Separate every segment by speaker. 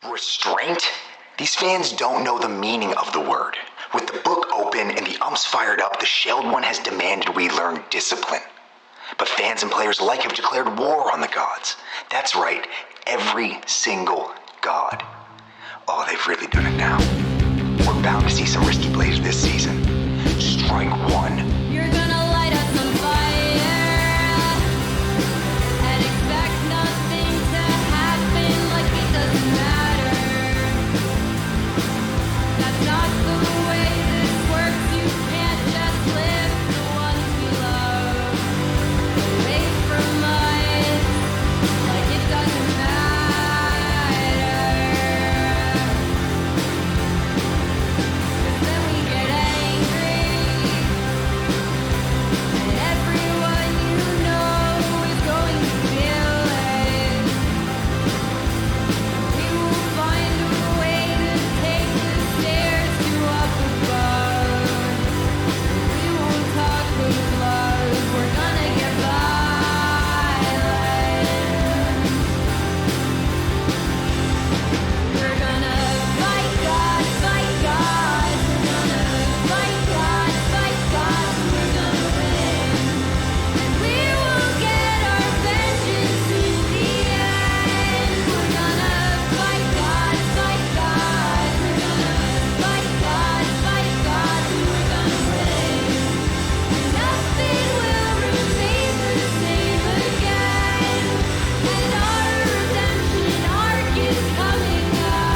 Speaker 1: Restraint? These fans don't know the meaning of the word. With the book open and the umps fired up, the shelled one has demanded we learn discipline. But fans and players alike have declared war on the gods. That's right, every single god. Oh, they've really done it now. We're bound to see some risky plays this season. Strike one.
Speaker 2: You're gonna light us on fire and expect nothing to happen like it doesn't matter. That's not the way this works. You can't just lift the ones we love away from us like it doesn't matter. 'Cause then we get angry. And everyone you know is going to feel it. We will find a way to take the stairs to up above. We won't talk with love. We're gonna get violent. We're gonna fight God, fight God. We're gonna fight God, fight God. We're gonna win. And we will get our vengeance in the end. We're gonna fight God, fight God. We're gonna fight God, fight God. We're gonna win. And nothing will remain the same again. And our redemption arc is coming up.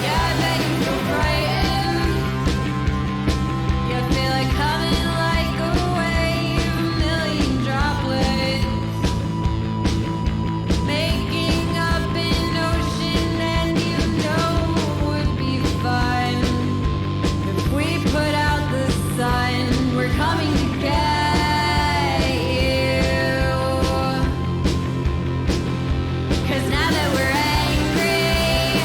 Speaker 2: Yeah, I bet you feel frightened. You feel like coming like a wave, a million droplets, making up an ocean, and you know it would be fun if we put out the sun. We're coming to get you. 'Cause now that we're angry,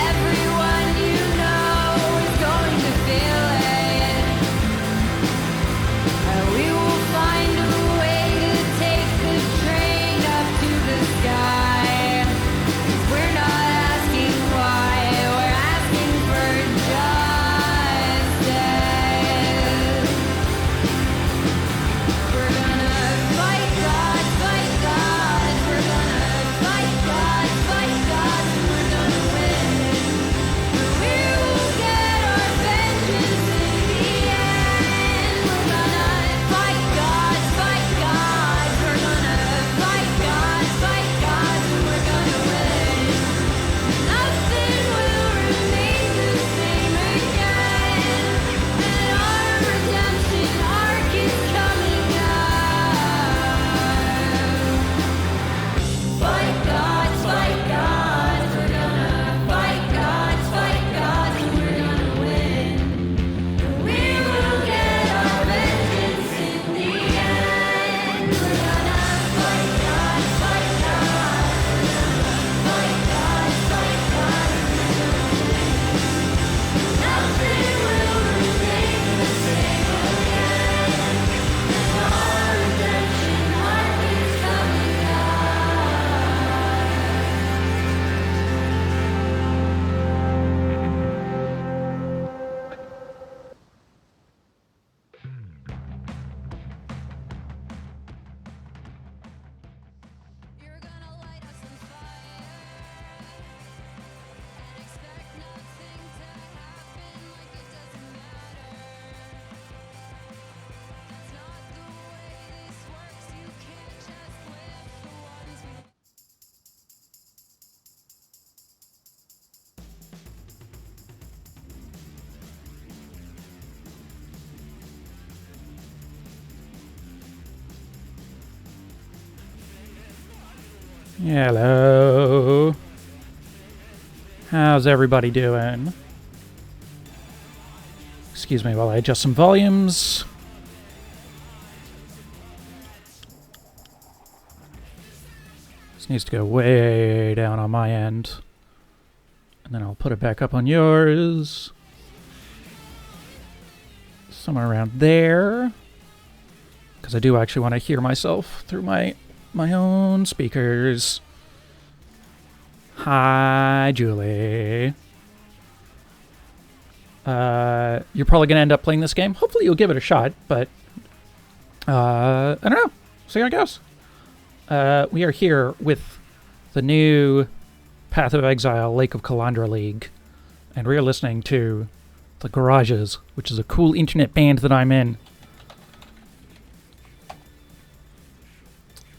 Speaker 2: everyone you know is going to feel it. And we will find a way to take the train up to the sky. 'Cause we're not asking why, we're asking for justice. We're gonna fight God, fight God. We're gonna fight God, fight God. We're gonna win. We will get our vengeance in the end. We're gonna fight God, fight God. We're gonna fight God, fight God. We're gonna win. Nothing will remain the same again. And our redemption arc is coming up. Fight God, fight God. We're gonna fight God, fight God. We're gonna win. We will get our vengeance in the end. We're gonna fight God, fight God. Fight God, fight God. Nothing will remain the same again. And our redemption arc is coming up. You're gonna light us on fire and expect nothing to happen like it doesn't matter. That's not the way this works. You can't just lift the ones we
Speaker 3: Hello. How's everybody doing? Excuse me while I adjust some volumes. This needs to go way down on my end. And then I'll put it back up on yours. somewhere around there. Because I do actually want to hear myself through my own speakers. Hi, Julie. You're probably going to end up playing this game. Hopefully you'll give it a shot, but I don't know. See how it goes. We are here with the new Path of Exile Lake of Kalandra League, and we are listening to The Garages, which is a cool internet band that I'm in.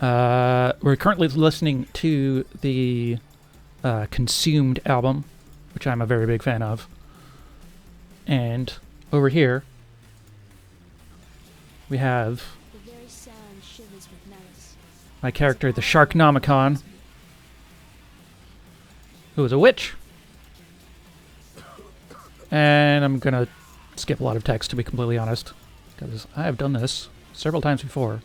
Speaker 3: We're currently listening to the Consumed album, which I'm a very big fan of. And over here, we have my character, the Sharknomicon, who is a witch. And I'm gonna skip a lot of text, to be completely honest, because I have done this several times before.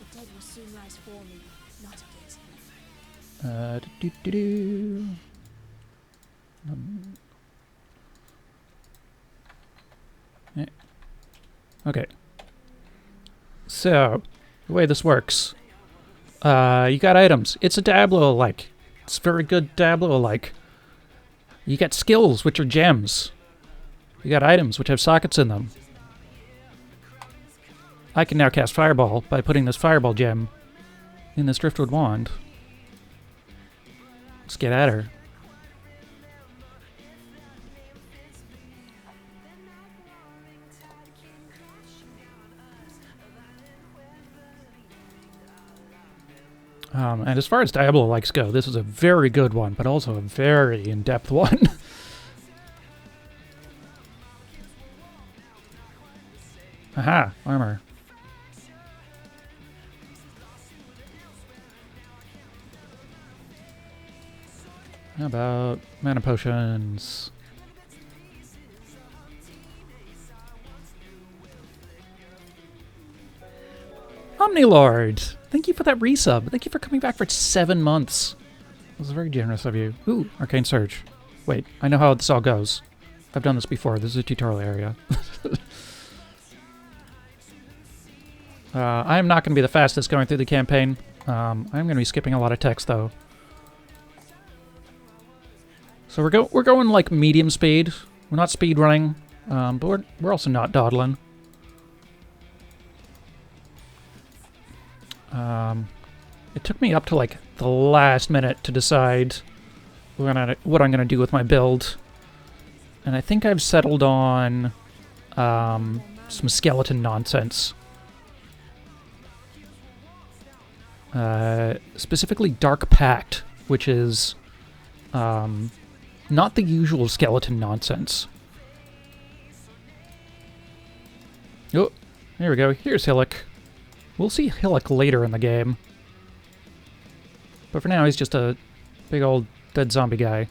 Speaker 3: Okay. So, the way this works, you got items. It's a Diablo-alike. It's very good Diablo-alike. You get skills, which are gems. You got items, which have sockets in them. I can now cast Fireball by putting this Fireball gem in this Driftwood Wand. Let's get at her. And as far as Diablo-likes go, this is a very good one, but also a very in-depth one. Aha, armor. How about mana potions? Omnilord! Thank you for that resub. Thank you for coming back for 7 months. That was very generous of you. Ooh, Arcane Surge. Wait, I know how this all goes. I've done this before. This is a tutorial area. I am not going to be the fastest going through the campaign. I'm going to be skipping a lot of text, though. So we're going like medium speed. We're not speed running, but we're also not dawdling. It took me up to like the last minute to decide what I'm going to do with my build, and I think I've settled on some skeleton nonsense. Specifically Dark Pact, which is not the usual skeleton nonsense. Oh, here we go. Here's Hillock. We'll see Hillock later in the game. But for now, he's just a big old dead zombie guy.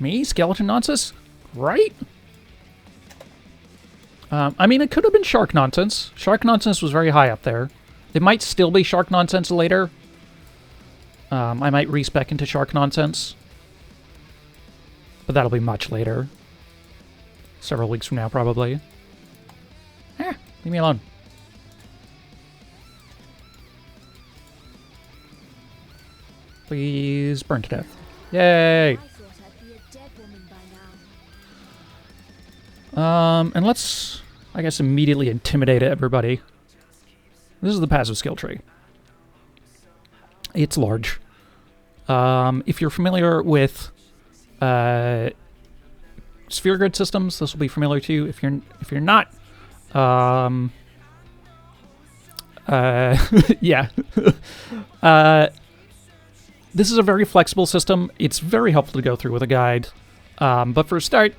Speaker 3: Me? Skeleton nonsense? Right? I mean, it could have been shark nonsense. Shark nonsense was very high up there. It might still be shark nonsense later. I might respec into shark nonsense. But that'll be much later. Several weeks from now, probably. Leave me alone. Please burn to death. Yay! And let's, I guess, immediately intimidate everybody. This is the passive skill tree. It's large. If you're familiar with sphere grid systems, this will be familiar to you. If you're not, yeah. This is a very flexible system. It's very helpful to go through with a guide. But for a start,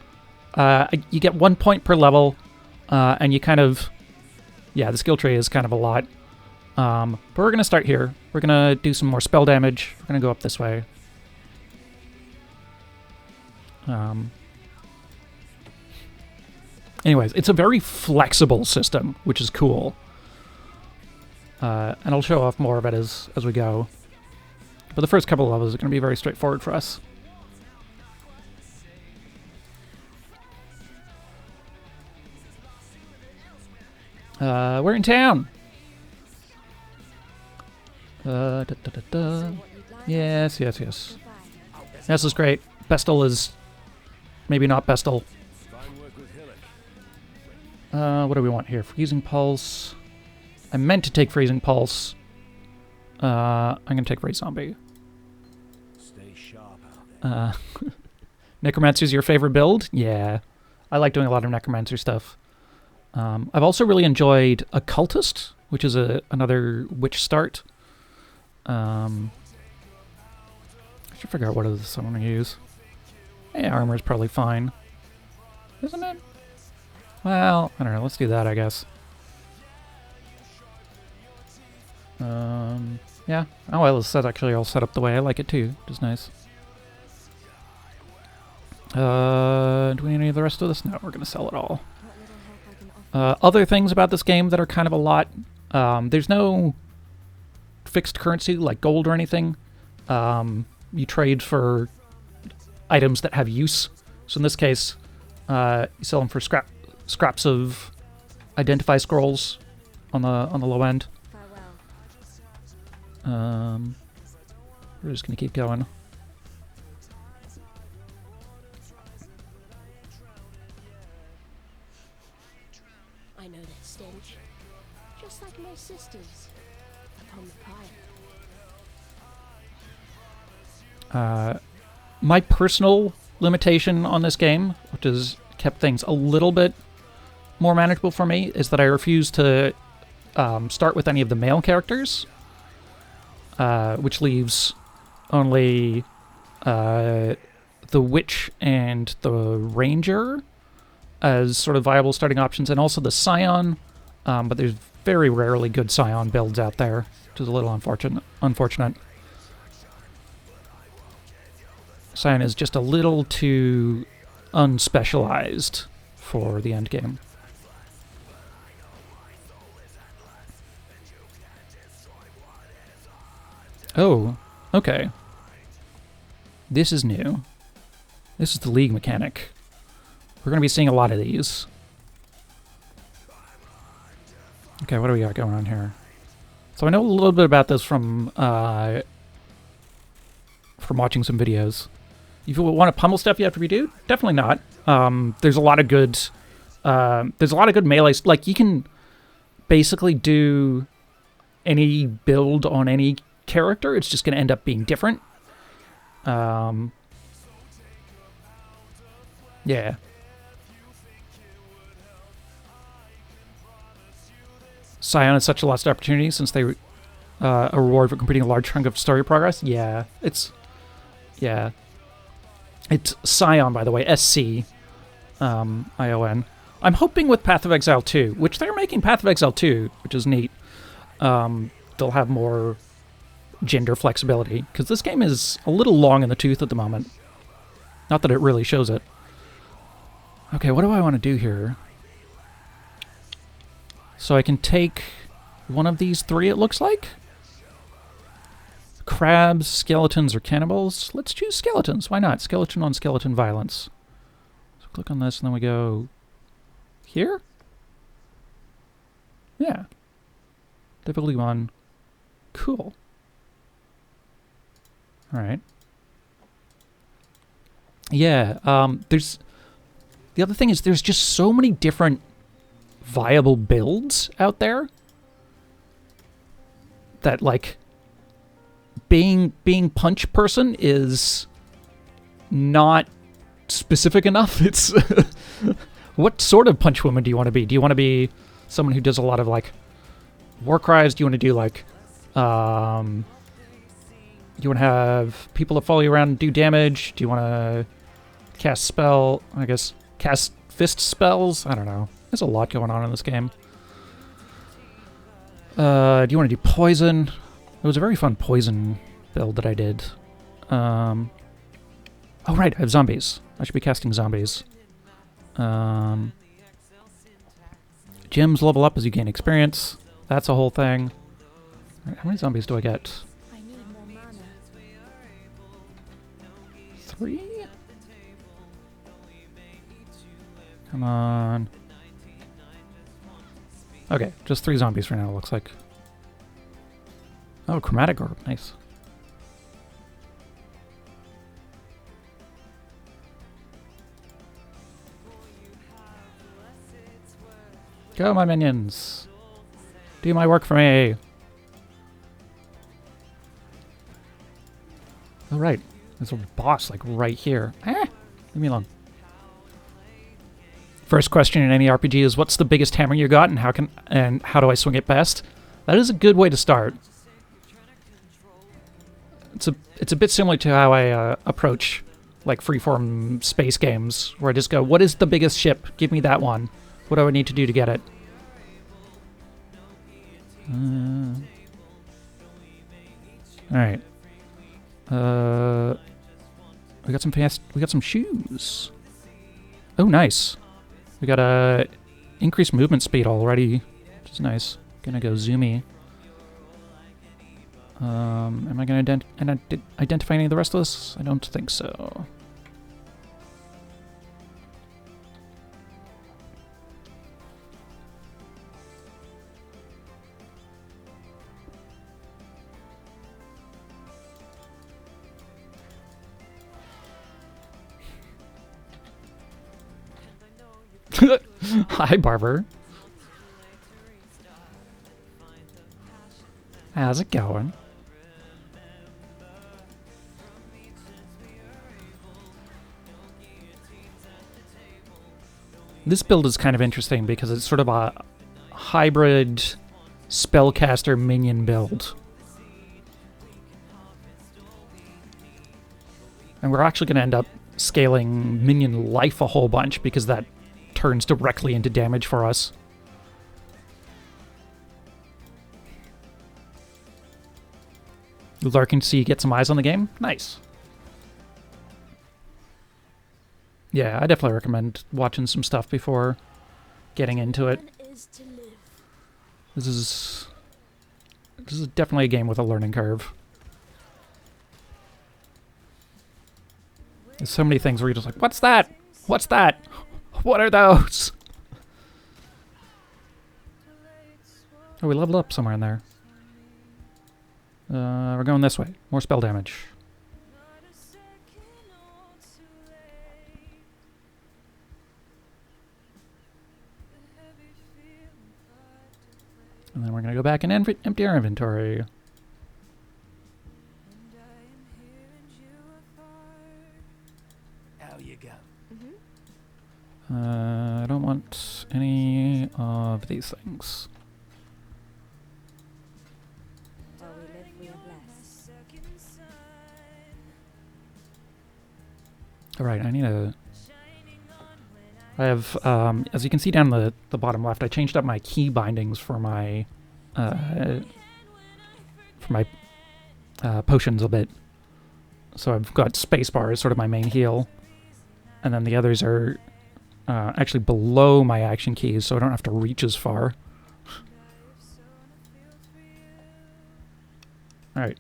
Speaker 3: you get 1 point per level, and you kind of, yeah, the skill tree is kind of a lot. But we're going to start here. We're going to do some more spell damage. We're going to go up this way. Anyways, it's a very flexible system, which is cool. And I'll show off more of it as we go. But the first couple of levels are going to be very straightforward for us. We're in town. Da, da, da, da. Yes. This is great. Bestel is maybe not Bestel. What do we want here? Freezing Pulse. I meant to take Freezing Pulse. I'm gonna take Ray Zombie.
Speaker 4: Stay sharp out there.
Speaker 3: Necromancer's your favorite build? Yeah. I like doing a lot of Necromancer stuff. I've also really enjoyed Occultist, which is another witch start. I should figure out what else I want to use. Yeah, armor is probably fine. Isn't it? Well, I don't know. Let's do that, I guess. Yeah. Oh, well, it's actually all set up the way I like it, too. Which is nice. Do we need any of the rest of this? No, we're going to sell it all. Other things about this game that are kind of a lot. There's no fixed currency like gold or anything. You trade for items that have use. So in this case, you sell them for scraps of identify scrolls on the low end. We're just gonna keep going.
Speaker 5: I know that stench, just like my sisters upon the pyre.
Speaker 3: My personal limitation on this game, which has kept things a little bit more manageable for me, is that I refuse to start with any of the male characters, which leaves only the witch and the ranger as sort of viable starting options, and also the scion, but there's very rarely good scion builds out there, which is a little unfortunate. Scion is just a little too unspecialized for the end game. Oh, okay. This is new. This is the League mechanic. We're going to be seeing a lot of these. Okay, what do we got going on here? So I know a little bit about this from watching some videos. If you want to pummel stuff you have to redo, definitely not. There's a lot of good melee. Like, you can basically do any build on any character. It's just going to end up being different. Yeah. Scion has such a lost opportunity since they a reward for completing a large chunk of story progress. Yeah, it's Scion, by the way, SC ION. I'm hoping with Path of Exile 2, which they're making Path of Exile 2, which is neat. They'll have more gender flexibility, because this game is a little long in the tooth at the moment. Not that it really shows it. Okay, what do I want to do here? So I can take one of these three, it looks like. Crabs, skeletons, or cannibals. Let's choose skeletons. Why not? Skeleton on skeleton violence. So click on this, and then we go here? Yeah. Difficulty 1. Cool. Alright. Yeah, there's... The other thing is there's just so many different viable builds out there that, like, being punch person is not specific enough. It's what sort of punch woman do you want to be? Do you want to be someone who does a lot of, like, war cries? Do you want to do, like, you want to have people that follow you around and do damage? Do you want to cast cast fist spells? I don't know. There's a lot going on in this game. Do you want to do poison? It was a very fun poison build that I did. Oh, right, I have zombies. I should be casting zombies. Gems level up as you gain experience. That's a whole thing. All right, how many zombies do I get?
Speaker 5: I need more mana.
Speaker 3: 3? Come on. Okay, just 3 zombies for now, it looks like. Oh, chromatic orb. Nice. Go, my minions! Do my work for me! Oh, right. There's a boss, like, right here. Leave me alone. First question in any RPG is, what's the biggest hammer you got, and how do I swing it best? That is a good way to start. It's a bit similar to how I approach, like, freeform space games, where I just go, what is the biggest ship? Give me that one. What do I need to do to get it? Alright. We got some shoes. Oh, nice. We got increased movement speed already, which is nice. Gonna go zoomy. Am I gonna identify any of the rest of this? I don't think so. Hi, Barber. How's it going? This build is kind of interesting because it's sort of a hybrid spellcaster minion build. And we're actually going to end up scaling minion life a whole bunch because that turns directly into damage for us. Larkin C, get some eyes on the game? Nice. Yeah, I definitely recommend watching some stuff before getting into it. This is definitely a game with a learning curve. There's so many things where you're just like, what's that? What's that? What are those? Oh, we leveled up somewhere in there. We're going this way. More spell damage. And then we're going to go back and empty our inventory.
Speaker 4: How you go?
Speaker 3: I don't want any of these things.
Speaker 5: While we live, we are blessed.
Speaker 3: Alright, I need a... I have, as you can see down the bottom left, I changed up my key bindings for my potions a bit. So I've got spacebar as sort of my main heal. And then the others are actually below my action keys, so I don't have to reach as far. Alright.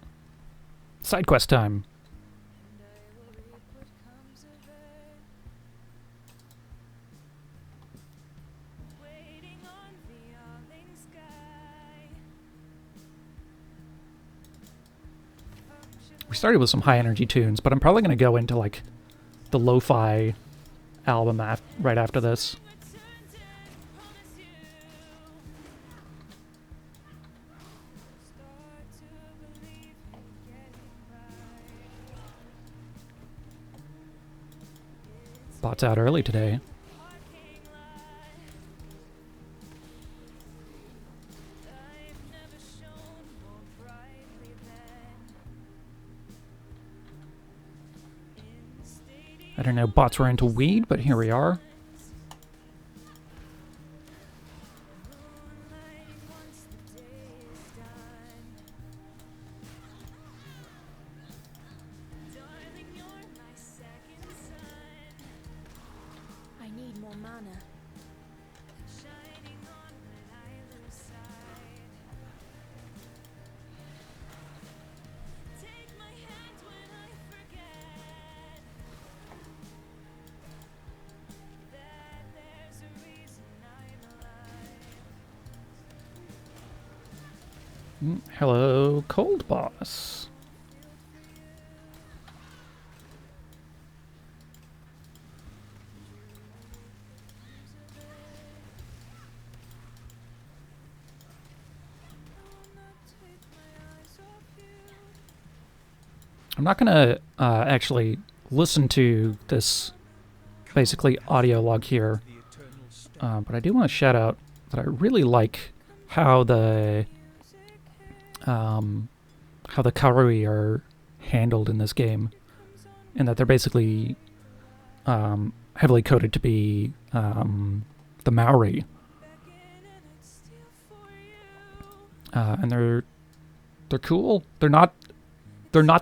Speaker 3: Side quest time. We started with some high energy tunes, but I'm probably going to go into like the lo-fi album right after this. Bot's out early today. I don't know, bots were into weed, but here we are.
Speaker 5: I need more mana.
Speaker 3: Hello, Cold Boss. I'm not gonna actually listen to this basically audio log here, but I do want to shout out that I really like how the Kauri are handled in this game, and that they're basically heavily coded to be the Maori, and they're cool. They're not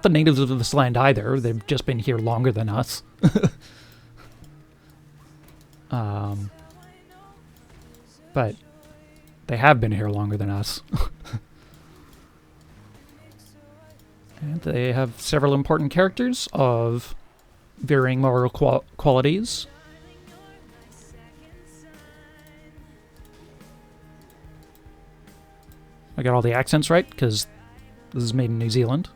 Speaker 3: the natives of this land either. They've just been here longer than us. But they have been here longer than us. And they have several important characters of varying moral qualities. I got all the accents right, because this is made in New Zealand.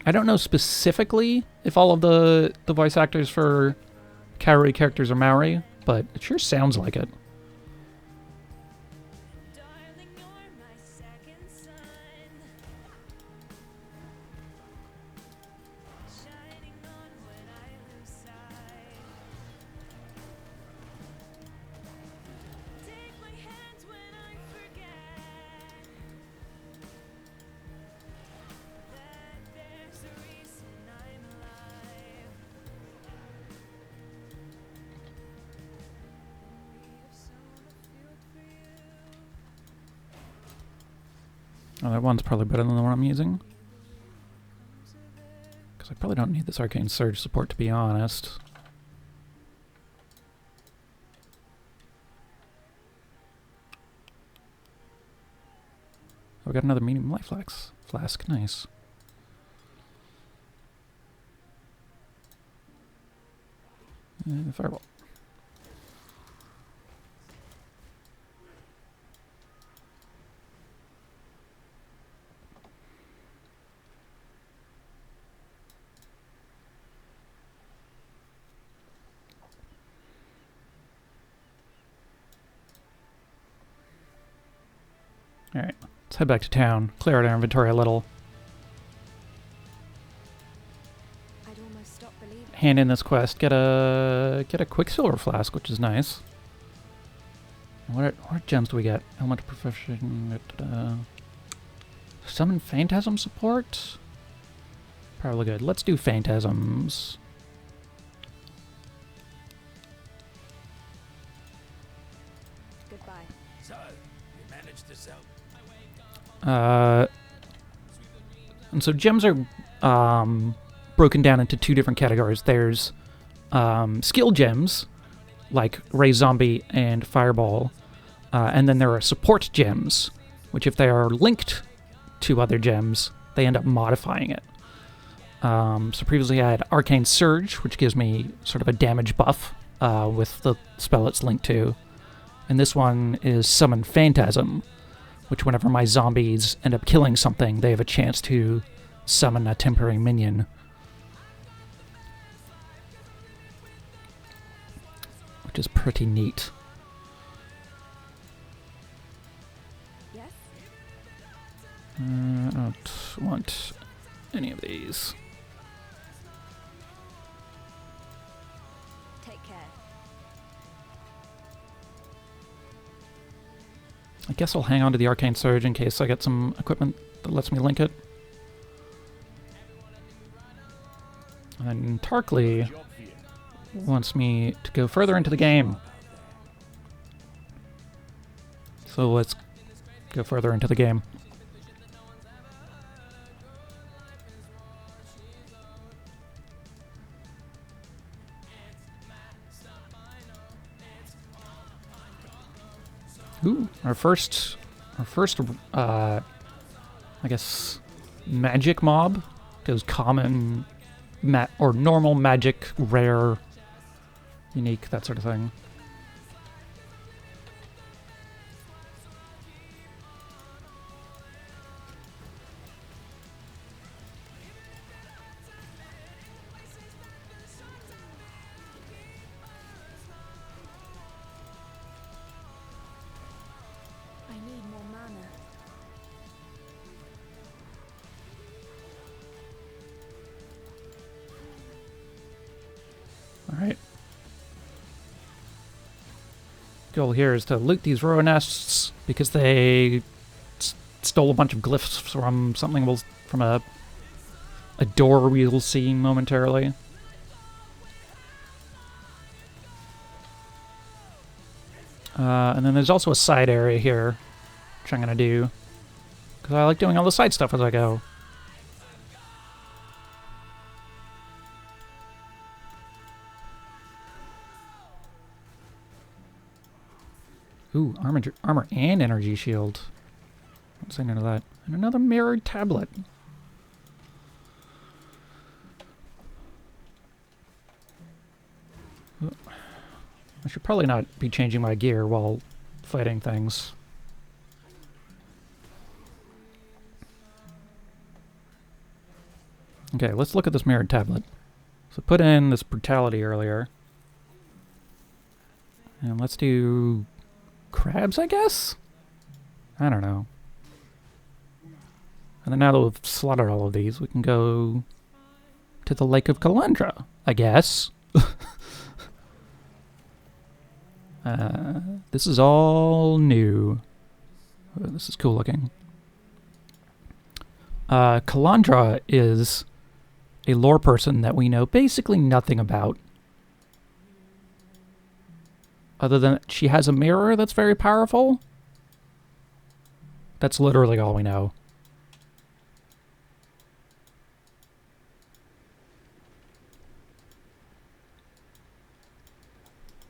Speaker 3: I don't know specifically if all of the voice actors for Kauri characters are Maori, but it sure sounds like it. Oh, that one's probably better than the one I'm using. Because I probably don't need this Arcane Surge support, to be honest. Oh, we got another medium life flask. Nice. Fireball. Alright, let's head back to town, clear out our inventory a little.
Speaker 5: I'd almost stop believing.
Speaker 3: Hand in this quest, get a Quicksilver flask, which is nice. What gems do we get? Elemental Profession, Summon Phantasm support? Probably good. Let's do Phantasms.
Speaker 5: Goodbye.
Speaker 4: So, you managed to sell.
Speaker 3: And so gems are broken down into two different categories. There's skill gems, like Ray Zombie and Fireball, and then there are support gems, which if they are linked to other gems, they end up modifying it. So previously I had Arcane Surge, which gives me sort of a damage buff with the spell it's linked to. And this one is Summon Phantasm, which whenever my zombies end up killing something, they have a chance to summon a temporary minion. Which is pretty neat.
Speaker 5: Yes?
Speaker 3: I don't want any of these.
Speaker 5: Take care.
Speaker 3: I guess I'll hang on to the Arcane Surge in case I get some equipment that lets me link it. And Tarkley wants me to go further into the game. So let's go further into the game. Ooh, our first, I guess, magic mob goes common, or normal magic, rare, unique, that sort of thing.
Speaker 5: I need more mana.
Speaker 3: Alright. Goal here is to loot these row nests because they stole a bunch of glyphs from something from a door we'll see momentarily. And then there's also a side area here, which I'm going to do, because I like doing all the side stuff as I go. Ooh, armor and energy shield. Don't say none of that. And another mirrored tablet. I should probably not be changing my gear while fighting things. Okay, let's look at this mirrored tablet. So put in this brutality earlier. And let's do crabs, I guess? I don't know. And then now that we've slaughtered all of these, we can go to the Lake of Kalandra, I guess. This is all new. Oh, this is cool looking. Kalandra is a lore person that we know basically nothing about. Other than she has a mirror that's very powerful. That's literally all we know.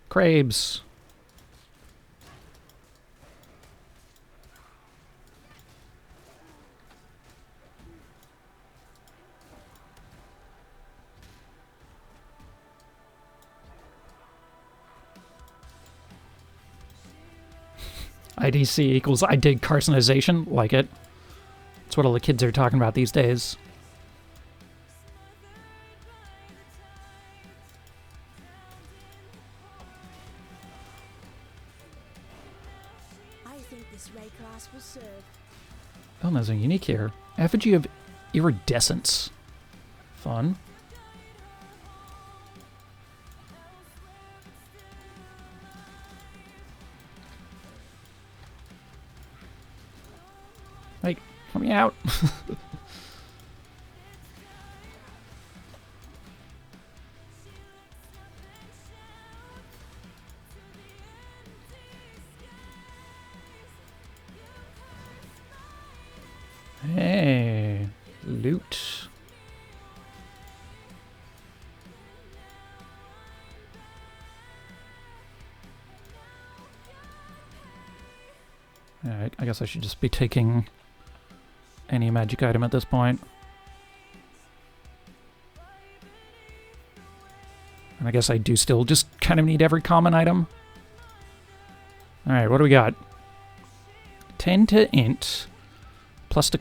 Speaker 3: Crabes. IDC equals I dig carcinization. Like it. That's what all the kids are talking about these days.
Speaker 5: I think this ray class will serve.
Speaker 3: Oh, there's a unique here. Effigy of Iridescence. Fun. Like, let me out. Hey, loot. Alright, I guess I should just be taking any magic item at this point. And I guess I do still just kind of need every common item. Alright, what do we got? 10 to int. Plus a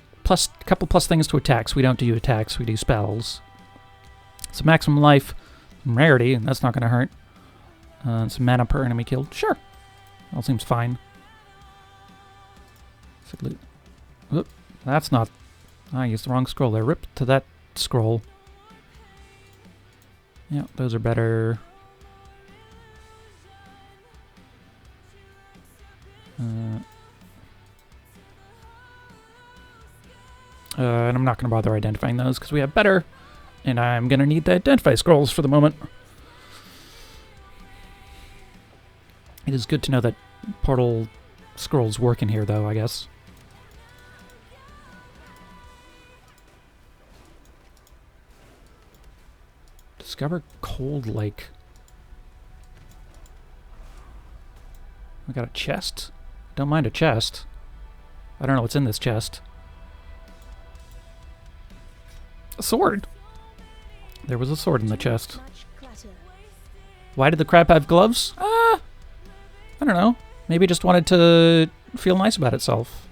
Speaker 3: couple plus things to attacks. We don't do attacks, we do spells. Some maximum life, some rarity, and that's not going to hurt. Some mana per enemy killed. Sure. All seems fine. Oop, that's not... I used the wrong scroll there. Rip to that scroll. Yeah, those are better. And I'm not going to bother identifying those because we have better. And I'm going to need the identify scrolls for the moment. It is good to know that portal scrolls work in here, though, I guess. Discover Cold Lake. We got a chest? Don't mind a chest. I don't know what's in this chest. A sword! There was a sword in the chest.
Speaker 5: Much clutter.
Speaker 3: Why did the crab have gloves? I don't know. Maybe it just wanted to feel nice about itself.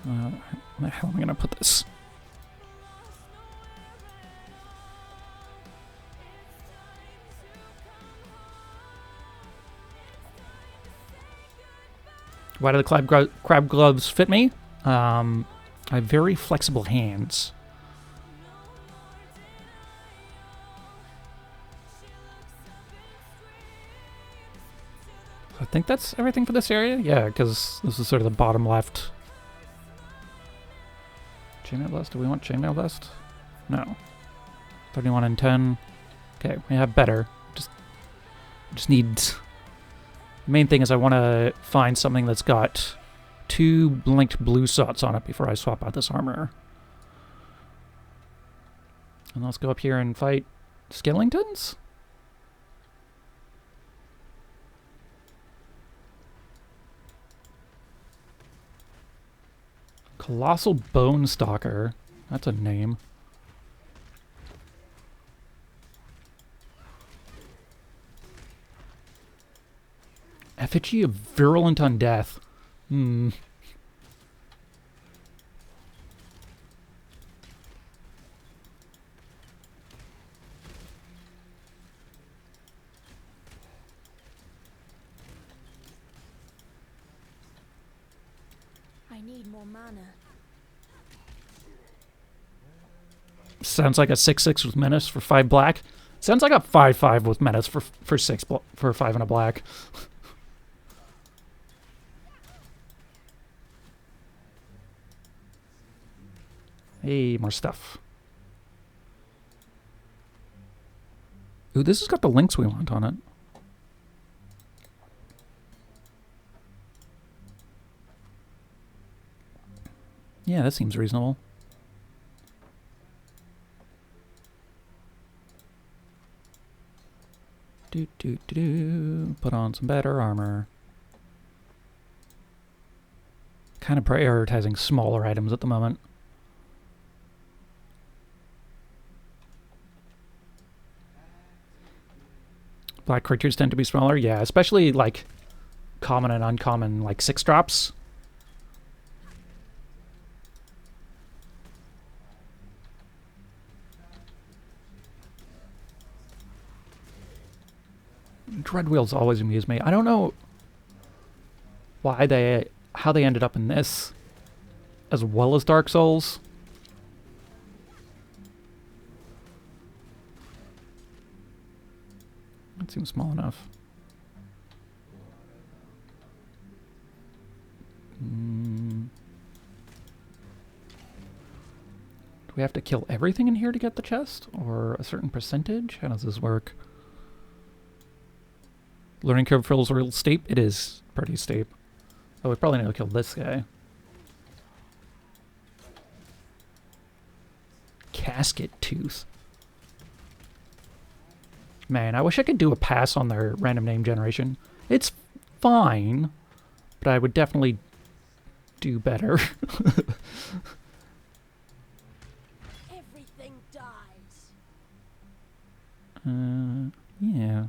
Speaker 3: Where the hell am I going to put this? Why do the crab gloves fit me? I have very flexible hands. I think that's everything for this area. Yeah, because this is sort of the bottom left. Chainmail Blast? Do we want Chainmail Blast? No. 31 and 10. Okay, we have better. Just need... The main thing is I want to find something that's got 2 blinked blue sots on it before I swap out this armor. And let's go up here and fight Skellingtons? Colossal Bone Stalker. That's a name. Effigy of Virulent Undeath.
Speaker 5: I need more mana.
Speaker 3: Sounds like a 6/6 with menace for 5 black. Sounds like a 5/5 with menace for 5 and a black. Hey, more stuff. Ooh, this has got the links we want on it. Yeah, that seems reasonable. Put on some better armor. Kind of prioritizing smaller items at the moment. Black creatures tend to be smaller, yeah, especially like common and uncommon, like 6 drops. Dreadwheels always amuse me. I don't know how they ended up in this, as well as Dark Souls. That seems small enough. Do we have to kill everything in here to get the chest? Or a certain percentage? How does this work? Learning curve feels real steep? It is pretty steep. Oh, we probably need to kill this guy. Casket Tooth. Man, I wish I could do a pass on their random name generation. It's fine, but I would definitely do better.
Speaker 5: Everything dies.
Speaker 3: Yeah.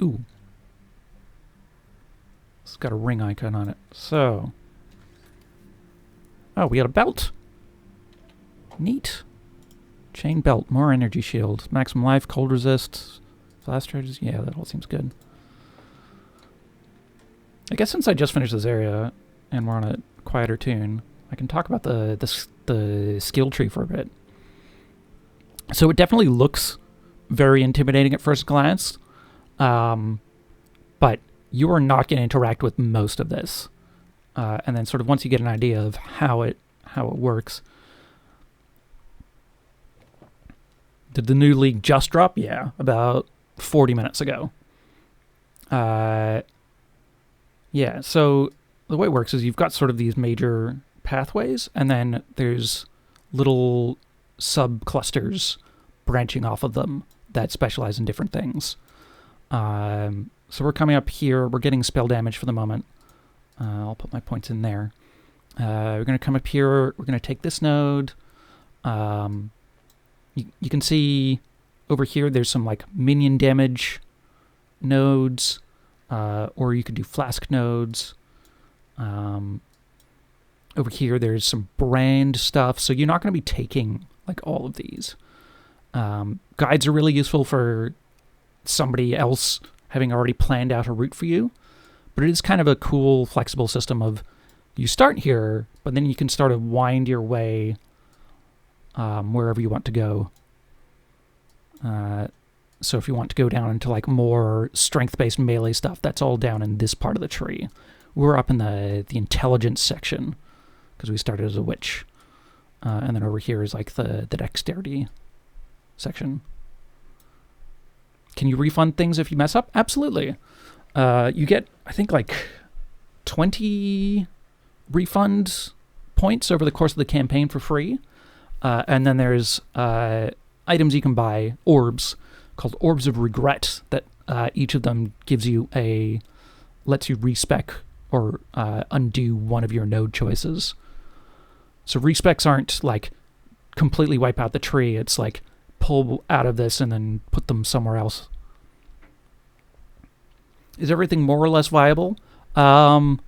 Speaker 3: Ooh. It's got a ring icon on it. So. Oh, we got a belt. Neat. Chain belt, more energy shield, maximum life, cold resist, flash charges. Yeah, that all seems good. I guess since I just finished this area and we're on a quieter tune, I can talk about the skill tree for a bit. So it definitely looks very intimidating at first glance, but you are not going to interact with most of this. And then sort of once you get an idea of how it works. Did the new league just drop? Yeah, about 40 minutes ago. Yeah, so the way it works is you've got sort of these major pathways, and then there's little sub-clusters branching off of them that specialize in different things. So we're coming up here. We're getting spell damage for the moment. I'll put my points in there. We're going to come up here. We're going to take this node. You can see over here there's some like minion damage nodes, or you could do flask nodes. Over here there's some brand stuff, so you're not going to be taking like all of these. Guides are really useful for somebody else having already planned out a route for you, but it is kind of a cool flexible system of you start here, but then you can sort of wind your way wherever you want to go. So if you want to go down into like more strength-based melee stuff, that's all down in this part of the tree. We're up in the intelligence section because we started as a witch. And then over here is like the dexterity section. Can you refund things if you mess up? Absolutely. You get, I think, like 20 refund points over the course of the campaign for free. And then there's items you can buy, orbs, called Orbs of Regret, that each of them gives you lets you respec or undo one of your node choices. So respecs aren't like completely wipe out the tree, it's like pull out of this and then put them somewhere else. Is everything more or less viable? Depends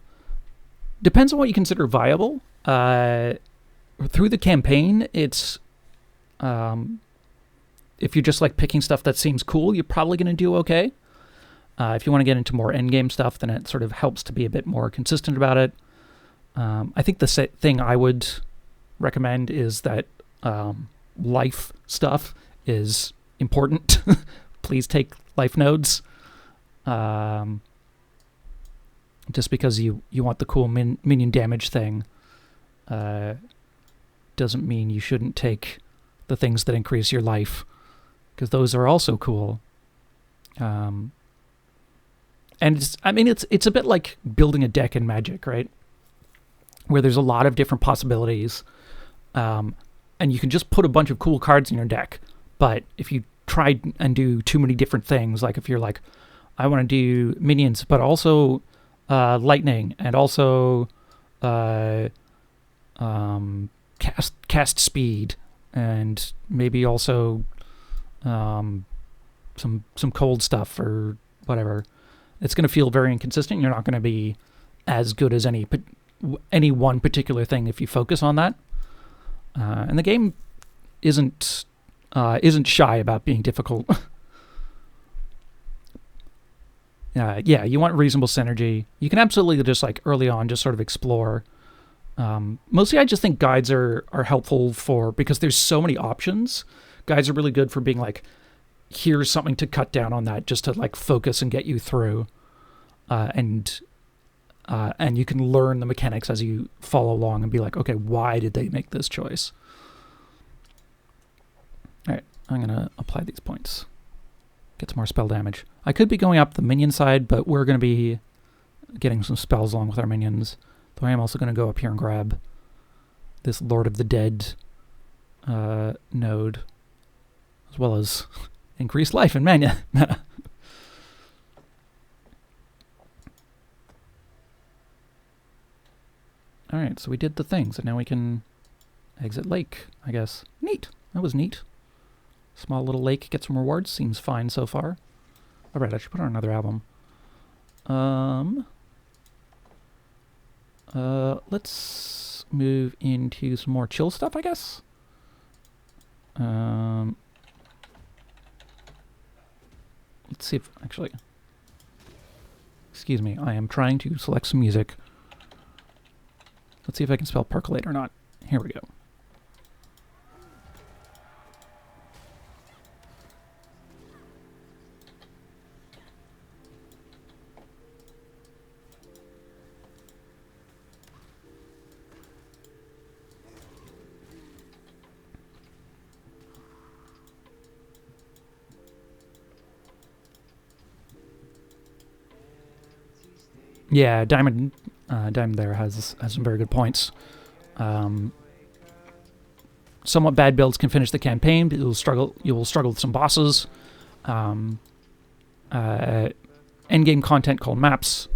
Speaker 3: on what you consider viable. Through the campaign, it's if you're just like picking stuff that seems cool, you're probably going to do okay. If you want to get into more endgame stuff, then it sort of helps to be a bit more consistent about it. I think the thing I would recommend is that life stuff is important. Please take life nodes. Just because you want the cool minion damage thing doesn't mean you shouldn't take the things that increase your life, because those are also cool. And it's a bit like building a deck in Magic, right? Where there's a lot of different possibilities, and you can just put a bunch of cool cards in your deck. But if you try and do too many different things, like if you're like, I want to do minions, but also lightning, and also cast speed, and maybe also some cold stuff or whatever, it's going to feel very inconsistent. You're not going to be as good as any one particular thing if you focus on that. And the game isn't shy about being difficult. Yeah, you want reasonable synergy. You can absolutely just like early on just sort of explore. Mostly I just think guides are helpful because there's so many options. Guides are really good for being like, here's something to cut down on that, just to like focus and get you through. And you can learn the mechanics as you follow along and be like, okay, why did they make this choice? All right, I'm going to apply these points. Get some more spell damage. I could be going up the minion side, but we're going to be getting some spells along with our minions. Though I am also going to go up here and grab this Lord of the Dead node, as well as increased life and mana. Alright, so we did the things, and now we can exit lake, I guess. Neat. That was neat. Small little lake, get some rewards. Seems fine so far. Alright, I should put on another album. Let's move into some more chill stuff, I guess. Let's see if, actually... Excuse me, I am trying to select some music. Let's see if I can spell percolate or not. Here we go. Yeah, Diamond there has some very good points. Somewhat bad builds can finish the campaign, but you will struggle with some bosses. Endgame content called maps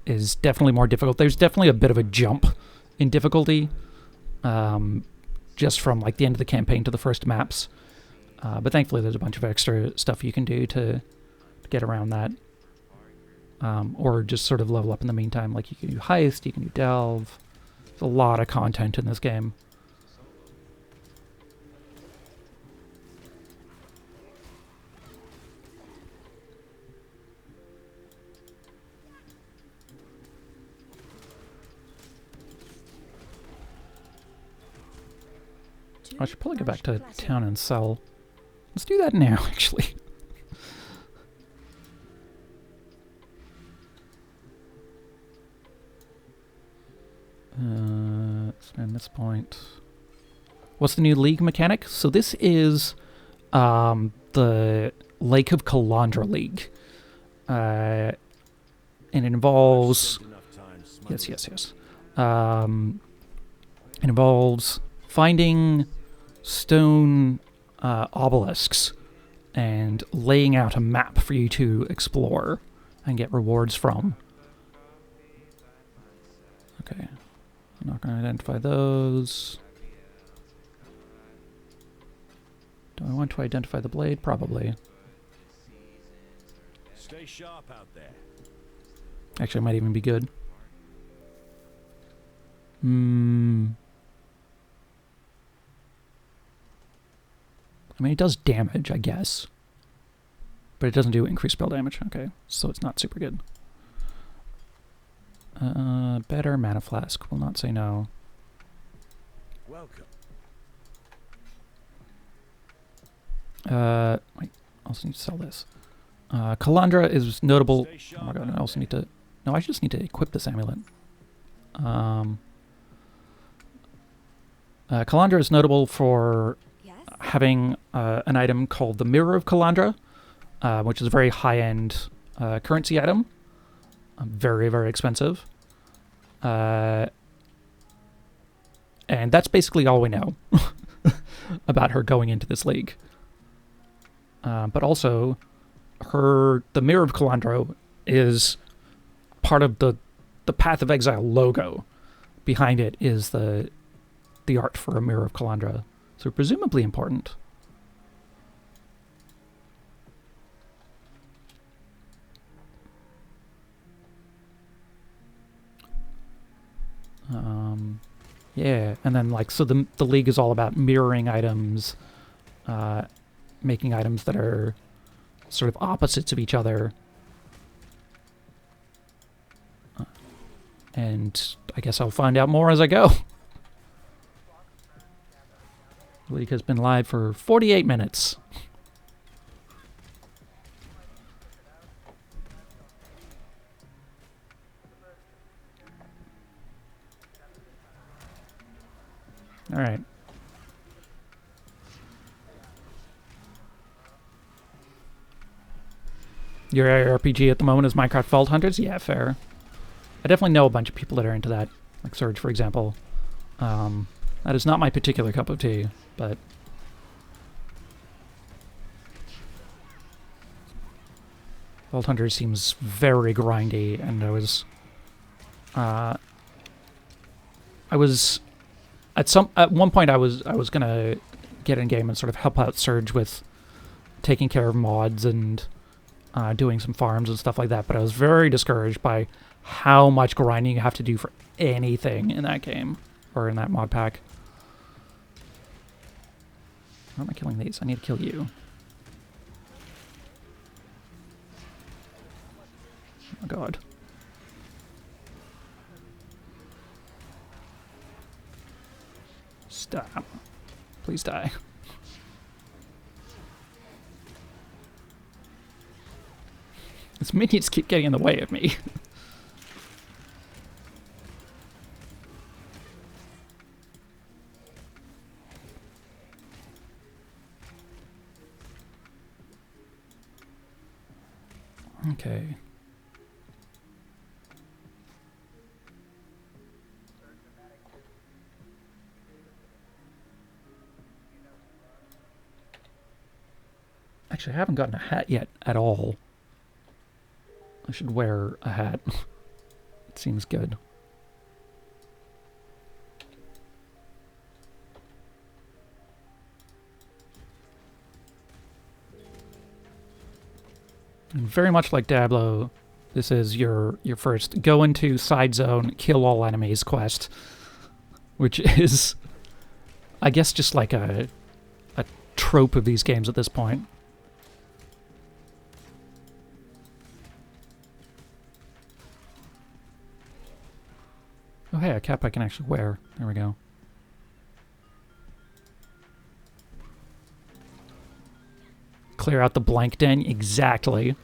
Speaker 3: is definitely more difficult. There's definitely a bit of a jump in difficulty, just from like the end of the campaign to the first maps. But thankfully, there's a bunch of extra stuff you can do to get around that, or just sort of level up in the meantime. Like you can do heist, you can do delve. There's a lot of content in this game. I should probably go back to town and sell. Let's do that now, actually. Spend this point. What's the new league mechanic? So this is the Lake of Calandra League. And it involves... Yes. It involves finding stone obelisks and laying out a map for you to explore and get rewards from. Okay. I'm not going to identify those. Do I want to identify the blade? Probably.
Speaker 4: Stay sharp out there.
Speaker 3: Actually, it might even be good. I mean, it does damage, I guess. But it doesn't do increased spell damage. Okay, so it's not super good. Better mana flask. Will not say no.
Speaker 4: Welcome.
Speaker 3: Wait, I also need to sell this. Calandra is notable. Oh my god, I also need to... No, I just need to equip this amulet. Calandra is notable for having an item called the Mirror of Calandra, which is a very high-end currency item. Very, very expensive. And that's basically all we know about her going into this league. But also, the Mirror of Calandra is part of the Path of Exile logo. Behind it is the art for a Mirror of Calandra. So presumably important. Yeah, and then like, so the league is all about mirroring items, making items that are sort of opposites of each other. And I guess I'll find out more as I go. The league has been live for 48 minutes. All right. Your RPG at the moment is Minecraft Vault Hunters? Yeah, fair. I definitely know a bunch of people that are into that, like Surge, for example. That is not my particular cup of tea, but... Vault Hunters seems very grindy, and I was... At one point I was gonna get in game and sort of help out Surge with taking care of mods and doing some farms and stuff like that, but I was very discouraged by how much grinding you have to do for anything in that game, or in that mod pack. Why am I killing these? I need to kill you. Oh my god. Stop. Please die. These minions keep getting in the way of me. Okay. Actually, I haven't gotten a hat yet at all. I should wear a hat. Seems good. And very much like Diablo, this is your first go into side zone, kill all enemies quest, which is, I guess, just like a trope of these games at this point. Oh hey, a cap I can actually wear. There we go. Clear out the blank den, exactly.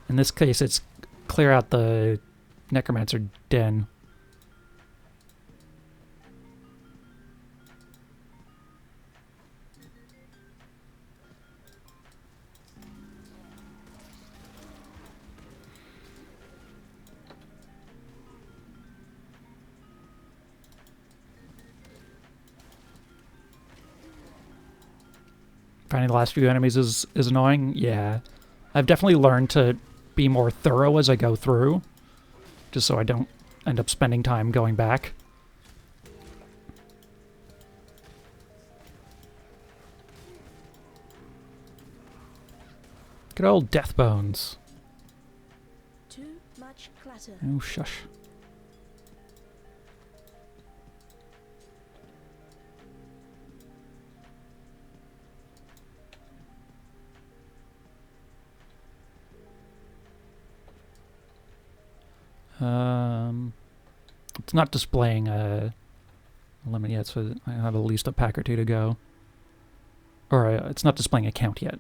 Speaker 3: In this case, it's clear out the necromancer den. Finding the last few enemies is annoying. Yeah. I've definitely learned to be more thorough as I go through, just so I don't end up spending time going back. Good old death bones.
Speaker 5: Too much clatter.
Speaker 3: Oh, shush. It's not displaying a limit yet, so I have at least a pack or two to go. Or it's not displaying a count yet.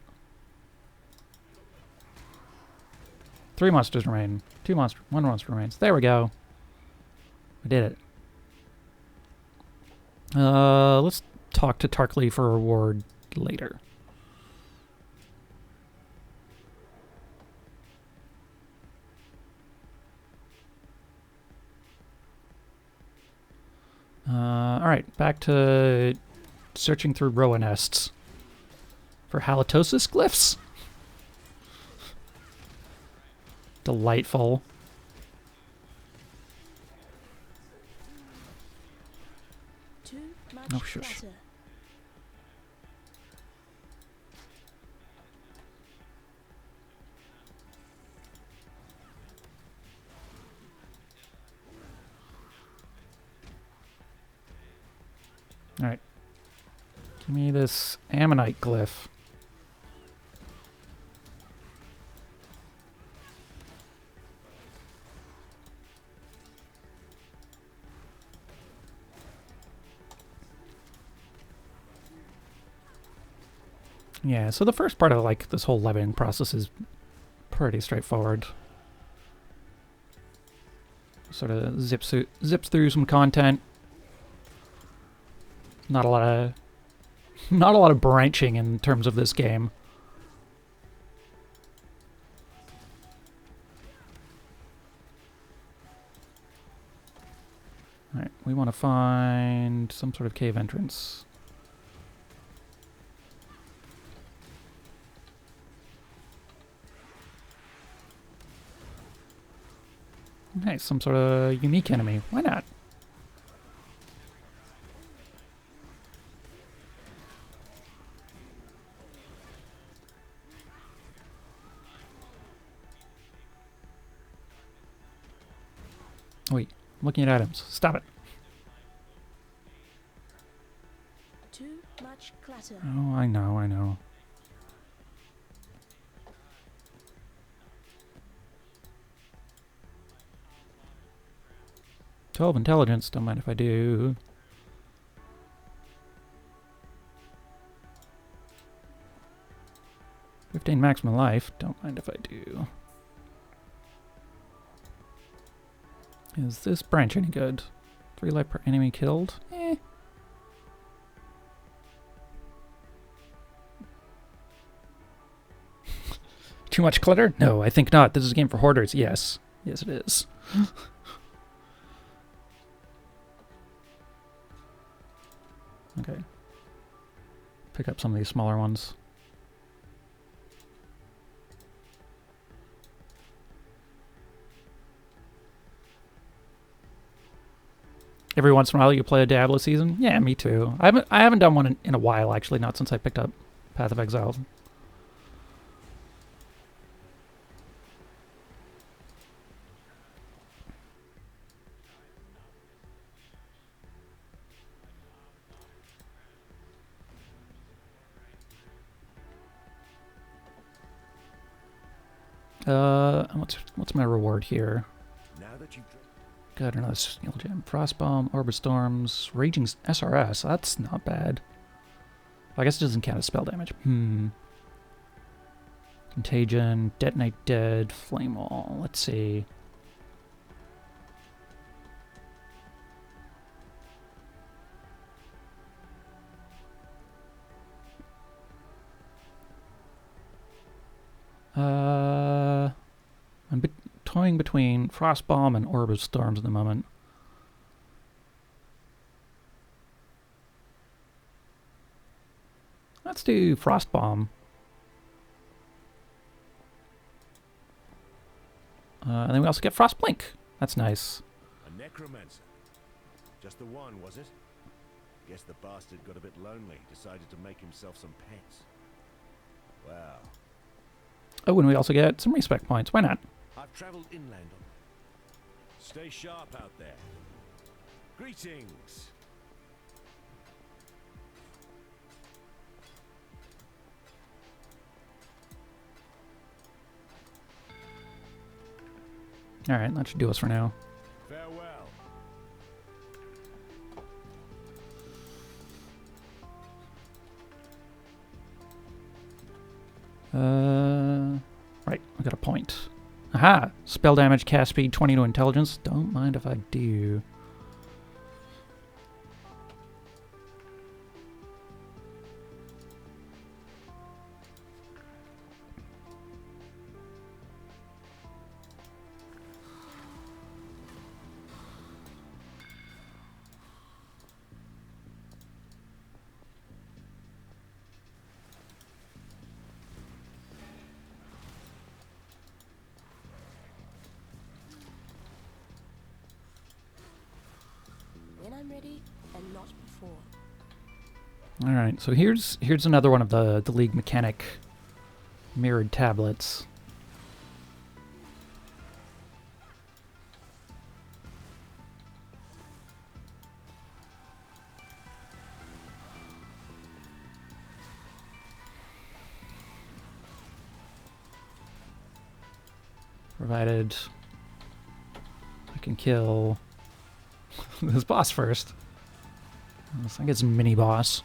Speaker 3: 3 monsters remain. 1 monster remains. There we go. We did it. Let's talk to Tarkly for a reward later. Alright, back to searching through Roa nests for halitosis glyphs. Delightful.
Speaker 5: Too much
Speaker 3: Oh, shush.
Speaker 5: clatter.
Speaker 3: Alright. Give me this ammonite glyph. Yeah, so the first part of like this whole leveling process is pretty straightforward. Sort of zips through some content. Not a lot of branching in terms of this game. Alright, we want to find some sort of cave entrance. Nice, some sort of unique enemy. Why not? Wait, I'm looking at items. Stop it.
Speaker 5: Too much clatter.
Speaker 3: Oh, I know. 12 intelligence, don't mind if I do. $15 maximum life, don't mind if I do. Is this branch any good? 3 life per enemy killed? Eh. Too much clutter? No, I think not. This is a game for hoarders. Yes. Yes, it is. Okay. Pick up some of these smaller ones. Every once in a while you play a Diablo season. Yeah, me too. I haven't done one in a while, actually, not since I picked up Path of Exile. What's my reward here?
Speaker 4: Now that you've
Speaker 3: Got another skill gem. Frostbomb, Orbit Storms, Raging SRS. That's not bad. I guess it doesn't count as spell damage. Contagion, Detonate Dead, Flame Wall. Let's see. I'm toying between Frostbomb and Orbit Storms at the moment. Let's do Frostbomb. And then we also get Frostblink. That's nice.
Speaker 4: a necromancer. Just the one, was it? Guess the bastard got a bit lonely, decided to make himself some pets. Wow.
Speaker 3: Oh, and we also get some respect points. Why not?
Speaker 4: I've traveled inland on. Stay sharp out there. Greetings.
Speaker 3: Alright, that should do us for now.
Speaker 4: Farewell.
Speaker 3: Right, I got a point. Aha! Spell damage, cast speed, 20 to intelligence. Don't mind if I do.
Speaker 5: When I'm ready, and not before.
Speaker 3: Alright, so here's another one of the League mechanic mirrored tablets. Provided I can kill this boss first. I think it's mini boss.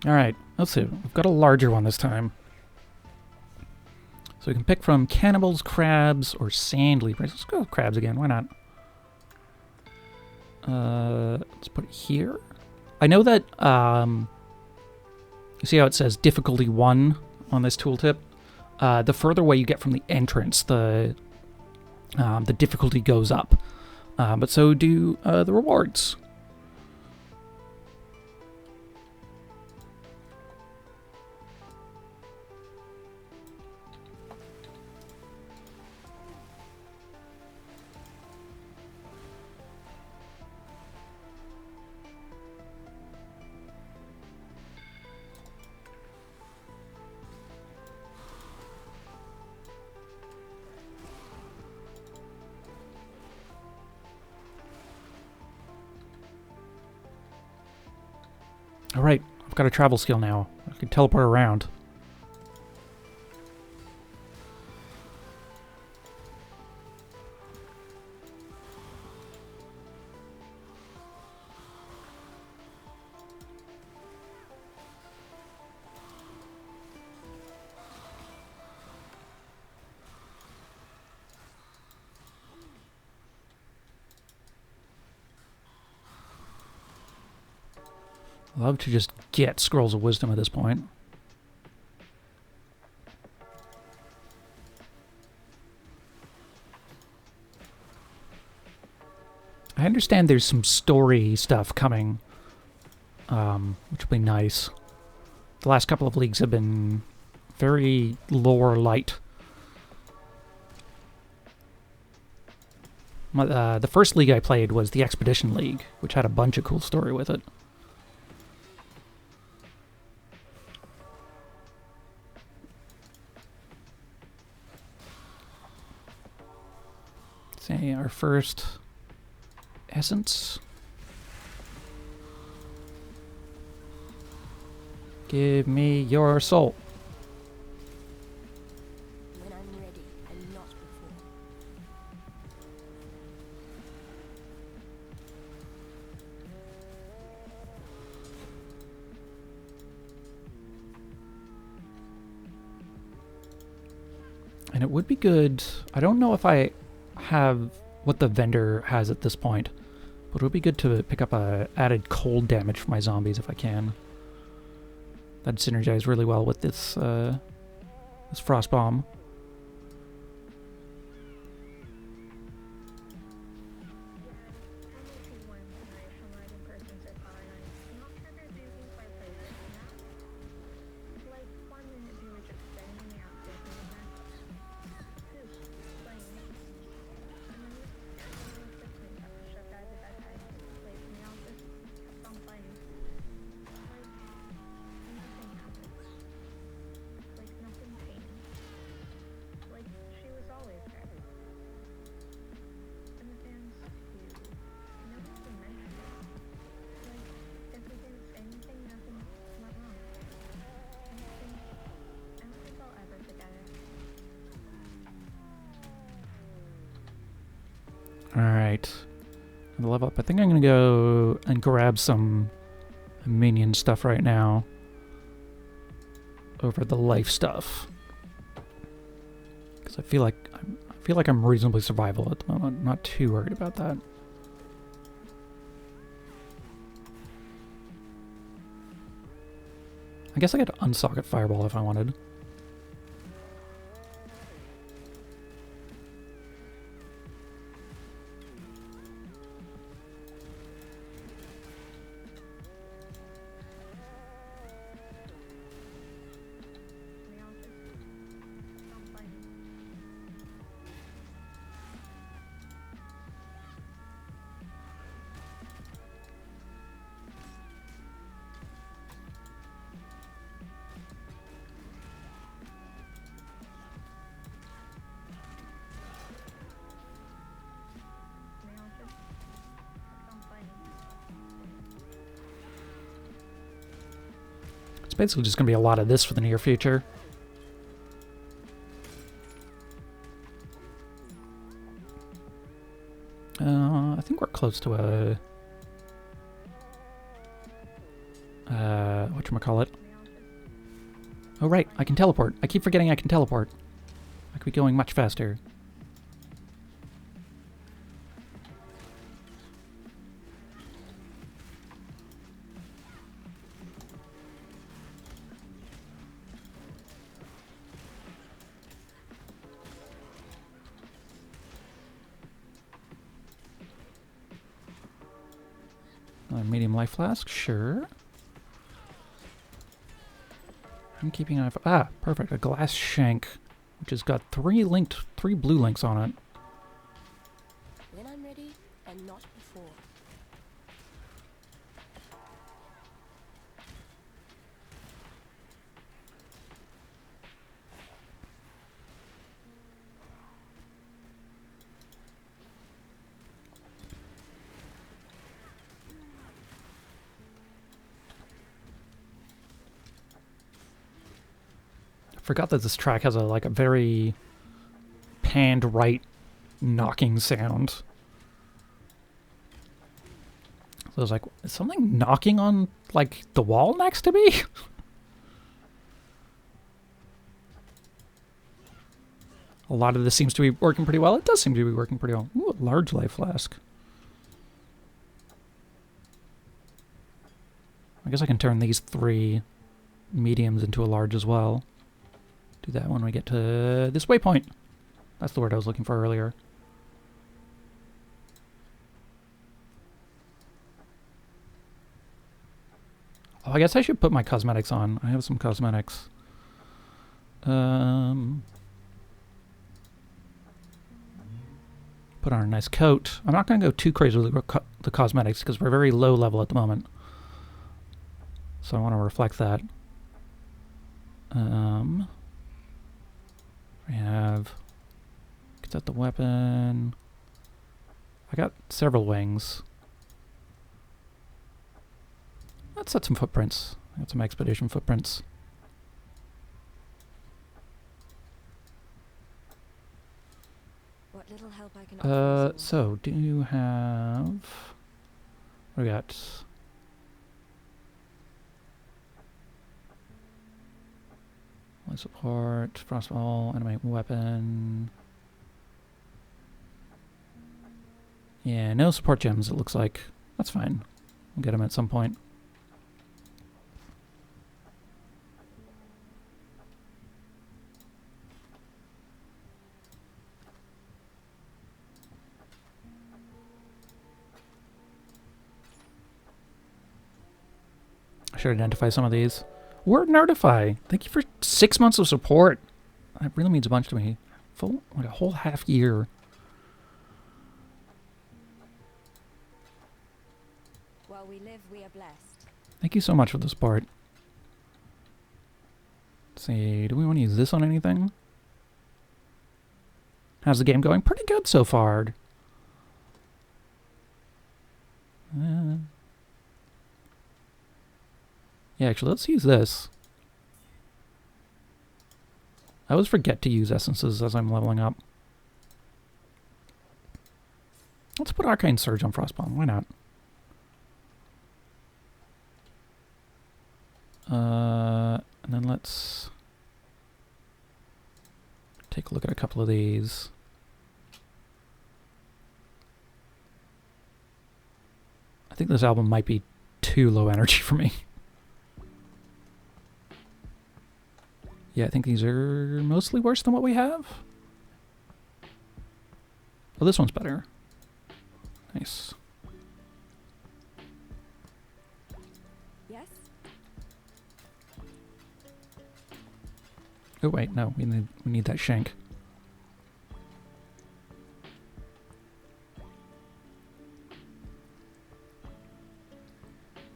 Speaker 3: Alright, let's see. We've got a larger one this time. So we can pick from cannibals, crabs, or sand leapers. Let's go with crabs again, why not? Let's put it here. I know that, you see how it says difficulty 1 on this tooltip? The further away you get from the entrance, the difficulty goes up. But so do the rewards. Alright, I've got a travel skill now. I can teleport around. Love to just get Scrolls of Wisdom at this point. I understand there's some story stuff coming, which will be nice. The last couple of leagues have been very lore light. The first league I played was the Expedition League, which had a bunch of cool story with it. Say our first essence. Give me your soul.
Speaker 5: When I'm ready and not before.
Speaker 3: And it would be good. I don't know if I have what the vendor has at this point, but it would be good to pick up a added cold damage for my zombies if I can. That'd synergize really well with this this frost bomb. Alright. The level up. I think I'm gonna go and grab some minion stuff right now over the life stuff. Because I feel like I'm reasonably survival at the moment. I'm not too worried about that. I guess I could unsocket Fireball if I wanted. It's basically just going to be a lot of this for the near future. I think we're close to a... whatchamacallit? Oh right, I can teleport. I keep forgetting I can teleport. I could be going much faster. Medium life flask, sure. I'm keeping an eye. Ah, perfect. A glass shank, which has got three blue links on it.
Speaker 5: When I'm ready and not before.
Speaker 3: Forgot that this track has a very panned right knocking sound. So I was like, is something knocking on the wall next to me? A lot of this seems to be working pretty well. It does seem to be working pretty well. Ooh, a large life flask. I guess I can turn these 3 mediums into a large as well. Do that when we get to this waypoint. That's the word I was looking for earlier. I guess I should put my cosmetics on. I have some cosmetics. Put on a nice coat. I'm not going to go too crazy with the cosmetics because we're very low level at the moment. So I want to reflect that. We have... Get out the weapon. I got several wings. Let's set some footprints. I got some expedition footprints.
Speaker 5: What little help I can offer is all.
Speaker 3: So do you have... What do we got? Life support, frostball, animate weapon. Yeah, no support gems, it looks like. That's fine. We'll get them at some point. I should identify some of these. Word Notify! Thank you for 6 months of support. That really means a bunch to me. Like a whole half year.
Speaker 5: While we live, we are blessed.
Speaker 3: Thank you so much for the support. Let's see, do we want to use this on anything? How's the game going? Pretty good so far. Yeah, actually, let's use this. I always forget to use essences as I'm leveling up. Let's put Arcane Surge on Frostbomb. Why not? And then let's take a look at a couple of these. I think this album might be too low energy for me. Yeah, I think these are mostly worse than what we have. Oh, this one's better. Nice.
Speaker 5: Yes?
Speaker 3: Oh wait, no, we need that shank.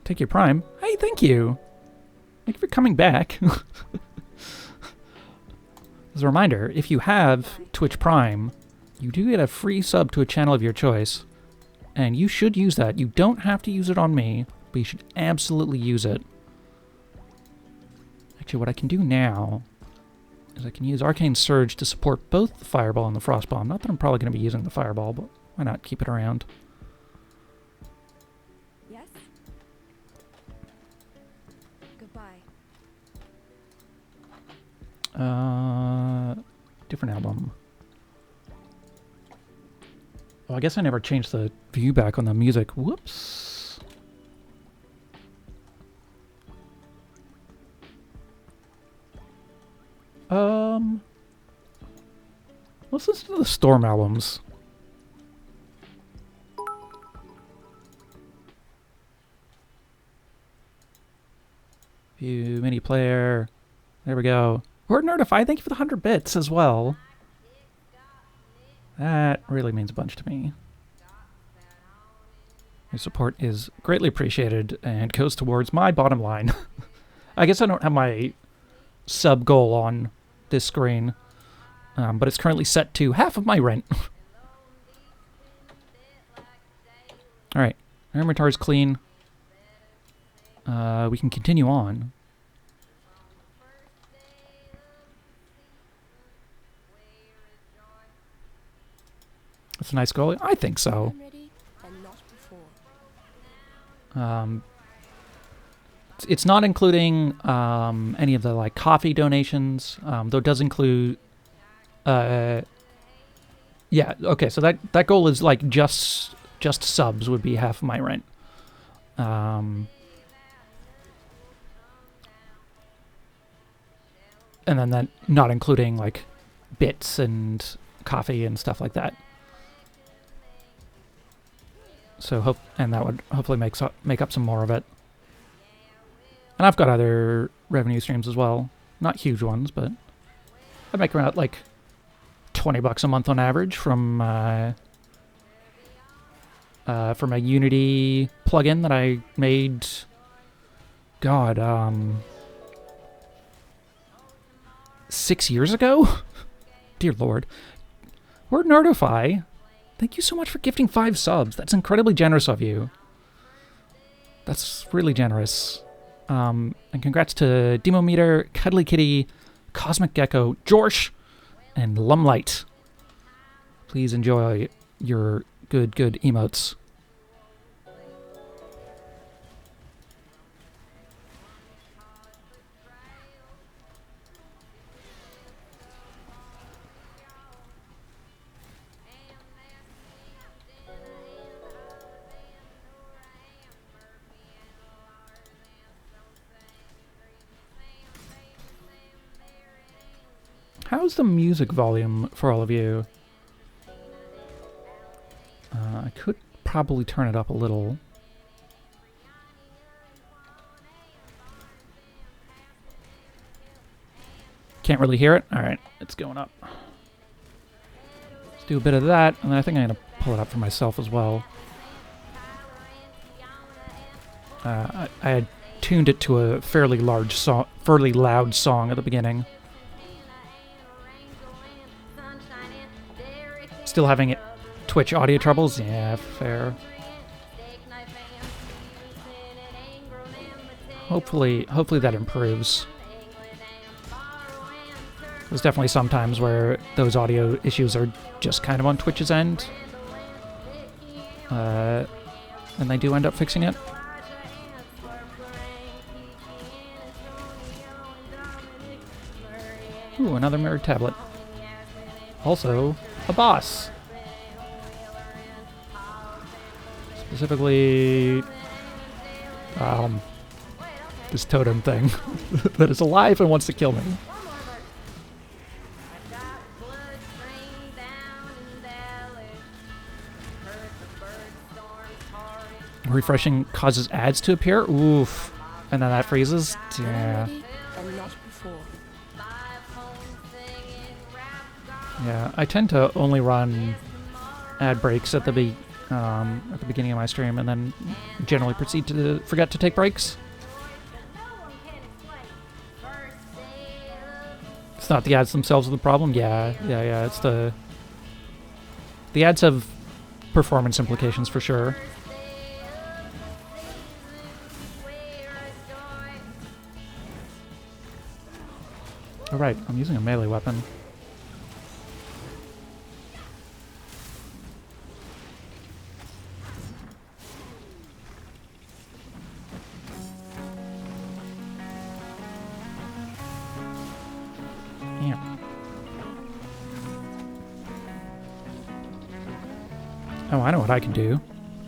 Speaker 3: Take your prime. Hey, thank you. Thank you for coming back. As a reminder, if you have Twitch Prime, you do get a free sub to a channel of your choice, and you should use that. You don't have to use it on me, but you should absolutely use it. Actually, what I can do now is I can use Arcane Surge to support both the Fireball and the Frostbomb. Not that I'm probably going to be using the Fireball, but why not keep it around?
Speaker 5: Yes? Goodbye.
Speaker 3: Different album. Oh, I guess I never changed the view back on the music. Whoops. Let's listen to the Storm albums. View, mini player. There we go. Word Notify, thank you for the 100 bits as well. That really means a bunch to me. Your support is greatly appreciated and goes towards my bottom line. I guess I don't have my sub goal on this screen, but it's currently set to half of my rent. Alright, our inventory is clean. We can continue on. That's a nice goal. I think so.
Speaker 5: I'm ready, and not before.
Speaker 3: It's not including any of the like coffee donations, though it does include. Yeah. Okay. So that goal is like just subs would be half of my rent. And then that not including like bits and coffee and stuff like that. So that would hopefully make up some more of it. And I've got other revenue streams as well. Not huge ones, but I make around like $20 a month on average from a Unity plugin that I made. God, 6 years ago? Dear Lord. Word Nerdify, thank you so much for gifting 5 subs. That's incredibly generous of you. That's really generous. And congrats to Demometer, Cuddly Kitty, Cosmic Gecko, Jorsh, and Lumlight. Please enjoy your good emotes. How's the music volume for all of you? I could probably turn it up a little. Can't really hear it? Alright, it's going up. Let's do a bit of that, and then I think I'm going to pull it up for myself as well. I had tuned it to a fairly loud song at the beginning. Still having it Twitch audio troubles? Yeah, fair. Hopefully that improves. There's definitely some times where those audio issues are just kind of on Twitch's end. And they do end up fixing it. Ooh, another mirrored tablet. Also, a boss. Specifically, this totem thing that is alive and wants to kill me. Refreshing causes ads to appear? Oof. And then that freezes? Yeah.
Speaker 5: And not before.
Speaker 3: Yeah, I tend to only run ad breaks at the beginning of my stream, and then generally proceed to forget to take breaks. It's not the ads themselves are the problem. Yeah. It's the ads have performance implications for sure. All right, I'm using a melee weapon. Oh, I know what I can do.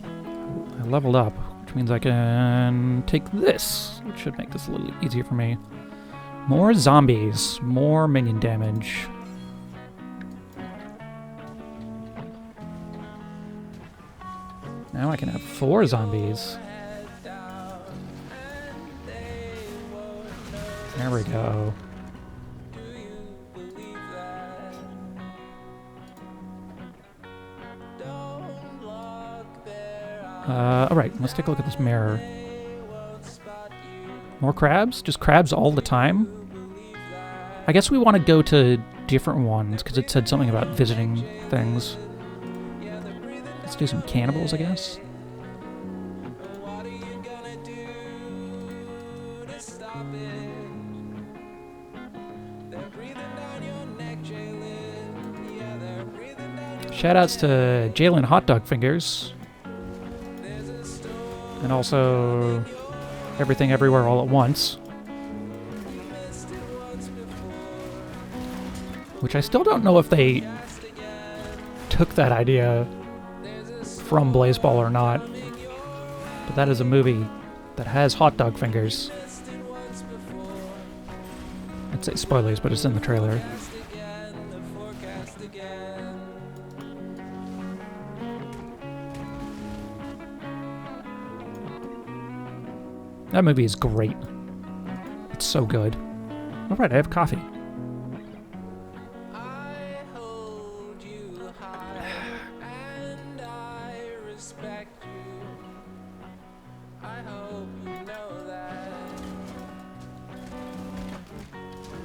Speaker 3: I leveled up, which means I can take this, which should make this a little easier for me. More zombies, more minion damage. Now I can have 4 zombies. There we go. Alright, let's take a look at this mirror. More crabs? Just crabs all the time? I guess we want to go to different ones, because it said something about visiting things. Let's do some cannibals, I guess. Shoutouts to Jalen Hot Dog Fingers. And also Everything Everywhere All at Once. Which I still don't know if they took that idea from Blazeball or not. But that is a movie that has hot dog fingers. I'd say spoilers, but it's in the trailer. That movie is great. It's so good. All right, I have coffee.
Speaker 6: I hold you high and I respect you. I hope you know that.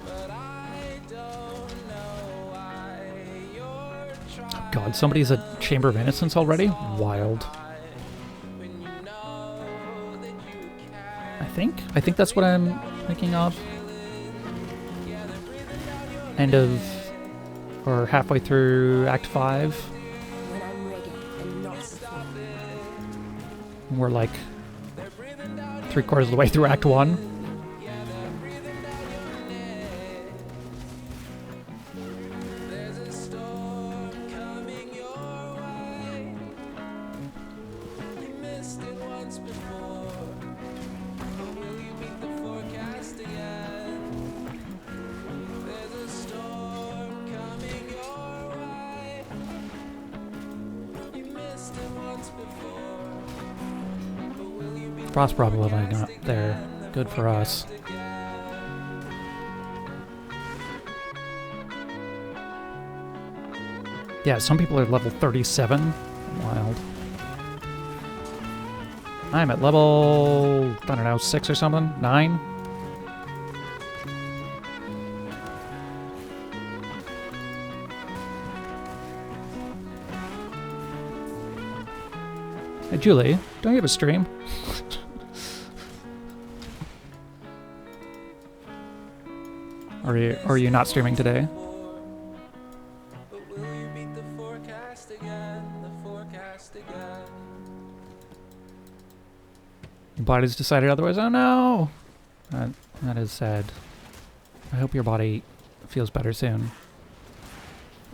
Speaker 6: But I don't know why you're trying.
Speaker 3: God, somebody's at Chamber of Innocence already? Wild.
Speaker 6: When you know that you can.
Speaker 3: I think that's what I'm thinking of. End of, or halfway through Act 5.
Speaker 5: When I'm ready and not before.
Speaker 3: We're like 3/4 of the way through Act 1.
Speaker 6: There's a storm coming your way. You missed it once before. But will you beat the forecast again? There's a storm coming your way. You missed it once before. But will you beat
Speaker 3: Frost probably not there. Good for us. Yeah, some people are level 37. Wild. I'm at level, I don't know, 6 or something? 9? Hey, Julie, don't you have a stream? Or are you not streaming today?
Speaker 6: But will you beat the forecast again? The forecast again.
Speaker 3: Your body's decided otherwise. Oh no! That is sad. I hope your body feels better soon.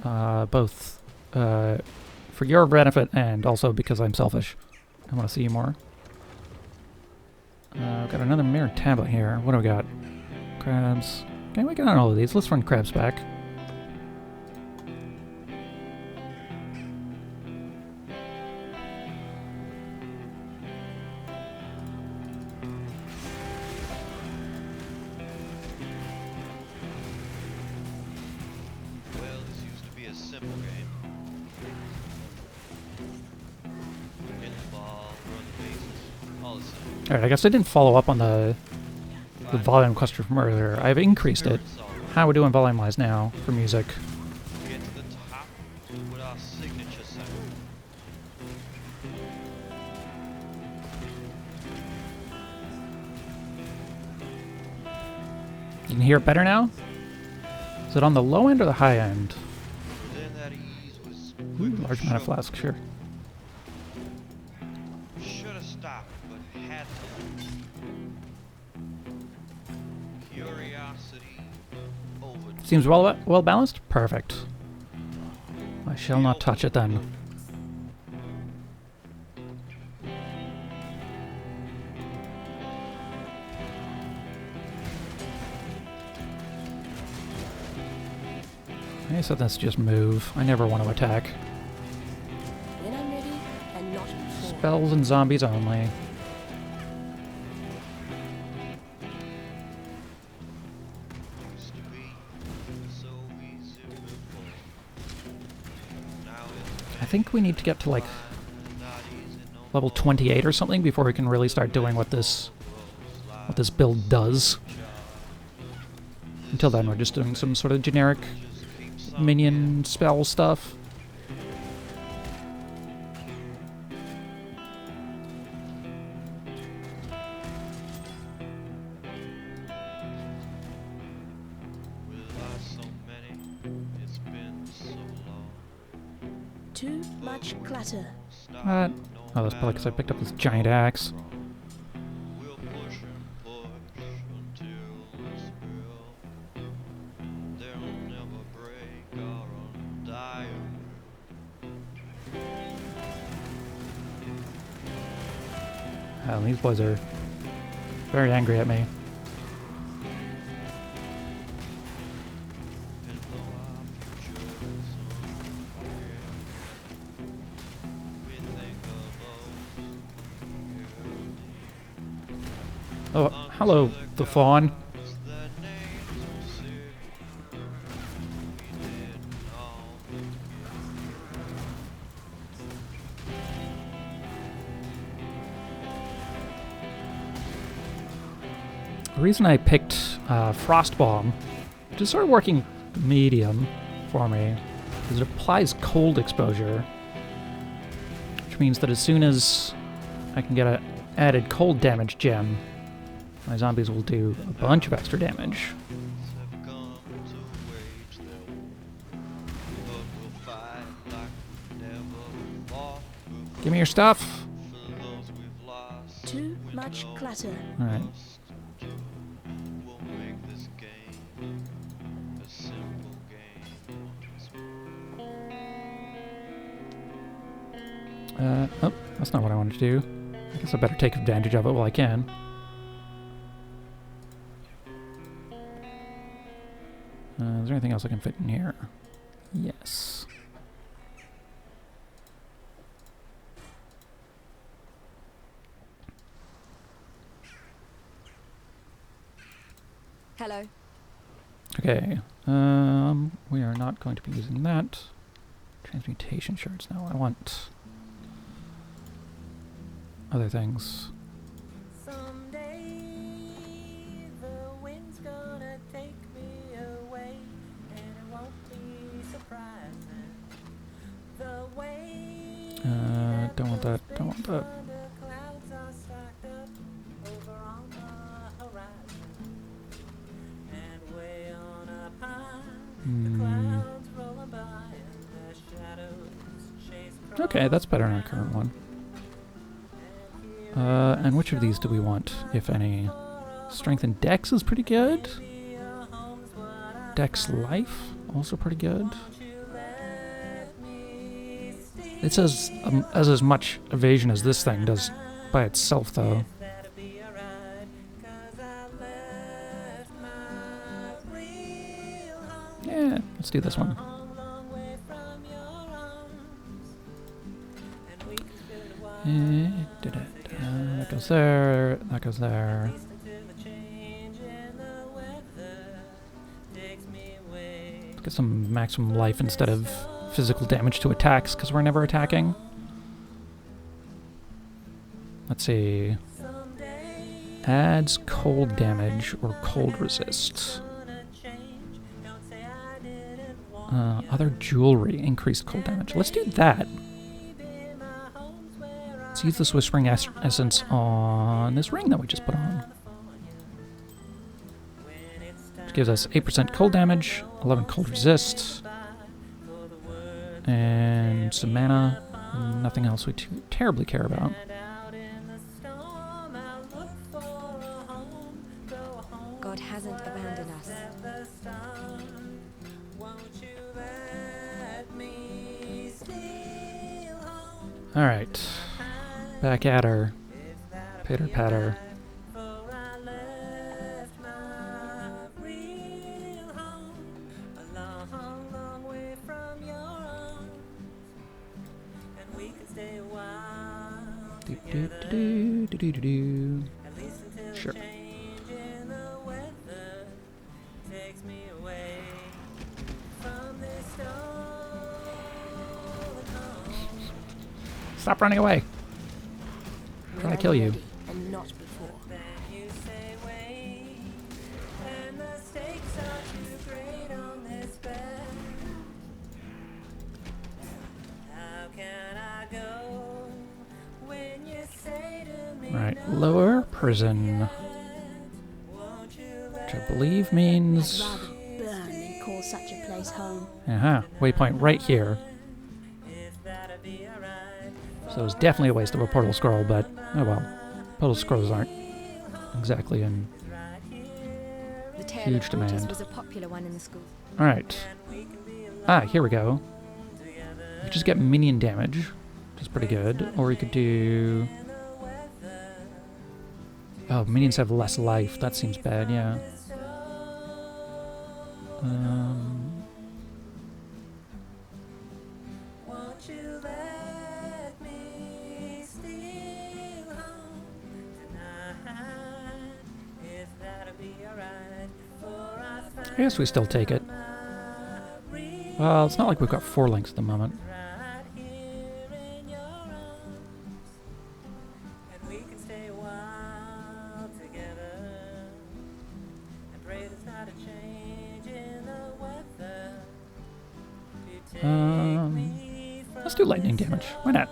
Speaker 3: Both for your benefit and also because I'm selfish. I want to see you more. I've got another mirrored tablet here. What do we got? Crabs. Okay, we get on all of these. Let's run crabs back.
Speaker 7: Well, this used to be a simple game. Hit the ball, run the bases, all the same.
Speaker 3: Alright, I guess I didn't follow up on the volume question from earlier. I've increased it. How are we doing volume-wise now for music?
Speaker 7: Get to the top with our signature sound.
Speaker 3: You can hear it better now? Is it on the low end or the high end?
Speaker 7: Then that ease was
Speaker 3: Ooh,
Speaker 7: quickly
Speaker 3: large amount of
Speaker 7: shoved
Speaker 3: flask,
Speaker 7: away.
Speaker 3: sure.
Speaker 7: Should have stopped, but had to. Curiosity over.
Speaker 3: Seems well balanced? Perfect. I shall not touch it then. I said let's just move. I never want to attack.
Speaker 5: When I'm ready and not before.
Speaker 3: Spells and zombies only.
Speaker 7: Used to be so easy before. Now it's
Speaker 3: I think we need to get to like
Speaker 7: not easy no
Speaker 3: level 28 or something before we can really start doing what this build does. Until then, we're just doing some sort of generic minion spell stuff.
Speaker 7: with us so many. It's been so long.
Speaker 5: Too much clutter.
Speaker 3: What? Oh, that's probably because I picked up this giant axe.
Speaker 7: We'll push and push until we spill. They'll never break or untie.
Speaker 3: Hell, these boys are very angry at me.
Speaker 7: And though our future is unclear, we think of those
Speaker 3: Oh, hello, the fawn.
Speaker 7: who's
Speaker 3: The reason I picked Frost Bomb, which is sort of working medium for me, is it applies cold exposure, which means that as soon as I can get an added cold damage gem, my zombies will do a bunch of extra damage.
Speaker 7: Have come to wage their war, but we'll fight like never fought before.
Speaker 3: Give me your stuff.
Speaker 7: For those we've lost,
Speaker 5: Too much clutter.
Speaker 3: Alright.
Speaker 7: we'll make this game a simple game.
Speaker 3: Oh, that's not what I wanted to do. I guess I better take advantage of it while I can. Is there anything else I can fit in here? Yes.
Speaker 5: Hello.
Speaker 3: Okay. We are not going to be using that. Transmutation shards. No, I want other things.
Speaker 6: Someday the wind's gonna take me away, and it won't be surprising. The way
Speaker 3: Don't want that. Don't want that.
Speaker 6: the clouds are stacked up over on the horizon, and way on up high, the clouds rolling by and the shadows chase across.
Speaker 3: Okay, that's better than our current one. And which of these do we want, if any? Strength and Dex is pretty good. Dex Life, also pretty good. It says as much evasion as this thing does by itself, though. Yeah, let's do this one. That goes there, that goes there. Let's get some maximum life instead of physical damage to attacks, because we're never attacking. Let's see. Adds cold damage or cold resist. Other jewelry, increased cold damage. Let's do that. Let's use this Whispering Essence on this ring that we just put on. Which gives us 8% cold damage, 11 cold resist, and some mana. Nothing else we terribly care about.
Speaker 5: God hasn't abandoned us.
Speaker 3: Alright. Back at her. Pitter patter. Do. Sure. Stop running away. I'm trying to kill you.
Speaker 5: And not before.
Speaker 3: Right, lower prison. Which I believe means...
Speaker 5: I'd rather burn than call such a place home.
Speaker 3: Waypoint right here. So it's definitely a waste of a portal scroll, but oh well. Portal scrolls aren't exactly in
Speaker 5: The Tale
Speaker 3: huge
Speaker 5: of Waters
Speaker 3: demand.
Speaker 5: was a popular one in the school.
Speaker 3: Alright. Here we go. You could just get minion damage, which is pretty good. Or you could do... Oh, minions have less life. That seems bad, yeah. I guess we still take it. Well, it's not like we've got 4 links at the moment. Let's do lightning damage. Why not?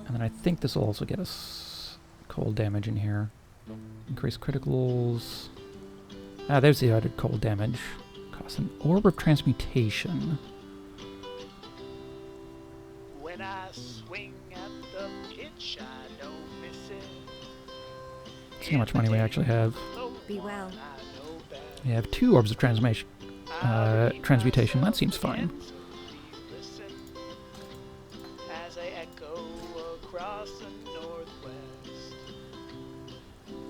Speaker 3: And then I think this will also get us cold damage in here. Increase criticals. Ah, there's the added cold damage. Cost an orb of transmutation.
Speaker 8: When I swing at the pitch, I don't miss it.
Speaker 3: See how much money we actually have.
Speaker 5: Be well.
Speaker 3: We have 2 orbs of transmutation. That seems fine.
Speaker 8: Listen as I echo across the northwest.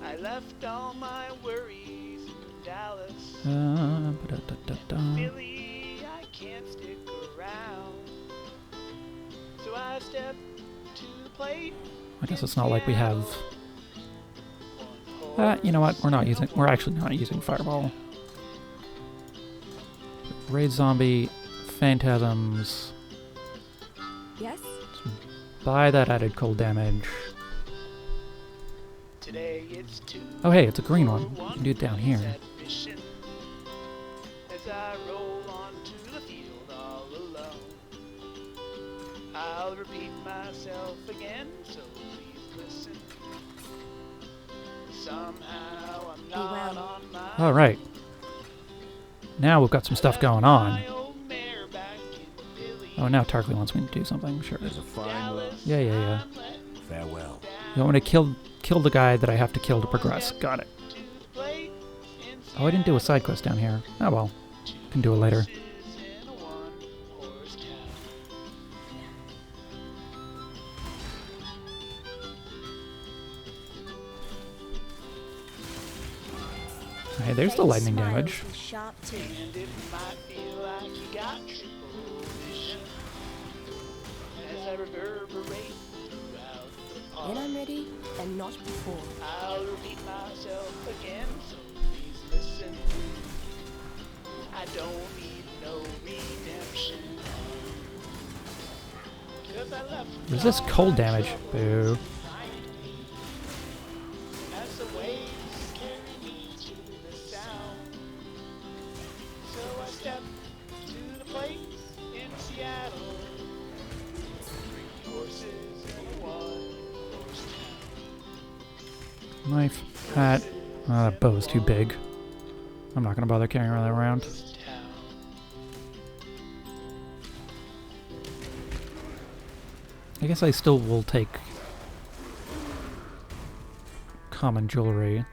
Speaker 8: I left all my worries in Dallas. Billy, I can't stick around. So I stepped to the plate.
Speaker 3: I guess it's not like we have. You know what? We're actually not using fireball. Raid zombie, phantasms.
Speaker 5: Yes?
Speaker 3: Buy that added cold damage.
Speaker 8: Today it's two.
Speaker 3: Oh hey, it's a green one. You can do it down here.
Speaker 8: Admission. As I roll onto the field all alone, I'll repeat myself again, so please listen. Somehow I'm not
Speaker 5: well.
Speaker 8: on my
Speaker 3: All right. Now we've got some stuff going on.
Speaker 8: my old mare back in Philly.
Speaker 3: Oh, now Tarkley wants me to do something. Sure.
Speaker 4: There's a fine love.
Speaker 3: Yeah.
Speaker 4: Farewell.
Speaker 3: You want me to kill the guy that I have to kill to progress. Got it. Oh, I didn't do a side quest down here. Oh well. Can do it later. Hey, there's the lightning
Speaker 5: Smiles
Speaker 3: damage.
Speaker 5: with sharp teeth.
Speaker 8: And it might feel like you got triple vision as I reverberate throughout the park.
Speaker 5: When I'm ready, and not before.
Speaker 8: I'll repeat myself again, so please listen. I don't need no redemption. 'Cause I left
Speaker 3: Resist cold damage. Boo.
Speaker 8: as the waves carry me to the sound. So I stepped to the place in Seattle. 3 horses and a 1-horse town.
Speaker 3: Knife. Hat. That bow's too big. I'm not gonna bother carrying that around. I guess I still will take common jewelry.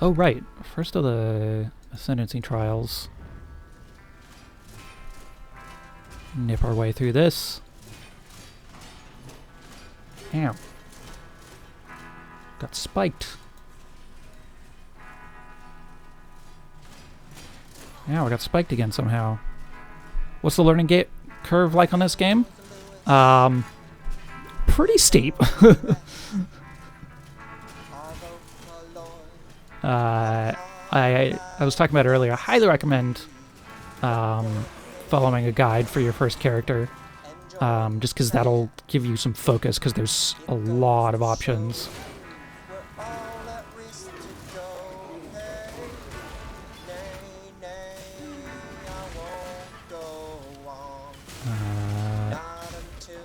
Speaker 3: Oh right, first of the ascendancy trials. Nip our way through this. Ow. Got spiked. Ow, I got spiked again somehow. What's the learning curve like on this game? Pretty steep. I was talking about it earlier. I highly recommend following a guide for your first character, just because that'll give you some focus, because there's a lot of options.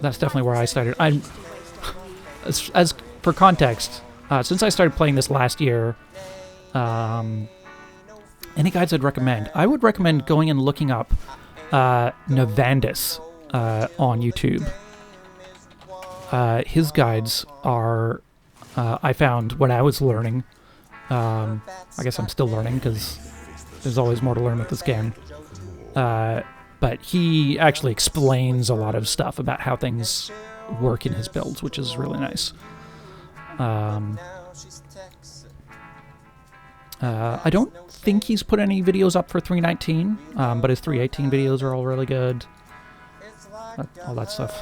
Speaker 3: That's definitely where I started. As for context, since I started playing this last year, any guides I'd recommend? I would recommend going and looking up Navandis on YouTube. His guides are, I found when I was learning. I guess I'm still learning because there's always more to learn with this game. But he actually explains a lot of stuff about how things work in his builds, which is really nice. I don't think he's put any videos up for 3.19, but his 3.18 videos are all really good. All that stuff.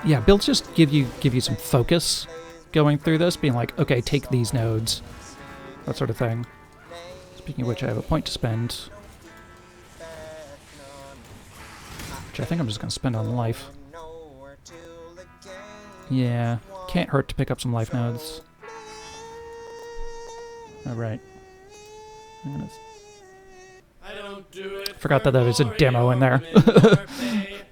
Speaker 3: Yeah, builds just give you some focus going through this, being like, okay, take these nodes, that sort of thing. Speaking of which, I have a point to spend, which I think I'm just going to spend on life. Yeah, can't hurt to pick up some life nodes. All right. I'm gonna
Speaker 6: I don't do it
Speaker 3: forgot that there was a demo in there.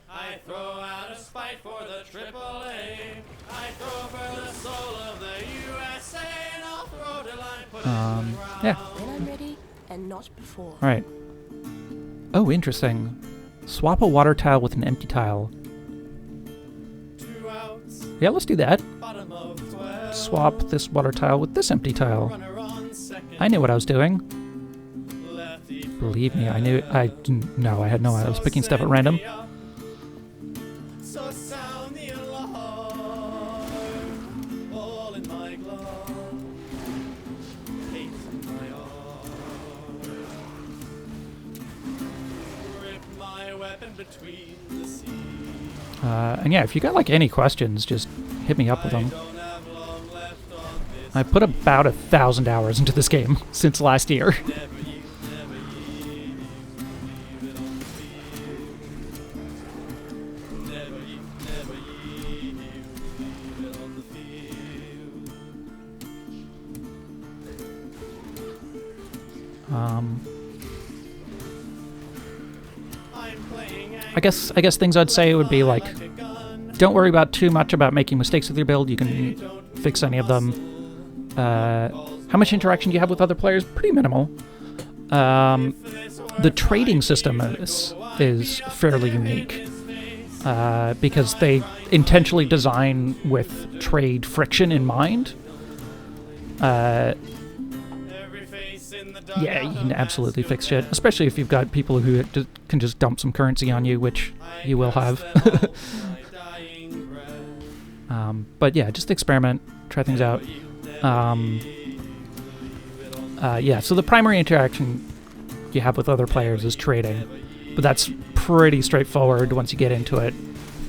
Speaker 6: I throw out a spite for the AAA. I throw for the soul of the USA, and I'll throw till I put it to the ground.
Speaker 3: Yeah.
Speaker 5: When I'm ready, and not before.
Speaker 3: All right. Oh, interesting. Swap a water tile with an empty tile.
Speaker 6: 2 outs,
Speaker 3: Yeah, let's do that.
Speaker 6: bottom of 12.
Speaker 3: Swap this water tile with this empty tile.
Speaker 6: Runner on second.
Speaker 3: I knew what I was doing.
Speaker 6: Lefty from
Speaker 3: Believe me, I knew. I didn't. No, I had no idea. I was picking stuff at random.
Speaker 6: So sound the alarm. All in my glove. Hate in my arm. Rip my weapon between the seas.
Speaker 3: And yeah, if you got like any questions, just hit me up with them.
Speaker 6: Don't have long left on this.
Speaker 3: I put about 1,000 hours into this game since last year.
Speaker 6: Never you, leave it on the field. Never you, leave it on the field. I'm playing
Speaker 3: I guess things I'd say would be like,
Speaker 6: a gun.
Speaker 3: don't worry about too much about making mistakes with your build. You can fix any of them. How much interaction do you have with other players? Pretty minimal. The trading system is fairly unique because they intentionally design with trade friction in mind.
Speaker 6: Every face in the
Speaker 3: Yeah, you can
Speaker 6: dugout
Speaker 3: absolutely
Speaker 6: has
Speaker 3: fix
Speaker 6: to
Speaker 3: shit, especially if you've got people who can just dump some currency on you, which you will have.
Speaker 6: my dying breath.
Speaker 3: But yeah, just experiment, try things out. Yeah, so the primary interaction you have with other players is trading, but that's pretty straightforward once you get into it,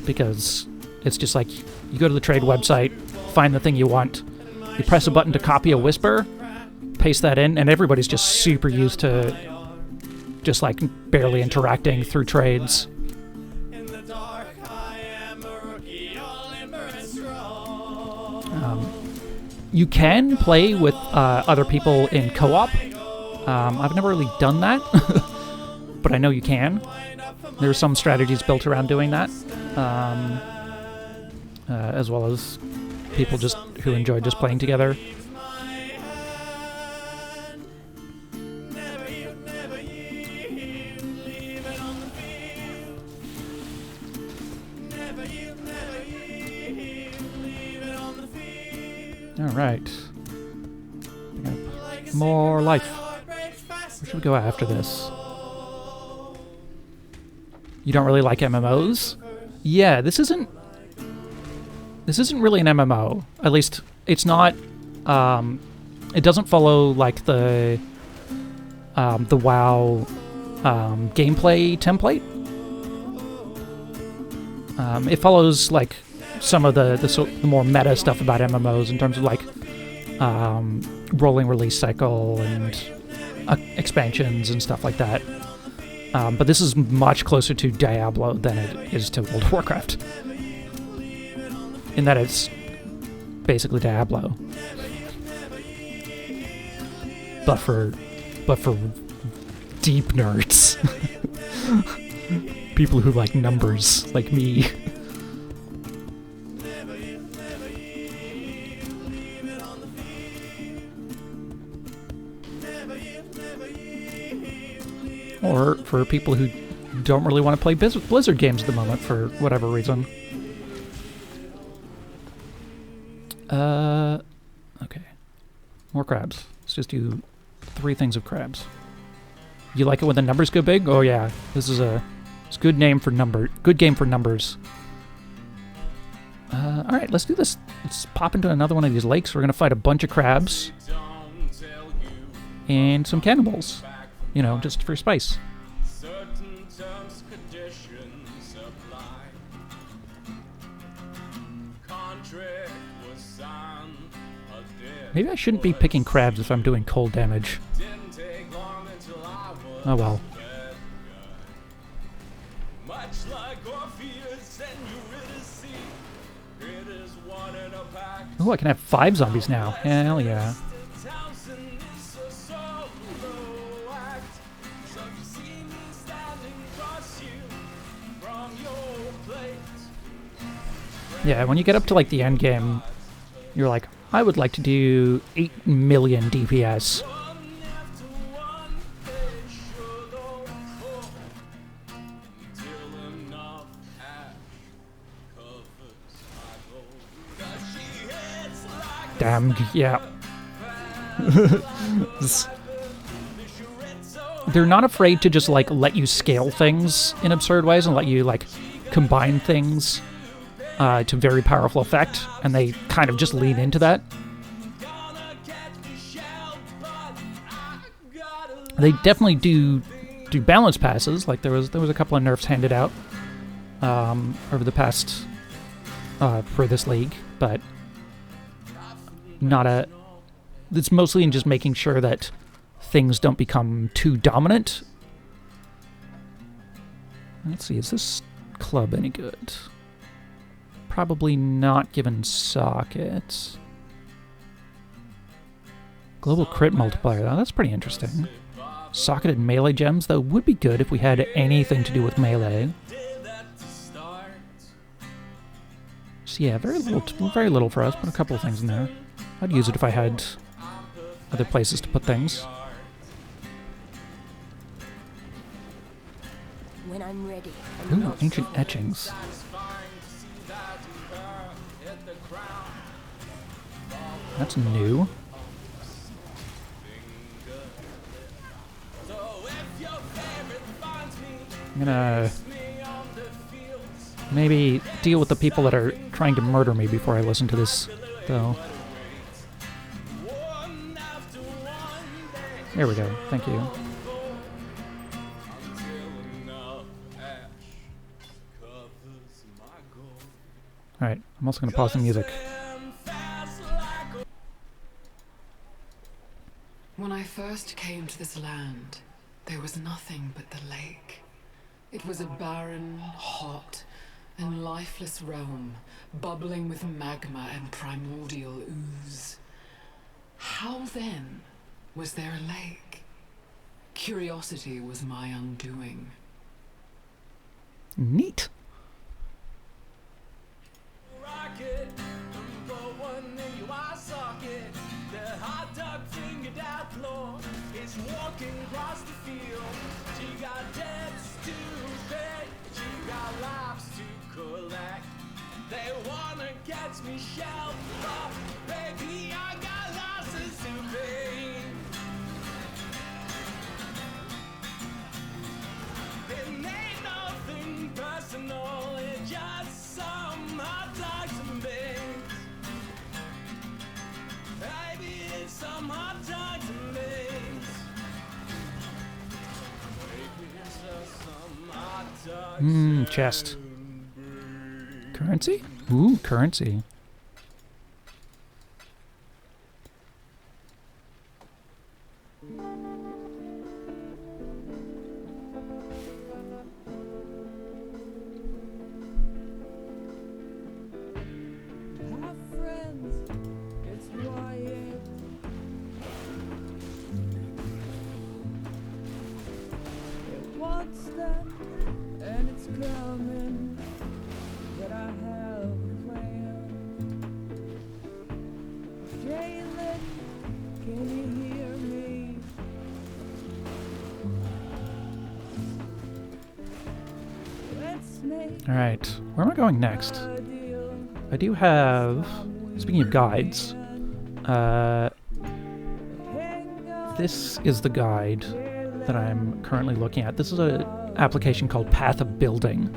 Speaker 3: because it's just like you go to the trade website, find the thing you want, you press a button to copy a whisper, paste that in, and everybody's just super used to just like barely interacting through trades.
Speaker 6: In the dark, I am a rookie, all limber and strong.
Speaker 3: You can play with other people in co-op. I've never really done that, but I know you can. There are some strategies built around doing that, as well as people just who enjoy just playing together.
Speaker 6: Never you, leave it on the field. Never you, leave it on the field.
Speaker 3: All right.
Speaker 6: Like a
Speaker 3: More life.
Speaker 6: heart breaks fast.
Speaker 3: Where should we go after this? You don't really like MMOs? Yeah, this isn't really an MMO. At least it's not. It doesn't follow like the WoW gameplay template. It follows like some of the more meta stuff about MMOs in terms of like rolling release cycle and expansions and stuff like that. But this is much closer to Diablo than it is to World of Warcraft, in that it's basically Diablo, but for deep nerds, people who like numbers, like me. Or for people who don't really want to play Blizzard games at the moment for whatever reason. Okay. More crabs. Let's just do 3 things of crabs. You like it when the numbers go big? Oh yeah. It's a good game for numbers. Alright, let's do this. Let's pop into another one of these lakes. We're gonna fight a bunch of crabs. And some cannibals. You know, just for spice.
Speaker 6: Certain terms, conditions apply. Contract was signed a day.
Speaker 3: Maybe I shouldn't be picking crabs if I'm doing cold damage.
Speaker 6: Didn't take long until I was
Speaker 3: Oh well.
Speaker 6: that guy. Much like Orpheus and Eurydice, it is one in a pack.
Speaker 3: Oh, I can have 5 zombies now. Hell yeah.
Speaker 6: 1,000 is so
Speaker 3: Yeah, when you get up to like the end game, you're like, I would like to do 8 million DPS. Damn, yeah. They're not afraid to just like let you scale things in absurd ways and let you like combine things to very powerful effect, and they kind of just lean into that. They definitely do balance passes. Like there was a couple of nerfs handed out over the past for this league, but not a. It's mostly in just making sure that things don't become too dominant. Let's see, is this club any good? Probably not given sockets. Global crit multiplier, though, that's pretty interesting. Socketed melee gems, though, would be good if we had anything to do with melee. So yeah, very little for us, but a couple of things in there. I'd use it if I had other places to put things.
Speaker 5: When I'm ready.
Speaker 3: Ooh, ancient etchings. That's new. I'm gonna maybe deal with the people that are trying to murder me before I listen to this, though. There we go. Thank you. Alright, I'm also going to pause the music.
Speaker 9: When I first came to this land, there was nothing but the lake. It was a barren, hot, and lifeless realm, bubbling with magma and primordial ooze. How then was there a lake? Curiosity was my undoing.
Speaker 3: Neat.
Speaker 6: Walking across the field, she got debts to pay, she got lives to collect. They wanna catch me shell, but baby, I got losses to pay. It ain't nothing personal, it's just some hot dogs and beans. Baby, it's some hot dogs and beans.
Speaker 3: Chest. Currency? Ooh, currency. Alright, where am I going next? I do have, speaking of guides, this is the guide that I'm currently looking at. This is an application called Path of Building,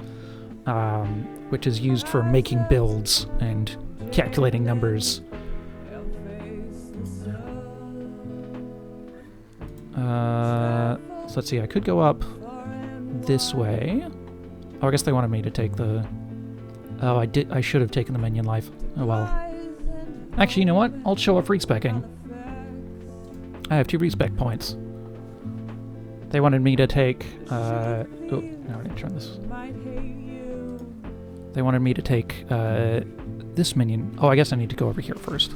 Speaker 3: which is used for making builds and calculating numbers. So let's see, I could go up this way. Oh, I guess they wanted me to take the... Oh, I should have taken the minion life. Oh well. Actually, you know what? I'll show up respecking. I have 2 respec points. They wanted me to take... oh, no, I didn't turn this. They wanted me to take this minion... Oh, I guess I need to go over here first.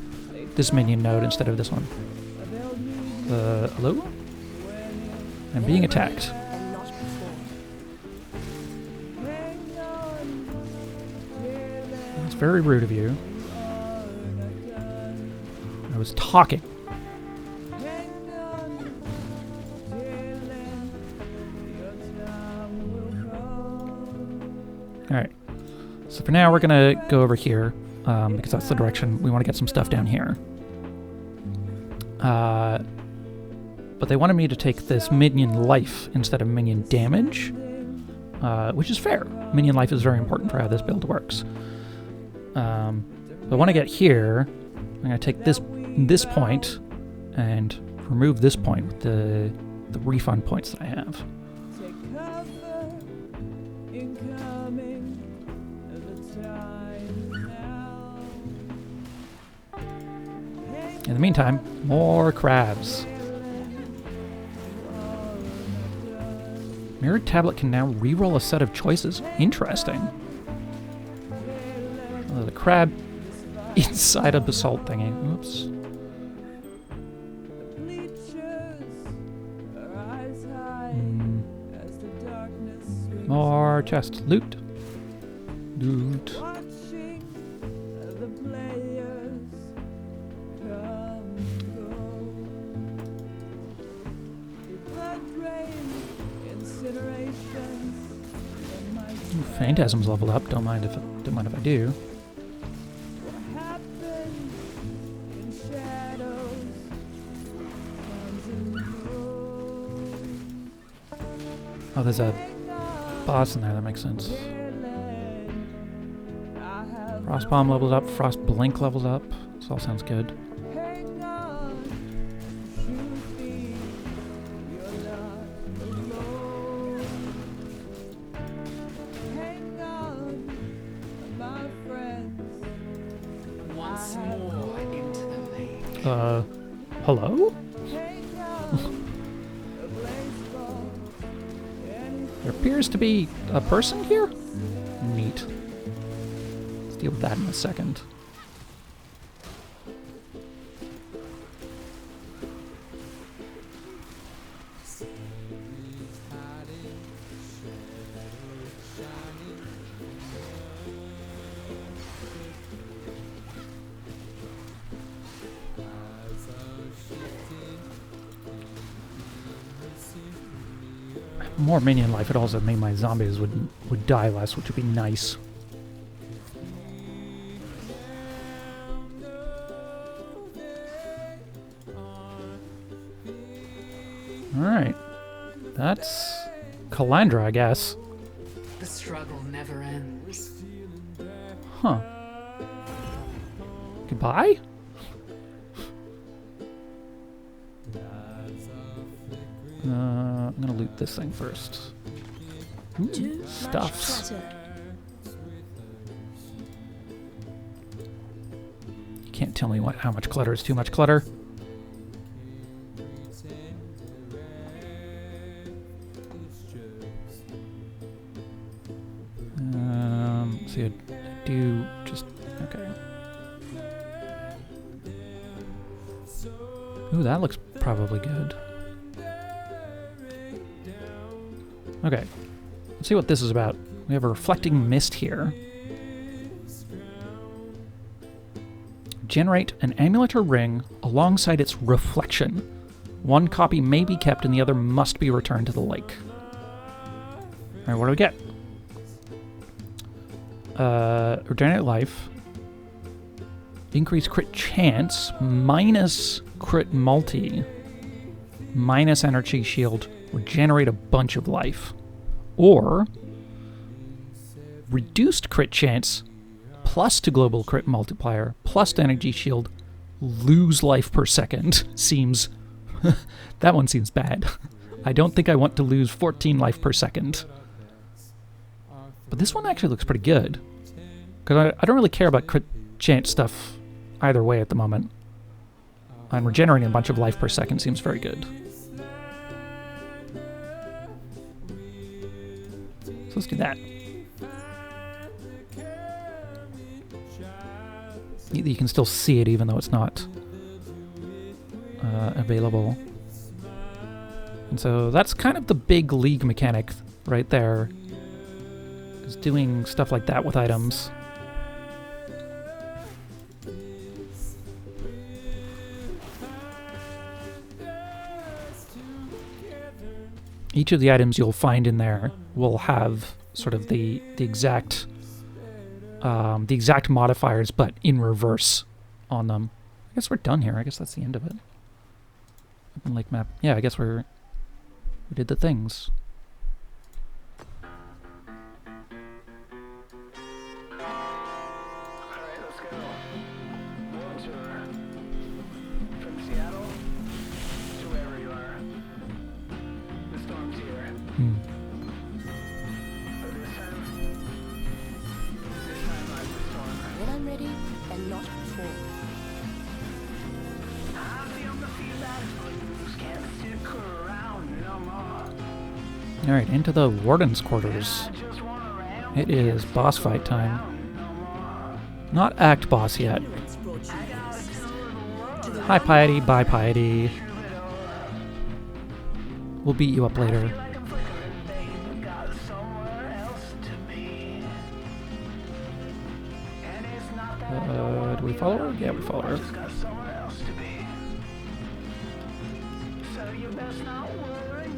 Speaker 3: This minion node instead of this one. Hello? I'm being attacked. very rude of you. I was talking. Alright. So for now, we're going to go over here, because that's the direction. We want to get some stuff down here. But they wanted me to take this minion life instead of minion damage, which is fair. Minion life is very important for how this build works. But when I get here, I'm going to take this point and remove this point with the refund points that I have. In the meantime, more crabs. Mirrored tablet can now reroll a set of choices. Interesting. Oh, the crab inside a basalt thingy. Oops. More chest. Loot. Loot. Phantasm's leveled up. Don't mind if I do. Oh, there's a boss in there. That makes sense. Frost Bomb levels up. Frost Blink levels up. This all sounds good. Hello? There appears to be a person here? Neat. Let's deal with that in a second. More minion life would also mean my zombies would die less, which would be nice. Alright. That's Calandra, I guess.
Speaker 9: The struggle never ends.
Speaker 3: Huh. Goodbye? I'm gonna loot this thing first. Ooh, stuffs. You can't tell me how much clutter is too much clutter. See, I do just okay. Ooh, that looks probably good. Okay, let's see what this is about. We have a reflecting mist here. Generate an amulet or ring alongside its reflection. One copy may be kept and the other must be returned to the lake. Alright, what do we get? Regenerate life. Increase crit chance. Minus crit multi. Minus energy shield. Regenerate a bunch of life. Or reduced crit chance plus to global crit multiplier plus to energy shield, lose life per second. Seems that one seems bad. I don't think I want to lose 14 life per second. But this one actually looks pretty good. Because I don't really care about crit chance stuff either way at the moment. And regenerating a bunch of life per second seems very good. So let's do that. You can still see it even though it's not available. And so that's kind of the big league mechanic right there. Is doing stuff like that with items. each of the items you'll find in there will have sort of the exact modifiers, but in reverse on them. I guess we're done here. I guess that's the end of it. Open lake map. Yeah, I guess we did the things.
Speaker 8: Alright, let's go. World tour. From Seattle to wherever you are. The storm's here. But this time like the storm.
Speaker 5: When I'm ready, and not before.
Speaker 8: I feel the feedback blues. Can't stick around no more.
Speaker 3: Alright, into the Warden's quarters.
Speaker 8: I just wanna ramble.
Speaker 3: It is boss fight time. Not act boss yet. Hi, Piety. Bye, Piety. We'll beat you up later.
Speaker 8: Like I'm flickering, babe. Got somewhere else to be. And it's not that I don't wanna
Speaker 3: Do we
Speaker 8: be
Speaker 3: follow her?
Speaker 8: without
Speaker 3: Yeah, we
Speaker 8: you.
Speaker 3: follow
Speaker 8: I
Speaker 3: her.
Speaker 8: just got somewhere else to be. So you best not worry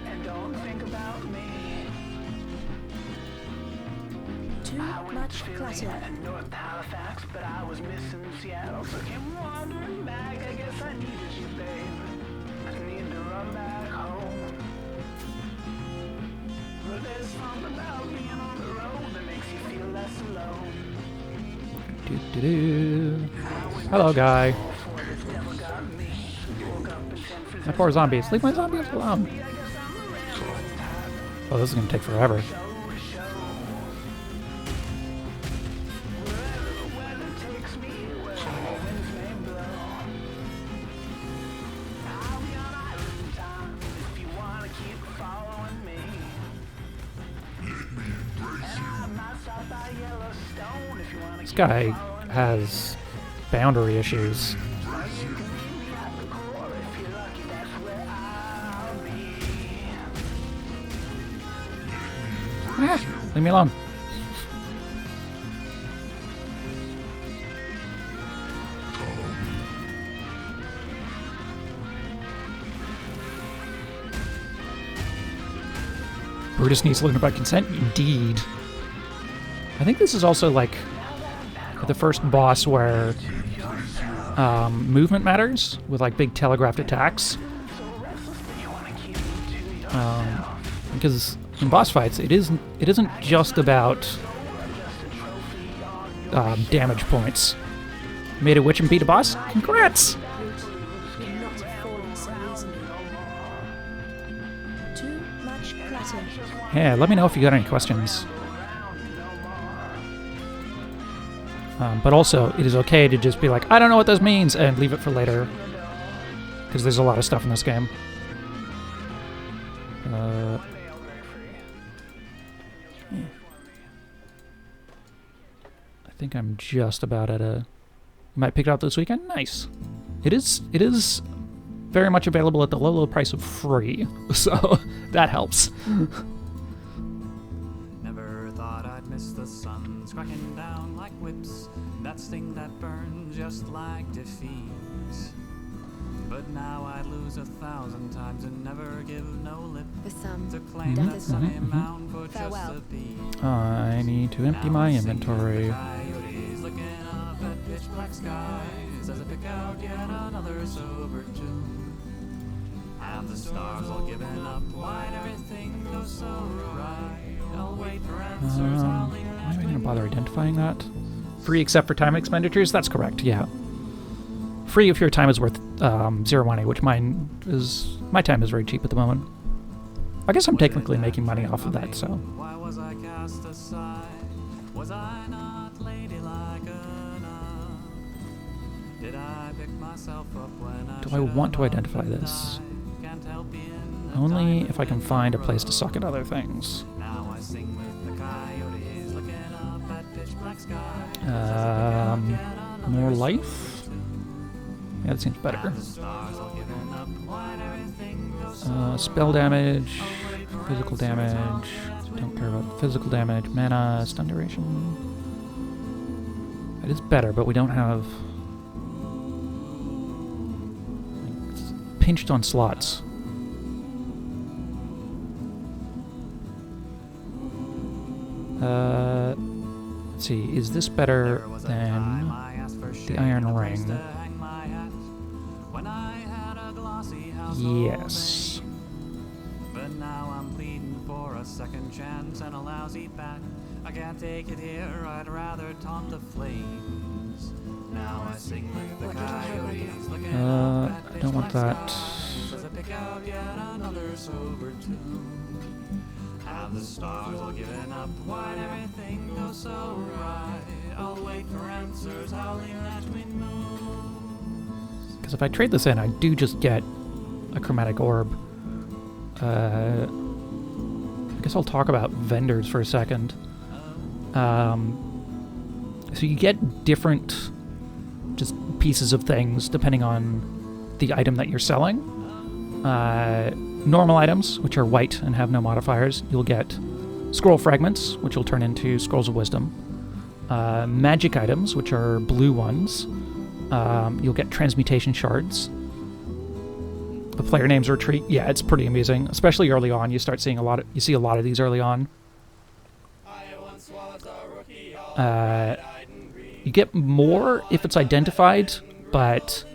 Speaker 8: and don't think about me.
Speaker 5: Too
Speaker 8: I went
Speaker 5: much
Speaker 8: to Philly
Speaker 5: clutter.
Speaker 8: and North Halifax, but I was missing Seattle, so came wandering back. I guess I needed you, babe. I need to run back home. But there's something about being on the road that makes you feel less alone.
Speaker 3: Doo-doo-doo. Hello, guy.
Speaker 8: Before this devil got me, woke up in San Francisco.
Speaker 3: My poor zombies. Leave my zombies alone.
Speaker 8: I guess I'm a rambling type.
Speaker 3: Oh, this is gonna take forever.
Speaker 8: Show to show. Wherever the weather takes me, where the winds may blow. I'll be on island time if you wanna keep following me. And I might stop by Yellowstone if you wanna
Speaker 3: This
Speaker 8: keep
Speaker 3: guy
Speaker 8: following me.
Speaker 3: has boundary issues.
Speaker 8: Or you can meet me at the core if you're lucky, that's where I'll be.
Speaker 3: Ah, leave me alone. Brutus needs to learn about consent? Indeed. I think this is also like the first boss where movement matters with like big telegraphed attacks. Because in boss fights, it isn't just about damage points. Made a witch and beat a boss? Congrats!
Speaker 5: You're not falling so easily. Too much clutter.
Speaker 3: Yeah, let me know if you got any questions. But also, it is okay to just be like, I don't know what this means, and leave it for later. Because there's a lot of stuff in this game. I think I'm just about at a... You might pick it up this weekend? Nice. It is very much available at the low, low price of free. So, that helps.
Speaker 6: Never thought I'd miss the sun cracking down like whips. That sting that burns just like defeat. But now I'd lose 1,000 times and never give no lip
Speaker 5: For some,
Speaker 6: to claim
Speaker 5: death
Speaker 6: that
Speaker 5: is
Speaker 6: sunny
Speaker 5: not.
Speaker 6: mountain for just
Speaker 5: Farewell.
Speaker 6: a beat.
Speaker 3: I need to empty my inventory.
Speaker 6: Coyotes looking up at pitch black skies as I pick out yet another sober tune. And the stars all giving up. Why'd everything go so right? I'll wait for answers. I'll leave
Speaker 3: Why am I going to bother identifying that? Free except for time expenditures? That's correct, yeah. Free if your time is worth 0 money, which my time is very cheap at the moment. I guess I'm technically making money off of that, so...
Speaker 6: Why was I cast aside? Was I not ladylike enough? Did I pick myself up when I
Speaker 3: Do I want to identify this?
Speaker 6: can't help being a
Speaker 3: Only
Speaker 6: diamond
Speaker 3: if I can
Speaker 6: in
Speaker 3: find
Speaker 6: the
Speaker 3: a place to
Speaker 6: rough.
Speaker 3: suck at other things.
Speaker 6: Now I sing with the coyotes looking up at pitch black skies.
Speaker 3: More life? Yeah, that seems better.
Speaker 6: The stars all giving up. Why'd everything go so
Speaker 3: Spell damage, physical damage. Don't care about physical damage. Mana, stun duration. It is better, but we don't have... It's pinched on slots. Let's see, is this better than the Iron Ring? Yes.
Speaker 6: But now I'm pleading for a second chance and a lousy pack. I can't take it here, I'd rather taunt the flames. Now I sing with the coyotes, looking up at
Speaker 3: I don't want that.
Speaker 6: as I pick out yet another sober tune. Have the stars all given up? Why'd everything go so right? I'll wait for answers, howling that wind moves.
Speaker 3: Because if I trade this in, I do just get a chromatic orb. I guess I'll talk about vendors for a second. So you get different just pieces of things depending on the item that you're selling. Normal items, which are white and have no modifiers, you'll get scroll fragments, which will turn into scrolls of wisdom. Magic items, which are blue ones, you'll get transmutation shards. The player names retreat. Yeah, it's pretty amusing, especially early on. You start seeing you see a lot of these early on. You get more if it's identified, but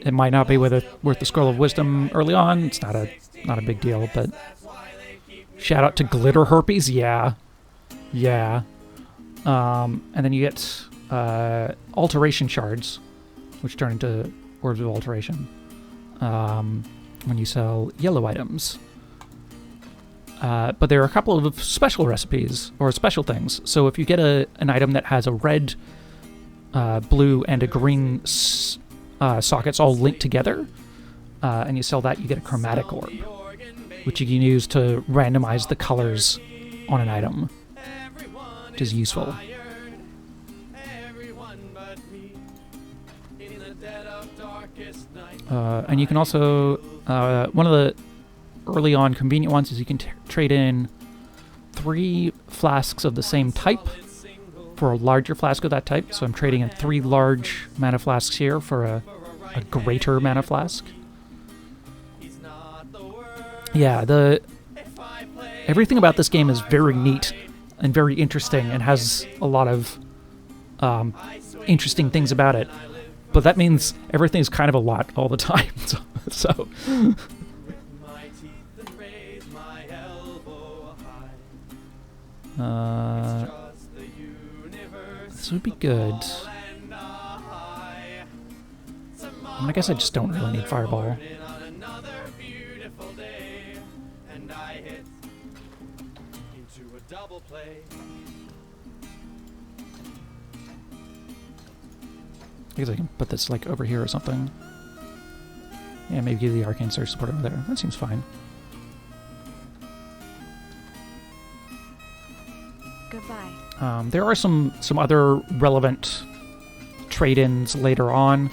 Speaker 3: it might not be worth the scroll of wisdom early on. It's not a big deal, but shout out to glitter herpes. Yeah. And then you get alteration shards, which turn into orbs of alteration when you sell yellow items. But there are a couple of special recipes or special things. So if you get an item that has a red, blue, and a green sockets all linked together, and you sell that, you get a chromatic orb, which you can use to randomize the colors on an item, which is useful. And you can also, one of the early on convenient ones is you can trade in 3 flasks of the same type for a larger flask of that type. So I'm trading in 3 large mana flasks here for a greater mana flask. Yeah, everything about this game is very neat and very interesting and has a lot of interesting things about it. But that means everything's kind of a lot all the time. So this would be good. I guess I just don't really need Fireball. I guess I can put this like over here or something. Yeah, maybe give the Arcane Surge support over there. That seems fine.
Speaker 2: Goodbye.
Speaker 3: There are some other relevant trade-ins later on,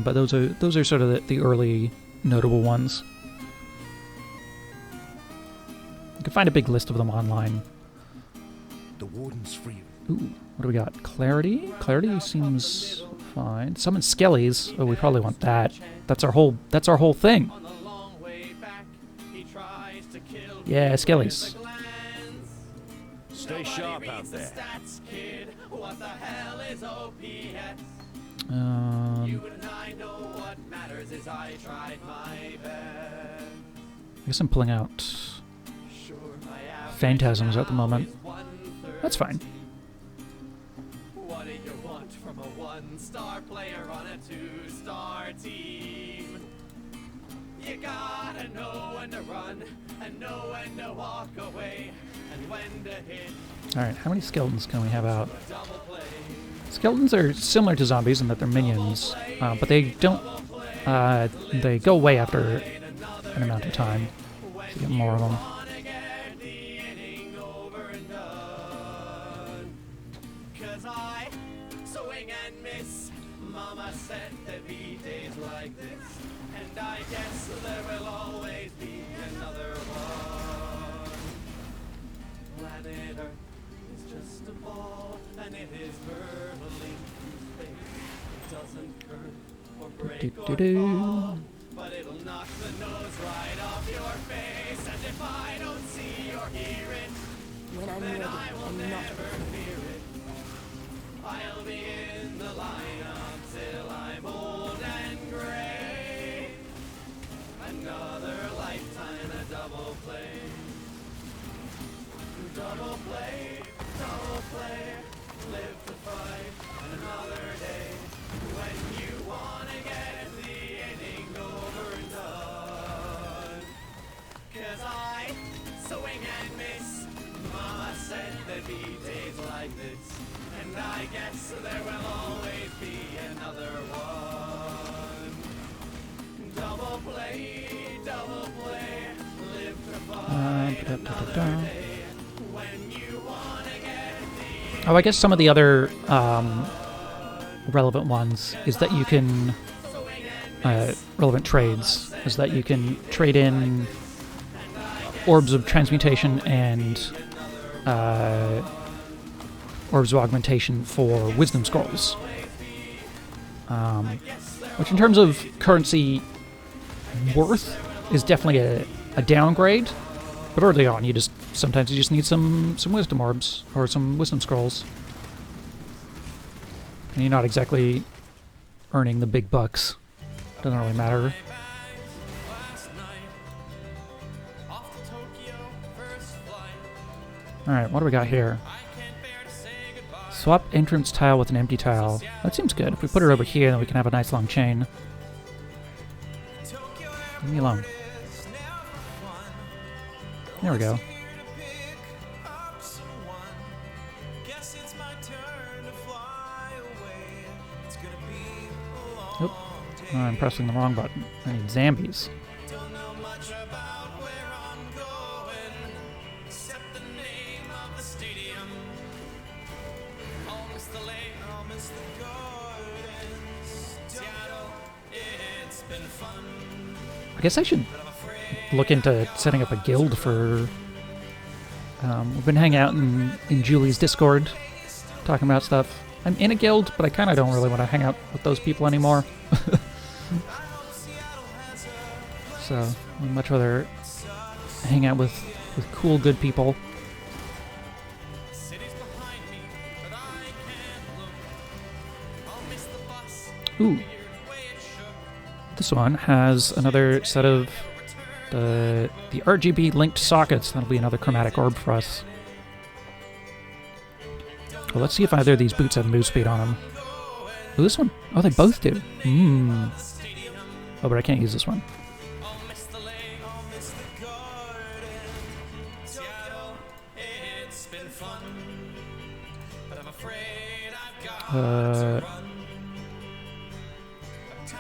Speaker 3: but those are sort of the early notable ones. You can find a big list of them online.
Speaker 4: The warden's free.
Speaker 3: Ooh, what do we got? Clarity? Clarity seems fine. Summon Skellies. Oh, we probably want that. That's our whole thing. Yeah, Skellies.
Speaker 4: Stay sharp out there.
Speaker 3: I guess I'm pulling out Phantasms at the moment. That's fine.
Speaker 6: What do you want from a 1-star player on a 2-star team? You gotta know when to run and know when to walk away and when to hit.
Speaker 3: Alright, how many skeletons can we have out? Skeletons are similar to zombies in that they're minions, but they don't. They go away after an amount of time. So you get more of them.
Speaker 6: And I guess there will always be another one. Planet Earth is just a ball, and it is hurtling through space. It doesn't hurt or break or fall, but it'll knock the nose right off your face. And if I don't see or hear it,
Speaker 5: When I I'm ready. I'm not
Speaker 6: I'll be in the lineup till I'm old and gray. Another lifetime, a double play. Double play, live to fight another day. When you wanna get the inning over and done. 'Cause I swing and miss. Mama said there'd be days like this. And I guess there will always be another one. Double play, live to fight another day. When you wanna get the
Speaker 3: Oh, I guess some of the other relevant ones is that you can relevant trades is that you can trade in orbs of transmutation and orbs of augmentation for wisdom scrolls, which in terms of currency worth is definitely a downgrade. But early on, sometimes you just need some wisdom orbs or some wisdom scrolls, and you're not exactly earning the big bucks. Doesn't really matter. All right, what do we got here? Swap entrance tile with an empty tile. That seems good. If we put it over here, then we can have a nice long chain. Leave me alone. There we go. Oop. Oh, I'm pressing the wrong button. I need zombies. I guess I should look into setting up a guild for... we've been hanging out in Julie's Discord, talking about stuff. I'm in a guild, but I kind of don't really want to hang out with those people anymore. So, I'd much rather hang out with cool, good people. Ooh. This one has another set of the RGB linked sockets. That'll be another chromatic orb for us. Well, let's see if either of these boots have move speed on them. Oh, this one. Oh, they both do. Oh, but I can't use this one.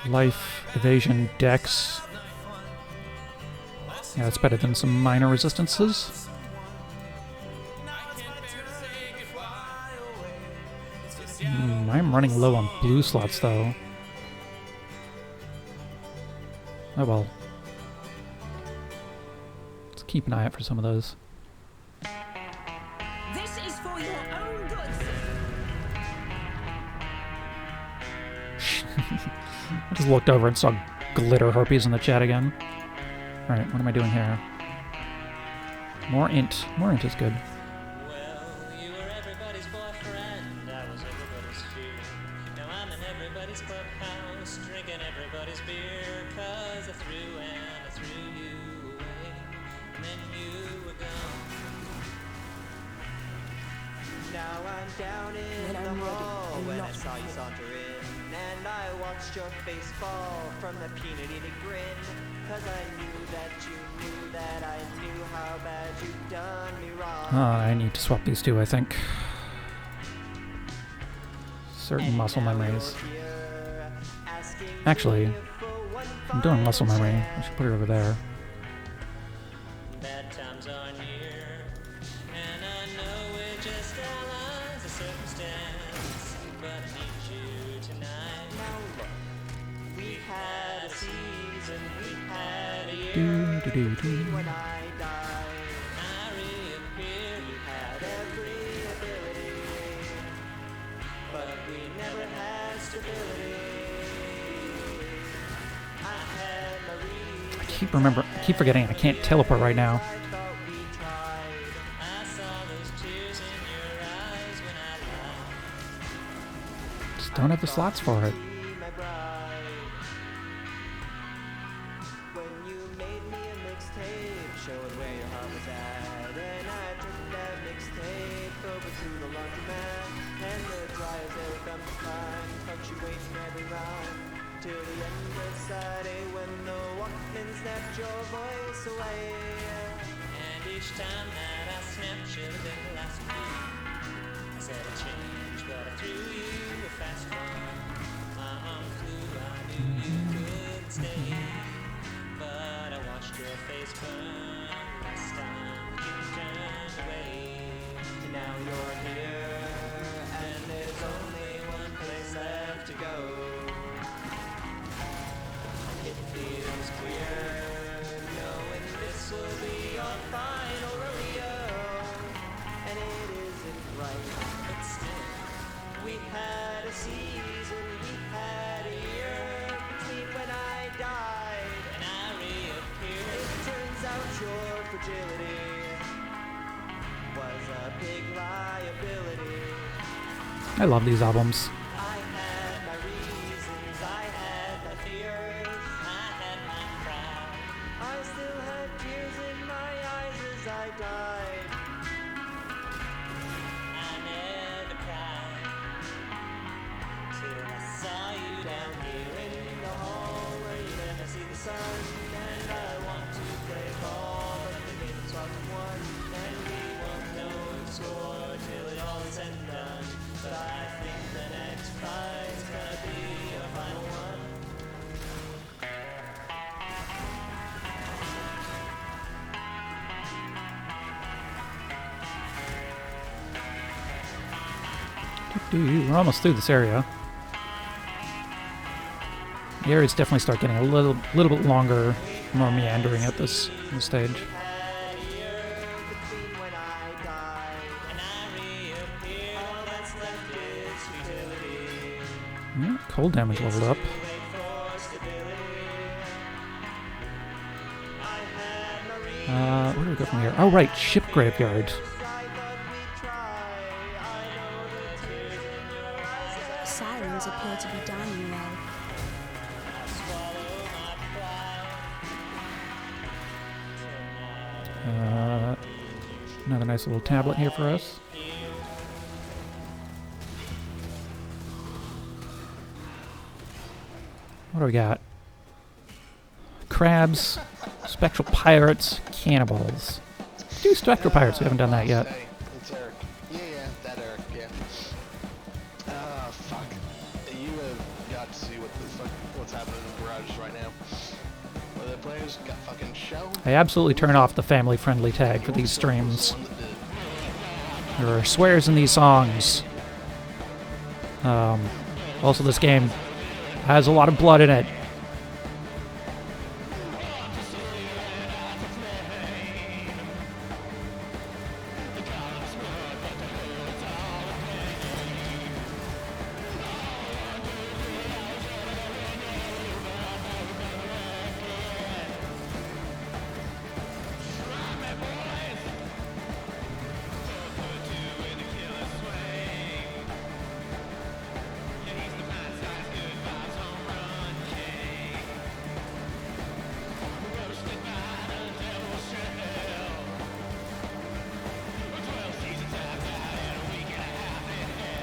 Speaker 3: Life, evasion, dex. Yeah, that's better than some minor resistances. I'm running low on blue slots, though. Oh well. Let's keep an eye out for some of those.
Speaker 2: This is for your own good.
Speaker 3: I just looked over and saw glitter harpies in the chat again. Alright, what am I doing here? More int. More int is good.
Speaker 6: Well, you were everybody's boyfriend, I was everybody's fear. Now I'm in everybody's clubhouse, drinking everybody's beer. 'Cause I threw you away, and then you were gone. Now I'm down in
Speaker 5: When
Speaker 6: the
Speaker 5: I'm ready,
Speaker 6: hall
Speaker 5: I'm
Speaker 6: when I
Speaker 5: not
Speaker 6: saw you
Speaker 5: ready.
Speaker 6: saunter in, and I watched your face fall from the peanut-eating grin. 'Cause I knew that I knew how bad you'd done me wrong.
Speaker 3: I need to swap these two, I think. Certain muscle memories. Actually, I'm doing muscle memory. I should put it over there.
Speaker 6: Bad times are near, and I know we're just allies of circumstance, but I need you tonight. Now look, we had a season, we had a year. When I died, I reappeared. We had every ability, but we never had stability. I had Marie.
Speaker 3: I keep forgetting I can't teleport right now.
Speaker 6: I thought we tried. I saw those
Speaker 3: don't have the slots for it.
Speaker 6: My bride. When you made me a mixtape, showing where your heart was at, and I took that mixtape over to the laundromat, and the dryers they would come to find, punctuating every rhyme, till the end of side A when the Walkman snapped your voice away. And each time that I snapped should have been the last one. I said I changed, but I threw you a fast one. My arm flew, I knew you couldn't stay, but I watched your face burn last time you turned away. And now you're here, and there's only one place left to go. It feels queer, knowing this will be our final rodeo, and it isn't right, but still, we had a season, we had a year between when I died and I reappeared. It turns out your fragility was a big liability.
Speaker 3: I love these albums.
Speaker 6: I had my reasons, I had my fears, I had my pride. I still had tears in my eyes as I died. I never cried till I saw you down here in the hall where you never see the sun. And I want to play ball, but the game's 12-1, and we won't know the score till it all is said and done. But I think the next fight's gonna be our final one.
Speaker 3: We're almost through this area. The areas definitely start getting a little bit longer, more meandering at this stage.
Speaker 6: Had a year between when I died and I reappeared. All that's left is futility.
Speaker 3: Yeah, cold damage leveled up.
Speaker 6: Too late for stability. I had my reasons.
Speaker 3: Where do we go from here? Oh, right, ship graveyard.
Speaker 6: I thought we'd try. I know the tears in your eyes.
Speaker 5: Sirens appear to be dying low.
Speaker 6: Swallow my pride.
Speaker 3: Another nice little tablet here for us. What do we got? Crabs, spectral pirates, cannibals. Do spectral pirates, we haven't done that yet.
Speaker 8: Hey, it's Eric. Yeah, that Eric, yeah. Fuck. You have got to see what's happening in the garage right now. Where the players got fucking show.
Speaker 3: I absolutely turn off the family-friendly tag for these streams. There are swears in these songs. Also, this game has a lot of blood in it.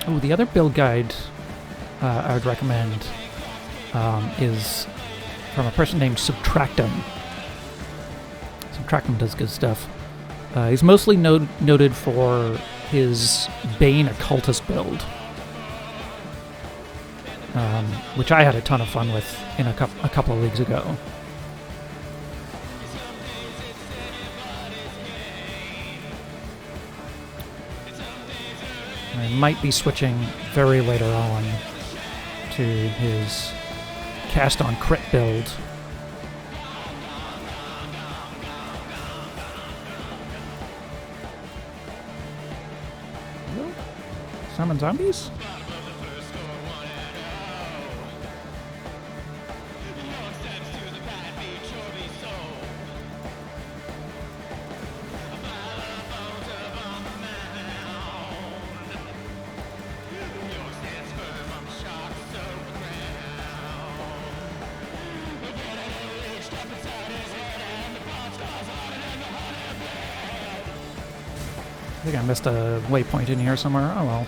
Speaker 3: Oh, the other build guide I would recommend is from a person named Subtractum. Subtractum does good stuff. He's mostly noted for his Bane Occultist build, which I had a ton of fun with in a couple of leagues ago. I might be switching very later on to his cast on crit build. Summon zombies? think I missed a waypoint in here somewhere. Oh well.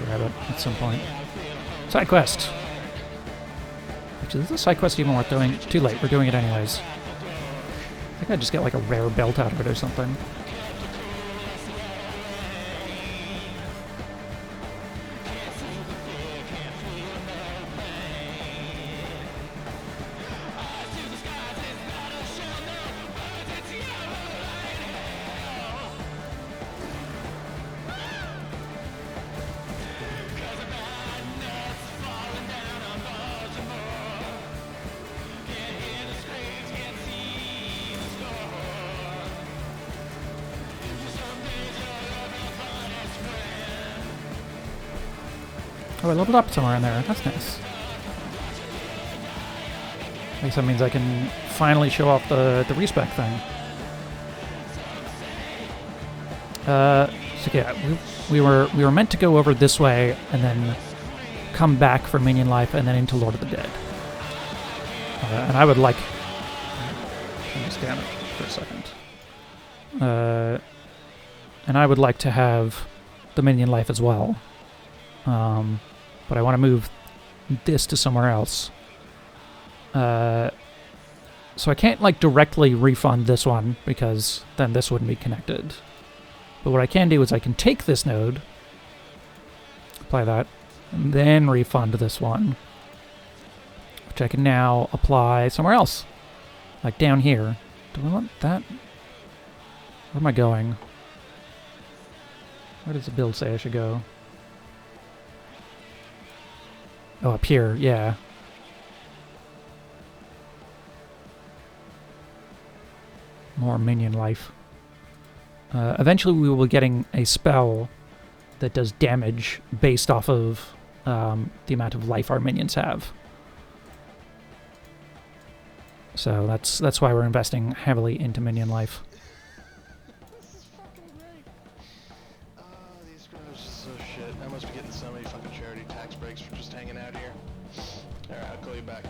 Speaker 3: Grab it at some point. Side quest! Actually, is the side quest even worth doing? Too late, we're doing it anyways. I think I just get like a rare belt out of it or something. Oh, I leveled up somewhere in there. That's nice. I guess that means I can finally show off the respec thing. So yeah, we were meant to go over this way and then come back for Minion Life and then into Lord of the Dead. And I would like... Let me scan it for a second. And I would like to have the Minion Life as well. But I want to move this to somewhere else. So I can't, like, directly refund this one, because then this wouldn't be connected. But what I can do is I can take this node, apply that, and then refund this one, which I can now apply somewhere else. Like down here. Do I want that? Where am I going? Where does the build say I should go? Oh, up here, yeah. More minion life. Eventually we will be getting a spell that does damage based off of the amount of life our minions have. So that's why we're investing heavily into minion life.
Speaker 8: This is fucking great. These grows are so shit. I must be getting so many fucking charity tax breaks for just hanging out here. Alright, I'll call you back.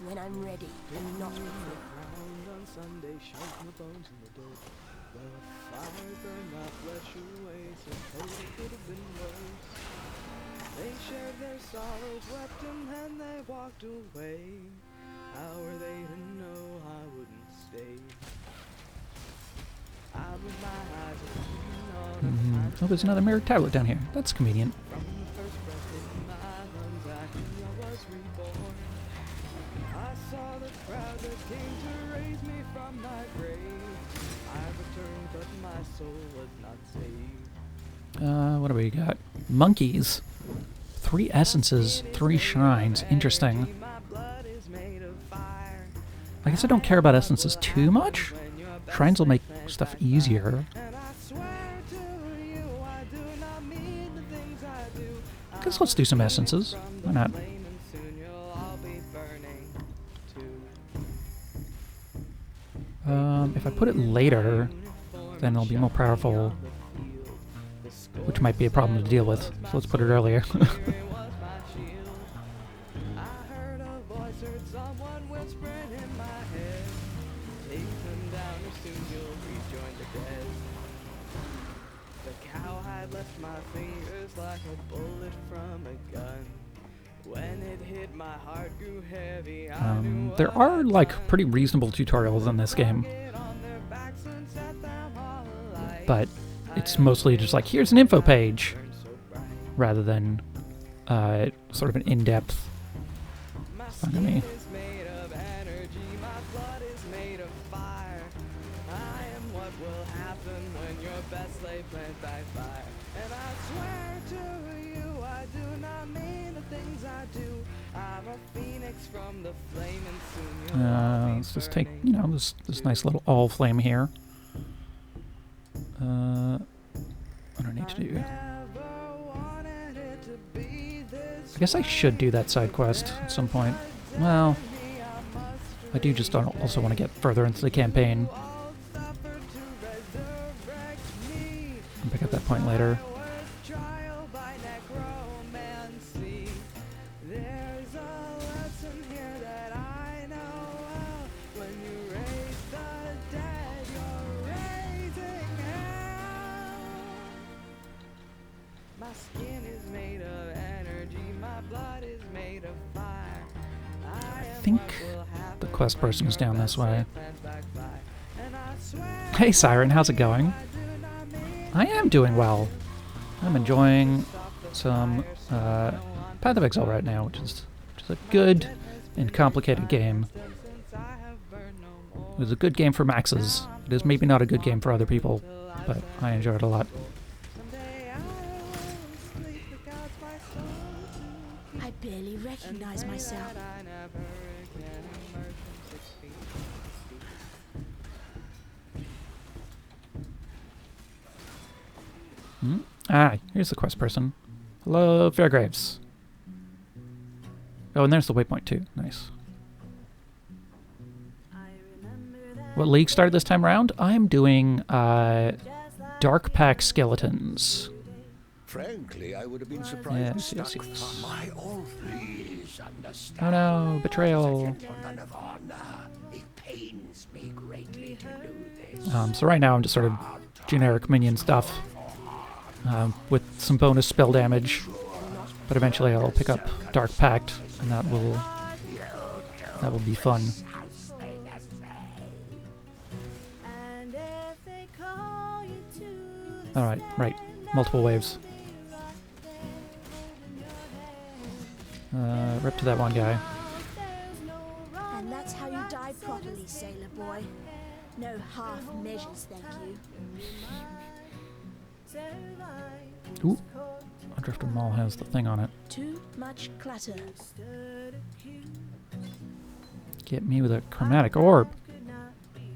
Speaker 5: When I'm ready, and not before.
Speaker 6: On Sunday, shake my bones in the dirt. The fire burned my flesh away, so cold it could have been worse. They shared their sorrows, wept and then they walked away. How were they to know I wouldn't stay? I with my eyes on
Speaker 3: Oh, there's another mirrored tablet down here. That's convenient.
Speaker 6: from the first breath in my lungs, I knew I was reborn. I saw the crowd that came to raise me from my grave. I returned, but my soul was not saved.
Speaker 3: What do we got? Monkeys. 3 essences, 3 shrines. Interesting.
Speaker 6: My blood is made of fire.
Speaker 3: I guess I don't care about essences too much. Shrines will make stuff easier.
Speaker 6: And I swear to you, I do not mean the things I do.
Speaker 3: I guess let's do some essences. Why not?
Speaker 6: Flame and soon you'll all be burning too.
Speaker 3: If I put it later, then it'll be more powerful, which might be a problem to deal with. So let's put it earlier.
Speaker 6: It was my shield. I heard a voice, heard someone whispering in my head. Take them down or soon you'll rejoin the dead. The cowhide left my fingers like a bullet from a gun. When it hit, my heart grew heavy. I knew
Speaker 3: There are, like, pretty reasonable tutorials in this game,
Speaker 6: it on their backs and set them all alight.
Speaker 3: but it's mostly just like, here's an info page,
Speaker 6: So bright.
Speaker 3: rather than sort of an in-depth
Speaker 6: My
Speaker 3: Fuck me.
Speaker 6: skin is made of energy, my blood is made of fire. I am what will happen when your best laid plans backfire. And I swear to you, I do not mean the things I do. I'm a phoenix from the flame and soon you'll all be
Speaker 3: let's just take,
Speaker 6: burning.
Speaker 3: you know, this nice little all flame here. What do I need to do?
Speaker 6: Never wanted it to be this
Speaker 3: I guess I should do that side quest at some point. Well,
Speaker 6: way. I must
Speaker 3: I do just also want to get further into the campaign
Speaker 6: all suffer to resurrect me.
Speaker 3: and pick up that point later.
Speaker 6: Trial by necromancy. There's a lesson here that I know well.
Speaker 3: think the quest person is down this way. Hey Siren, how's it going? I am doing well. I'm enjoying some Path of Exile right now, which is a good and complicated game. It was a good game for maxes. It is maybe not a good game for other people, but I enjoyed it a lot.
Speaker 5: I barely recognize myself.
Speaker 3: Ah, here's the quest person. Hello, Fairgraves. Oh, and there's the waypoint too. Nice. What league started this time around? I'm doing Dark Pack Skeletons.
Speaker 10: Frankly, I would have been surprised.
Speaker 3: Yes, yes, yes.
Speaker 10: My all please understand.
Speaker 3: Oh no, betrayal.
Speaker 10: It pains me greatly to do this.
Speaker 3: So right now I'm just sort of generic minion stuff with some bonus spell damage, but eventually I'll pick up Dark Pact, and that will be fun. All right, right, multiple waves. Rip to that one guy.
Speaker 5: And that's how you die properly, sailor boy. No half measures, thank you.
Speaker 3: Ooh, Drifter Mall has the thing on it.
Speaker 5: Too much clutter.
Speaker 3: Get me with a chromatic orb.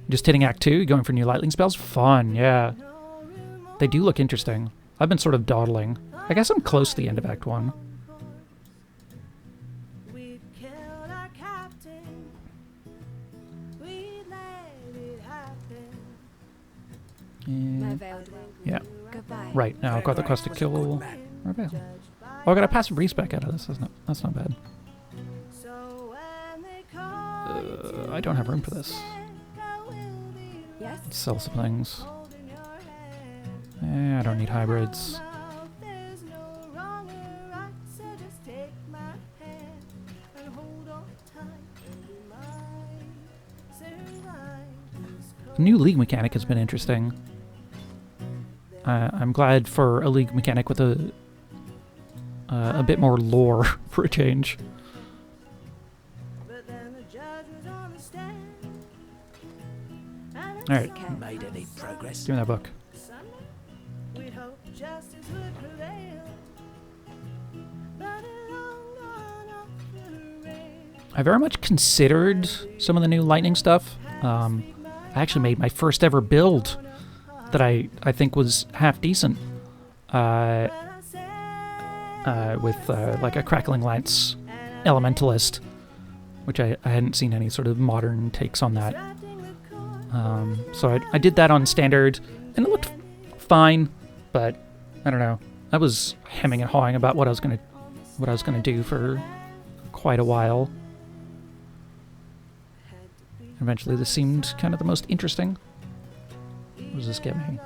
Speaker 3: Just hitting Act 2, going for new lightning spells? Fun, yeah. They do look interesting. I've been sort of dawdling. I guess I'm close to the end of Act 1. Yeah.
Speaker 2: Goodbye.
Speaker 3: Right, now I've got the quest to kill Rebel. Oh, I got a passive respec out of this. That's not bad. I don't have room for this.
Speaker 2: Yes?
Speaker 3: Let's sell some things. I don't need hybrids. The new league mechanic has been interesting. I'm glad for a league mechanic with a bit more lore for a change. Alright,
Speaker 10: Made any progress?
Speaker 3: give me that book. I very much considered some of the new lightning stuff. I actually made my first ever build that I think was half decent. With like a Crackling Lance Elementalist, which I hadn't seen any sort of modern takes on that. So I did that on standard, and it looked fine, but I don't know. I was hemming and hawing about what I was gonna do for quite a while. Eventually, this seemed kind of the most interesting. What does this get me?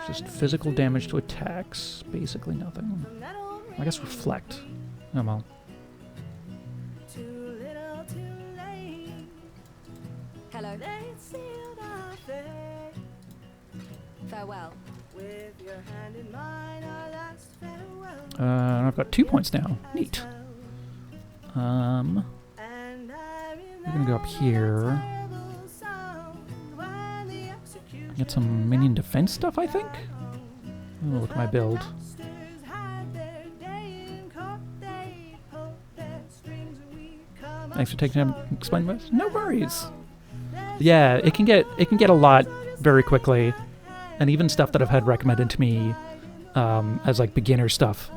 Speaker 3: Just physical damage to attacks. Basically nothing. I guess reflect. Oh well.
Speaker 2: Hello. Farewell.
Speaker 3: I've got 2 points now. Neat. We're gonna go up here. Get some minion defense stuff, I think. Oh, look at my build. Thanks for taking time to explain this. No worries. Yeah, it can get a lot very quickly, and even stuff that I've had recommended to me as like beginner stuff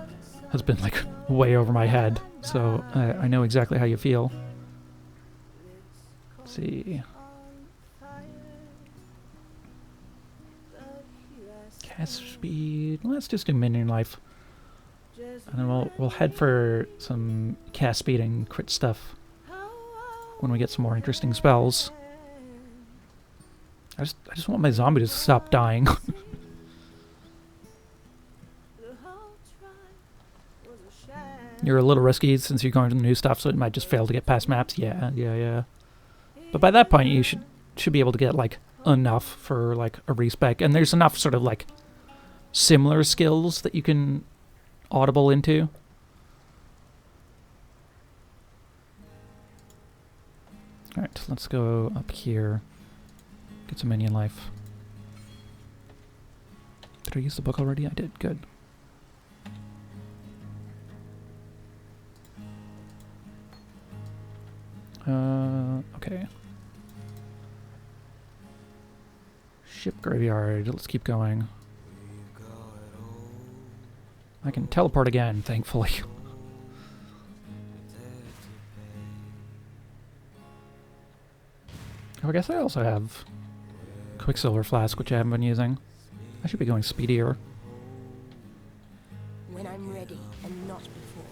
Speaker 3: has been like way over my head. So I know exactly how you feel. Let's see. Cast speed. Let's just do minion life, and then we'll head for some cast speed and crit stuff when we get some more interesting spells. I just want my zombie to stop dying. You're a little risky since you're going to the new stuff, so it might just fail to get past maps. Yeah. But by that point, you should be able to get, like, enough for, like, a respec. And there's enough sort of, like, similar skills that you can audible into. Alright, let's go up here. Get some minion life. Did I use the book already? I did. Good. Okay. Ship graveyard. Let's keep going. I can teleport again, thankfully. Oh, I guess I also have Quicksilver Flask, which I haven't been using. I should be going speedier.
Speaker 5: When I'm ready and not before.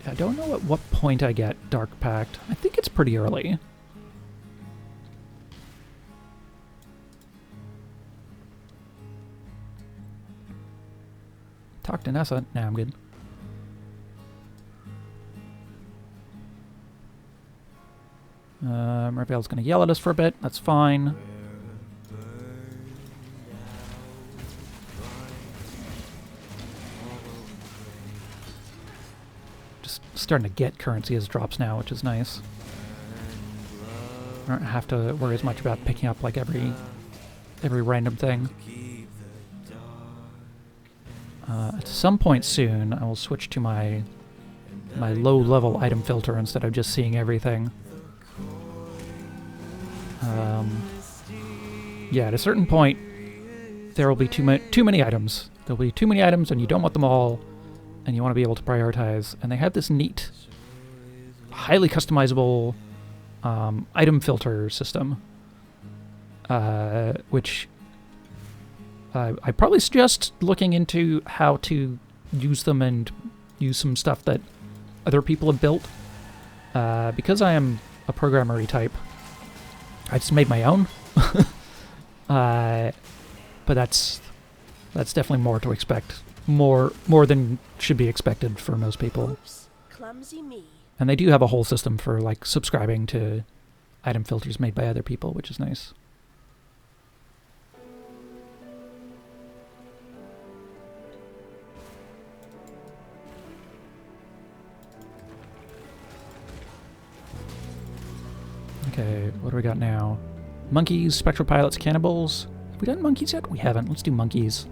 Speaker 3: I don't know at what point I get Dark Pact. I think it's pretty early. Talk to Nessa. Nah, I'm good. Merveil's gonna yell at us for a bit. That's fine. Starting to get currency as drops now, which is nice. I don't have to worry as much about picking up like every random thing. At some point soon, I will switch to my low-level item filter instead of just seeing everything. Yeah, at a certain point, there will be too many items. There'll be too many items, and you don't want them all. And you want to be able to prioritize. And they have this neat, highly customizable item filter system, which I probably suggest looking into how to use them and use some stuff that other people have built. Because I am a programmer-y type, I just made my own. But that's definitely more to expect. More than should be expected for most people.
Speaker 5: Oops, clumsy me.
Speaker 3: And they do have a whole system for like subscribing to item filters made by other people, which is nice. Okay, what do we got now? Monkeys, spectral pilots, cannibals. Have we done monkeys yet? We haven't. Let's do monkeys.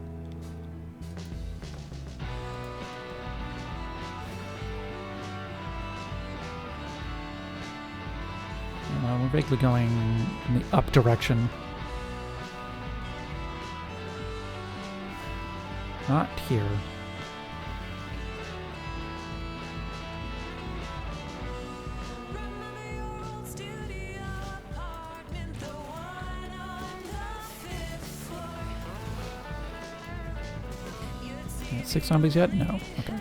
Speaker 3: We're vaguely going in the up direction. Not here. Yeah, 6 zombies yet? No. Okay.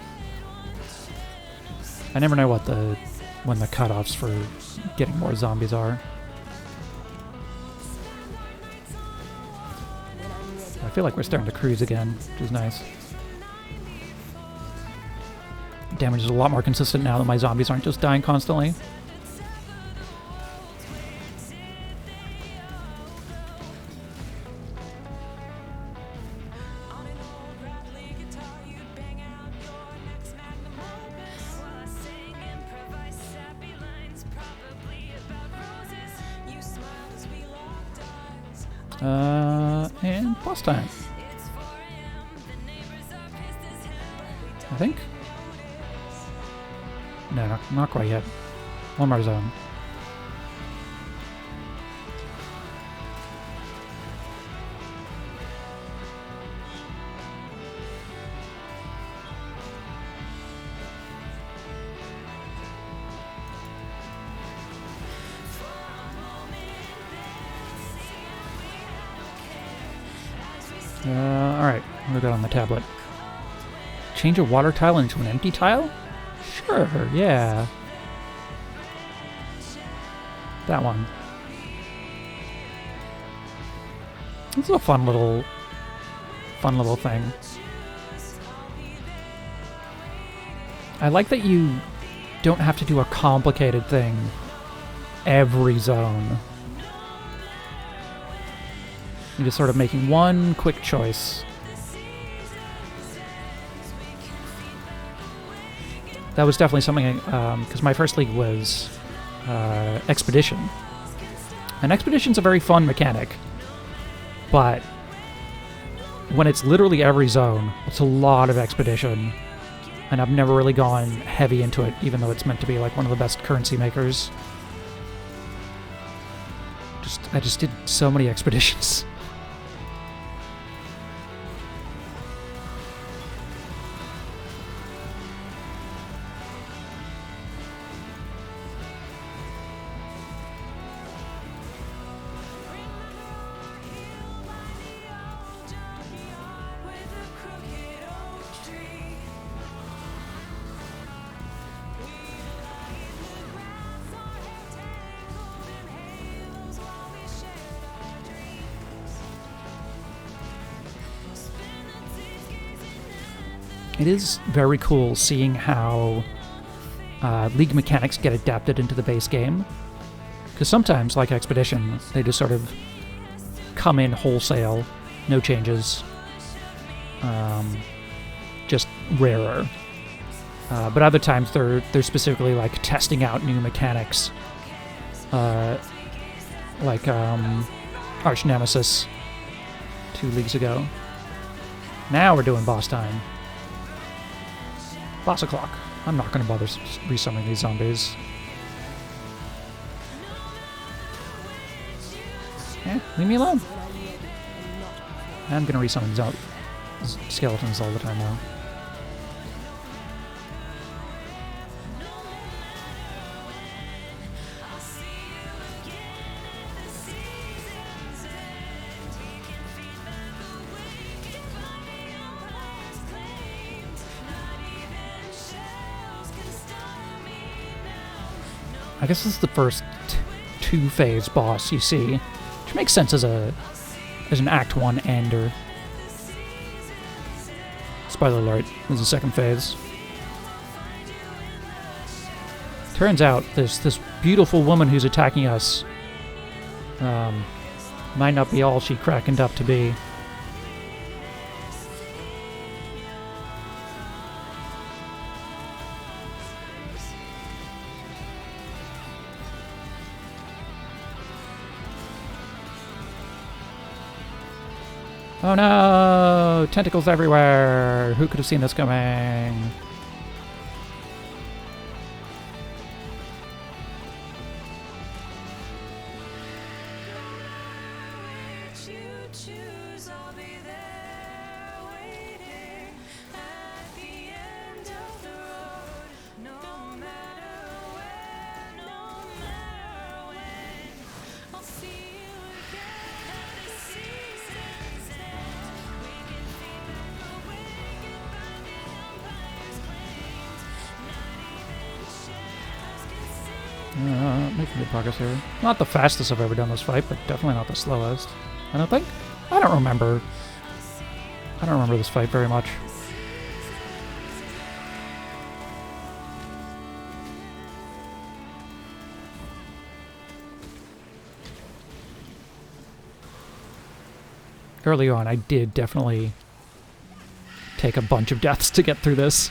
Speaker 3: I never know when the cutoffs for getting more zombies are. I feel like we're starting to cruise again, which is nice. Damage is a lot more consistent now that my zombies aren't just dying constantly. And boss time. I think? No, not quite yet. One more zone. Alright, what do we got on the tablet? Change a water tile into an empty tile? Sure, yeah. That one. This is a fun little thing. I like that you don't have to do a complicated thing every zone. You're just sort of making one quick choice. That was definitely something, because my first league was Expedition. And Expedition's a very fun mechanic, but when it's literally every zone, it's a lot of Expedition, and I've never really gone heavy into it, even though it's meant to be like one of the best currency makers. I just did so many Expeditions. It is very cool seeing how League mechanics get adapted into the base game. Because sometimes, like Expedition, they just sort of come in wholesale, no changes, just rarer. But other times they're specifically like testing out new mechanics, like Arch Nemesis 2 leagues ago. Now we're doing boss time. Boss o'clock. I'm not going to bother resummoning these zombies. Leave me alone. I'm going to resummon skeletons all the time now. I guess this is the first two-phase boss you see, which makes sense as an Act 1 ender. Spoiler alert, this is the second phase. Turns out this beautiful woman who's attacking us might not be all she crackened up to be. Oh no! Tentacles everywhere! Who could have seen this coming? Making good progress here. Not the fastest I've ever done this fight, but definitely not the slowest. I don't think. I don't remember this fight very much. Early on, I did definitely take a bunch of deaths to get through this.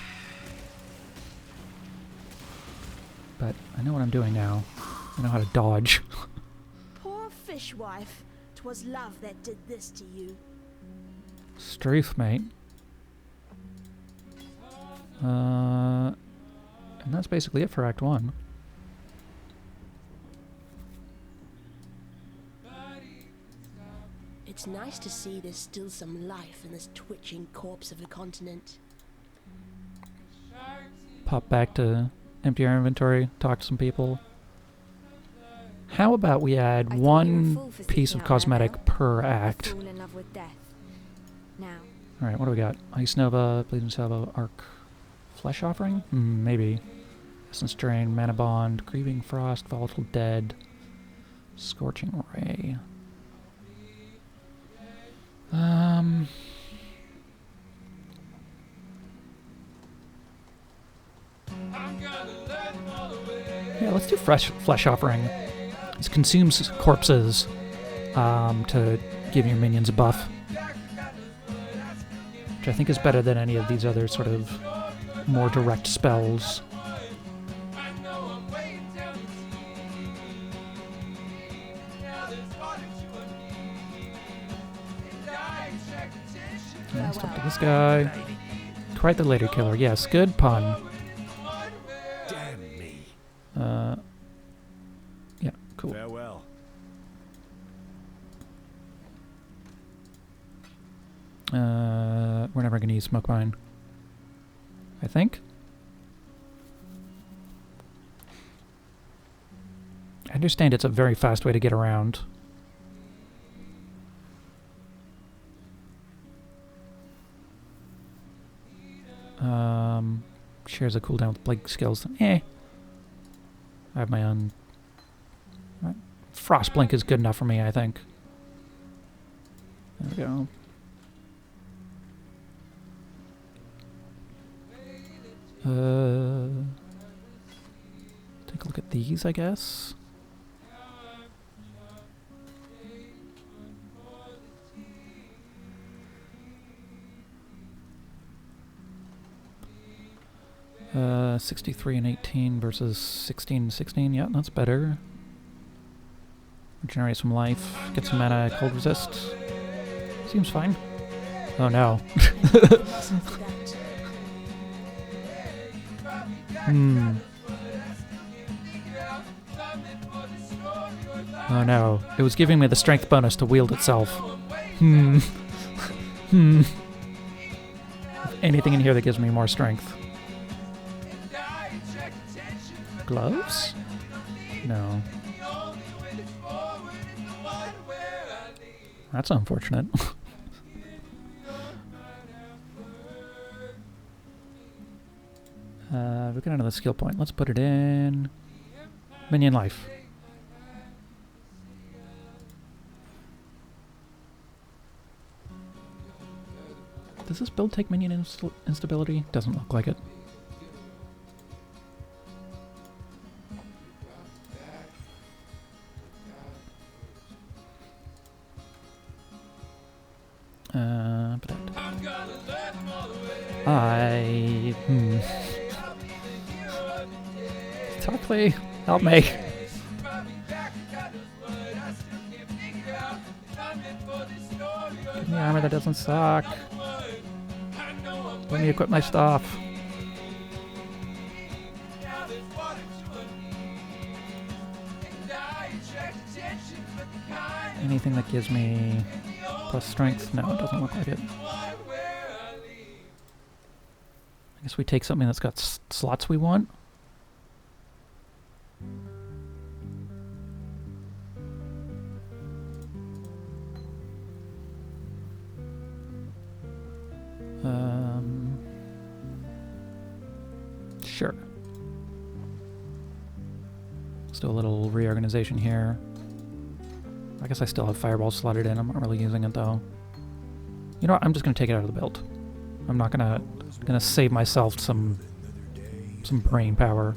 Speaker 3: But I know what I'm doing now. I know how to dodge.
Speaker 5: Poor fishwife. 'Twas love that did this to you.
Speaker 3: Strength, mate. And that's basically it for Act 1.
Speaker 5: It's nice to see there's still some life in this twitching corpse of the continent.
Speaker 3: Pop back to empty our inventory, talk to some people. How about we add one piece of cosmetic per act?
Speaker 5: now.
Speaker 3: Alright, what do we got? Ice Nova, Bleeding Salvo, Arc, Flesh Offering? Maybe. Essence Drain, Mana Bond, Grieving Frost, Volatile Dead, Scorching Ray. Yeah, let's do Flesh Offering. This consumes corpses to give your minions a buff, which I think is better than any of these other sort of more direct spells. Yeah, let's talk to this guy. Quite the later killer. Yes, good pun.
Speaker 4: Damn me.
Speaker 3: Yeah, cool.
Speaker 4: Farewell.
Speaker 3: We're never gonna use Smoke Mine, I think. I understand it's a very fast way to get around. Shares a cooldown with Blake skills. I have my own. Right. Frost Blink is good enough for me, I think. There we go. Take a look at these, I guess. Uh, 63 and 18 versus 16 and 16. Yeah, that's better. Regenerate some life. Get some mana. Cold resist. Seems fine. Oh no. Oh no. It was giving me the strength bonus to wield itself. Anything in here that gives me more strength. Gloves? No. That's unfortunate. We got another skill point. Let's put it in minion life. Does this build take minion instability? Doesn't look like it. Talkley, help me. Give me armor that doesn't suck. Let me equip my stuff. Anything that gives me plus strength? No, it doesn't look like it. I guess we take something that's got slots we want. Sure. Let's do a little reorganization here. I guess I still have Fireball slotted in. I'm not really using it though. You know what? I'm just gonna take it out of the build. I'm not gonna save myself some brain power.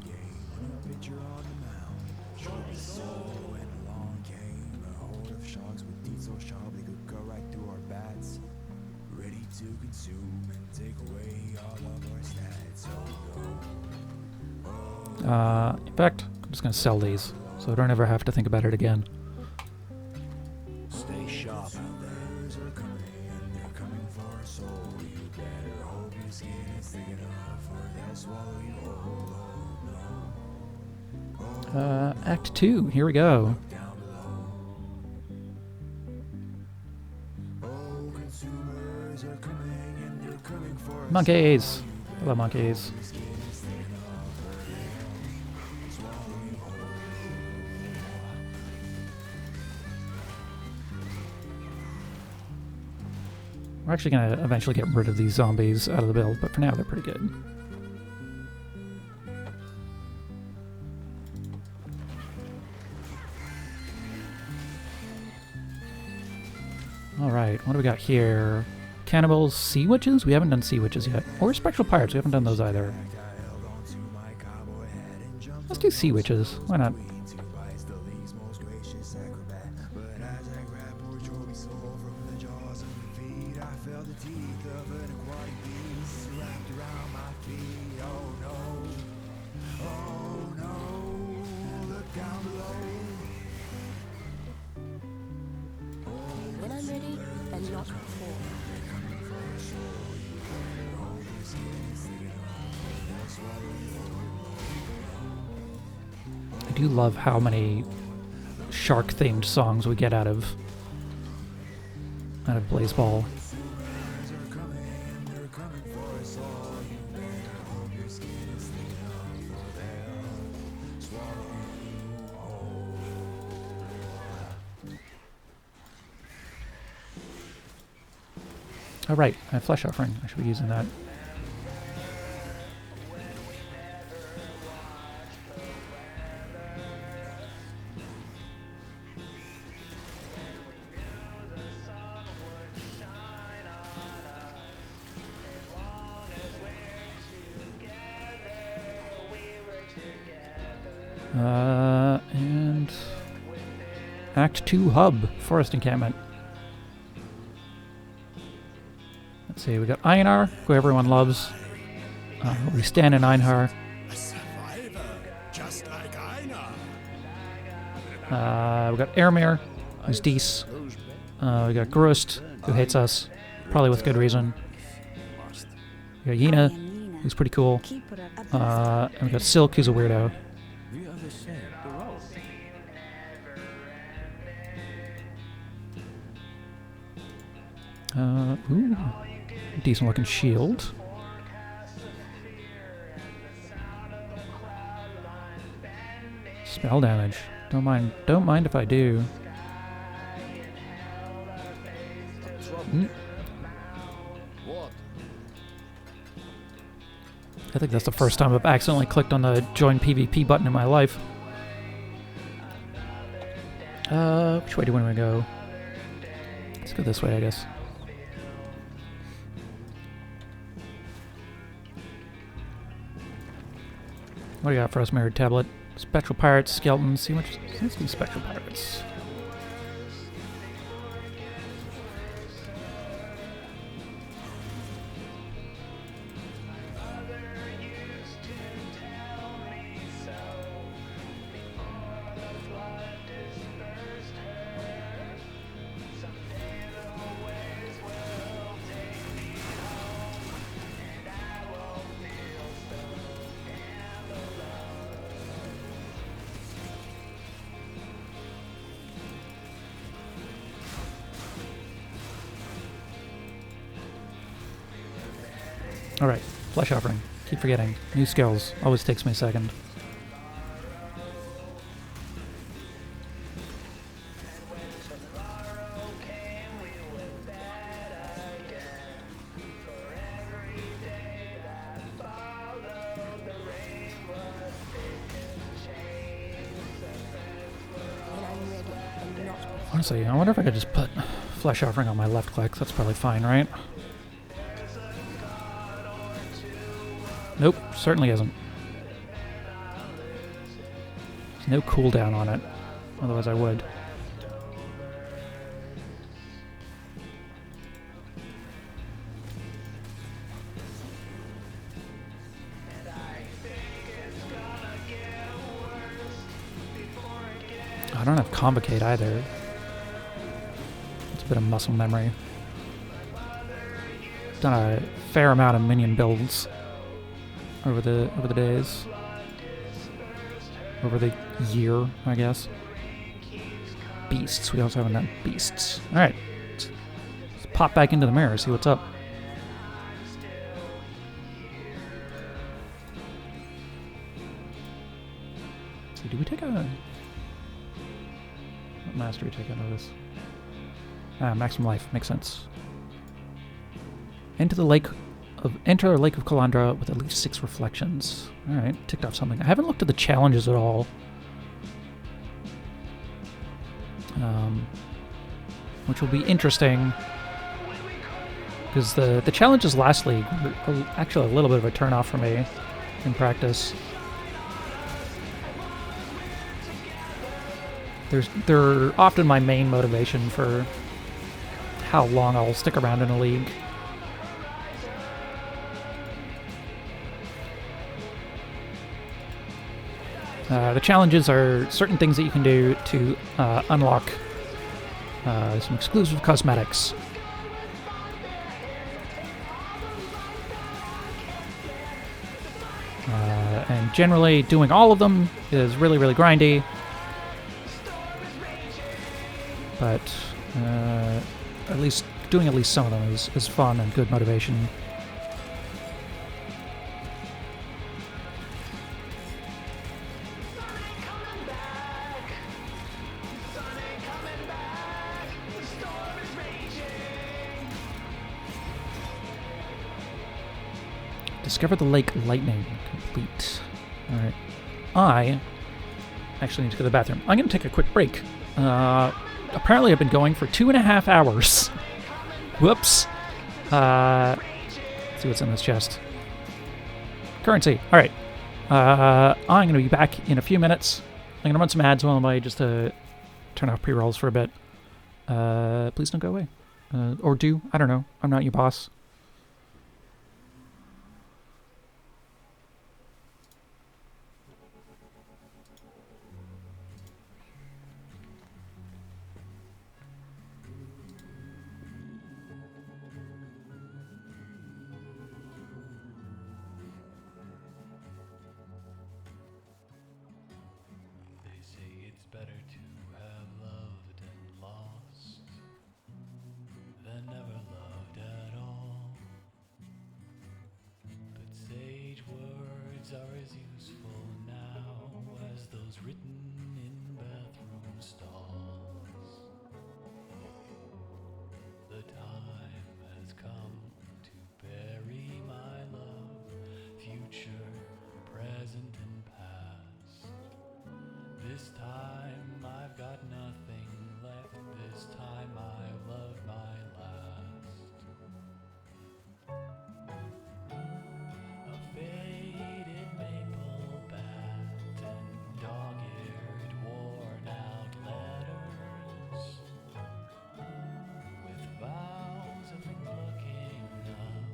Speaker 3: In fact, I'm just gonna sell these, so I don't ever have to think about it again.
Speaker 4: Stay sharp.
Speaker 3: Act 2, here we go. Monkeys! Hello, monkeys. We're actually going to eventually get rid of these zombies out of the build, but for now they're pretty good. Alright, what do we got here? Cannibals, sea witches? We haven't done sea witches yet. Or spectral pirates, we haven't done those either. Let's do sea witches. Why not?
Speaker 5: When I'm ready, and not before.
Speaker 3: I do love how many shark-themed songs we get out of Blaze Ball. Oh right, a flesh offering. I should be using that. And Act 2 Hub, Forest Encampment. Let's see, we got Einar, who everyone loves. We stand in Einhar.
Speaker 4: A survivor, just like Einar.
Speaker 3: We got Ermir, who's Dees. We got Grust, who hates us, probably with good reason. We got Yena, who's pretty cool. And we got Silk, who's a weirdo. Ooh, decent looking shield. Spell damage. Don't mind if I do. I think that's the first time I've accidentally clicked on the join PvP button in my life. Which way do we want to go? Let's go this way, I guess. What do you got for us, Mirrored Tablet? Spectral Pirates, Skeletons, see much. Let's do Spectral Pirates. Alright, Flesh Offering. Keep forgetting. New skills. Always takes me a second. Honestly, I wonder if I could just put Flesh Offering on my left click. That's probably fine, right? Nope, certainly isn't. There's no cooldown on it. Otherwise I would. I don't have Convocate either. It's a bit of muscle memory. Done a fair amount of minion builds over the days. Over the year, I guess. Beasts. We also haven't done beasts. Alright. Let's pop back into the mirror, see what's up. Let's see, do we take a... What master we take out of this? Ah, maximum life. Makes sense. enter the lake of Kalandra with at least 6 reflections. All right, ticked off something. I haven't looked at the challenges at all. Which will be interesting because the challenges last league were actually a little bit of a turn-off for me in practice. They're often my main motivation for how long I'll stick around in a league. The challenges are certain things that you can do to unlock some exclusive cosmetics. And generally, doing all of them is really, really grindy. But at least doing at least some of them is fun and good motivation. Discover the lake lightning. Complete. Alright. I actually need to go to the bathroom. I'm going to take a quick break. Apparently I've been going for 2.5 hours. Whoops. Let's see what's in this chest. Currency. Alright. I'm going to be back in a few minutes. I'm going to run some ads while I just turn off pre-rolls for a bit. Please don't go away. Or do. I don't know. I'm not your boss.
Speaker 11: Are as useful now as those written in bathroom stalls. The time has come to bury my love, future, present, and past. This time I've got nothing left. This time I love my last. A faded maple bat and dog-eared, worn-out letters with vows of looking up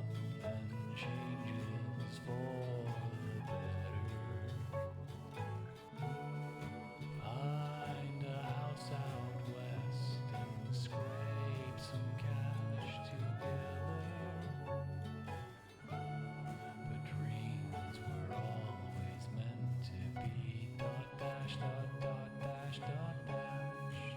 Speaker 11: and changes for the better. Find a house out west and scrape some cash together. But dreams were always meant to be dot dash dot dot dash dot dashed.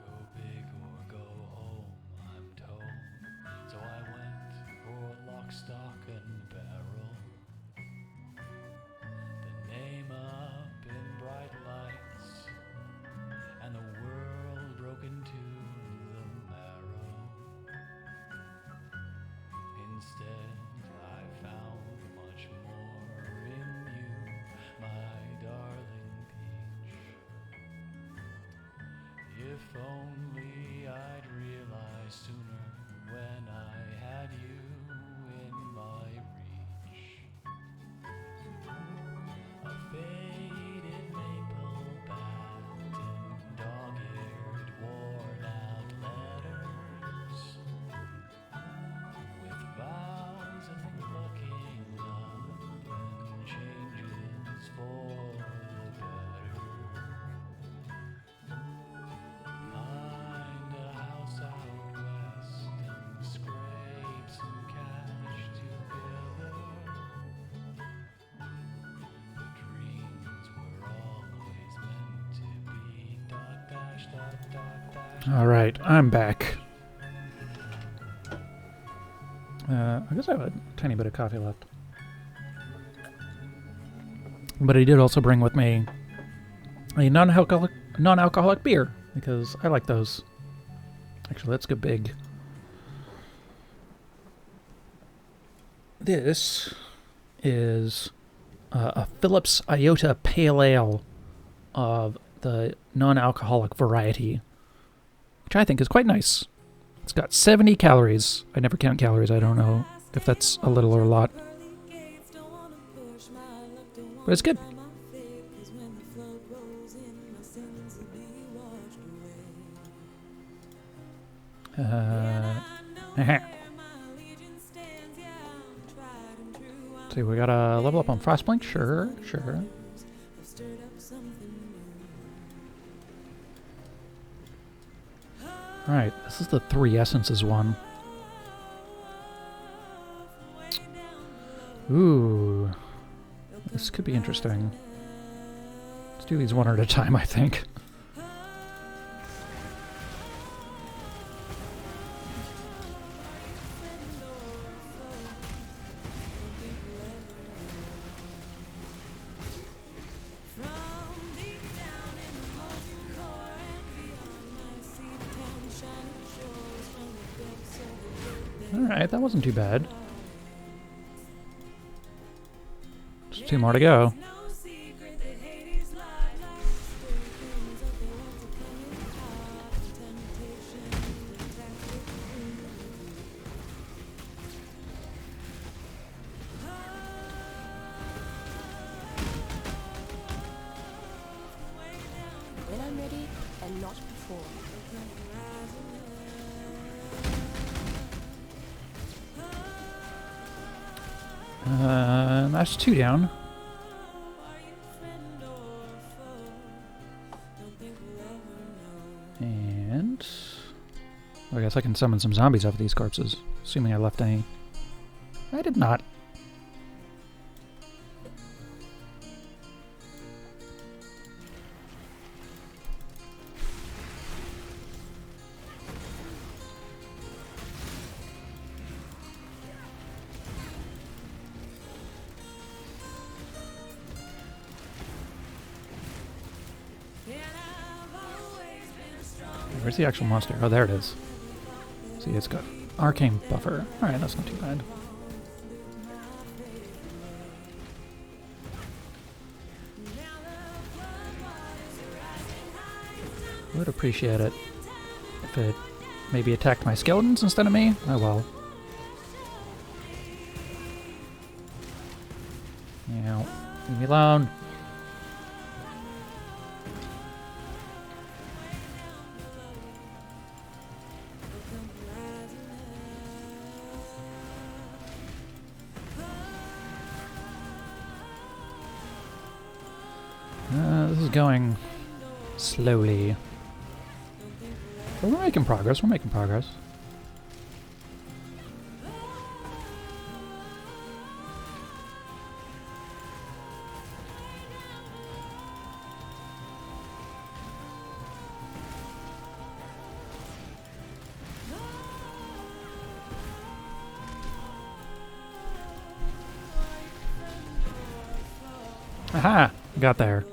Speaker 11: Go big or go home, I'm told. So I went for lock, stock, and barrel. The name up in bright lights, and the world broke into the marrow. Instead, I found much more in you, my darling peach. If only I'd realized sooner when I had you in my reach. A faded maple bat and dog-eared, worn-out letters with vows of looking up and changes for the better. Find a house out west and scrape some cash together. The dreams were always meant to be dot dash dot dot dash.
Speaker 3: All right, I'm back. I guess I have a tiny bit of coffee left. But I did also bring with me a non-alcoholic beer, because I like those. Actually, let's go big. This is a Phillips Iota Pale Ale of the non-alcoholic variety, which I think is quite nice. It's got 70 calories. I never count calories. I don't know if that's a little or a lot. But it's good. See, we gotta level up on Frostblink? Sure. Alright, this is the 3 Essences one. Ooh. This could be interesting. Let's do these one at a time, I think. Alright, that wasn't too bad. Just 2 more to go.
Speaker 5: When I'm ready, and not before.
Speaker 3: That's 2 down. And I guess I can summon some zombies off of these corpses, assuming I left any. I did not. Where's the actual monster? Oh, there it is. See, it's got arcane buffer. Alright, that's not too bad. Would appreciate it if it maybe attacked my skeletons instead of me. Oh well. Yeah, leave me alone. This is going slowly. But we're making progress, Aha! Got there.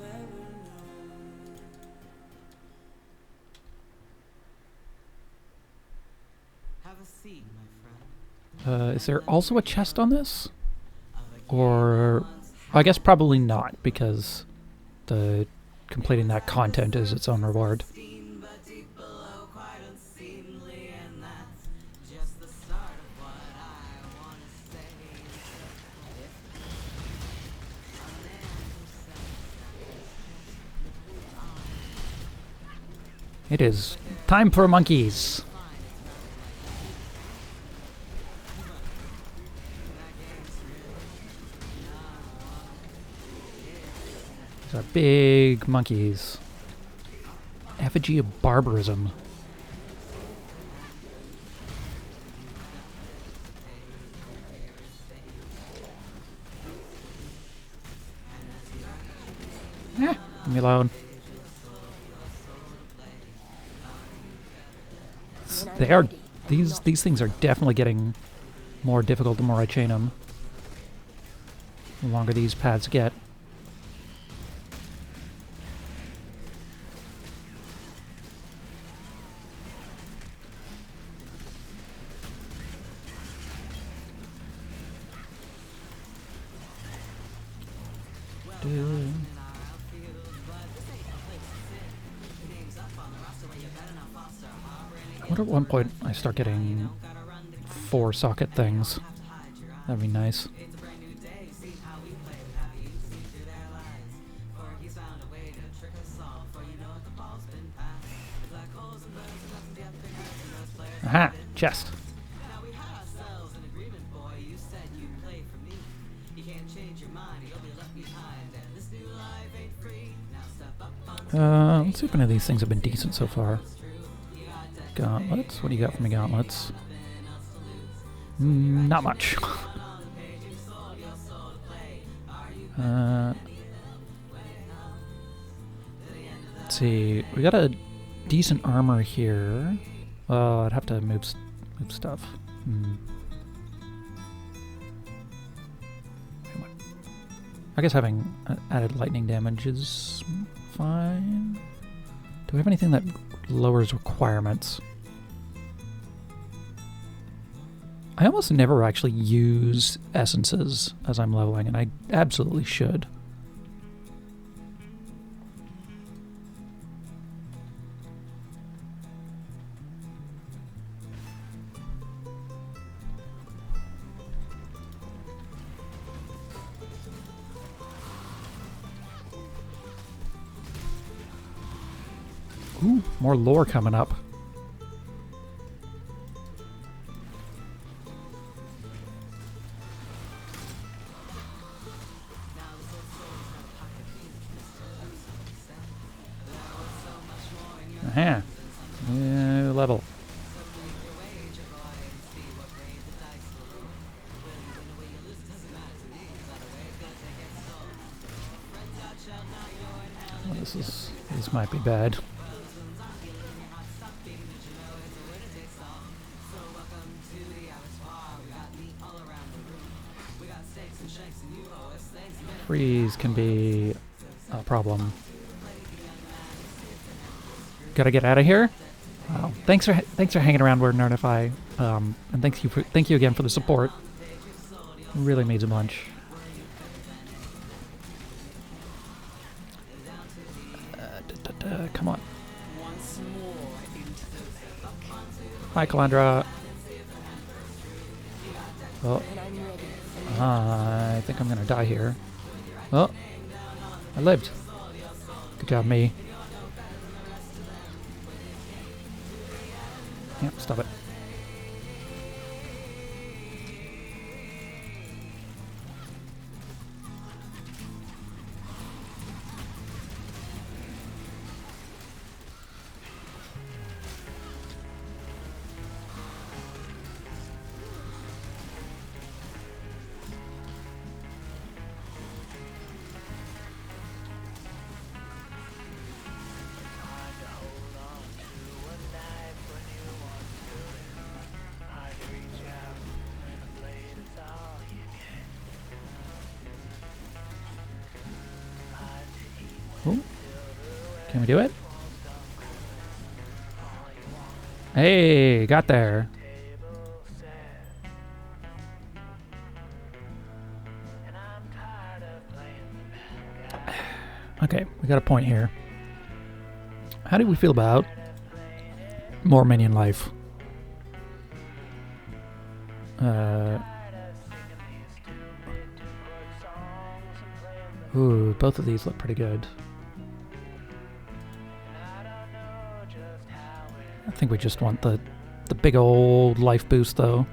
Speaker 3: Is there also a chest on this? Or I guess probably not, because the completing that content is its own reward. It is time for monkeys. These are big monkeys. Effigy of barbarism. Leave me alone. They are these things are definitely getting more difficult the more I chain them. The longer these paths get. I wonder at one point I start getting 4 socket things. That'd be nice. Aha! Chest. Let's see if any of these things have been decent so far. Gauntlets? What do you got for me, gauntlets? Not much. Let's see. We got a decent armor here. I'd have to move stuff. I guess having added lightning damage is fine. Do we have anything that lowers requirements? I almost never actually use essences as I'm leveling, and I absolutely should. Ooh, more lore coming up. Aha. New level. Well, this might be bad. Freeze can be a problem. Gotta get out of here. Wow. Thanks for hanging around, Word Nerdify, and thank you again for the support. Really means a bunch. Come on. Hi, Calandra. Oh, I think I'm gonna die here. Oh, I lived. Good job, me. Yep, stop it. Ooh. Can we do it? Hey, got there. Okay, we got a point here. How do we feel about more minion life? Ooh, both of these look pretty good. I think we just want the big old life boost, though.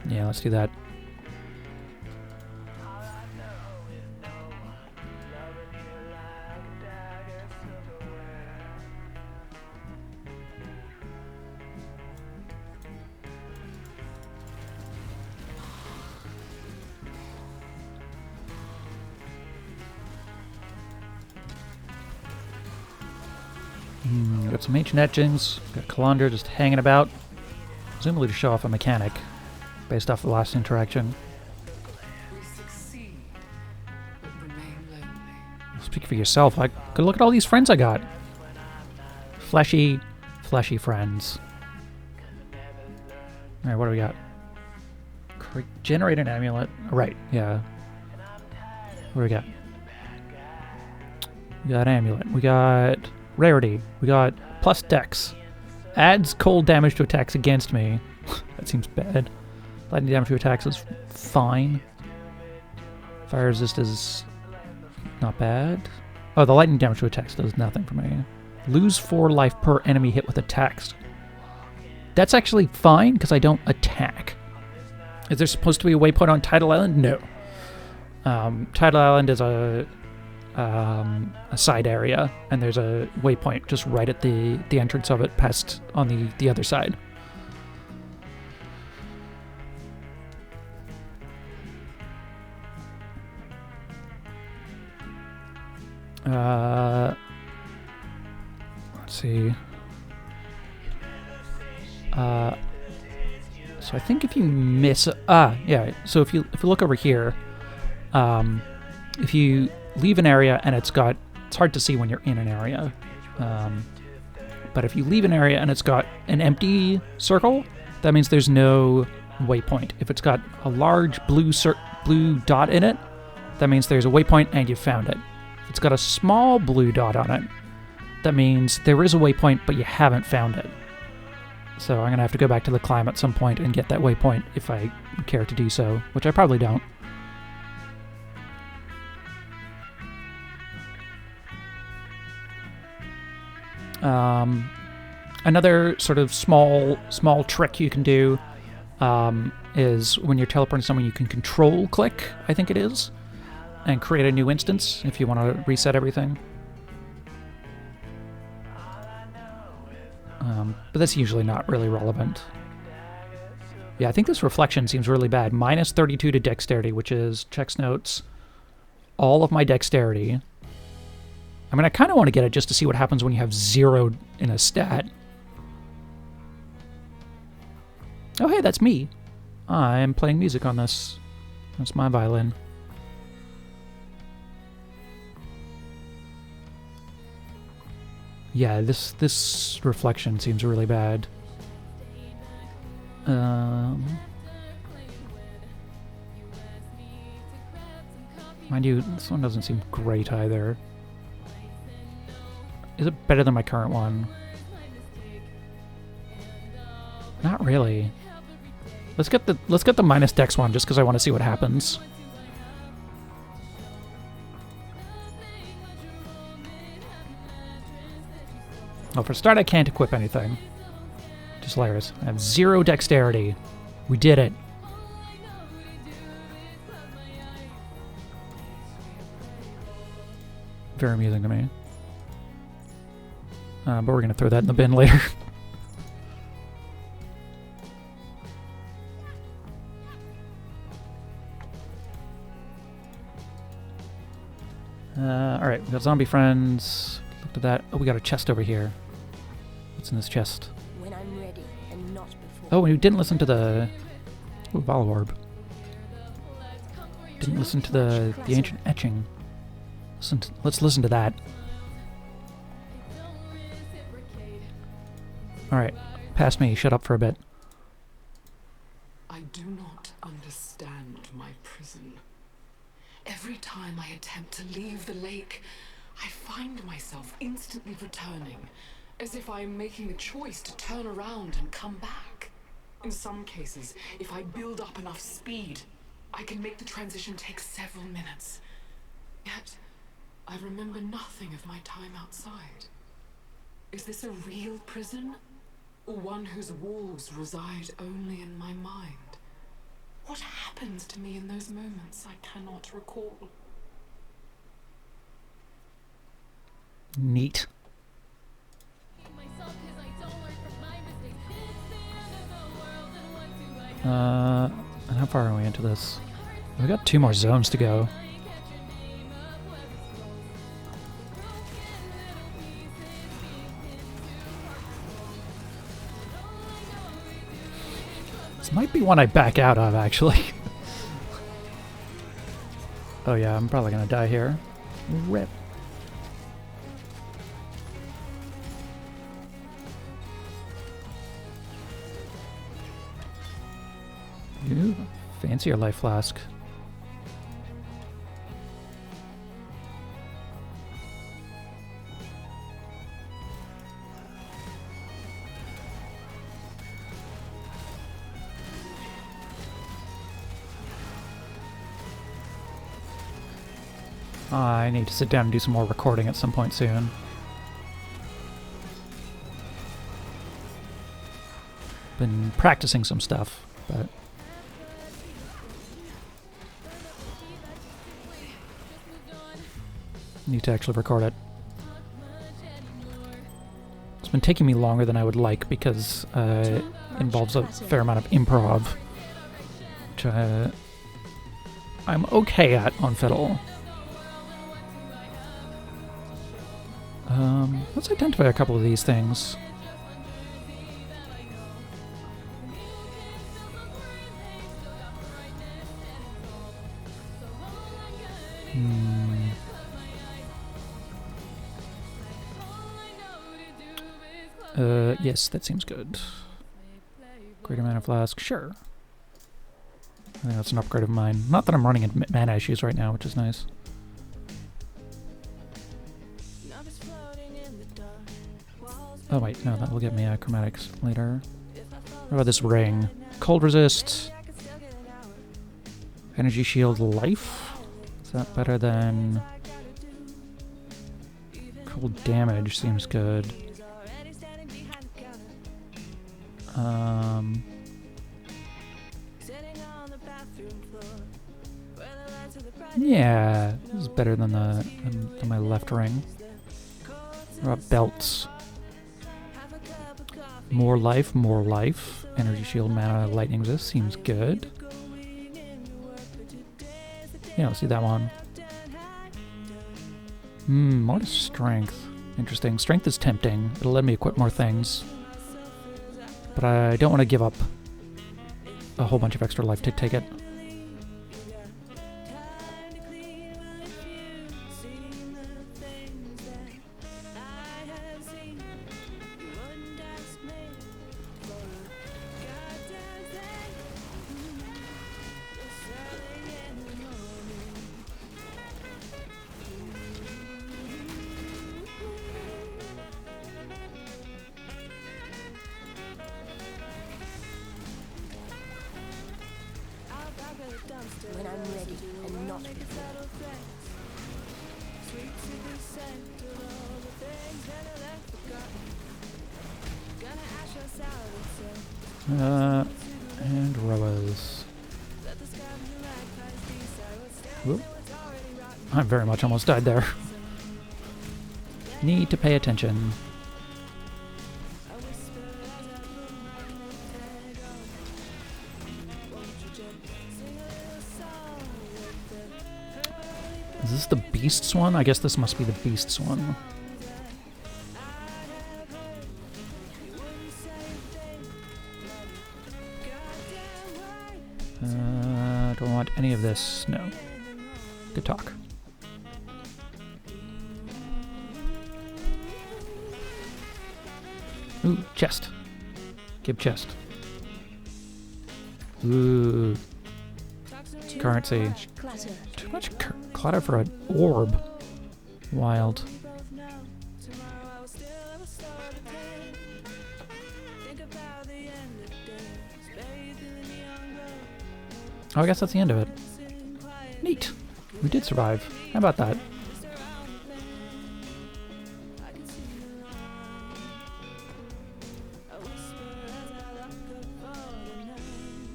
Speaker 3: Yeah, let's do that. Got some ancient etchings. Got Calandra just hanging about. presumably to show off a mechanic based off the last interaction.
Speaker 9: We succeed, but remain lonely.
Speaker 3: Speak for yourself. I could look at all these friends I got. Fleshy friends. All right, what do we got? Generate an amulet. Right, yeah. What do we got? We got amulet. We got rarity. We got plus dex. Adds cold damage to attacks against me. That seems bad. Lightning damage to attacks is fine. Fire resist is not bad. Oh, the lightning damage to attacks does nothing for me. Lose 4 life per enemy hit with attacks. That's actually fine because I don't attack. Is there supposed to be a waypoint on Tidal Island? No. Tidal Island is a side area, and there's a waypoint just right at the entrance of it, past on the other side. Let's see. So I think if you miss, yeah. So if you look over here, if you leave an area and it's hard to see when you're in an area, but if you leave an area and it's got an empty circle, that means there's no waypoint. If it's got a large blue dot in it, that means there's a waypoint and you found it. If it's got a small blue dot on it, that means there is a waypoint but you haven't found it. So I'm going to have to go back to the climb at some point and get that waypoint if I care to do so, which I probably don't. Another sort of small trick you can do is when you're teleporting someone, you can control click, I think it is, and create a new instance if you want to reset everything. But that's usually not really relevant. Yeah, I think this reflection seems really bad. Minus 32 to dexterity, which is, checks notes, all of my dexterity. I mean, I kind of want to get it just to see what happens when you have 0 in a stat. Oh, hey, that's me. I'm playing music on this. That's my violin. Yeah, this reflection seems really bad. Mind you, this one doesn't seem great either. Is it better than my current one? Not really. Let's get the minus dex one just because I want to see what happens. Well, for a start, I can't equip anything. Just hilarious. I have 0 dexterity. We did it. Very amusing to me. But we're going to throw that in the bin later. Alright, we got zombie friends. Looked at that. Oh, we got a chest over here. What's in this chest?
Speaker 5: When I'm ready and not before.
Speaker 3: Oh, we didn't listen to the... Ooh, Valo Orb. Didn't listen to the ancient etching. Let's listen to that. Alright, past me. Shut up for a bit.
Speaker 9: I do not understand my prison. Every time I attempt to leave the lake, I find myself instantly returning, as if I am making a choice to turn around and come back. In some cases, if I build up enough speed, I can make the transition take several minutes. Yet, I remember nothing of my time outside. Is this a real prison? Or one whose walls reside only in my mind? What happens to me in those moments I cannot recall?
Speaker 3: Neat. And how far are we into this? We got 2 more zones to go. This might be one I back out of, actually. Oh yeah, I'm probably gonna die here. Rip. Ooh, fancier life flask. I need to sit down and do some more recording at some point soon. Been practicing some stuff, but need to actually record it. It's been taking me longer than I would like because it involves a fair amount of improv, which I'm okay at on fiddle. Let's identify a couple of these things. Yes, that seems good. Greater mana flask, sure. I think that's an upgrade of mine. Not that I'm running into mana issues right now, which is nice. Oh wait, no, that will get me chromatics later. What about this ring? Cold resist. Energy shield life? Is that better than... Cold damage seems good. Yeah, this is better than than my left ring. What about belts? More life, more life. Energy shield, mana, lightning resist seems good. Yeah, let's see that one. More strength. Interesting. Strength is tempting. It'll let me equip more things. But I don't want to give up a whole bunch of extra life to take it.
Speaker 5: When I'm ready and not before.
Speaker 3: And Roas. Whoop. I very much almost died there. Need to pay attention. Is this the Beasts one? I guess this must be the Beasts one. Don't want any of this. No. Good talk. Ooh, chest. Give chest. Ooh. Currency. Too much clutter for an orb. Wild. Oh, I guess that's the end of it. Neat. We did survive. How about that?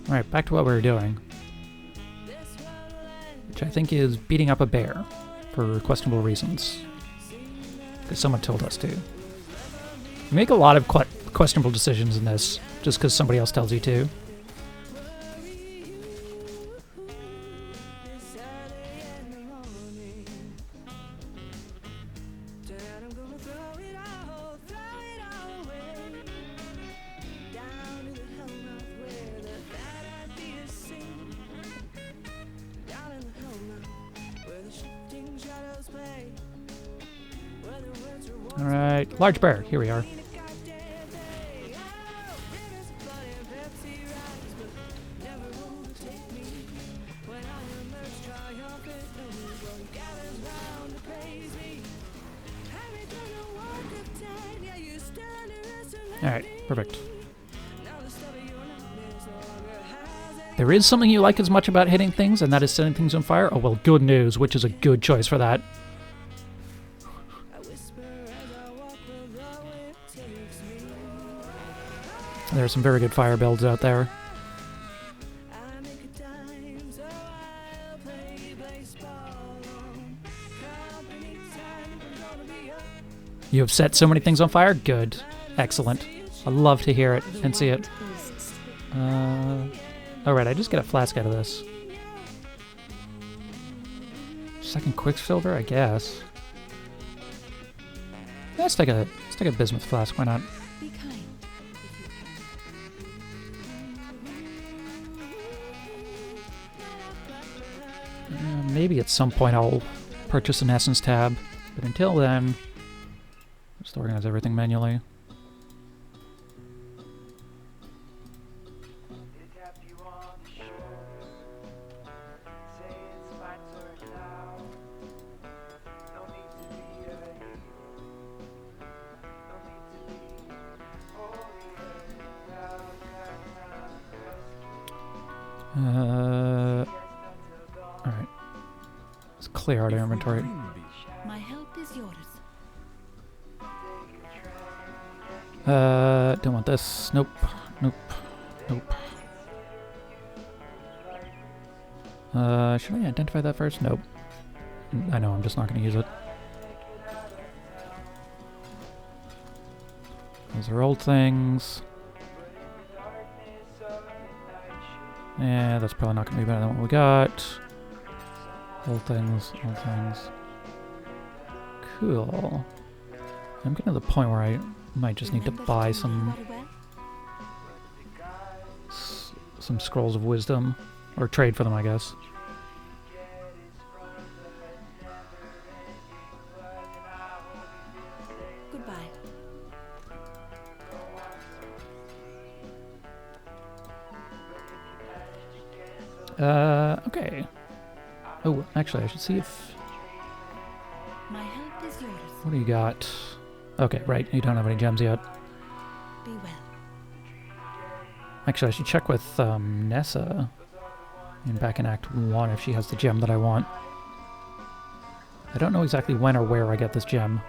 Speaker 3: Alright, back to what we were doing. Which I think is beating up a bear for questionable reasons. Because someone told us to. You make a lot of questionable decisions in this, just because somebody else tells you to. Alright, large bear. Here we are. Alright, perfect. There is something you like as much about hitting things, and that is setting things on fire? Oh, well, good news, which is a good choice for that. There are some very good fire builds out there. You have set so many things on fire? Good. Excellent. I love to hear it and see it. Alright, I just get a flask out of this. Second Quicksilver, I guess. Yeah, let's take a bismuth flask, why not?
Speaker 2: Be kind.
Speaker 3: Maybe at some point I'll purchase an essence tab, but until then, just organize everything manually. Alright. Let's clear out our inventory.
Speaker 2: My help is yours.
Speaker 3: Don't want this. Nope. Nope. Nope. Should I identify that first? Nope. I know, I'm just not going to use it. Those are old things. Yeah, that's probably not going to be better than what we got. Old things, old things. Cool. I'm getting to the point where I might just need to buy some scrolls of wisdom, or trade for them, I guess.
Speaker 2: Goodbye.
Speaker 3: Okay. Oh, actually, I should see if...
Speaker 2: My help is yours.
Speaker 3: What do you got? Okay, right, you don't have any gems yet.
Speaker 2: Be well.
Speaker 3: Actually, I should check with Nessa back in Act 1 if she has the gem that I want. I don't know exactly when or where I get this gem.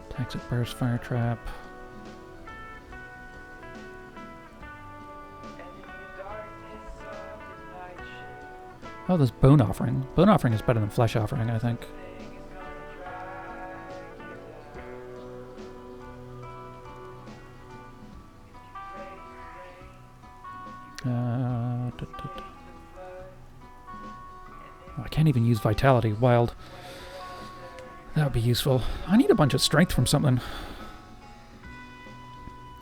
Speaker 3: Toxic burst, fire trap. Oh, there's bone offering. Bone offering is better than flesh offering, I think. Oh, I can't even use vitality. Wild. That would be useful. I need a bunch of strength from something.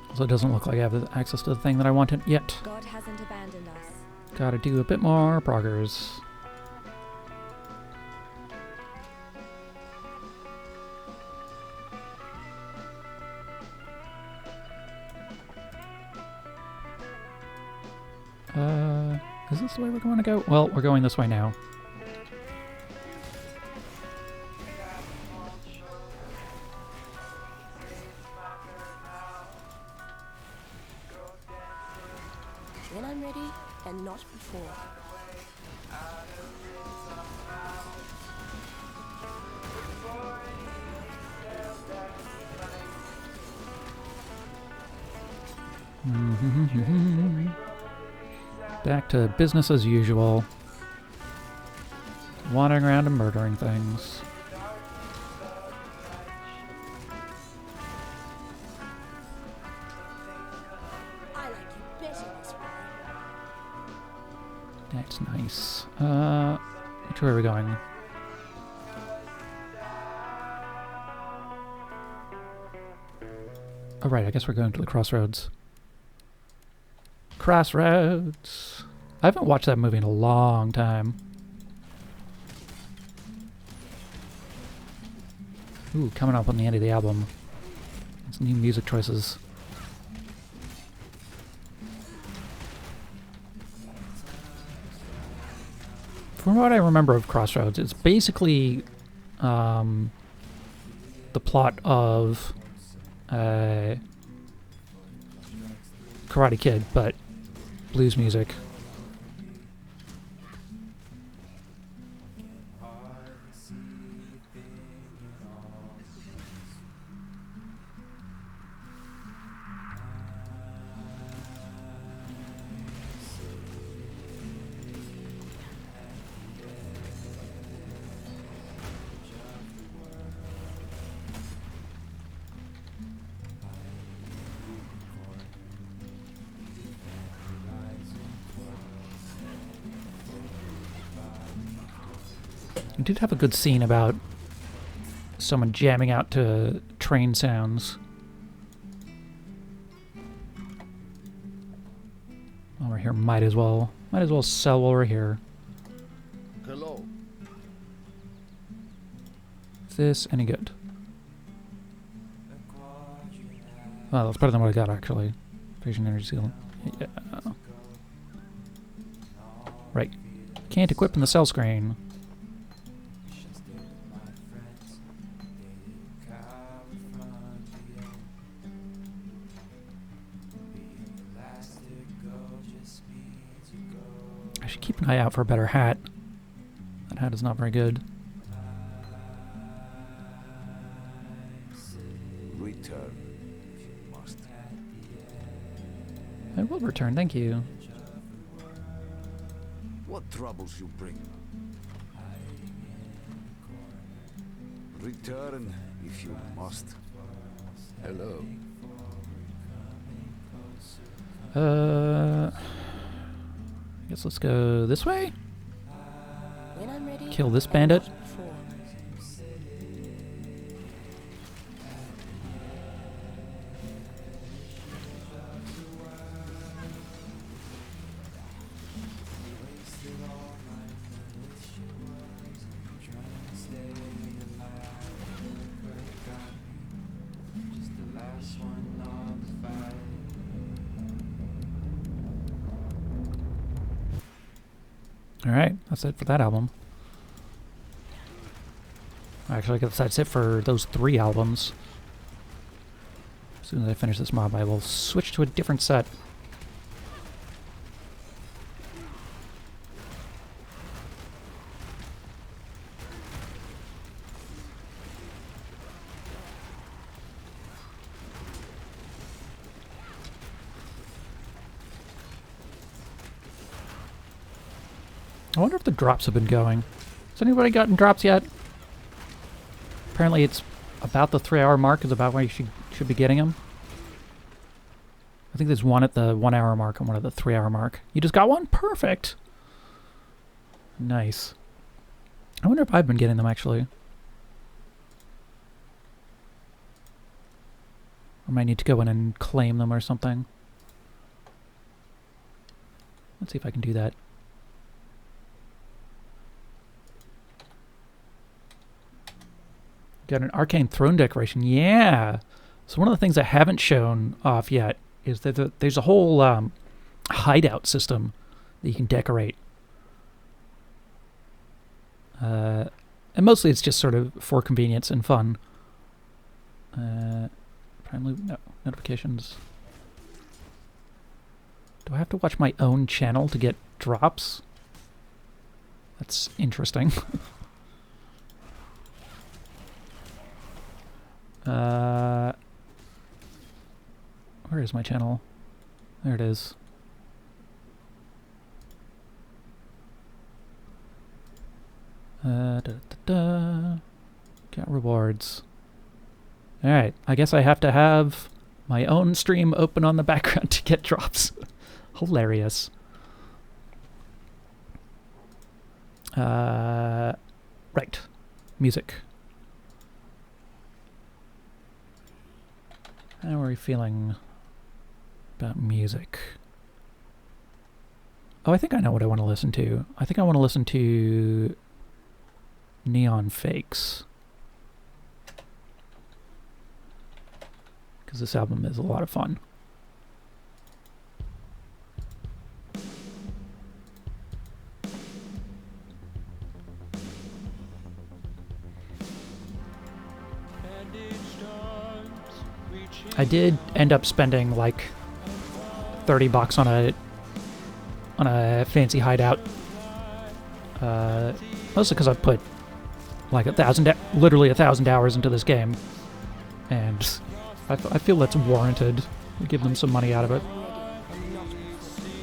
Speaker 3: Also, it doesn't look like I have access to the thing that I wanted yet.
Speaker 2: God hasn't abandoned us.
Speaker 3: Gotta do a bit more progress. Is this the way we're going to go? Well, we're going this way now.
Speaker 5: When I'm ready, and not before.
Speaker 3: Back to business as usual. Wandering around and murdering things.
Speaker 5: I like you better this way.
Speaker 3: That's nice. Which way are we going? Oh, right, I guess we're going to the crossroads. Crossroads! I haven't watched that movie in a long time. Ooh, coming up on the end of the album. Some new music choices. From what I remember of Crossroads, it's basically the plot of Karate Kid, but blues music. We did have a good scene about someone jamming out to train sounds. While we're here, might as well sell while we're here.
Speaker 4: Hello.
Speaker 3: Is this any good? Well, that's better than what I got actually. Fusion energy seal. Yeah. Right. Can't equip in the cell screen. I should keep an eye out for a better hat. That hat is not very good.
Speaker 10: Return if you must.
Speaker 3: I will return, thank you.
Speaker 10: What troubles you bring? Return if you must. Hello.
Speaker 3: I guess let's go this way.
Speaker 2: When I'm ready,
Speaker 3: Kill this bandit. Alright, that's it for that album. Actually, I guess that's it for those 3 albums. As soon as I finish this mob, I will switch to a different set. I wonder if the drops have been going. Has anybody gotten drops yet? Apparently it's about the 3-hour mark is about where you should be getting them. I think there's one at the 1-hour mark and one at the 3-hour mark. You just got one? Perfect! Nice. I wonder if I've been getting them, actually. I might need to go in and claim them or something. Let's see if I can do that. Got an arcane throne decoration. Yeah! So one of the things I haven't shown off yet is that there's a whole hideout system that you can decorate. And mostly it's just sort of for convenience and fun. Primarily, no, notifications. Do I have to watch my own channel to get drops? That's interesting. Where is my channel? There it is. Got rewards. Alright, I guess I have to have my own stream open on the background to get drops. Hilarious. Right. Music. How are we feeling about music? Oh, I think I know what I want to listen to. I think I want to listen to Neon Fakes. Because this album is a lot of fun. I did end up spending like $30 on a fancy hideout. Mostly because I put like literally 1,000 hours into this game, and I feel that's warranted. We give them some money out of it,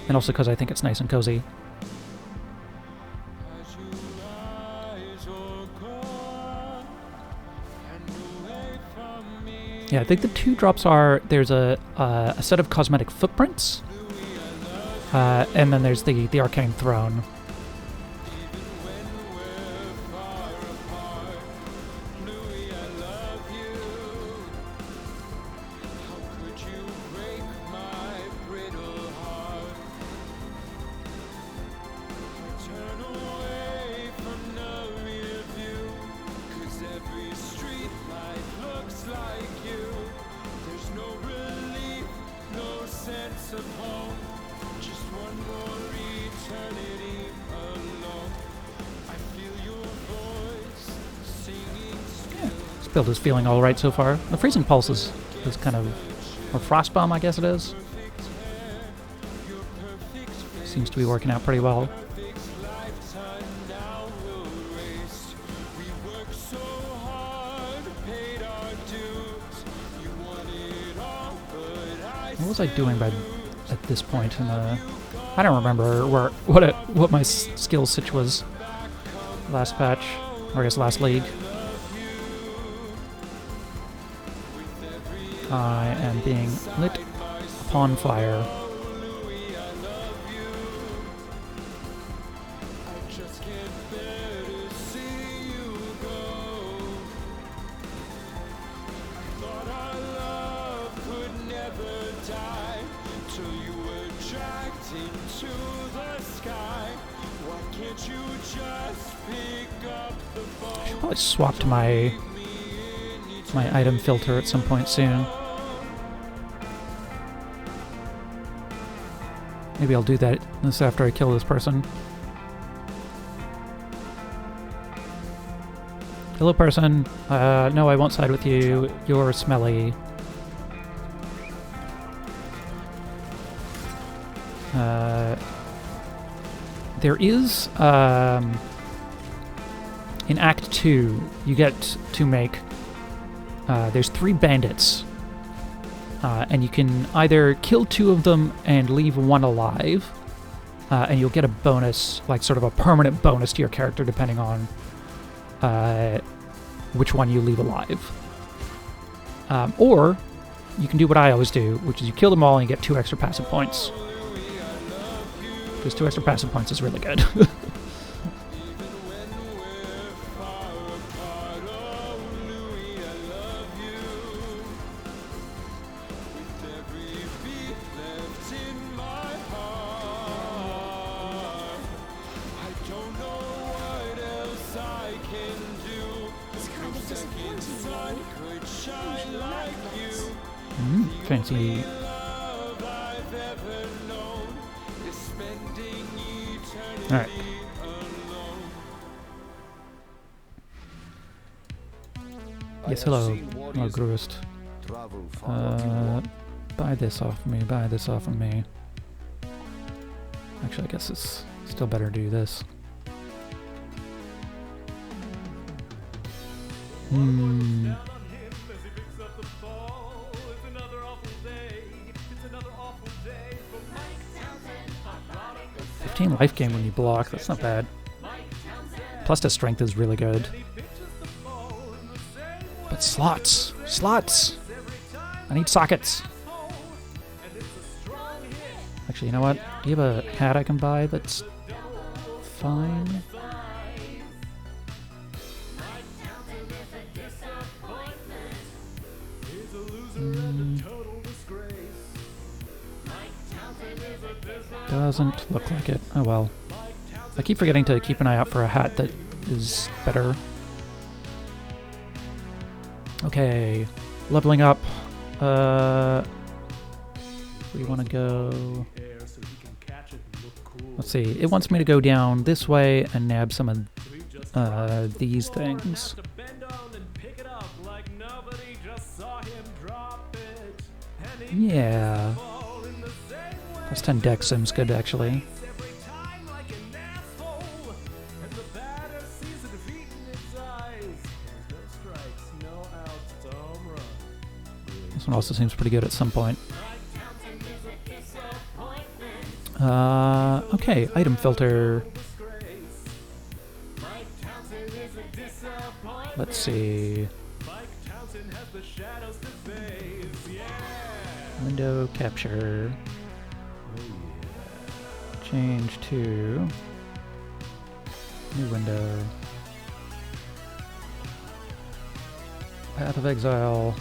Speaker 3: and also because I think it's nice and cozy. Yeah, I think the two drops are there's a set of cosmetic footprints, and then there's the arcane throne. Build is feeling alright so far. The freezing pulse is kind of, or frost bomb I guess it is. Seems to be working out pretty well. What was I doing at this point in the? I don't remember what my skill sitch was last patch, or I guess last league. I am being lit upon fire. I should probably swap to my item filter at some point soon. Maybe I'll do this after I kill this person. Hello, person. No, I won't side with you. You're smelly. There is, in Act 2, you get to make, there's 3 bandits. And you can either kill 2 of them and leave 1 alive, and you'll get a bonus, like sort of a permanent bonus to your character depending on which one you leave alive. Or you can do what I always do, which is you kill them all and you get 2 extra passive points. Because 2 extra passive points is really good. Fancy. Alright. Yes, hello, Grust. Buy this off me, buy this off of me. Actually, I guess it's still better to do this. Hmm. 15 life gain when you block, that's not bad. Plus the strength is really good. But slots! Slots! I need sockets! Actually, you know what? Do you have a hat I can buy that's fine? Do Doesn't look like it. Oh well. I keep forgetting to keep an eye out for a hat that is better. Okay, leveling up. We want to go... Let's see, it wants me to go down this way and nab some of these things. Yeah. Plus 10 dex seems good, actually. This one also seems pretty good at some point. Okay, item filter. Let's see. Window capture. Change to new window. Path of Exile.com.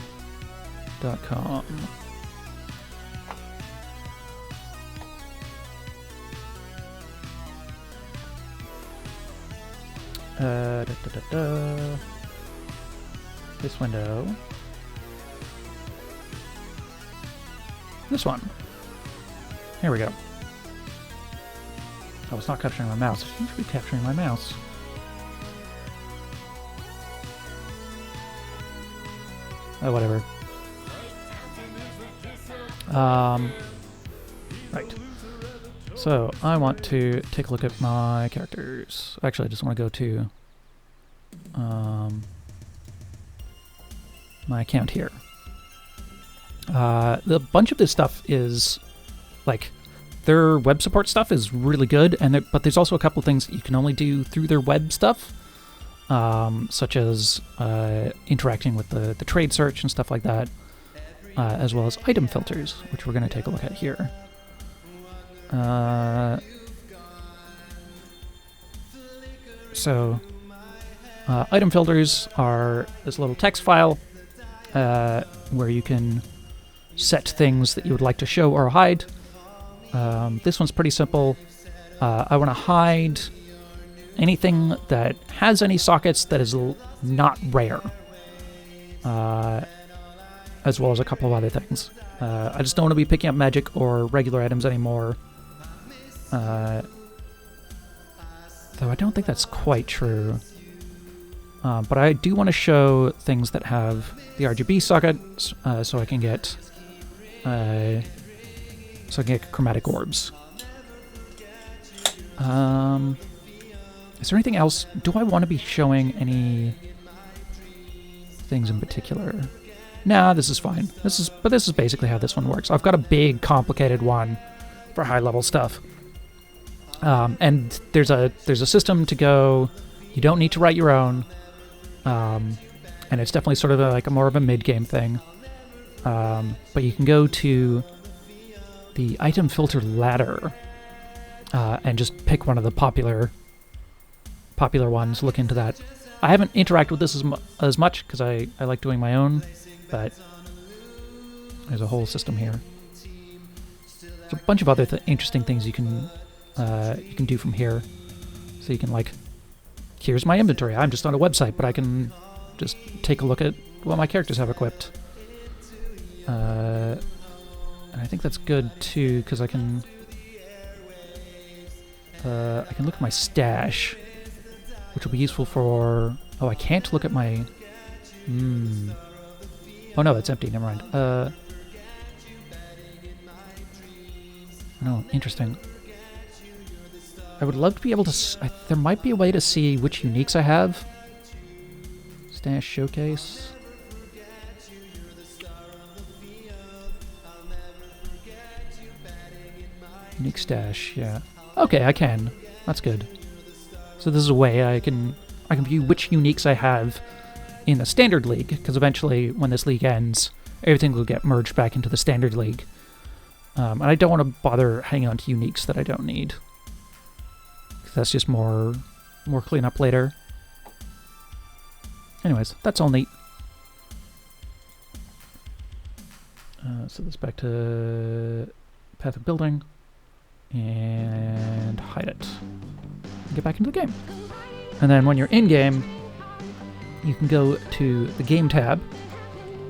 Speaker 3: This window. This one. Here we go. Oh, it's not capturing my mouse. It should be capturing my mouse. Oh, whatever. Right. So, I want to take a look at my characters. Actually, I just want to go to my account here. The bunch of this stuff is, like, their web support stuff is really good, and but there's also a couple of things that you can only do through their web stuff, such as interacting with the trade search and stuff like that, as well as item filters, which we're going to take a look at here. Item filters are this little text file where you can set things that you would like to show or hide. This one's pretty simple. I want to hide anything that has any sockets that is not rare, as well as a couple of other things. I just don't want to be picking up magic or regular items anymore. Though I don't think that's quite true. But I do want to show things that have the RGB socket, so I can get chromatic orbs. Is there anything else? Do I want to be showing any things in particular? Nah, this is fine. This is basically how this one works. I've got a big, complicated one for high-level stuff, and there's a system to go. You don't need to write your own, and it's definitely sort of like more of a mid-game thing. But you can go to the item filter ladder and just pick one of the popular ones. Look into that. I haven't interacted with this as much because I like doing my own, but there's a whole system here. There's a bunch of other interesting things you can do from here. So you can, like, here's my inventory. I'm just on a website, but I can just take a look at what my characters have equipped. And I think that's good too, because I can look at my stash, which will be useful for... Oh, I can't look at my... Oh no, it's empty. Never mind. No, interesting. I would love to be able to... there might be a way to see which uniques I have. Stash showcase. Unique stash, yeah. Okay, I can. That's good. So this is a way I can view which uniques I have in the standard league, because eventually, when this league ends, everything will get merged back into the standard league. And I don't want to bother hanging on to uniques that I don't need. That's just more cleanup later. Anyways, that's all neat. So this back to path of building. and hide it. Get back into the game. And then when you're in game, you can go to the game tab,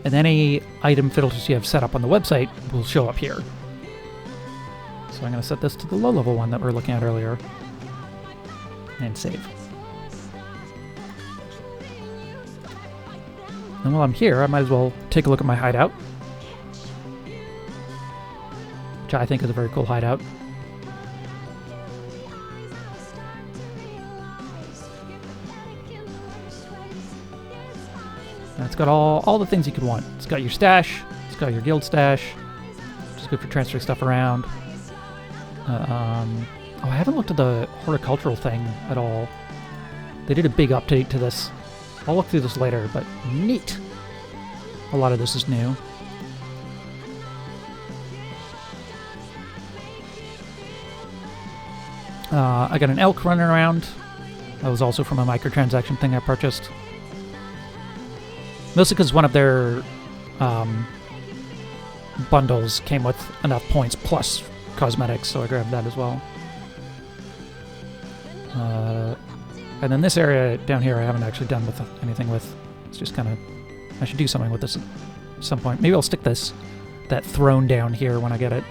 Speaker 3: and any item filters you have set up on the website will show up here. So I'm going to set this to the low level one that we were looking at earlier, and save. And while I'm here, I might as well take a look at my hideout, which I think is a very cool hideout. And it's got all the things you could want. It's got your stash, it's got your guild stash, which is good for transferring stuff around. Oh, I haven't looked at the horticultural thing at all. They did a big update to this. I'll look through this later, but neat. A lot of this is new. I got an elk running around. That was also from a microtransaction thing I purchased. Mostly because one of their bundles came with enough points plus cosmetics, so I grabbed that as well. And then this area down here I haven't actually done with anything with. It's just kind of... I should do something with this at some point. Maybe I'll stick that throne down here when I get it.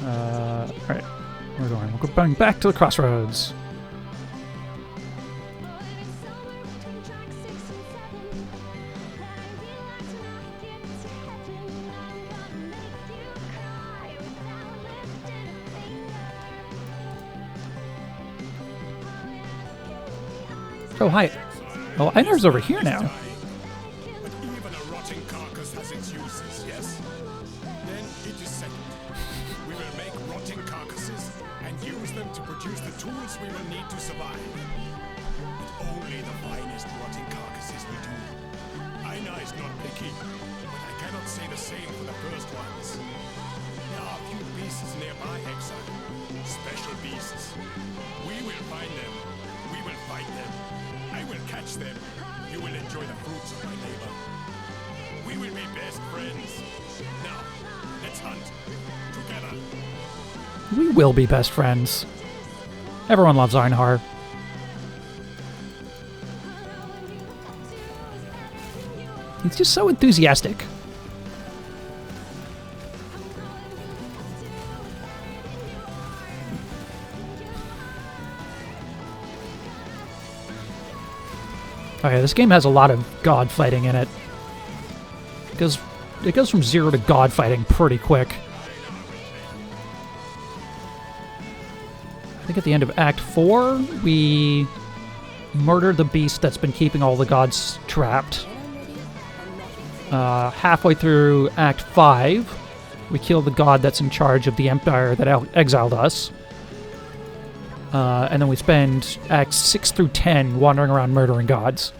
Speaker 3: Alright. We're going back to the crossroads. Oh, hi. Oh, Einar's over here now.
Speaker 4: But even a rotting carcass has its uses, yes? Then it is settled. We will make rotting carcasses and use them to produce the tools we will need to survive. But only the finest rotting carcasses will do. Einar is not picky, but I cannot say the same for the first ones. There are a few beasts nearby, Exile. Special beasts. We will find them. We will fight them. I will catch them. You will enjoy the fruits of my labor. We will be best friends. Now, let's hunt. Together.
Speaker 3: We will be best friends. Everyone loves Einar. He's just so enthusiastic. Okay, this game has a lot of god fighting in it. It goes from 0 to god fighting pretty quick. I think at the end of Act 4, we murder the beast that's been keeping all the gods trapped. Halfway through Act 5, we kill the god that's in charge of the empire that exiled us. And then we spend Acts 6 through 10 wandering around murdering gods.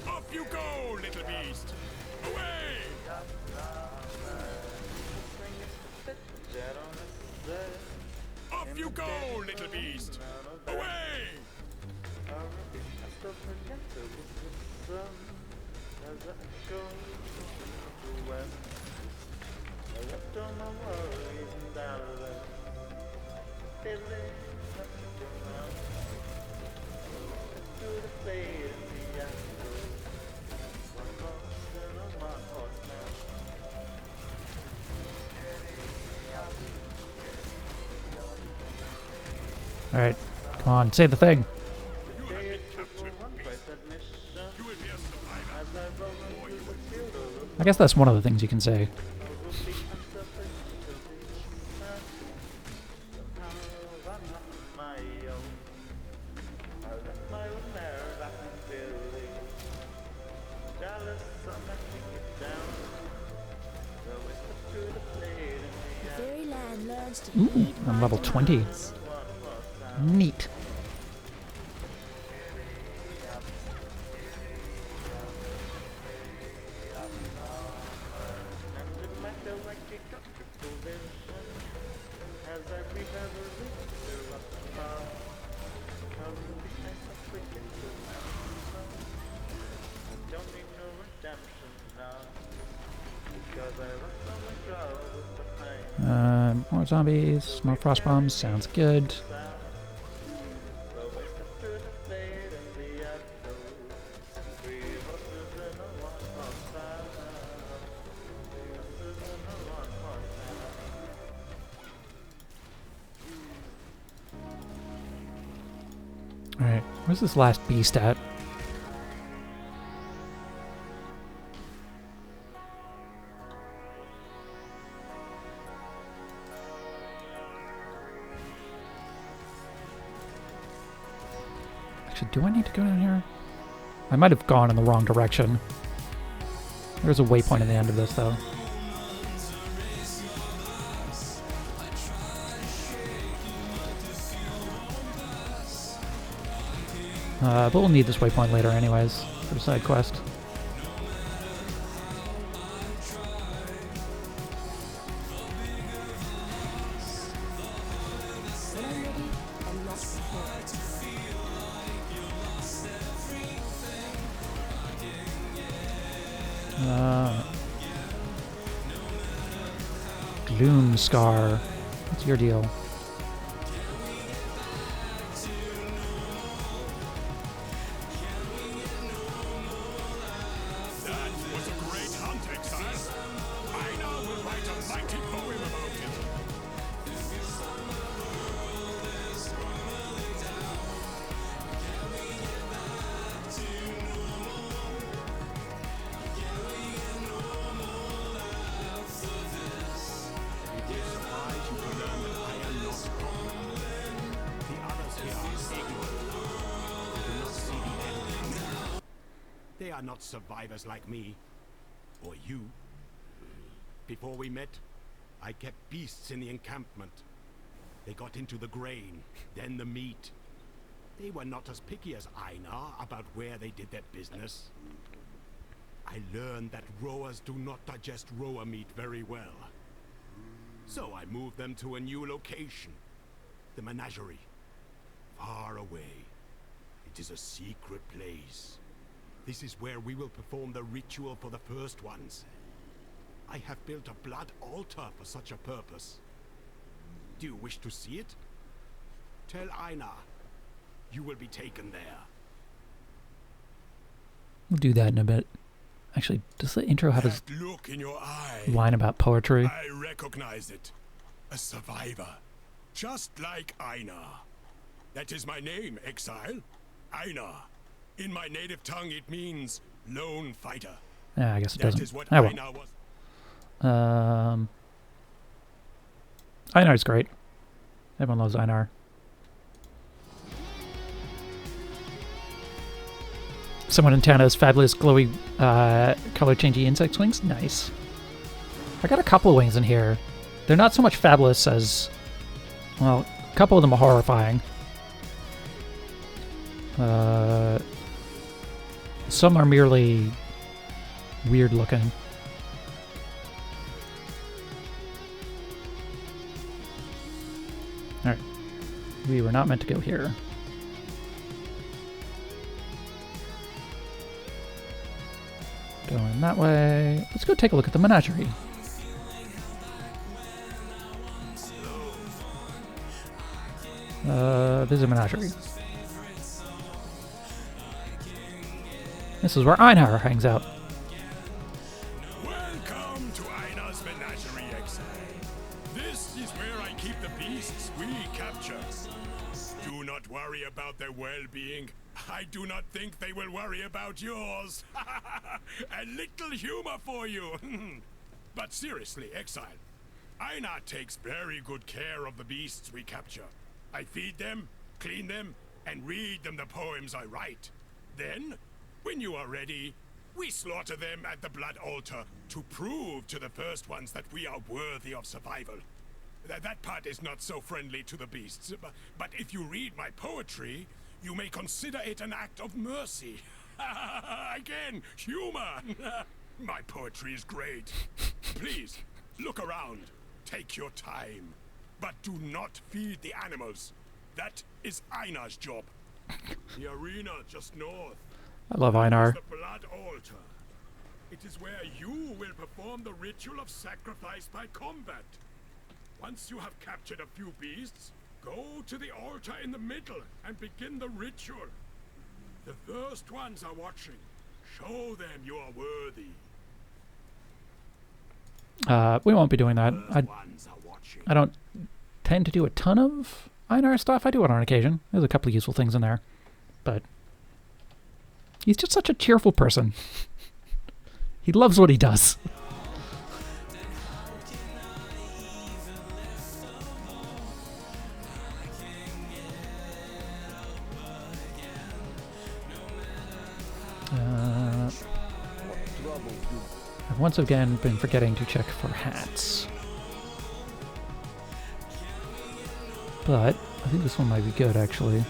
Speaker 4: Off you go, little beast. Away! Off you go, little beast. Away!
Speaker 3: Alright, come on, say the thing. I guess that's one of the things you can say. Ooh, I'm level 20. Neat. More zombies, more frost bombs. Sounds good. Alright, where's this last beast at? Actually, do I need to go down here? I might have gone in the wrong direction. There's a waypoint at the end of this, though. But we'll need this waypoint later anyways, for the side quest.
Speaker 5: When I'm ready, I'm not
Speaker 3: Gloom Scar. What's your deal?
Speaker 4: That was a great hunt, Exile. I now will write a mighty poem about it. It will surprise you to learn that I am not popular. The others here are ignorant. They do not see the end. They are not survivors like me. Or you. Before we met, I kept beasts in the encampment. They got into the grain, then the meat. They were not as picky as Einar about where they did their business. I learned that rowers do not digest rower meat very well. So I moved them to a new location. The menagerie. Far away. It is a secret place. This is where we will perform the ritual for the first ones. I have built a blood altar for such a purpose. Do you wish to see it? Tell Einar. You will be taken there.
Speaker 3: We'll do that in a bit. Actually, does the intro have a
Speaker 4: That look in your eye.
Speaker 3: line about poetry?
Speaker 4: I recognize it. A survivor. Just like Einar. That is my name, Exile. Einar. In my native tongue it means lone fighter.
Speaker 3: Yeah, I guess it
Speaker 4: That
Speaker 3: doesn't.
Speaker 4: is what
Speaker 3: Oh well.
Speaker 4: Einar was.
Speaker 3: Einar's great. Everyone loves Einar. Someone in town has fabulous glowy color changing insect wings. Nice. I got a couple of wings in here. They're not so much fabulous as, well, a couple of them are horrifying. Some are merely weird looking. Alright. We were not meant to go here. Going that way. Let's go take a look at the menagerie. Visit menagerie. This is where Einar hangs out.
Speaker 4: Welcome to Einar's Menagerie, Exile. This is where I keep the beasts we capture. Do not worry about their well-being. I do not think they will worry about yours. A little humor for you. But seriously, Exile, Einar takes very good care of the beasts we capture. I feed them, clean them, and read them the poems I write. Then, when you are ready, we slaughter them at the blood altar to prove to the first ones that we are worthy of survival. That part is not so friendly to the beasts, but if you read my poetry, you may consider it an act of mercy. Again, humor! My poetry is great. Please, look around. Take your time. But do not feed the animals. That is Einar's job. The arena just north.
Speaker 3: I love Einar.
Speaker 4: The blood altar. It is where perform the ritual of sacrifice by combat. Once you have captured a few beasts, go to the altar in the middle and begin the ritual. The first ones are watching. Show them you are worthy.
Speaker 3: We won't be doing that.
Speaker 4: First ones are watching.
Speaker 3: I don't tend to do a ton of Einar stuff. I do it on occasion. There's a couple of useful things in there. But he's just such a cheerful person. He loves what he does. I've once again been forgetting to check for hats. But I think this one might be good, actually.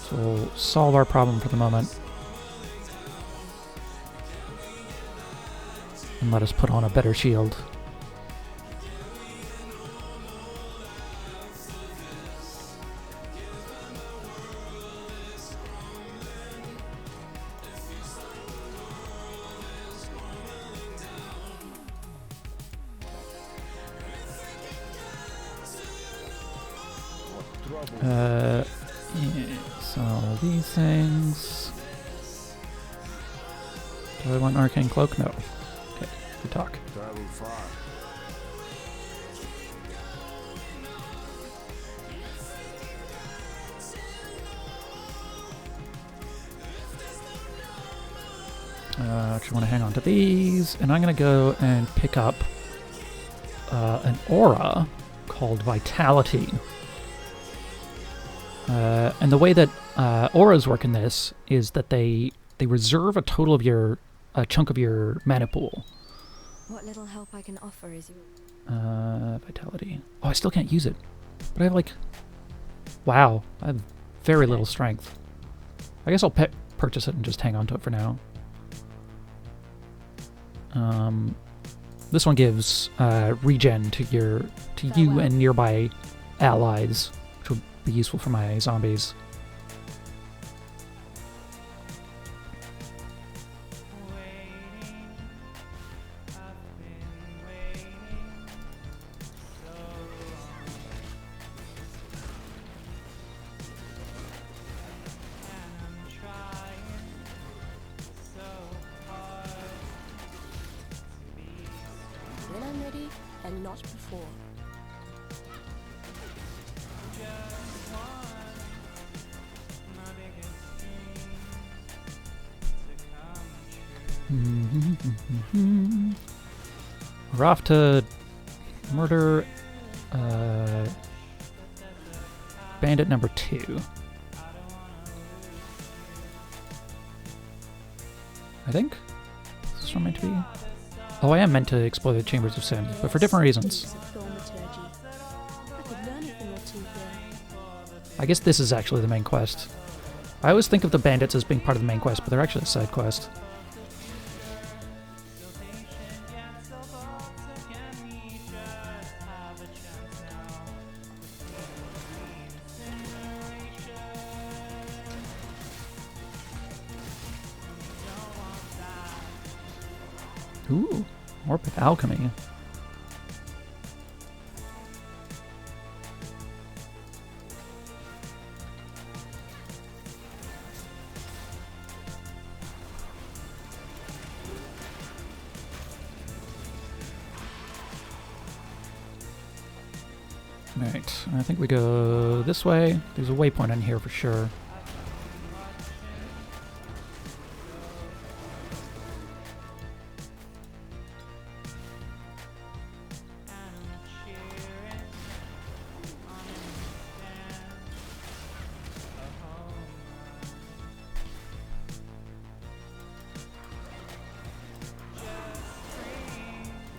Speaker 3: So we'll solve our problem for the moment. And let us put on a better shield. Yeah, so these things. Do I want Arcane Cloak? No. Okay, good talk.
Speaker 10: Travel far.
Speaker 3: Actually want to hang on to these, and I'm going to go and pick up an aura called Vitality. And the way that auras work in this is that they reserve a total of a chunk of your mana pool.
Speaker 2: What little help I can offer is
Speaker 3: Vitality. Oh, I still can't use it. But I have wow, I have very little strength. I guess I'll purchase it and just hang on to it for now. This one gives regen to you and nearby allies, which will be useful for my zombies.
Speaker 5: When I'm ready, and not before.
Speaker 3: We're off to murder bandit number 2. I think? Is this one meant to be? Oh, I am meant to explore the Chambers of Sin, but for different reasons.
Speaker 5: I could learn a thing or two here.
Speaker 3: I guess this is actually the main quest. I always think of the bandits as being part of the main quest, but they're actually a side quest. Ooh, Warp of Alchemy. Alright, I think we go this way. There's a waypoint in here for sure.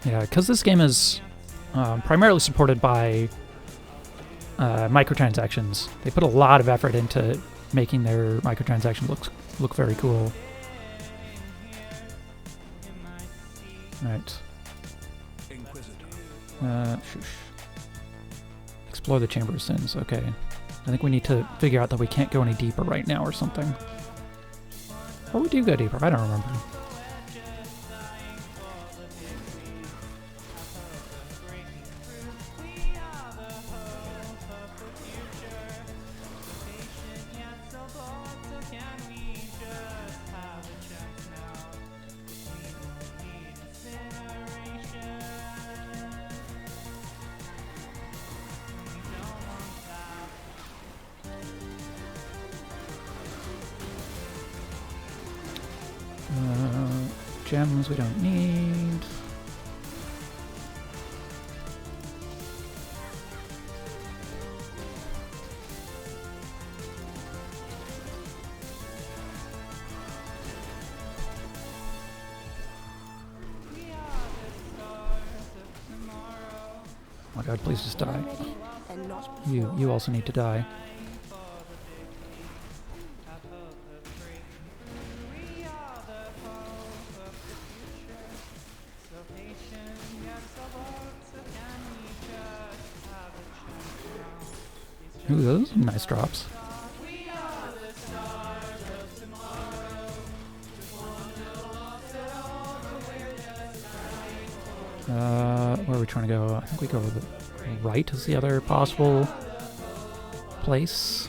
Speaker 3: Yeah, because this game is primarily supported by microtransactions. They put a lot of effort into making their microtransactions look very cool. Right. Shush. Explore the Chamber of Sins. Okay. I think we need to figure out that we can't go any deeper right now or something. Or we do go deeper, I don't remember. Gems we don't need. Oh my god, please just die.
Speaker 5: And not
Speaker 3: You also need to die. Ooh, those are nice drops. Where are we trying to go? I think we go over the right is the other possible place.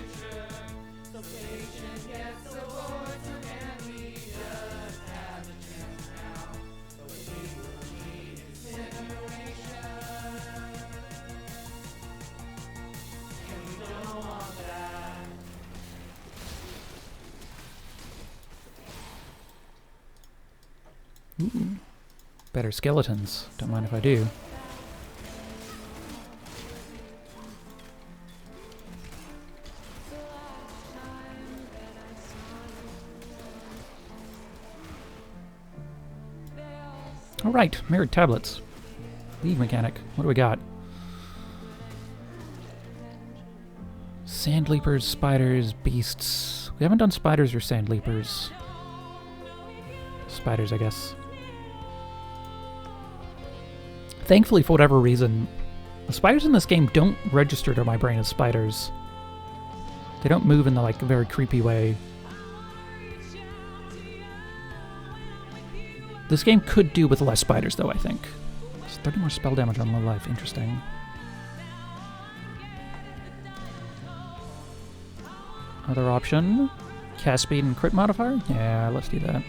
Speaker 3: Ooh, better skeletons. Don't mind if I do. Alright, mirrored tablets. Lead mechanic. What do we got? Sand leapers, spiders, beasts. We haven't done spiders or sand leapers. Spiders, I guess. Thankfully, for whatever reason, the spiders in this game don't register to my brain as spiders. They don't move in the, like, very creepy way. This game could do with less spiders, though, I think. It's 30 more spell damage on low life. Interesting. Other option. Cast speed and crit modifier? Yeah, let's do that.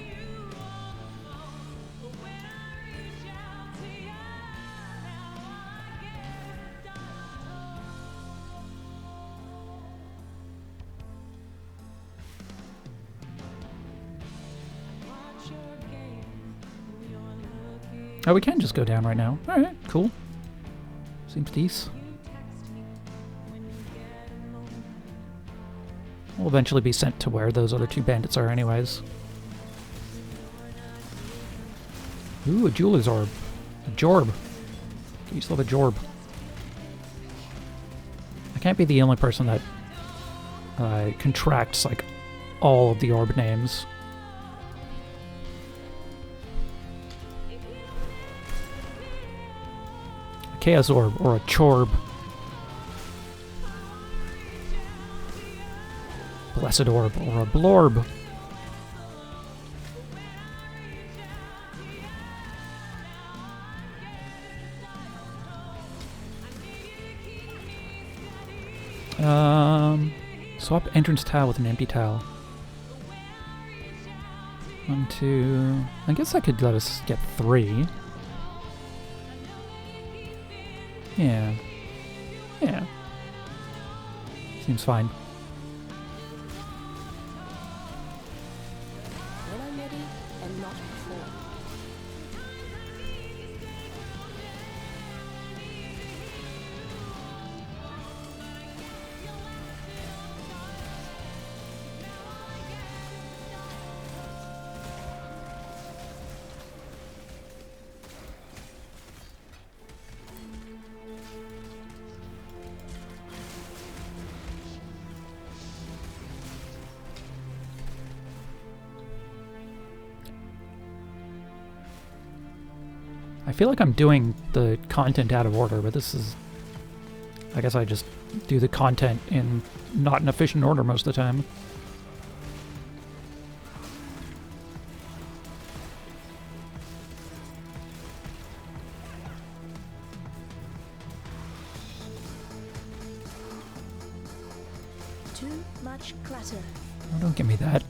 Speaker 3: Oh, we can just go down right now. Alright, cool. Seems decent. We'll eventually be sent to where those other two bandits are anyways. Ooh, a jeweler's orb. A jorb. You still have a jorb. I can't be the only person that contracts, like, all of the orb names. Chaos Orb, or a Chorb. Blessed Orb, or a Blorb. Swap entrance tile with an empty tile. 1, 2... I guess I could let us get 3. Yeah. Yeah. Seems fine.
Speaker 5: when I'm ready and not before.
Speaker 3: I feel like I'm doing the content out of order, but this is... I guess I just do the content in not an efficient order most of the time.
Speaker 5: Too much clutter.
Speaker 3: Oh, don't give me that.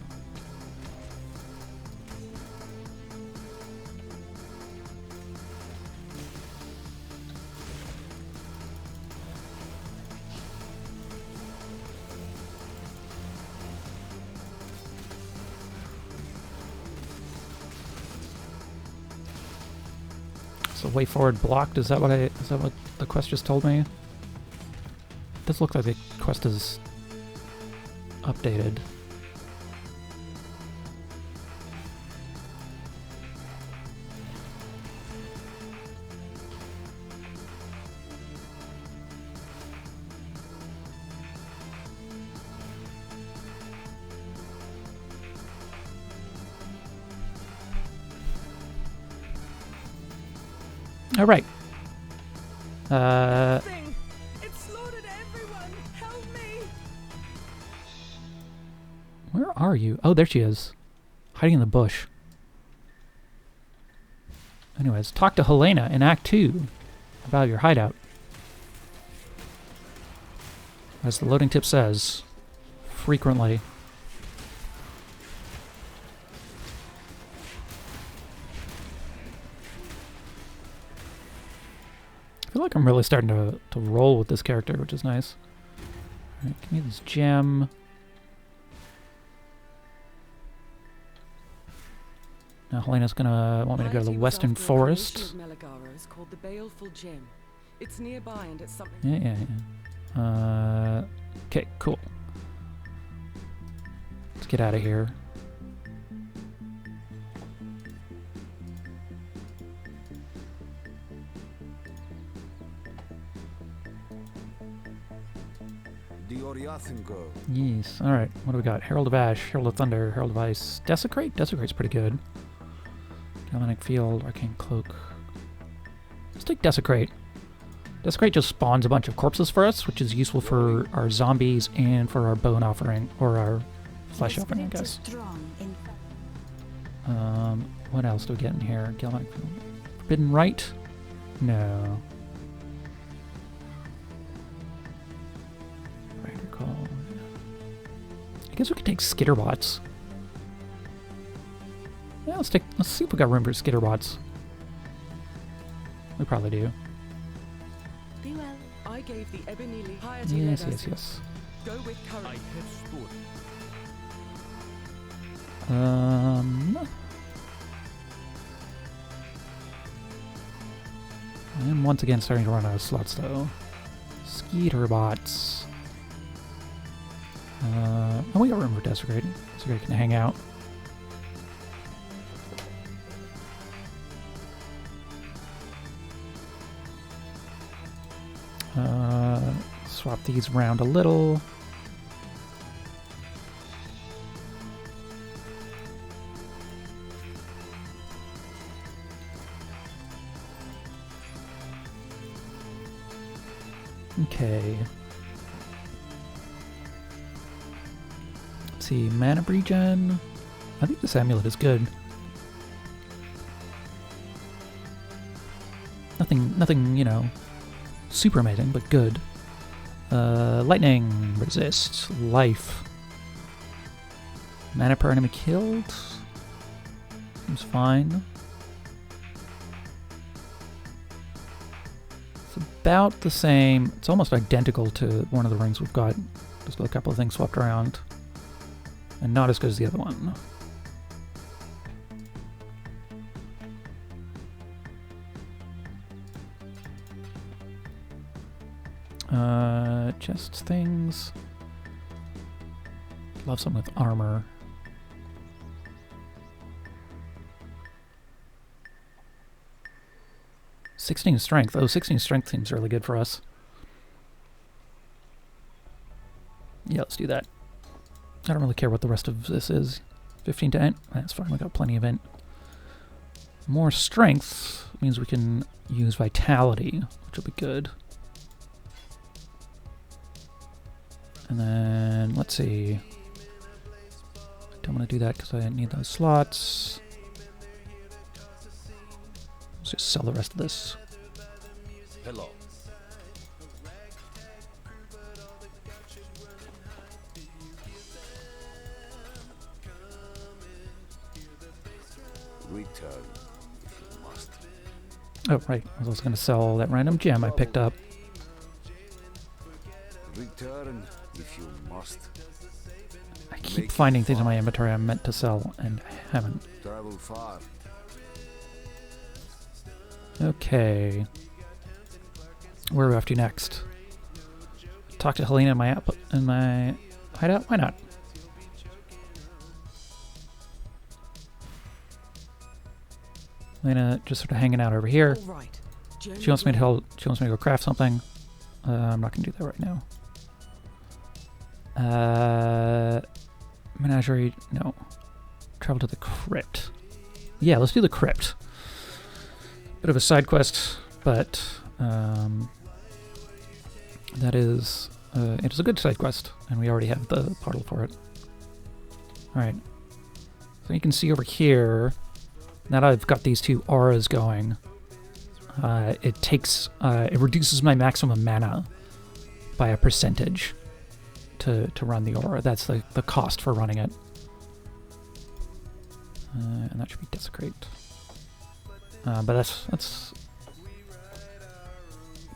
Speaker 3: So way forward blocked. Is that what the quest just told me? It does look like the quest is updated. All right.
Speaker 2: Thing. It slaughtered everyone. Help me.
Speaker 3: Where are you? Oh, there she is. Hiding in the bush. Anyways, talk to Helena in Act 2 about your hideout. As the loading tip says, frequently. I feel like I'm really starting to roll with this character, which is nice. Alright, give me this gem. Now Helena's gonna want me to go to the Western Forest.
Speaker 12: Is called the Baleful Gem. It's nearby and it's something.
Speaker 3: Yeah. Okay, cool. Let's get out of here. Yes, alright. What do we got? Herald of Ash, Herald of Thunder, Herald of Ice. Desecrate? Desecrate's pretty good. Galvanic Field, Arcane Cloak. Let's take Desecrate. Desecrate just spawns a bunch of corpses for us, which is useful for our zombies and for our bone offering, or our flesh offering, I guess. What else do we get in here? Galvanic Field. Forbidden Rite? No. Rider Call. I guess we could take Skitterbots. Yeah, let's see if we got room for Skitterbots. We probably do.
Speaker 12: Be well. I gave the ebony leaf higher
Speaker 3: Yes.
Speaker 12: Go with courage.
Speaker 3: I am once again starting to run out of slots though. Skitterbots. Oh, we got room for Desecrate. Desecrate can hang out. Swap these around a little. Okay. Let's see, mana regen. I think this amulet is good. Nothing, you know, super amazing, but good. Lightning, resist, life. Mana per enemy killed. Seems fine. It's about the same. It's almost identical to one of the rings we've got. Just with a couple of things swapped around. And not as good as the other one. Chest things. Love something with armor. $16 strength. Oh, 16 strength seems really good for us. Yeah, let's do that. I don't really care what the rest of this is. 15 to int. That's fine. We got plenty of int. More strength means we can use vitality, which will be good. And then, let's see. I don't want to do that because I need those slots. Let's just sell the rest of this.
Speaker 10: Hello. Return if you must.
Speaker 3: Oh, right. I was also going to sell that random gem I picked up.
Speaker 10: Return if you must.
Speaker 3: I keep finding things in my inventory I'm meant to sell and haven't.
Speaker 10: Travel far.
Speaker 3: Okay. Where are we off to next? Talk to Helena in my hideout? Why not? Helena just sort of hanging out over here.
Speaker 12: All right.
Speaker 3: She wants me to help. She wants me to go craft something. I'm not gonna do that right now. Menagerie, no. Travel to the crypt. Yeah, let's do the crypt. Bit of a side quest, but that is it is a good side quest, and we already have the portal for it. All right. So you can see over here. Now that I've got these two auras going, it reduces my maximum mana by a percentage to run the aura. That's the cost for running it. And that should be desecrate. But that's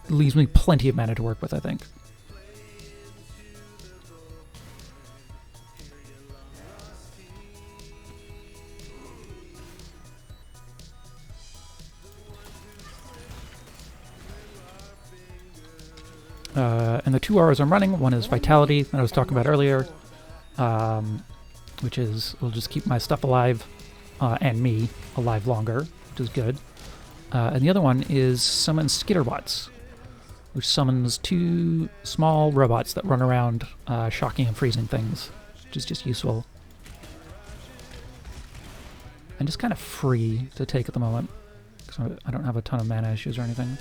Speaker 3: leaves me plenty of mana to work with, I think. And the two auras I'm running, one is Vitality, that I was talking about earlier, which will just keep my stuff alive, and me alive longer, which is good. And the other one is Summon Skitterbots, which summons two small robots that run around shocking and freezing things, which is just useful. And just kind of free to take at the moment, because I don't have a ton of mana issues or anything.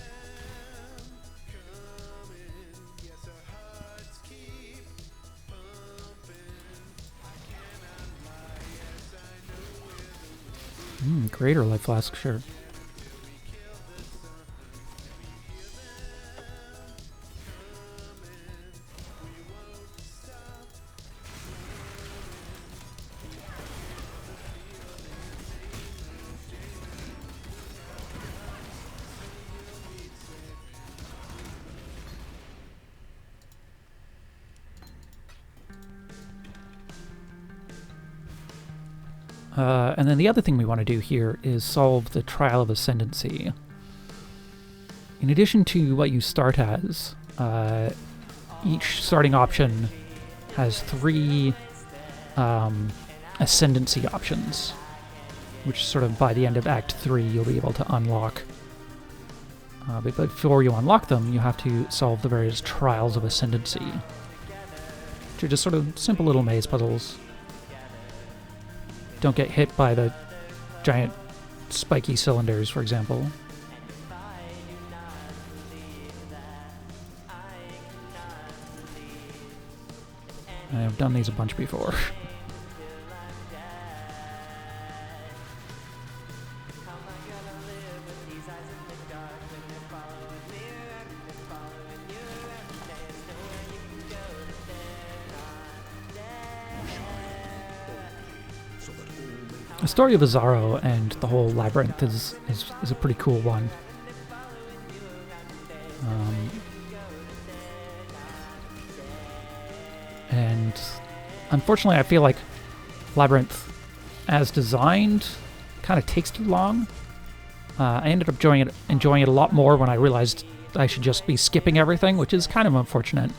Speaker 3: Greater life flask, sure. And then the other thing we want to do here is solve the Trial of Ascendancy. In addition to what you start as, each starting option has 3 Ascendancy options, which sort of by the end of Act 3 you'll be able to unlock. But before you unlock them, you have to solve the various Trials of Ascendancy, which are just sort of simple little maze puzzles. Don't get hit by the giant spiky cylinders, for example. I've done these a bunch before. The story of Azaro and the whole labyrinth is a pretty cool one. And unfortunately, I feel like Labyrinth, as designed, kind of takes too long. I ended up enjoying it a lot more when I realized I should just be skipping everything, which is kind of unfortunate.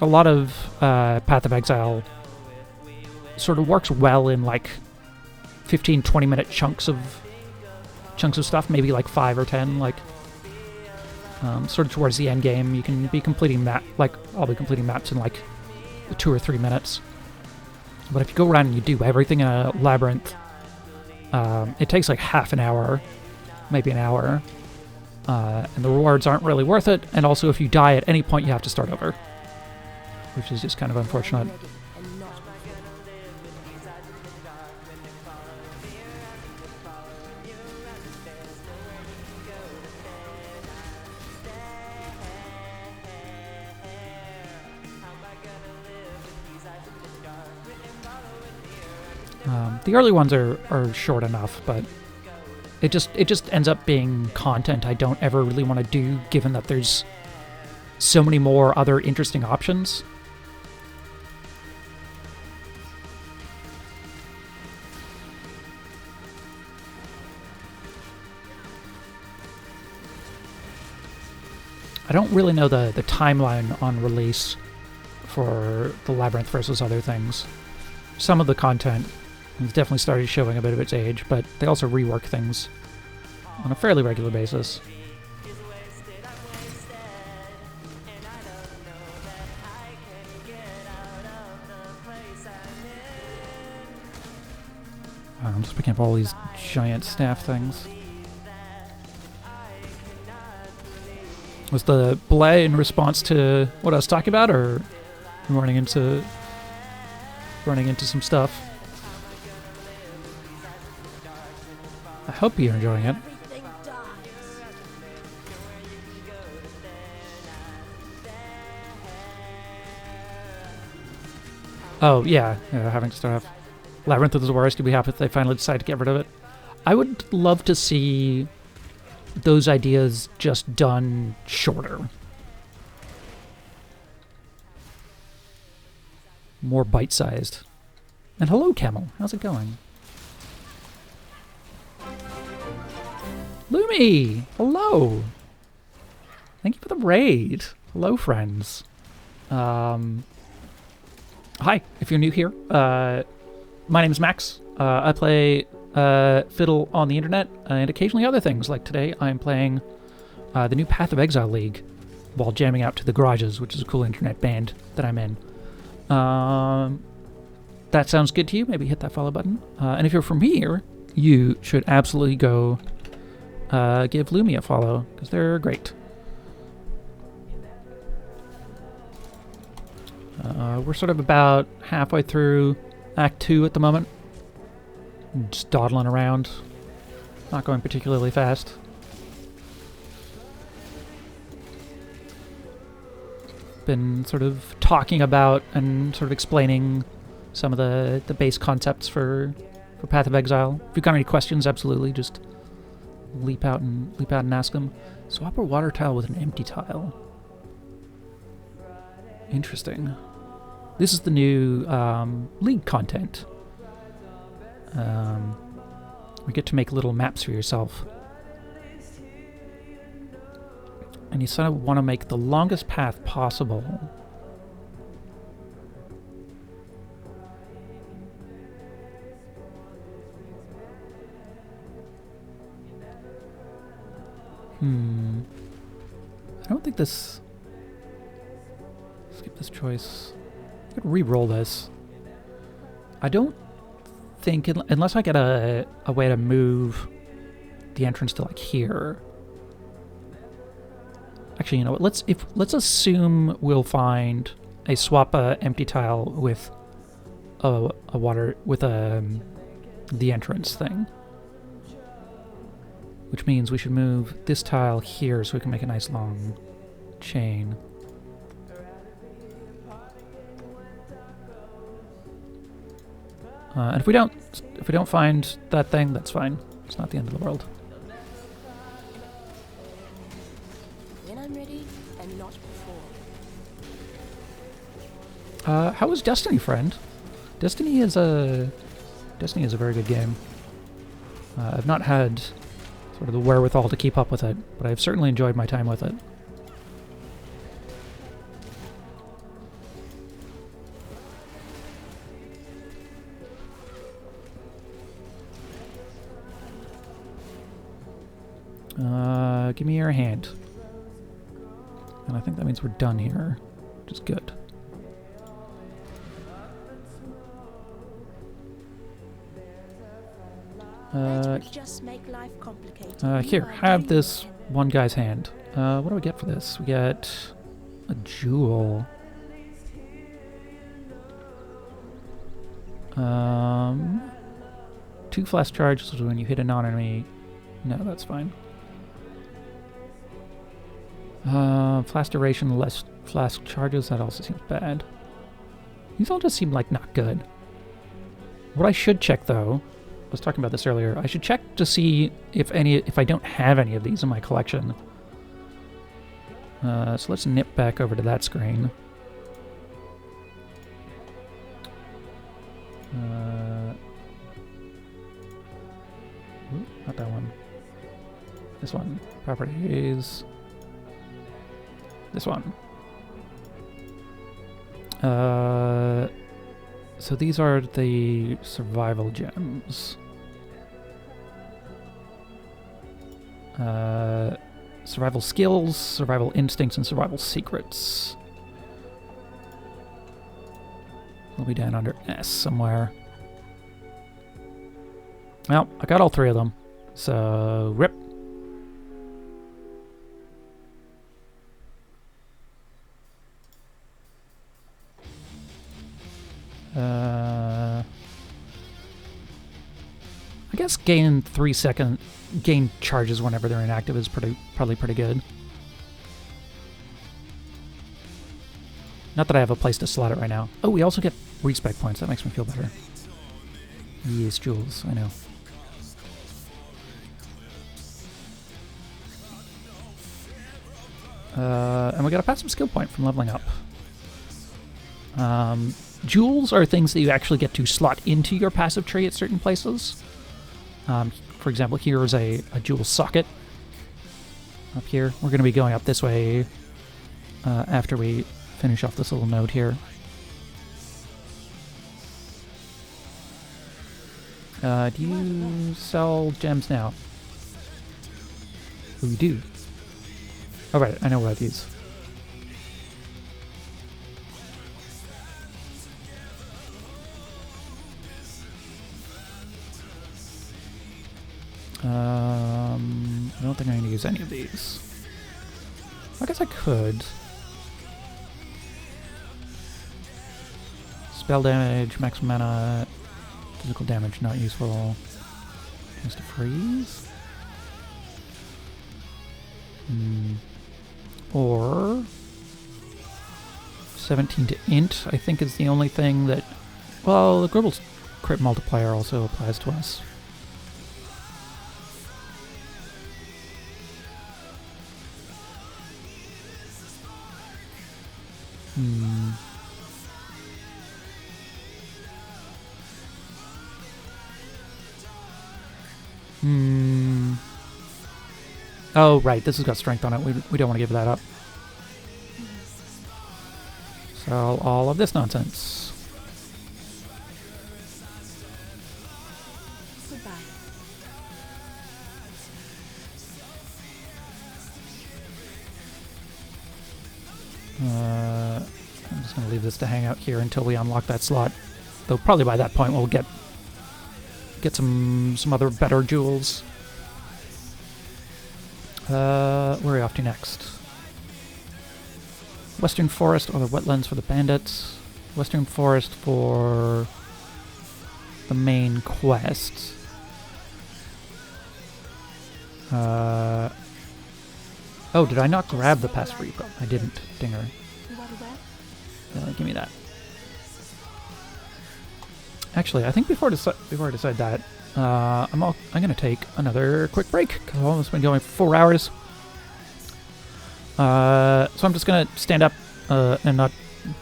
Speaker 3: A lot of Path of Exile sort of works well in like 15-20 minute chunks of stuff, maybe like 5 or 10, like sort of towards the end game. You can be completing I'll be completing maps in like 2 or 3 minutes. But if you go around and you do everything in a labyrinth, it takes like half an hour, maybe an hour, and the rewards aren't really worth it. And also, if you die at any point, you have to start over, which is just kind of unfortunate. The early ones are short enough, but it just ends up being content I don't ever really want to do, given that there's so many more other interesting options. I don't really know the timeline on release for the Labyrinth versus other things. Some of the content has definitely started showing a bit of its age, but they also rework things on a fairly regular basis. I'm just picking up all these giant staff things. Was the belay in response to what I was talking about, or running into some stuff? I hope you're enjoying it.
Speaker 5: Everything dies.
Speaker 3: Oh yeah, having to start off. Labyrinth is the worst. You'd be happy if they finally decide to get rid of it. I would love to see those ideas just done shorter. More bite-sized. And hello, Camel. How's it going? Lumi! Hello! Thank you for the raid. Hello, friends. Hi, if you're new here. My name is Max. I play fiddle on the internet and occasionally other things. Like today, I'm playing the new Path of Exile League while jamming out to the Garages, which is a cool internet band that I'm in. That sounds good to you? Maybe hit that follow button. And if you're from here, you should absolutely go give Lumi a follow, because they're great. We're sort of about halfway through Act 2 at the moment. Just dawdling around. Not going particularly fast. Been sort of talking about and sort of explaining some of the base concepts for Path of Exile. If you've got any questions, absolutely, just leap out and ask them. Swap a water tile with an empty tile. Interesting. This is the new League content. We get to make little maps for yourself. And you sort of want to make the longest path possible. I don't think this... Skip this choice. I could re-roll this. I don't think, unless I get a way to move the entrance to like here. Actually, you know what? Let's assume we'll find a swap empty tile with a water with the entrance thing, which means we should move this tile here so we can make a nice long chain. And if we don't find that thing, that's fine. It's not the end of the world.
Speaker 5: When I'm ready, and not before.
Speaker 3: How was Destiny, friend? Destiny is a very good game. I've not had sort of the wherewithal to keep up with it, but I've certainly enjoyed my time with it. Give me your hand. And I think that means we're done here, which is good.
Speaker 5: That would just make life complicated.
Speaker 3: Here, have this one guy's hand. What do we get for this? We get a jewel. 2 flash charges when you hit a non-enemy. No, that's fine. Flash duration, less flash charges. That also seems bad. These all just seem like not good. What I should check, though, I was talking about this earlier, I should check to see if I don't have any of these in my collection. So let's nip back over to that screen. Ooh, not that one. This one. Properties. This one. So these are the survival gems. Survival skills, survival instincts, and survival secrets. They'll be down under S somewhere. Well, I got all three of them. So, rip. I guess gain 3-second gain charges whenever they're inactive is probably pretty good. Not that I have a place to slot it right now. Oh, we also get respec points. That makes me feel better. Yes, Jules, I know. And we got a passive skill point from leveling up. Jewels are things that you actually get to slot into your passive tree at certain places. For example, here is a jewel socket up here. We're going to be going up this way after we finish off this little node here. Do you sell gems now? Oh, you do. Oh, right, I know about these. I don't think I need to use any of these. I guess I could. Spell damage, max mana, physical damage not useful. Chance to freeze. Or 17 to int, I think is the only thing that... Well, the Gribble's crit multiplier also applies to us. Oh, right, this has got strength on it. We don't want to give that up. Sell all of this nonsense.
Speaker 5: Goodbye.
Speaker 3: I'm just going to leave this to hang out here until we unlock that slot. Though probably by that point we'll get some other better jewels. Where are we off to next? Western Forest or the wetlands for the bandits. Western Forest for the main quest. Oh, did I not grab the pass repo? I didn't, dinger. Give me that. Actually, I think before I decide that, I'm gonna take another quick break because I've almost been going for 4 hours. So I'm just gonna stand up and not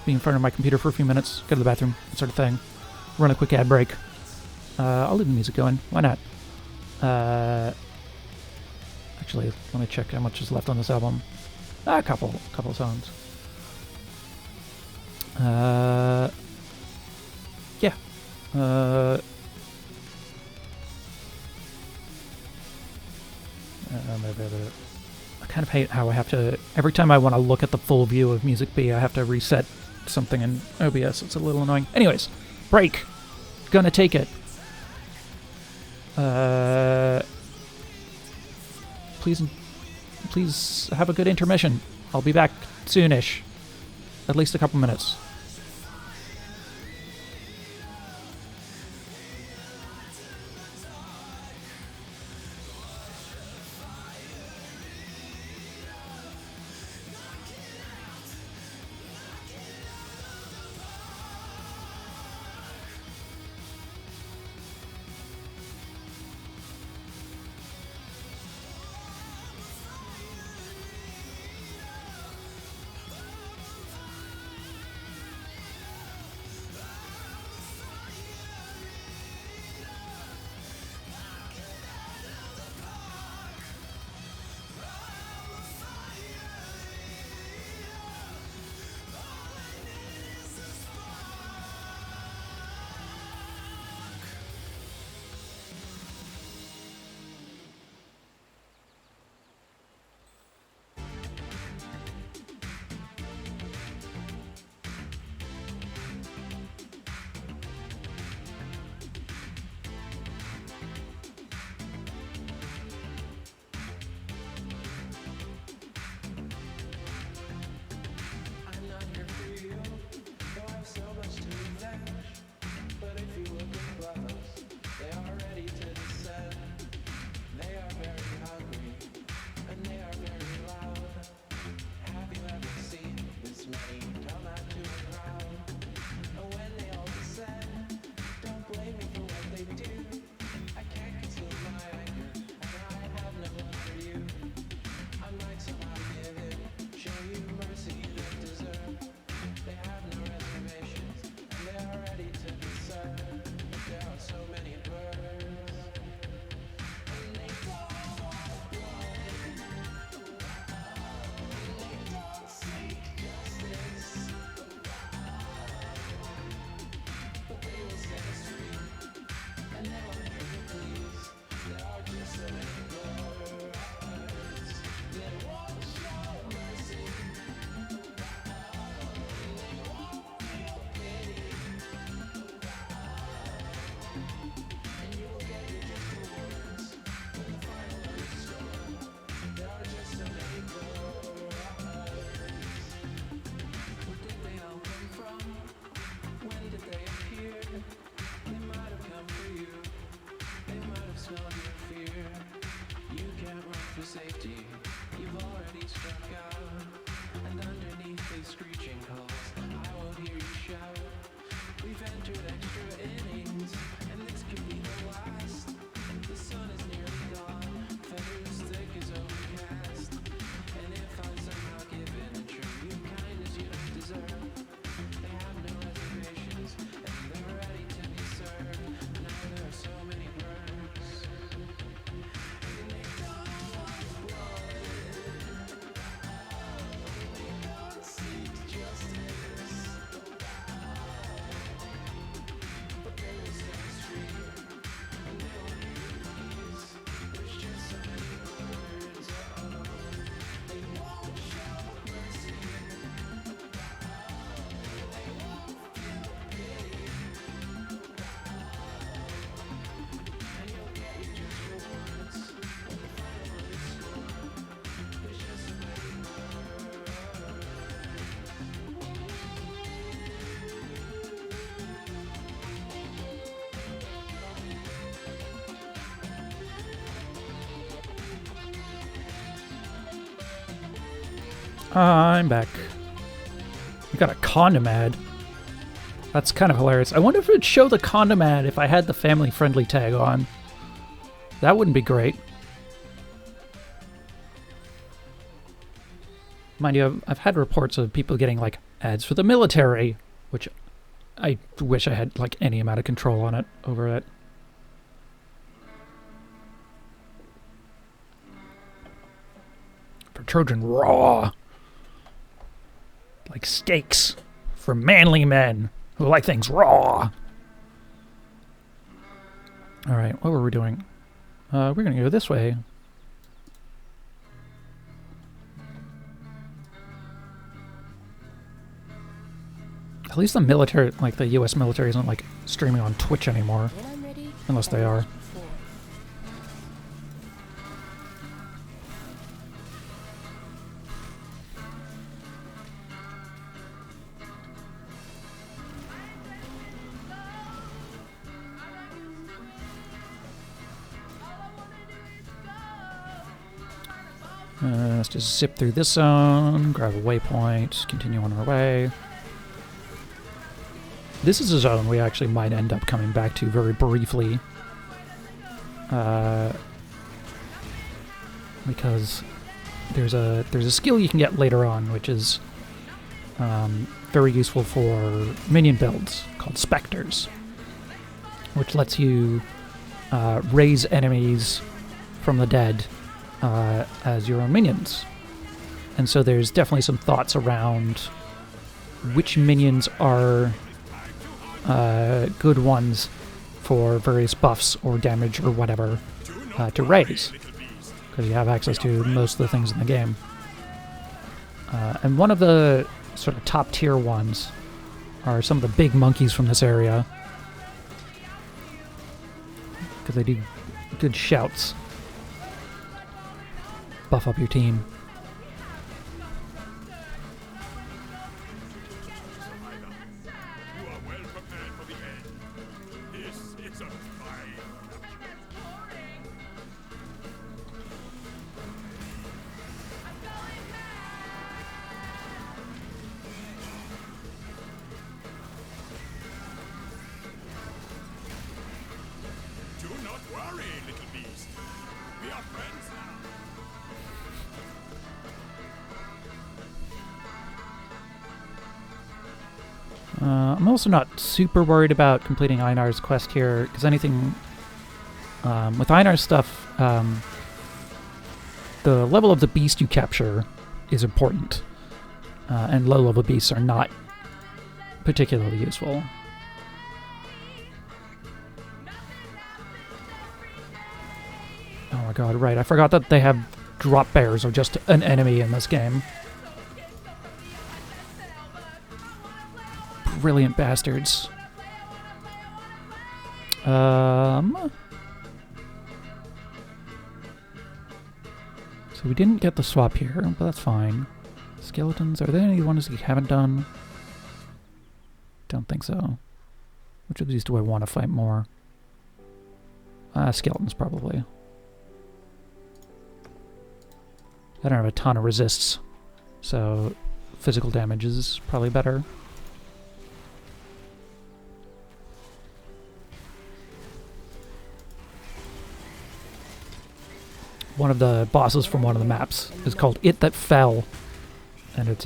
Speaker 3: be in front of my computer for a few minutes, go to the bathroom, that sort of thing. Run a quick ad break. I'll leave the music going. Why not? Actually, let me check how much is left on this album. A couple songs. Yeah. I kind of hate how I have to, every time I want to look at the full view of Music B, I have to reset something in OBS. It's a little annoying. Anyways, break. Gonna take it. Please have a good intermission. I'll be back soonish. At least a couple minutes. I'm back. We got a condom ad. That's kind of hilarious. I wonder if it'd show the condom ad if I had the family-friendly tag on. That wouldn't be great. Mind you, I've had reports of people getting, like, ads for the military, which I wish I had, like, any amount of control on it over it. For Trojan Raw. Like steaks for manly men who like things raw. Alright, what were we doing? We're gonna go this way. At least the military, like the US military, isn't like streaming on Twitch anymore. Unless they are. Let's just zip through this zone, grab a waypoint, continue on our way. This is a zone we actually might end up coming back to very briefly. Because there's a skill you can get later on, which is very useful for minion builds, called Spectres, which lets you raise enemies from the dead as your own minions. And so there's definitely some thoughts around which minions are good ones for various buffs or damage or whatever to raise, because you have access to most of the things in the game. And one of the sort of top tier ones are some of the big monkeys from this area, because they do good shouts. Buff up your team.
Speaker 4: You are well prepared for the end. This is a fight. Do not worry, little beast. We are friends now.
Speaker 3: I'm also not super worried about completing Einar's quest here, because anything with Einar's stuff, the level of the beast you capture is important, and low-level beasts are not particularly useful. Oh my god, right, I forgot that they have drop bears are just an enemy in this game. Brilliant bastards. So we didn't get the swap here, but that's fine. Skeletons, are there any ones you haven't done? Don't think so. Which of these do I want to fight more? Skeletons, probably. I don't have a ton of resists, so physical damage is probably better. One of the bosses from one of the maps is called It That Fell, and it's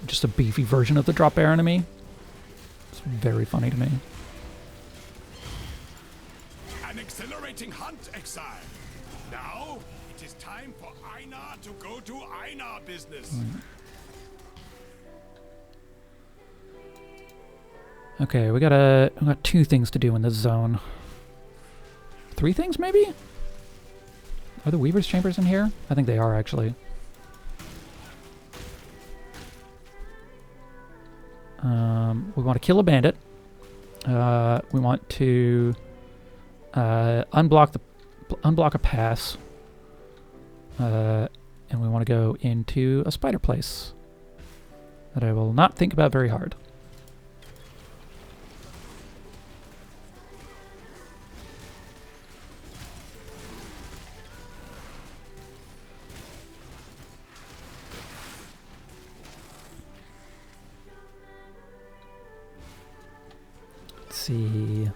Speaker 3: just a beefy version of the drop bear enemy. It's very funny to me.
Speaker 4: An exhilarating hunt, Exile. Now it is time for Einar to go to Einar business.
Speaker 3: Okay, we got 2 things to do in this zone. 3 things, maybe? Are the Weaver's Chambers in here? I think they are, actually. We want to kill a bandit. We want to unblock a pass. And we want to go into a spider place that I will not think about very hard. see.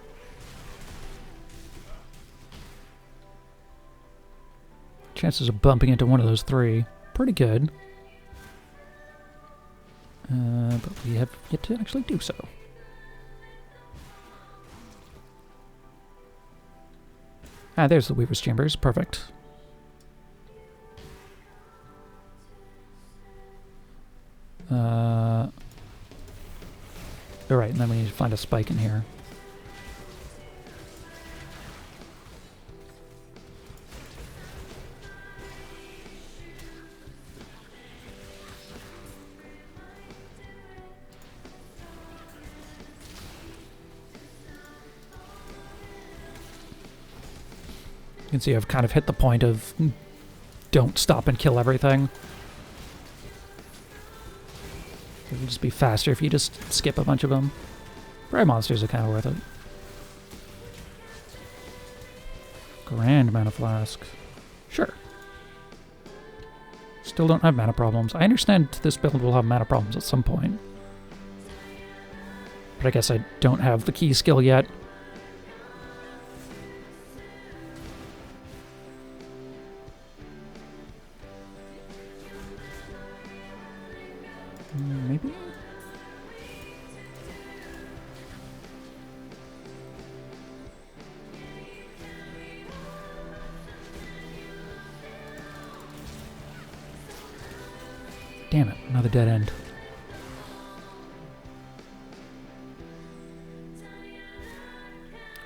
Speaker 3: Chances of bumping into one of those three, pretty good. But we have yet to actually do so. Ah, there's the Weaver's Chambers. Perfect. Alright, and then we need to find a spike in here. You can see I've kind of hit the point of don't stop and kill everything. It would just be faster if you just skip a bunch of them. Brave monsters are kind of worth it. Grand mana flask. Sure. Still don't have mana problems. I understand this build will have mana problems at some point. But I guess I don't have the key skill yet. Maybe? Damn it, another dead end.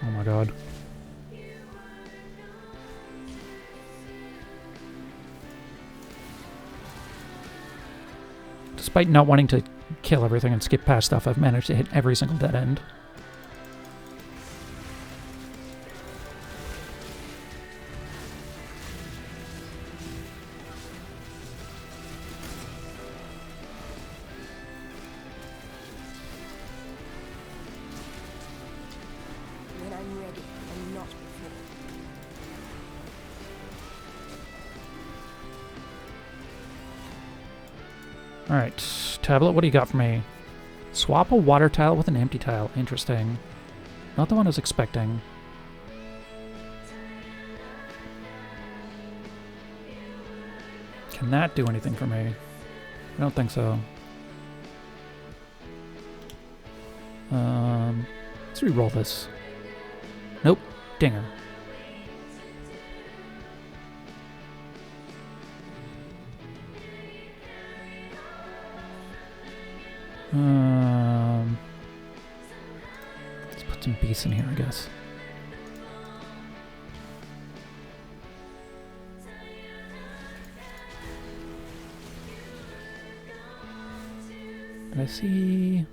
Speaker 3: Oh my god. Despite not wanting to kill everything and skip past stuff, I've managed to hit every single dead end.
Speaker 5: When I'm ready, and not before.
Speaker 3: Alright, tablet, what do you got for me? Swap a water tile with an empty tile. Interesting. Not the one I was expecting. Can that do anything for me? I don't think so. Let's re-roll this. Nope. Dinger. Let's put some beasts in here, I guess. Did I see?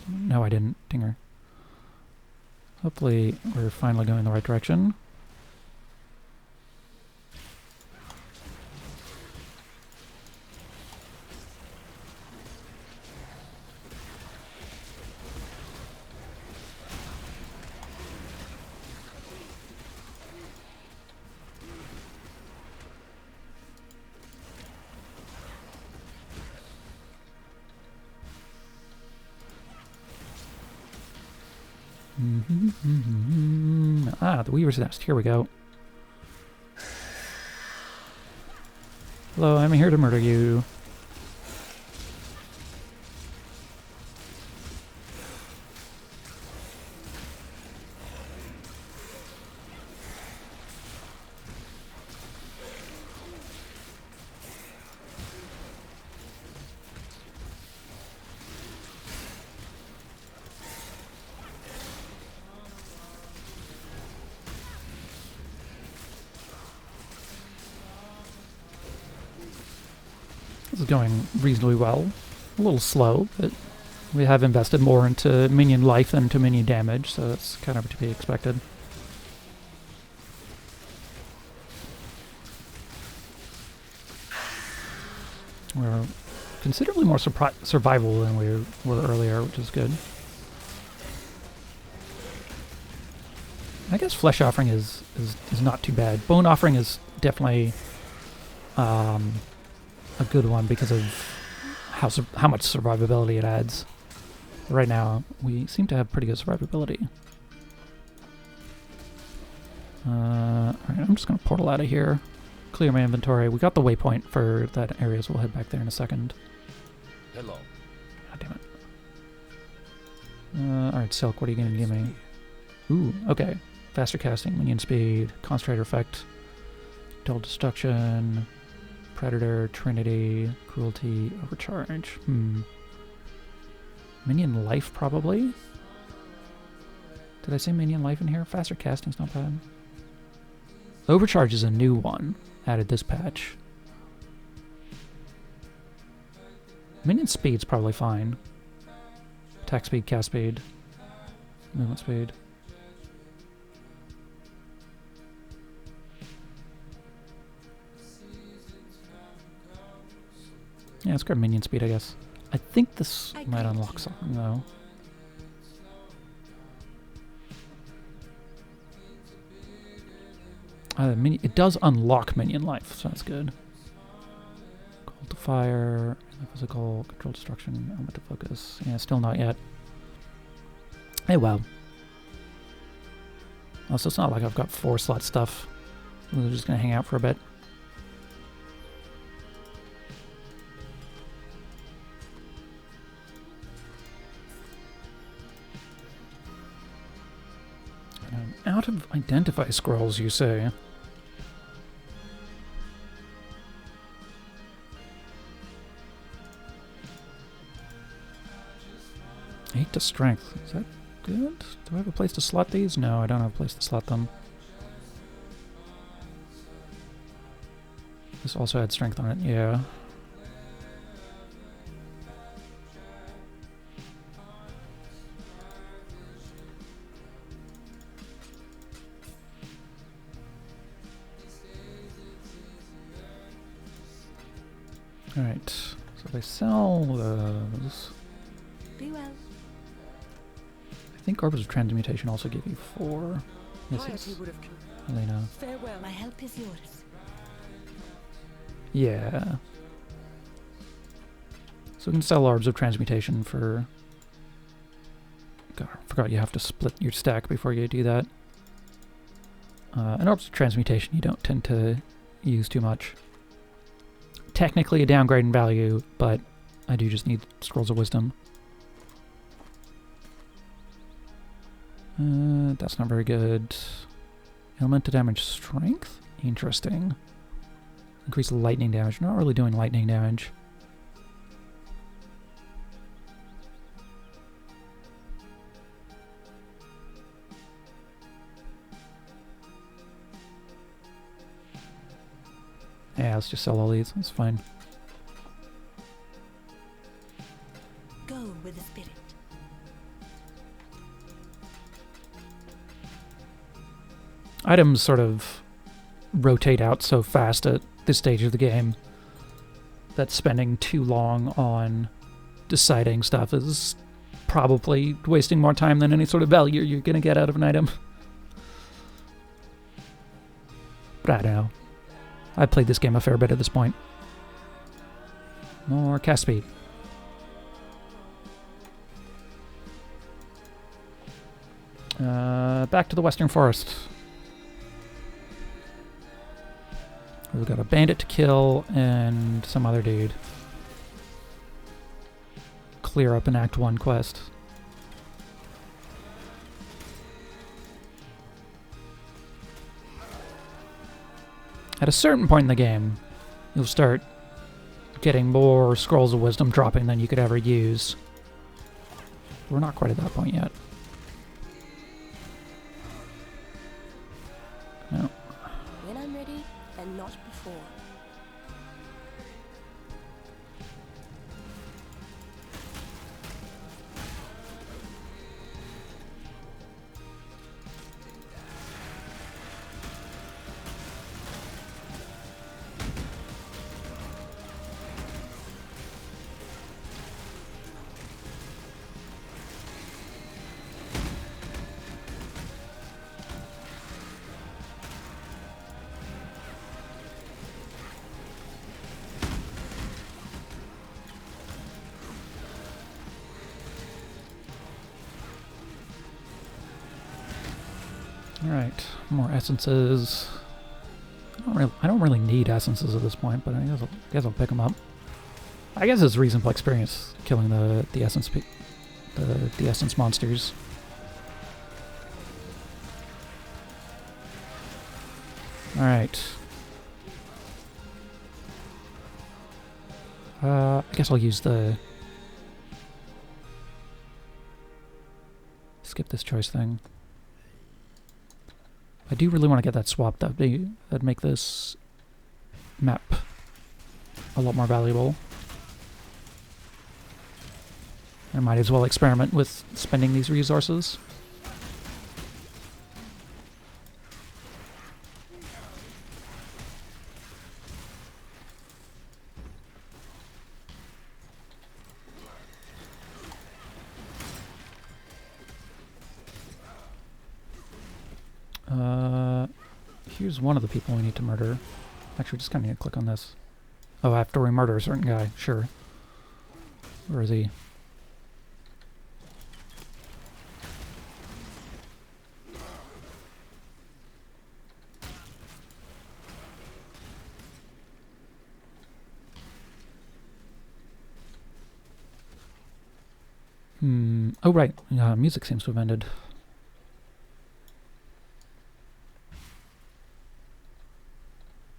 Speaker 3: No, I didn't. Dinger. Hopefully, we're finally going in the right direction. Ah, the Weaver's Nest. Here we go. Hello, I'm here to murder you. This is going reasonably well. A little slow, but we have invested more into minion life than into minion damage, so that's kind of to be expected. We're considerably more survival than we were earlier, which is good. I guess Flesh Offering is not too bad. Bone Offering is definitely a good one because of how much survivability it adds. Right now, we seem to have pretty good survivability. Alright, I'm just gonna portal out of here. Clear my inventory. We got the waypoint for that area, so we'll head back there in a second.
Speaker 11: Hello.
Speaker 3: God damn it. Alright, Silk, what are you gonna give me? Ooh, okay. Faster casting, minion speed, concentrator effect, dull destruction, predator, trinity, cruelty, overcharge. Minion life, probably? Did I say minion life in here? Faster casting's not bad. Overcharge is a new one, added this patch. Minion speed's probably fine. Attack speed, cast speed, movement speed. Yeah, let's grab minion speed, I guess. I think this might unlock something, though. It does unlock minion life, so that's good. Call to fire, physical, control destruction, element to focus. Yeah, still not yet. Hey, well. Also, it's not like I've got 4 slot stuff. We're just gonna hang out for a bit. Out of identify scrolls, you say? 8 to strength. Is that good? Do I have a place to slot these? No, I don't have a place to slot them. This also had strength on it, yeah. Alright, so they sell those.
Speaker 5: Be well.
Speaker 3: I think Orbs of Transmutation also give you 4. Yes,
Speaker 12: Piety
Speaker 3: yes.
Speaker 12: would have
Speaker 3: Elena.
Speaker 12: farewell.
Speaker 5: My help is yours.
Speaker 3: Yeah. So we can sell Orbs of Transmutation for... God, I forgot you have to split your stack before you do that. And Orbs of Transmutation you don't tend to use too much. Technically a downgrade in value, but I do just need Scrolls of Wisdom. That's not very good. Elemental damage strength? Interesting. Increase lightning damage. Not really doing lightning damage. Yeah, let's just sell all these. That's fine.
Speaker 5: Go with the spirit.
Speaker 3: Items sort of rotate out so fast at this stage of the game that spending too long on deciding stuff is probably wasting more time than any sort of value you're going to get out of an item. But I don't know. I've played this game a fair bit at this point. More cast speed. Back to the Western Forest. We've got a bandit to kill and some other dude. Clear up an Act 1 quest. At a certain point in the game, you'll start getting more Scrolls of Wisdom dropping than you could ever use. We're not quite at that point yet. No.
Speaker 5: When I'm ready, and not before.
Speaker 3: Alright, more essences. I don't really need essences at this point, but I guess I'll pick them up. I guess it's reasonable experience killing the essence the essence monsters. Alright. I guess I'll use the skip this choice thing. I do really want to get that swapped. That'd make this map a lot more valuable. I might as well experiment with spending these resources. Here's one of the people we need to murder. Actually, just kind of need to click on this. Oh, I have to re-murder a certain guy. Sure. Where is he? Oh, right. Music seems to have ended.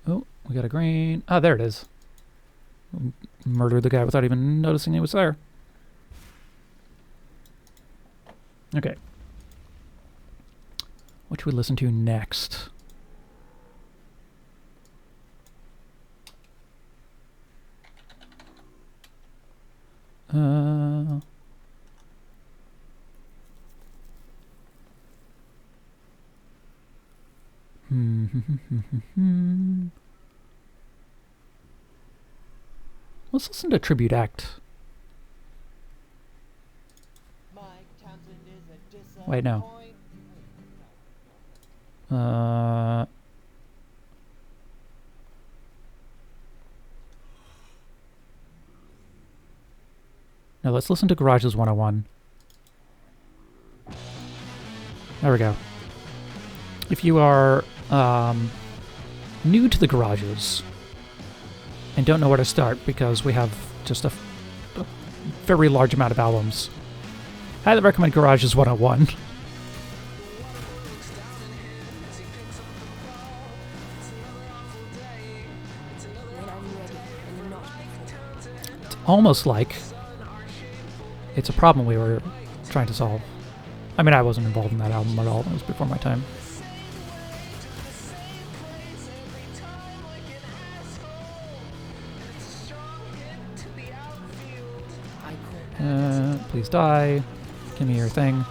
Speaker 3: Oh, we got a green. Ah, there it is. Murdered the guy without even noticing he was there. Okay. What should we listen to next? Let's listen to Tribute Act. Wait, no. No, let's listen to Garages 101. There we go. If you are new to the Garages and don't know where to start because we have just a very large amount of albums, I highly recommend Garages 101. It's almost like it's a problem we were trying to solve. I mean, I wasn't involved in that album at all. It was before my time. Please die. Give me your thing.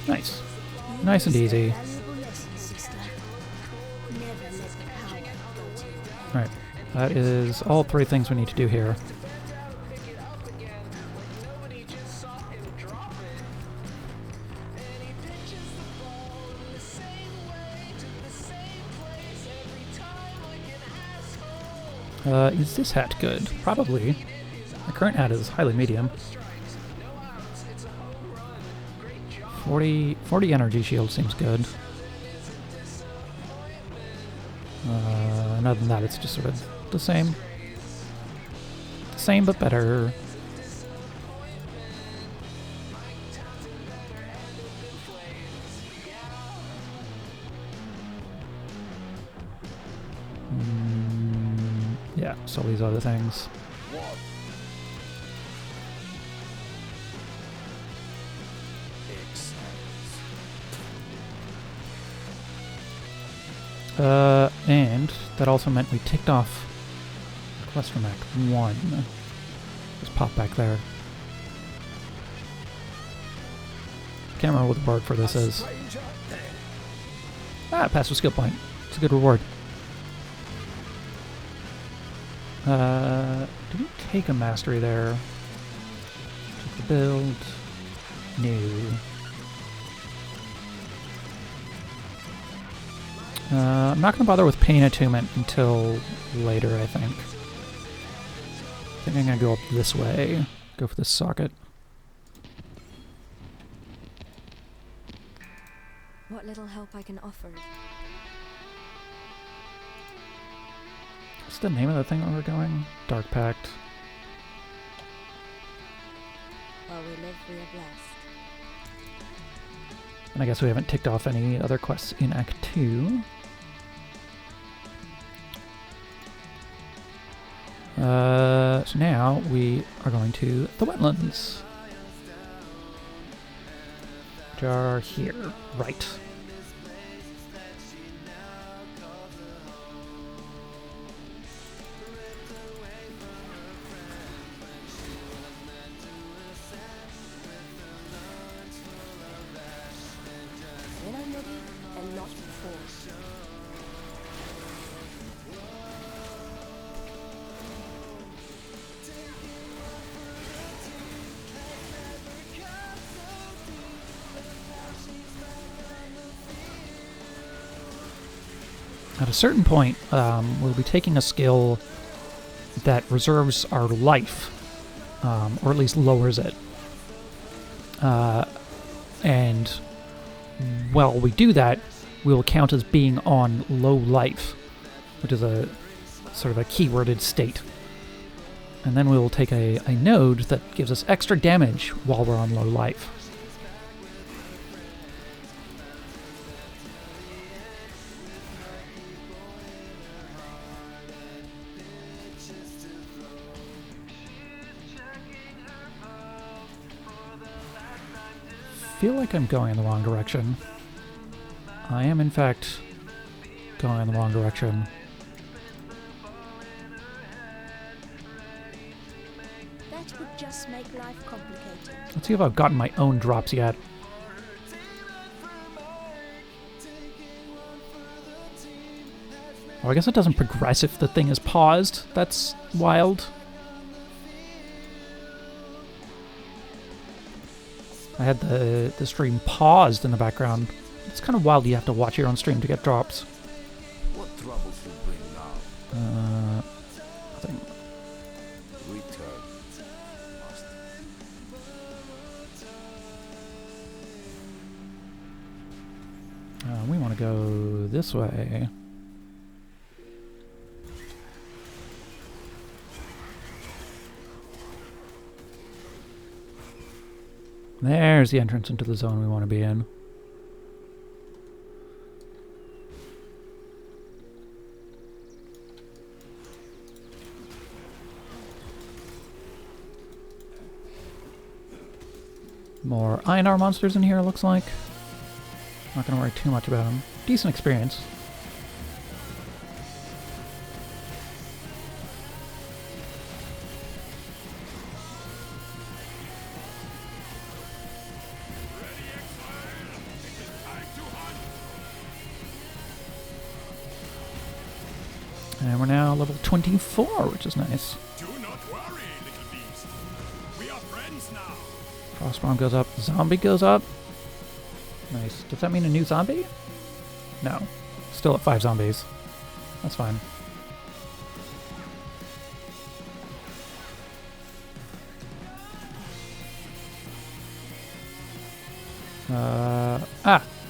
Speaker 3: Nice. Nice and easy. Alright, that is all three things we need to do here. Is this hat good? Probably. My current hat is highly medium. 40 energy shield seems good. And other than that, it's just sort of the same. Same but better. Yeah, so these other things. And that also meant we ticked off quest from Act 1. Just pop back there. Can't remember what the word for this is. Ah, passive skill point. It's a good reward. Did we take a mastery there? Check the build. No. I'm not going to bother with Pain Attunement until later, I think. I think I'm going to go up this way. Go for this socket.
Speaker 2: What little help I can offer.
Speaker 3: What's the name of the thing where we're going? Dark Pact.
Speaker 2: While we live, we are blessed.
Speaker 3: And I guess we haven't ticked off any other quests in Act 2. So now we are going to the wetlands. Which are here. Right.
Speaker 2: When I'm ready, and not before.
Speaker 3: At a certain point, we'll be taking a skill that reserves our life, or at least lowers it. And while we do that, we will count as being on low life, which is a sort of a keyworded state. And then we will take a node that gives us extra damage while we're on low life. Feel like I'm going in the wrong direction. I am, in fact, going in the wrong direction.
Speaker 5: That would just make life complicated.
Speaker 3: Let's see if I've gotten my own drops yet. Oh, I guess it doesn't progress if the thing is paused. That's wild. I had the stream paused in the background. It's kind of wild you have to watch your own stream to get drops.
Speaker 10: What troubles you bring now?
Speaker 3: Nothing.
Speaker 10: Return. Must.
Speaker 3: We want to go this way. There's the entrance into the zone we want to be in. More Einar monsters in here, looks like. Not going to worry too much about them. Decent experience. And we're now level 24, which is nice.
Speaker 4: Do not worry, little beast. We are friends now.
Speaker 3: Frostborn goes up. Zombie goes up. Nice. Does that mean a new zombie? No. Still at 5 zombies. That's fine.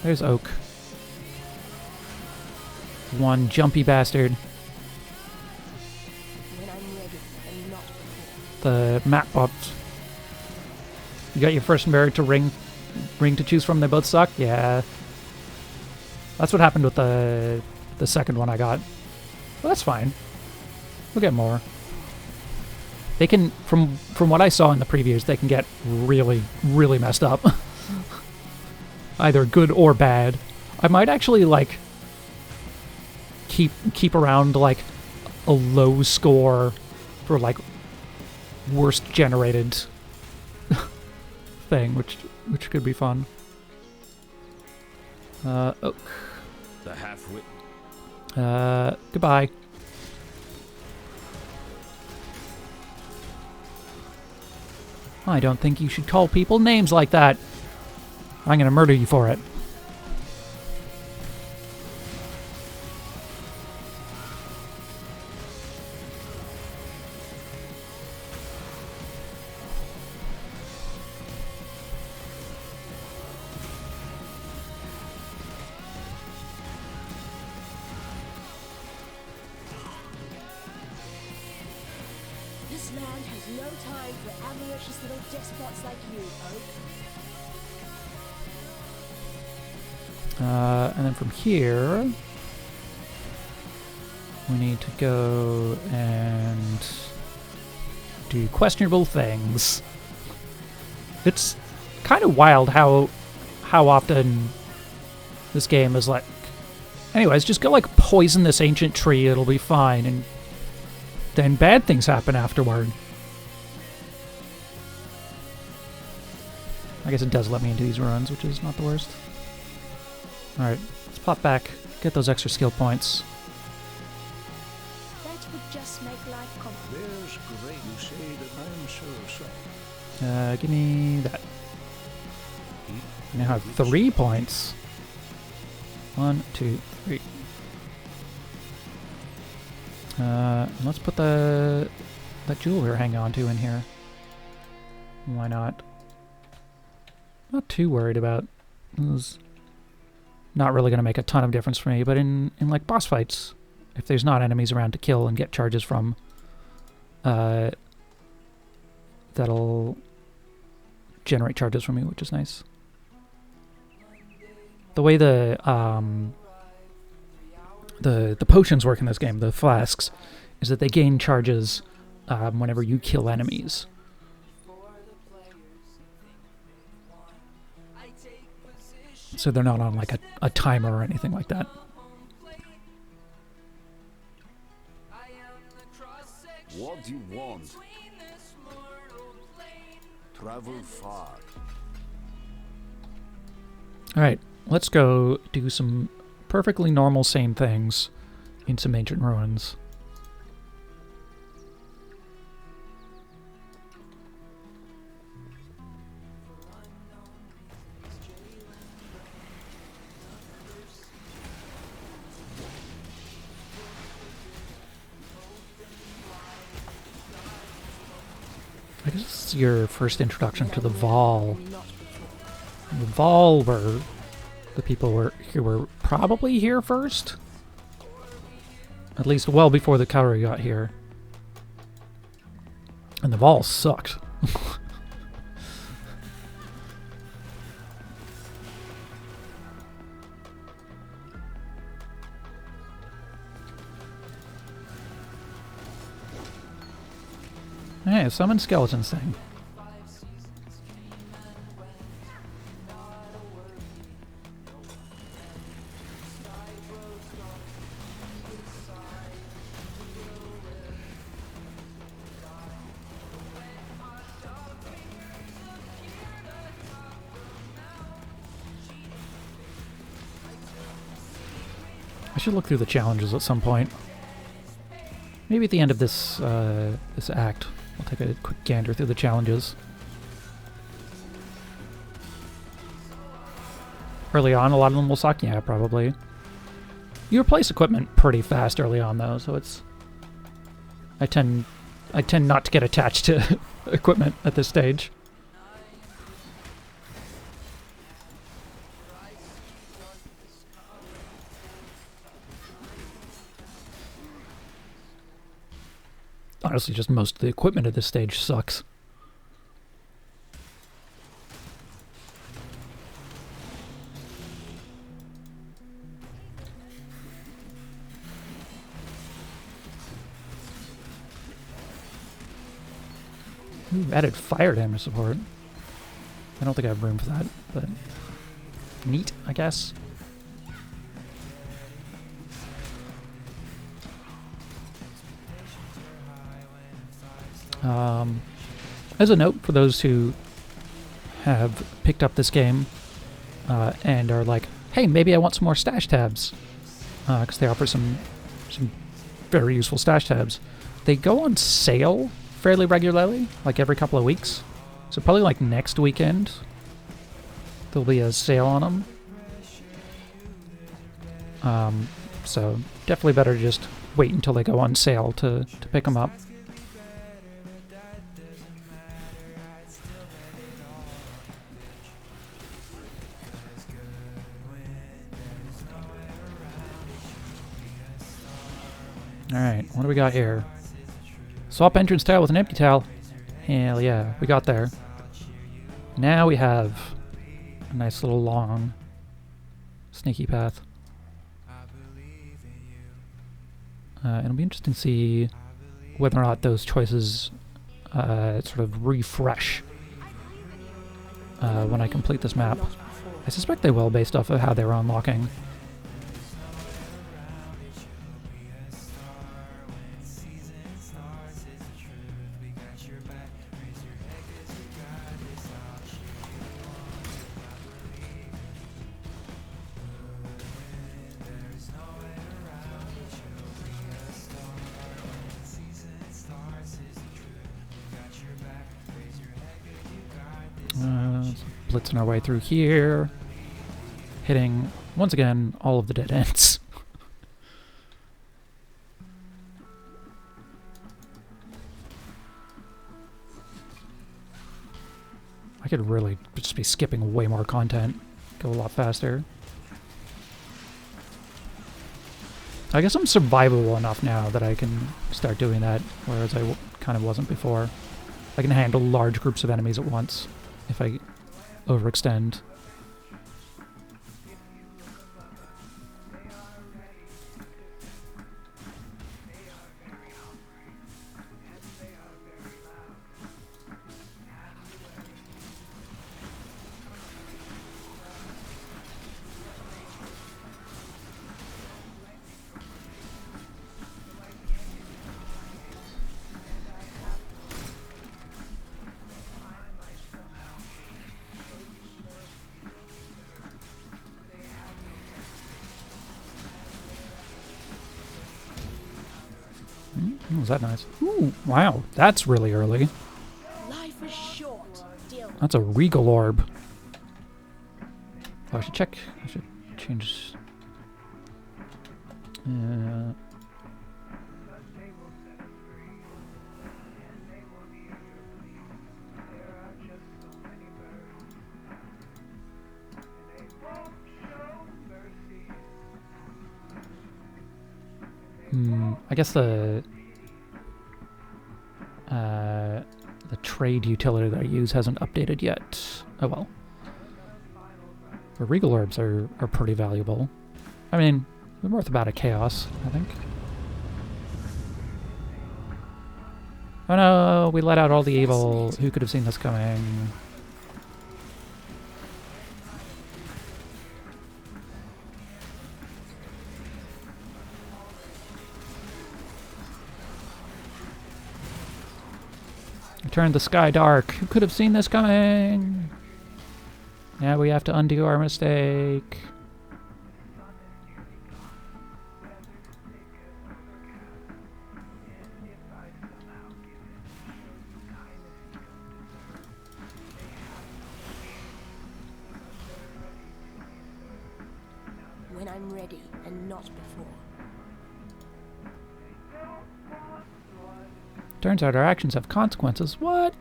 Speaker 3: There's Oak. One jumpy bastard.
Speaker 2: When I'm ready, and not before.
Speaker 3: The map bots. You got your first and Barrier to ring to choose from. They both suck. Yeah, that's what happened with the second one I got. Well, that's fine. We'll get more. They can, from what I saw in the previews, they can get really, really messed up. Either good or bad. I might actually like keep around like a low score for like worst generated thing, which could be fun. Oak.
Speaker 10: The half-wit.
Speaker 3: Goodbye. I don't think you should call people names like that. I'm gonna murder you for it.
Speaker 5: This land has no time for avaricious little despots like you, Oak.
Speaker 3: And then from here, we need to go and do questionable things. It's kind of wild how often this game is like, anyways, just go like poison this ancient tree, it'll be fine, and then bad things happen afterward. I guess it does let me into these ruins, which is not the worst. Alright, let's pop back, get those extra skill points.
Speaker 5: That would just make life comfortable.
Speaker 10: There's great you say that I'm so.
Speaker 3: Give me that. I now have 3 points. 1, 2, 3. Let's put that jewel we were hanging on to in here. Why not? Not too worried about. This not really going to make a ton of difference for me, but in like boss fights, if there's not enemies around to kill and get charges from, that'll generate charges for me, which is nice. The way the potions work in this game, the flasks, is that they gain charges whenever you kill enemies. So they're not on like a timer or anything like that.
Speaker 10: What do you want? Travel far.
Speaker 3: Alright, let's go do some perfectly normal same things in some ancient ruins. I guess this is your first introduction to the Vol. The Vol were the people who were probably here first. At least well before the cavalry got here. And the Vol sucked. Hey, summon skeletons thing. I should look through the challenges at some point. Maybe at the end of this this act, we'll take a quick gander through the challenges. Early on, a lot of them will suck. Yeah, probably. You replace equipment pretty fast early on, though, so it's. I tend not to get attached to equipment at this stage. Honestly, just most of the equipment at this stage sucks. Ooh, added fire damage support. I don't think I have room for that, but neat, I guess. As a note, for those who have picked up this game and are like, hey, maybe I want some more stash tabs, because they offer some very useful stash tabs. They go on sale fairly regularly, like every couple of weeks. So probably like next weekend, there'll be a sale on them. So definitely better to just wait until they go on sale to pick them up. Alright, what do we got here? Swap entrance tile with an empty tile. Hell yeah, we got there. Now we have a nice little long sneaky path. It'll be interesting to see whether or not those choices sort of refresh when I complete this map. I suspect they will, based off of how they're unlocking. Blitzing our way through here, hitting, once again, all of the dead ends. I could really just be skipping way more content, go a lot faster. I guess I'm survivable enough now that I can start doing that, whereas I kind of wasn't before. I can handle large groups of enemies at once if I overextend. Was that nice? Ooh, wow, that's really early.
Speaker 5: Life is short. Deal.
Speaker 3: That's a regal orb. Oh, I should check. I should change. I guess the trade utility that I use hasn't updated yet. Oh well. The regal orbs are pretty valuable. I mean, they're worth about a chaos, I think. Oh no, we let out all the evil. Who could have seen this coming? Turned the sky dark. Who could have seen this coming? Now we have to undo our mistake.
Speaker 5: When I'm ready and not before.
Speaker 3: Turns out our actions have consequences. What?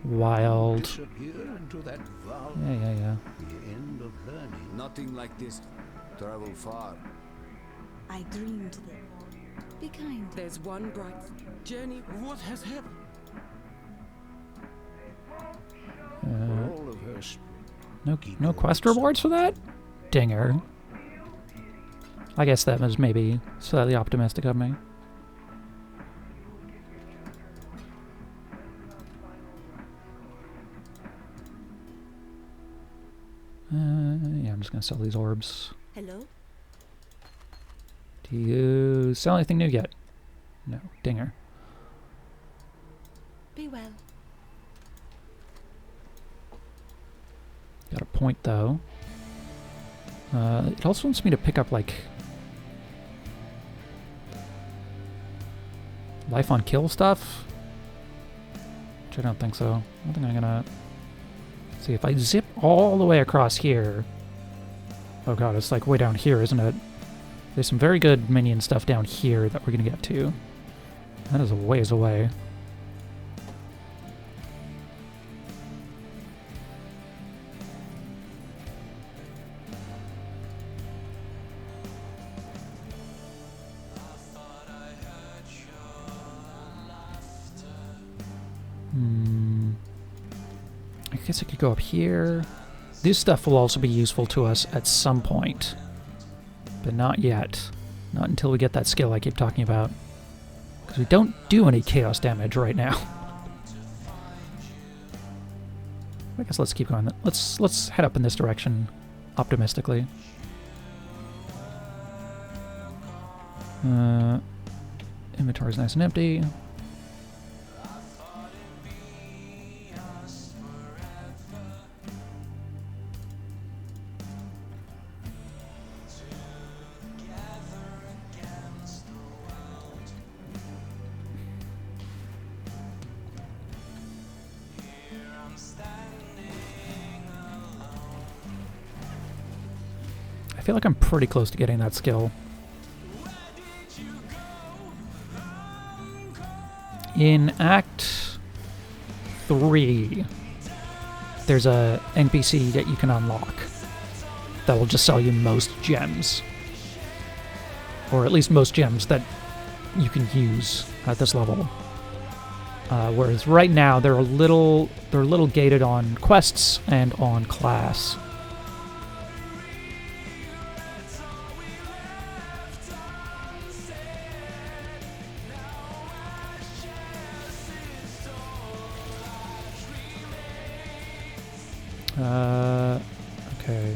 Speaker 3: Wild.
Speaker 10: Disappear into that valve.
Speaker 3: Yeah.
Speaker 10: The end of learning. Nothing like this. Travel far.
Speaker 5: I dreamed them. Be kind.
Speaker 12: There's one bright journey. What has happened?
Speaker 10: For all of her
Speaker 3: No quest rewards for that? Dinger. I guess that was maybe slightly optimistic of me. Yeah, I'm just gonna sell these orbs.
Speaker 5: Hello?
Speaker 3: Do you sell anything new yet? No. Dinger.
Speaker 5: Be well.
Speaker 3: Got a point, though. It also wants me to pick up, like, life on kill stuff, Which I don't think so. I think I'm gonna... See, if I zip all the way across here... Oh god, it's like way down here, isn't it? There's some very good minion stuff down here that we're gonna get to. That is a ways away. I guess I could go up here. This stuff will also be useful to us at some point. But not yet. Not until we get that skill I keep talking about. Because we don't do any chaos damage right now. I guess let's keep going. Let's head up in this direction optimistically. Inventory's nice and empty. I feel like I'm pretty close to getting that skill. In Act 3, there's a NPC that you can unlock that will just sell you most gems. Or at least most gems that you can use at this level. Whereas right now they're a little gated on quests and on class. Okay.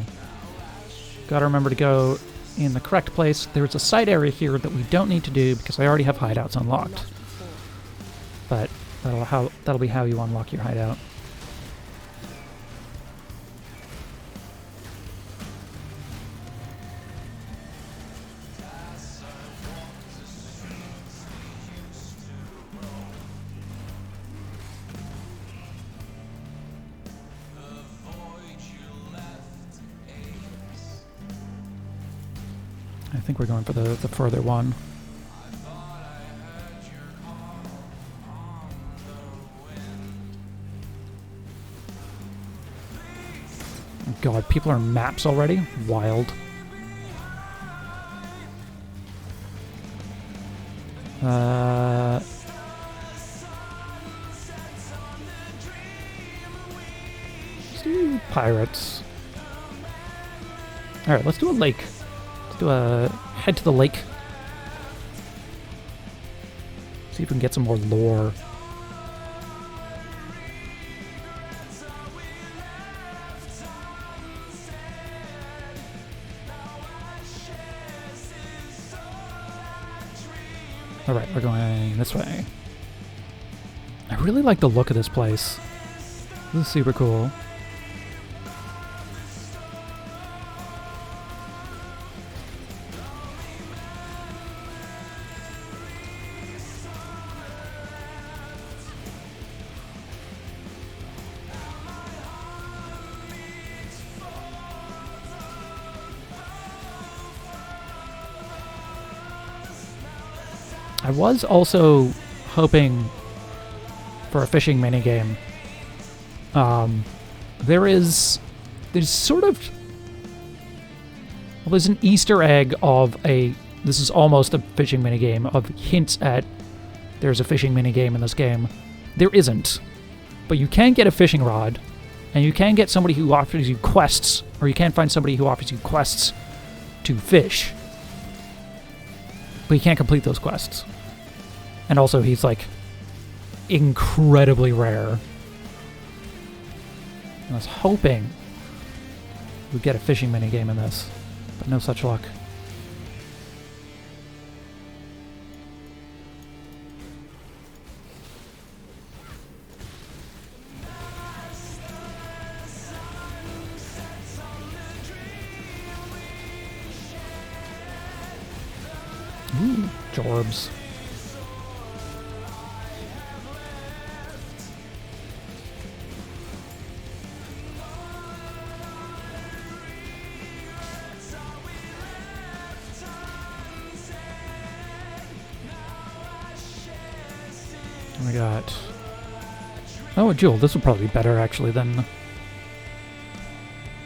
Speaker 3: Gotta remember to go in the correct place. There's a side area here that we don't need to do because I already have hideouts unlocked. But that'll be how you unlock your hideout. I think we're going for the further one. God, people are maps already? Wild. Let's do pirates. Alright, let's do a lake. Let's do a head to the lake. See if we can get some more lore. Alright, we're going this way. I really like the look of this place. This is super cool. I was also hoping for a fishing minigame. There's sort of... Well, there's an Easter egg of a... This is almost a fishing minigame of hints at there's a fishing minigame in this game. There isn't. But you can get a fishing rod, and you can get somebody who offers you quests, or you can find somebody who offers you quests to fish. But you can't complete those quests. And also, he's, like, incredibly rare. I was hoping we'd get a fishing minigame in this, but no such luck. Ooh, Jorbs. We got... Oh, a jewel. This will probably be better, actually, than...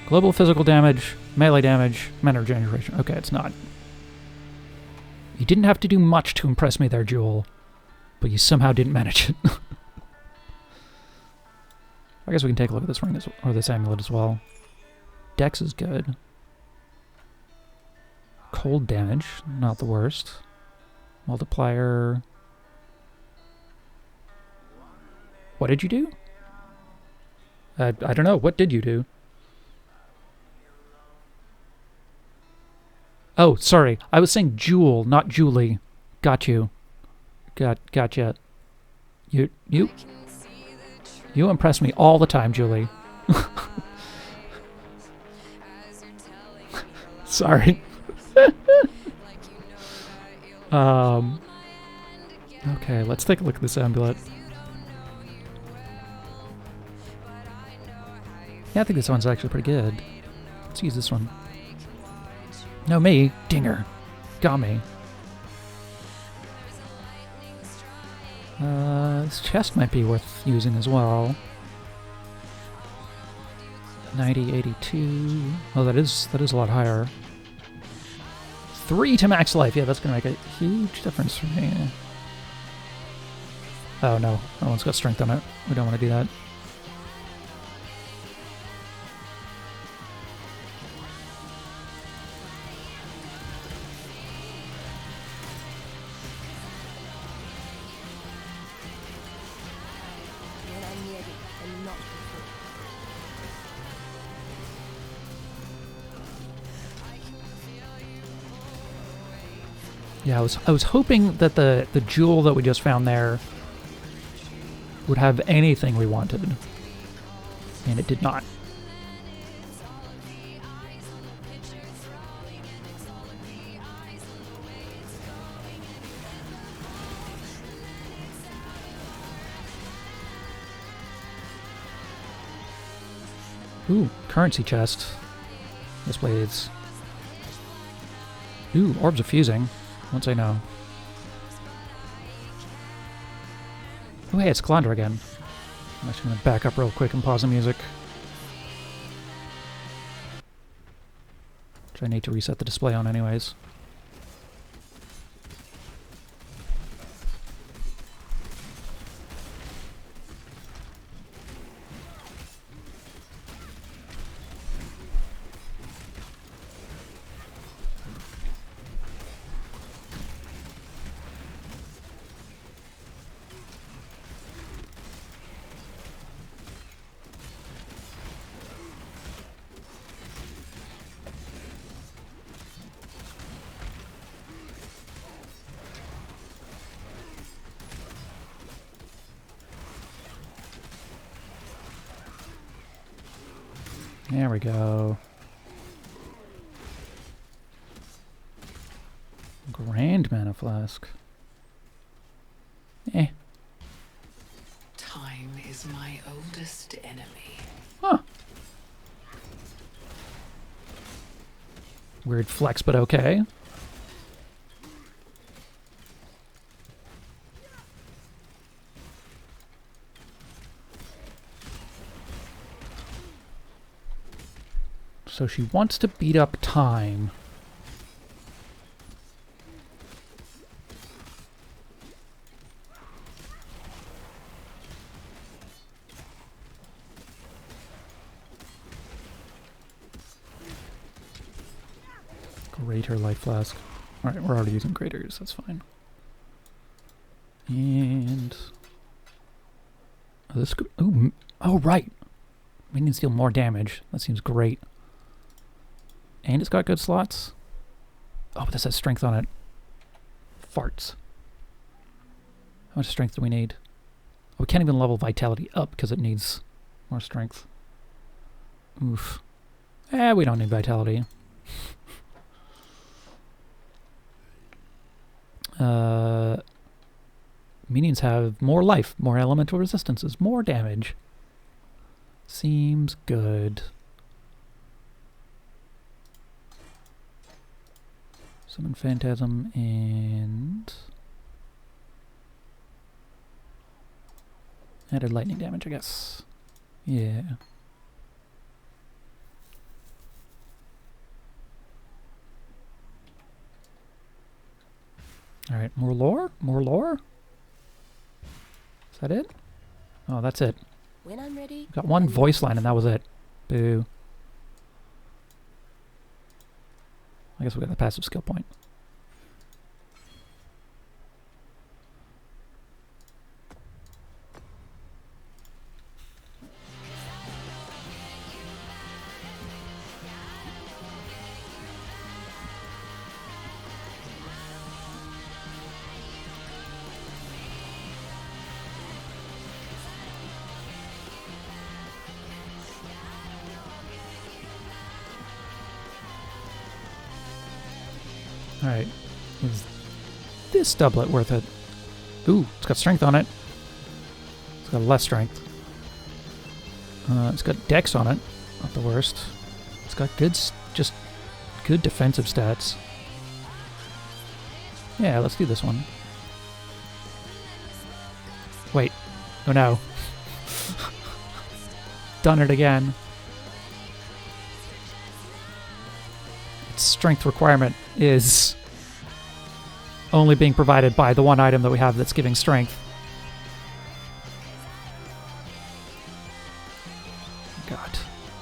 Speaker 3: Global physical damage, melee damage, mana generation. Okay, it's not. You didn't have to do much to impress me there, Jewel. But you somehow didn't manage it. I guess we can take a look at this ring or this amulet as well. Dex is good. Cold damage, not the worst. Multiplier. What did you do? I don't know. What did you do? Oh, sorry. I was saying Jewel, not Julie. Got you. Gotcha. You impress me all the time, Julie. Sorry. Okay, let's take a look at this amulet. Yeah, I think this one's actually pretty good. Let's use this one. No, me. Dinger. Got me. This chest might be worth using as well. 90, 82. Oh, that is a lot higher. 3 to max life. Yeah, that's gonna make a huge difference for me. Oh no, that one's got strength on it. We don't want to do that.
Speaker 5: When I neared it, and not before.
Speaker 3: Yeah, I was hoping that the jewel that we just found there would have anything we wanted, and it did not. Ooh, currency chest. This blades. Ooh, orbs of fusing. Won't say no. Oh hey, it's Calandra again. I'm actually gonna back up real quick and pause the music. Which I need to reset the display on anyways. There we go. Grand mana flask. Eh.
Speaker 9: Time is my oldest enemy.
Speaker 3: Huh. Weird flex, but okay. So she wants to beat up time. Greater life flask. Alright, we're already using graters, that's fine. And... Oh, this could... Ooh, oh, right! We need to deal more damage. That seems great. And it's got good slots. Oh, but this has strength on it. Farts. How much strength do we need? Oh, we can't even level vitality up because it needs more strength. Oof. We don't need vitality. Minions have more life, more elemental resistances, more damage. Seems good. Summon Phantasm and... Added lightning damage, I guess. Yeah. Alright, more lore? More lore? Is that it? Oh, that's it.
Speaker 2: When I'm ready.
Speaker 3: Got one voice line and that was it. Boo. I guess we got the passive skill point. Alright. Is this doublet worth it? Ooh, it's got strength on it. It's got less strength. It's got dex on it. Not the worst. It's got good, just good defensive stats. Yeah, let's do this one. Wait. Oh no. Done it again. Its strength requirement is only being provided by the one item that we have that's giving strength. God,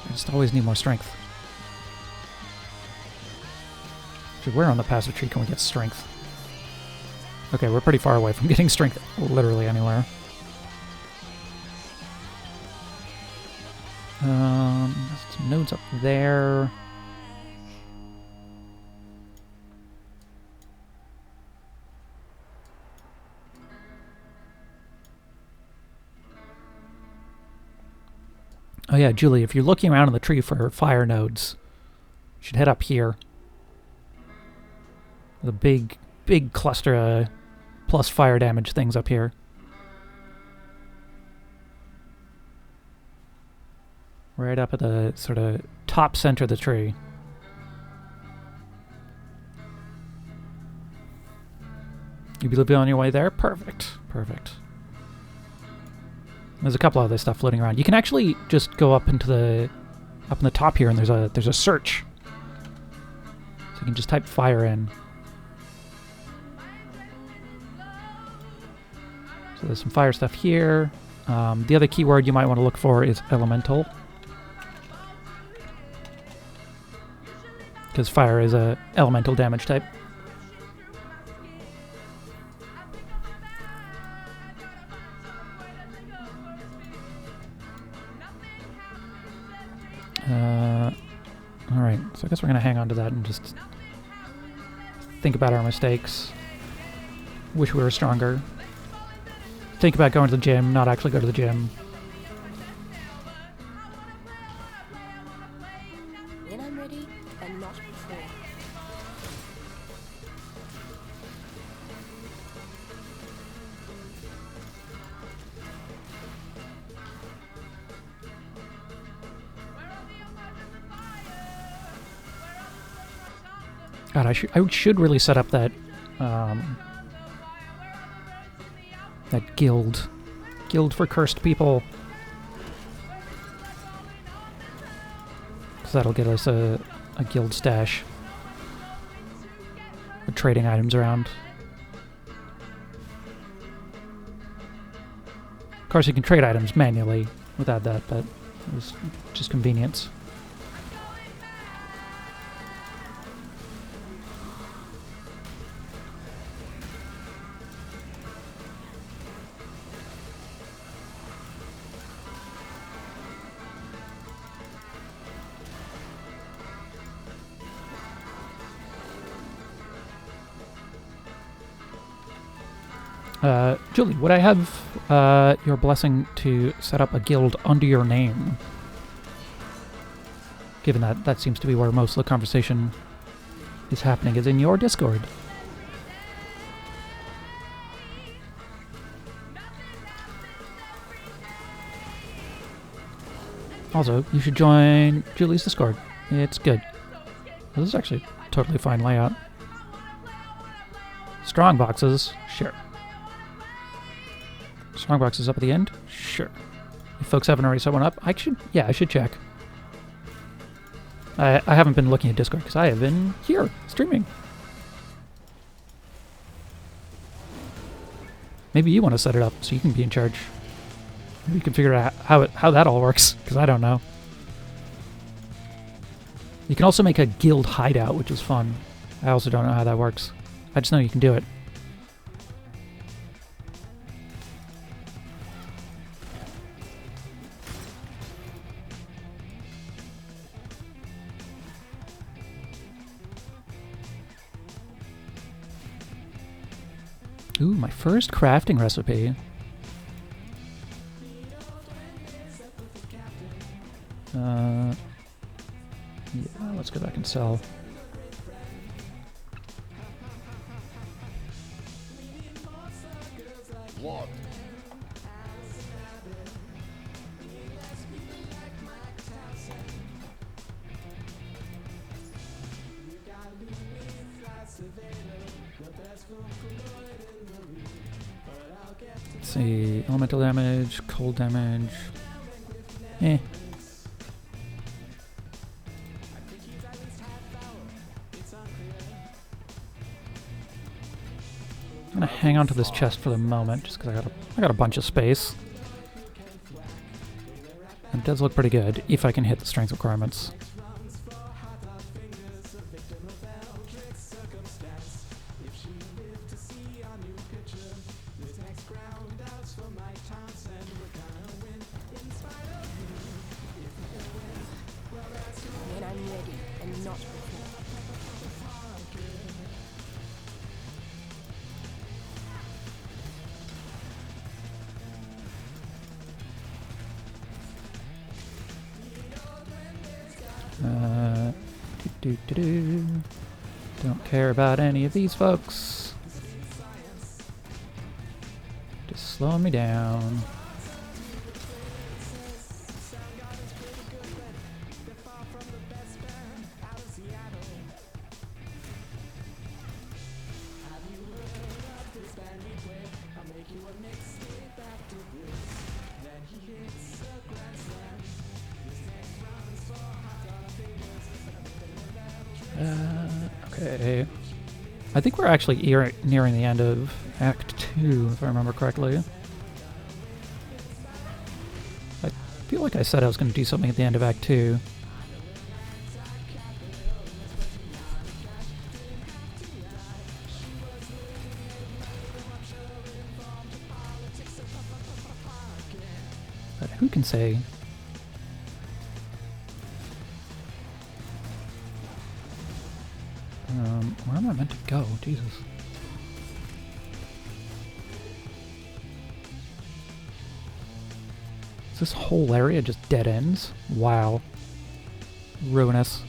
Speaker 3: I just always need more strength. Actually, where on the passive tree can we get strength? Okay, we're pretty far away from getting strength literally anywhere. Some nodes up there. Oh yeah, Julie, if you're looking around in the tree for fire nodes, you should head up here. The big cluster of plus fire damage things up here. Right up at the sort of top center of the tree. You believe on your way there? Perfect. Perfect. There's a couple other stuff floating around. You can actually just go up into the in the top here, and there's a search. So you can just type fire in. So there's some fire stuff here. The other keyword you might want to look for is elemental, because fire is a elemental damage type. Alright, so I guess we're going to hang on to that and just think about our mistakes. Wish we were stronger. Think about going to the gym, not actually go to the gym.
Speaker 2: When I'm ready, and not before.
Speaker 3: God, I should really set up that that guild for cursed people, because that'll get us a guild stash for trading items around. Of course, you can trade items manually without that, but it's just convenience. Julie, would I have your blessing to set up a guild under your name? Given that that seems to be where most of the conversation is happening, is in your Discord. Also, you should join Julie's Discord. It's good. This is actually a totally fine layout. Strong boxes, sure. Strongbox is up at the end? Sure. If folks haven't already set one up, I should check. I haven't been looking at Discord because I have been here, streaming. Maybe you want to set it up so you can be in charge. Maybe you can figure out how that all works, because I don't know. You can also make a guild hideout, which is fun. I also don't know how that works. I just know you can do it. Ooh, my first crafting recipe. Yeah, let's go back and sell.
Speaker 4: What?
Speaker 3: Let's see, elemental damage, cold damage. Eh. I'm gonna hang on to this chest for the moment, just because I got a bunch of space. It does look pretty good if I can hit the strength requirements.
Speaker 5: When I'm ready and not before.
Speaker 3: Don't care about any of these folks. Just slowing me down. Okay. I think we're actually nearing the end of Act 2, if I remember correctly. I feel like I said I was going to do something at the end of Act 2. But who can say? Where am I meant to go? Jesus. Is this whole area just dead ends? Wow. Ruinous.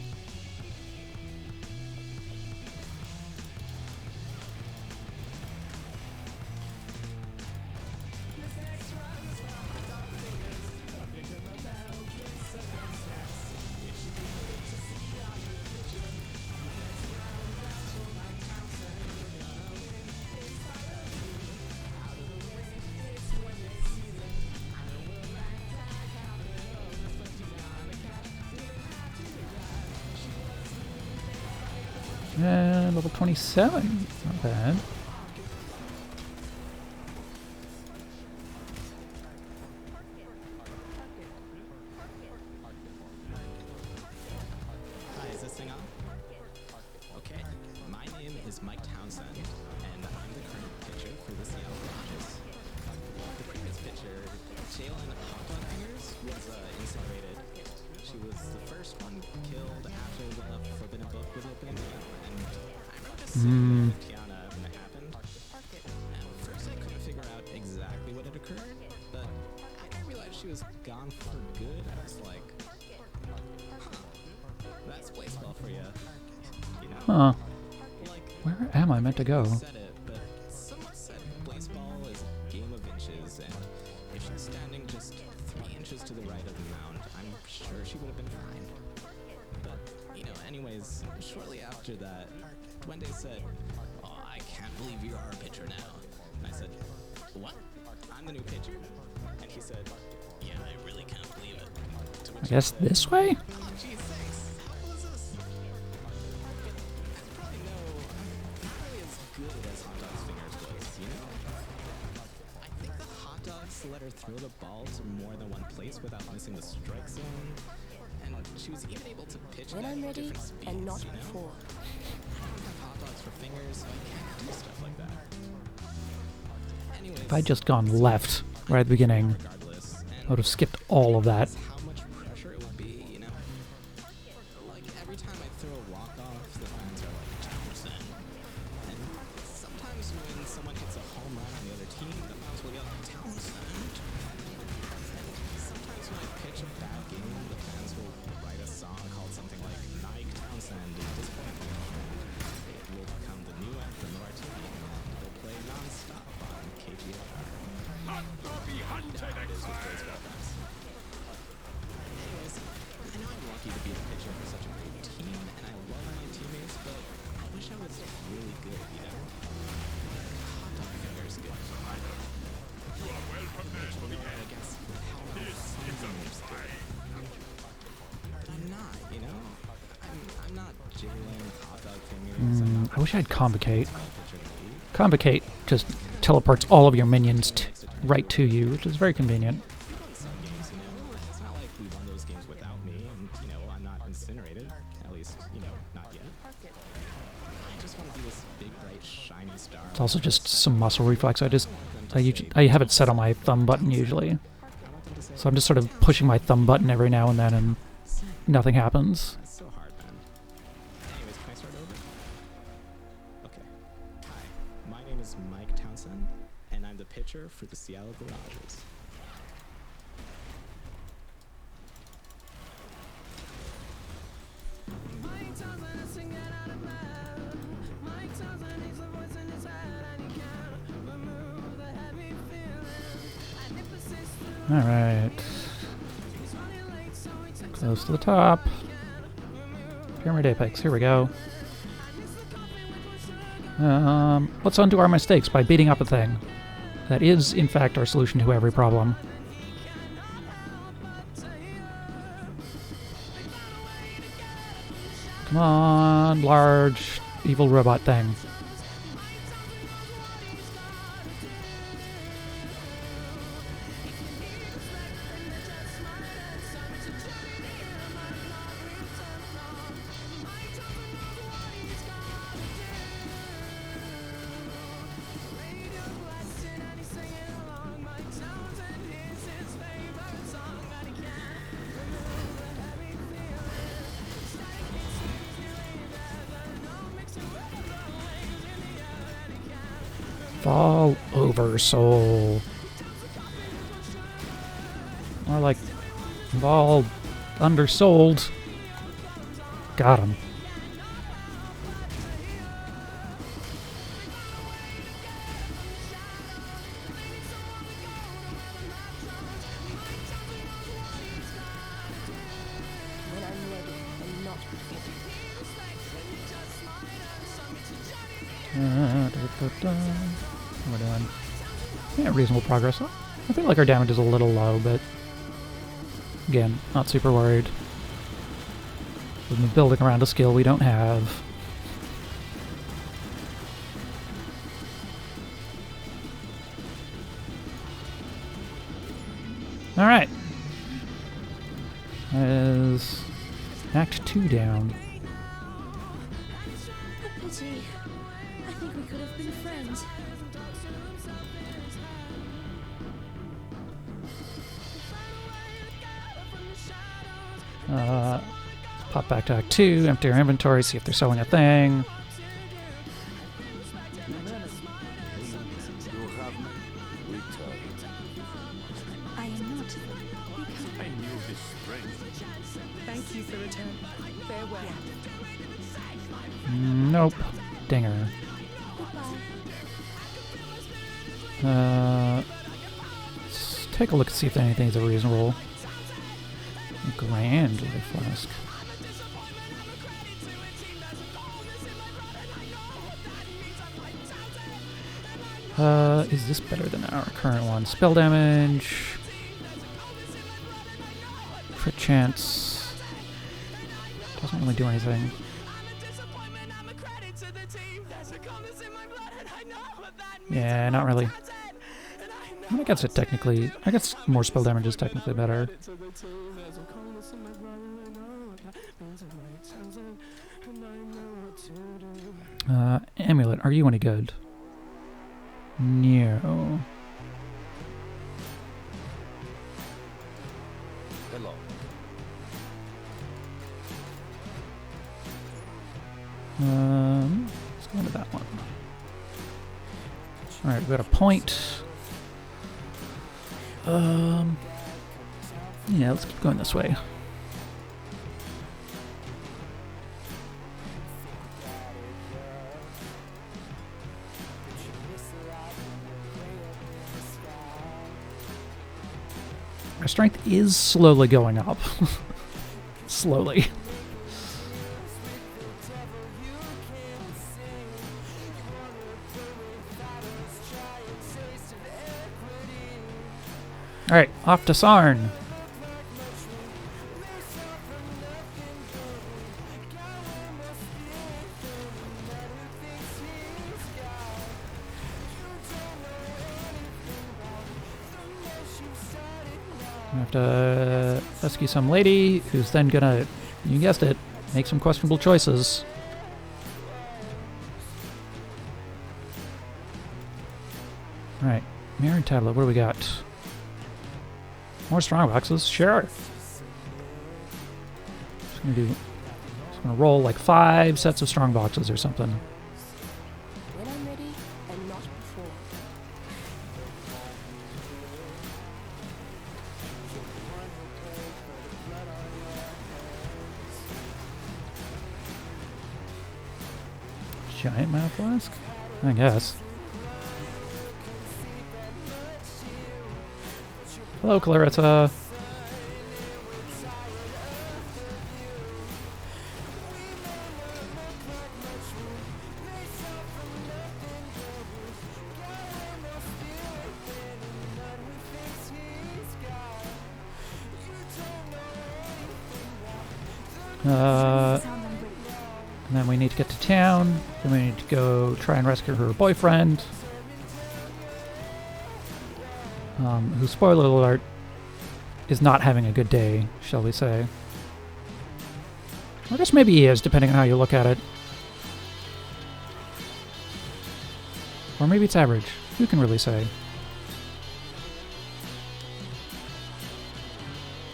Speaker 3: And level 27. Not bad.
Speaker 13: Hi, is this thing on? Okay, my name is Mike Townsend, and I'm the current pitcher for the Seattle Dodgers. The previous pitcher, Jalen Hopfingers, was incinerated. She was the first one killed after the Forbidden Book was opened, and I wrote a scene with Tiana when it happened. At first I couldn't figure out exactly what had occurred, but I didn't realize she was gone for good. I was like, that's baseball for you. You know?
Speaker 3: Huh.
Speaker 13: Like,
Speaker 3: Where am I meant to go?
Speaker 13: said it, but someone said baseball is a game of inches, and if she's standing just 3 inches to the right of the mound, I'm sure she would have been fine. But, you know, anyways, shortly after that, Duende said, "Oh, I can't believe you are a pitcher now." And I said, "What? I'm I'm the new pitcher. And he said, yeah, I really can't believe it. To which
Speaker 3: I guess this way?
Speaker 13: oh, geez, thanks. How cool is this? As you probably know, I'm not really as good as Hot Dog's fingers was, you know? I think the Hot Dogs let her throw the ball to more than one place without missing the strike zone. And she was even able to pitch
Speaker 5: When
Speaker 13: at
Speaker 5: I'm ready,
Speaker 13: different speeds,
Speaker 5: and not
Speaker 13: you know?
Speaker 5: before.
Speaker 13: I don't have hot dogs for fingers, so I can't do stuff like that. Anyways,
Speaker 3: If I'd just gone left right at the beginning,
Speaker 13: regardless,
Speaker 3: I would have skipped all of that.
Speaker 13: how much pressure it would be, you know? Like, every time I throw a walk-off, the fans are like, Townsend. And sometimes when someone hits a home run on the other team, the fans will yell, Townsend. And sometimes when I pitch a bad game, the fans will write a song called something like Mike Townsend is disappointing. And it will become the new anthem of our team, and they'll play non-stop on KGR.
Speaker 4: Hunt or be hunted, Exile!
Speaker 13: Anyways, I know I'm lucky to be the pitcher for such a great team, and I love my teammates, but I wish I was really good, you know? Hot dog fingers good.
Speaker 4: You are well prepared for the
Speaker 13: I
Speaker 4: end.
Speaker 13: guess how
Speaker 4: This is a fight.
Speaker 13: but I'm not, you know? I'm not Jalen Hot Dog Fingers. I'm not
Speaker 3: I wish I had Convocate.
Speaker 13: the pitcher to be.
Speaker 3: Convocate just teleports all of your minions right to you, which is very convenient.
Speaker 13: We won some games, you know? It's not like we won those games without me, and, you know, I'm not incinerated. At least, you know, not yet. I just want to be this big, bright, shiny star.
Speaker 3: It's also just some muscle reflex. I have it set on my thumb button usually. So I'm just sort of pushing my thumb button every now and then and nothing happens.
Speaker 13: That's so hard, man. Anyways, can I start over? Okay. Hi, my name is Mike Townsend, and I'm the pitcher for the Seattle Garages.
Speaker 3: Alright. Close to the top. Pyramid Apex, here we go. Let's undo our mistakes by beating up a thing. That is, in fact, our solution to every problem. Come on, large, evil robot thing. Fall over, soul. More like fall undersold. Got him.
Speaker 5: When I'm ready, and not before.
Speaker 3: We're doing reasonable progress. I feel like our damage is a little low, but again, not super worried. We've been building around a skill we don't have. Alright. That is Act 2 down.
Speaker 5: A pity. I think we could have been friends.
Speaker 3: Pop back to Act 2, empty our inventory, see if they're selling a thing.
Speaker 5: I am not.
Speaker 4: I knew this strength.
Speaker 12: Thank you for return. Farewell.
Speaker 3: Nope. Dinger. Let's take a look and see if anything's a reasonable. Grand flask. Is this better than our current one? Spell damage. Crit chance. Doesn't really do anything. Yeah, not really. I guess it technically... I guess more spell damage is technically better. Amulet, are you any good? No.
Speaker 10: Hello.
Speaker 3: Let's go into that one. Alright, we got a point. Yeah, let's keep going this way. Our strength is slowly going up. Slowly. Alright, off to Sarn. We have to rescue some lady who's then gonna, you guessed it, make some questionable choices. Alright, Mirrored Tablet, what do we got? More strong boxes, sure. Just gonna roll like 5 sets of strong boxes or something.
Speaker 5: When I'm ready, and not before.
Speaker 3: Giant mouth flask? I guess. Hello, Clarissa. And then we need to get to town. Then we need to go try and rescue her boyfriend. Who, spoiler alert, is not having a good day, shall we say. I guess maybe he is, depending on how you look at it. Or maybe it's average. Who can really say?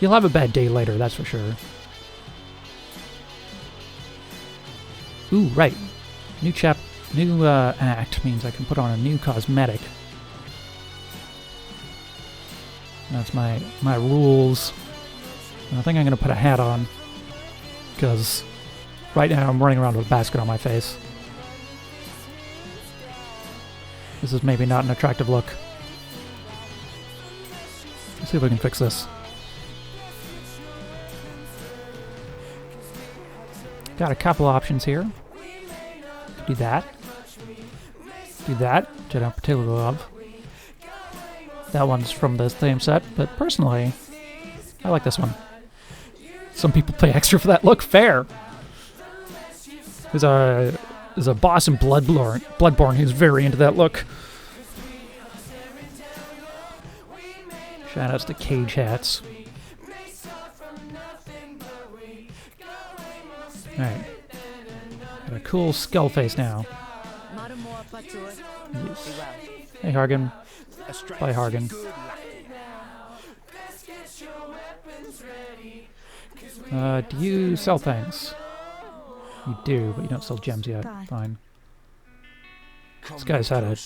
Speaker 3: He'll have a bad day later, that's for sure. Ooh, right. New act means I can put on a new cosmetic. That's my rules. I think I'm going to put a hat on, because right now I'm running around with a basket on my face. This is maybe not an attractive look. Let's see if we can fix this. Got a couple options here. Do that. Do that, which I don't particularly love. That one's from the same set, but personally, I like this one. Some people pay extra for that look. Fair. There's a boss in Bloodborne who's very into that look. Shoutouts to Cage Hats. Alright. Got a cool skull face now. Yes. Hey, Hargan. Bye, Hargan. Do you sell things? You do, but you don't sell gems yet.
Speaker 5: Bye.
Speaker 3: Fine. This guy's had a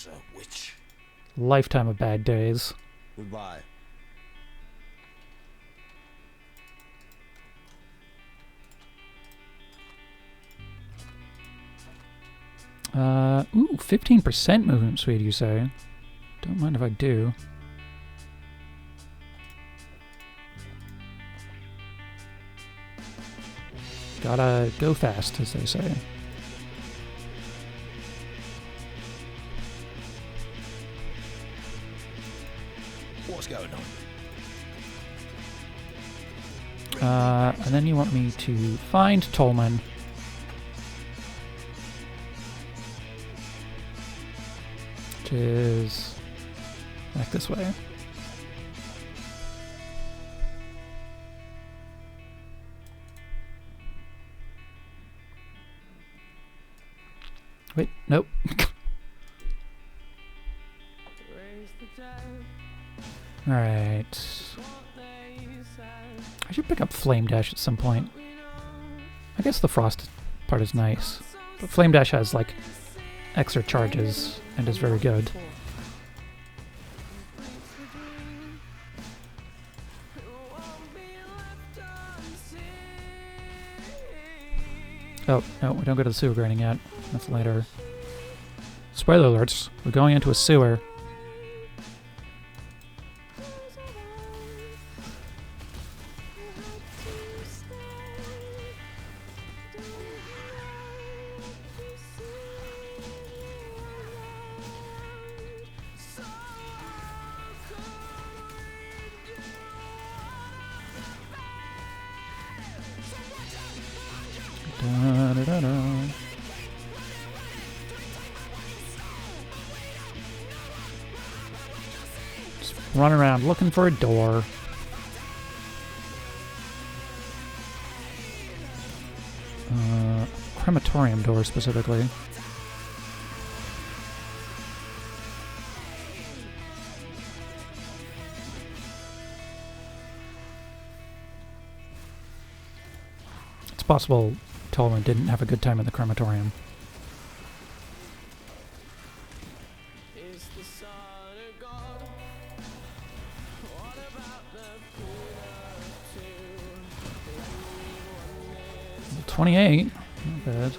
Speaker 3: lifetime of bad days.
Speaker 10: Goodbye.
Speaker 3: Ooh, 15% movement speed, you say? Don't mind if I do. Gotta go fast, as they say.
Speaker 10: What's going on?
Speaker 3: And then you want me to find Tolman. Which is back this way. Wait, nope. Alright. I should pick up Flame Dash at some point. I guess the Frost part is nice. But Flame Dash has, like, extra charges and is very good. Oh, no, we don't go to the sewer grinding yet. That's later. Spoiler alerts. We're going into a sewer. Da-da-da-da. Just run around looking for a door. Crematorium door specifically. It's possible Tolman didn't have a good time in the crematorium. Level 28, not bad.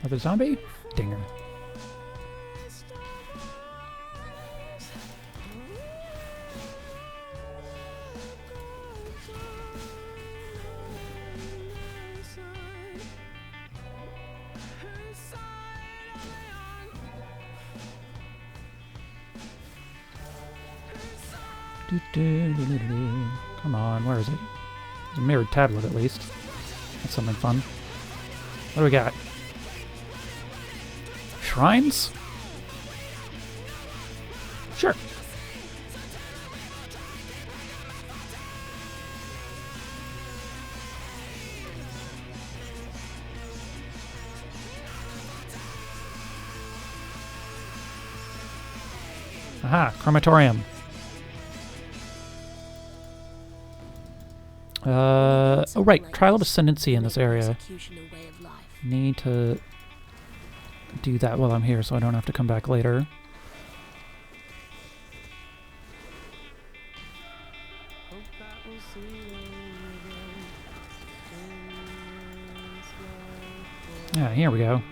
Speaker 3: Another zombie? Dinger. Come on, where is it? There's a mirrored tablet at least. That's something fun. What do we got? Shrines? Sure. Aha, crematorium. Oh right, Trial of Ascendancy in this area. Need to do that while I'm here so I don't have to come back later. Yeah, here we go.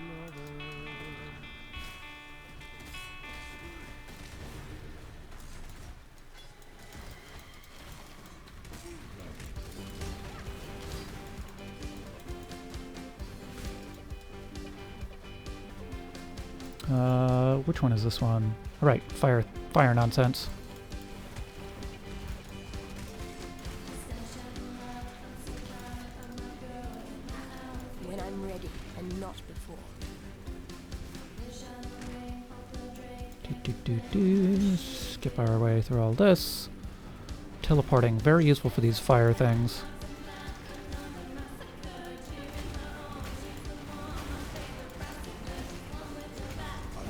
Speaker 3: Which one is this one? All right, fire nonsense.
Speaker 5: When I'm ready and not before.
Speaker 3: Skip our way through all this. Teleporting, very useful for these fire things.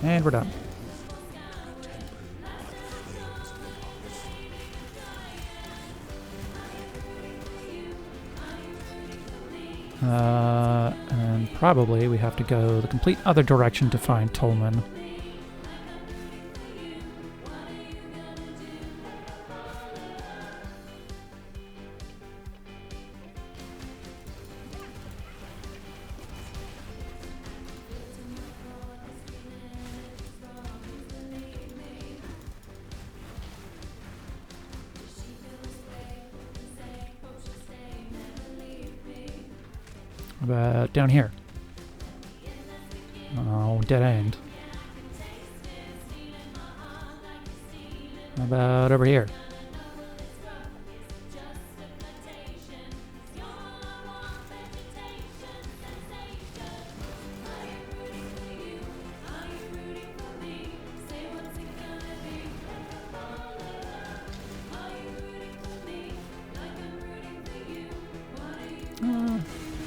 Speaker 3: And we're done. And probably we have to go the complete other direction to find Tolman. About down here. Oh, dead end. How about over here?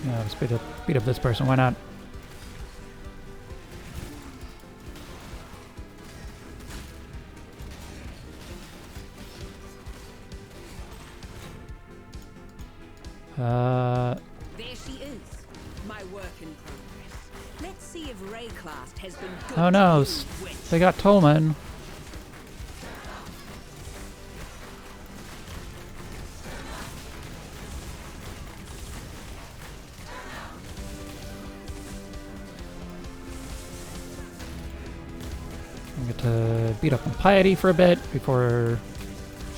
Speaker 3: Yeah, let's beat up this person. Why not?
Speaker 14: There she is, my work in progress. Let's see if Rayclast has been good
Speaker 3: Oh no,
Speaker 14: to you, witch.
Speaker 3: they got Tolman. I get to beat up on Piety for a bit before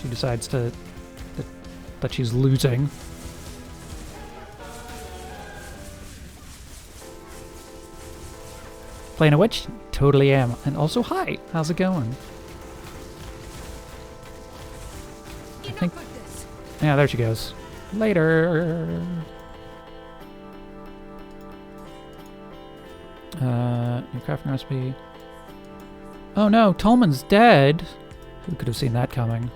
Speaker 3: she decides that she's losing. Playing a witch? Totally am. And also, hi, how's it going? I think. Yeah, there she goes. Later. New crafting recipe. Oh no, Tolman's dead. Who could have seen that coming?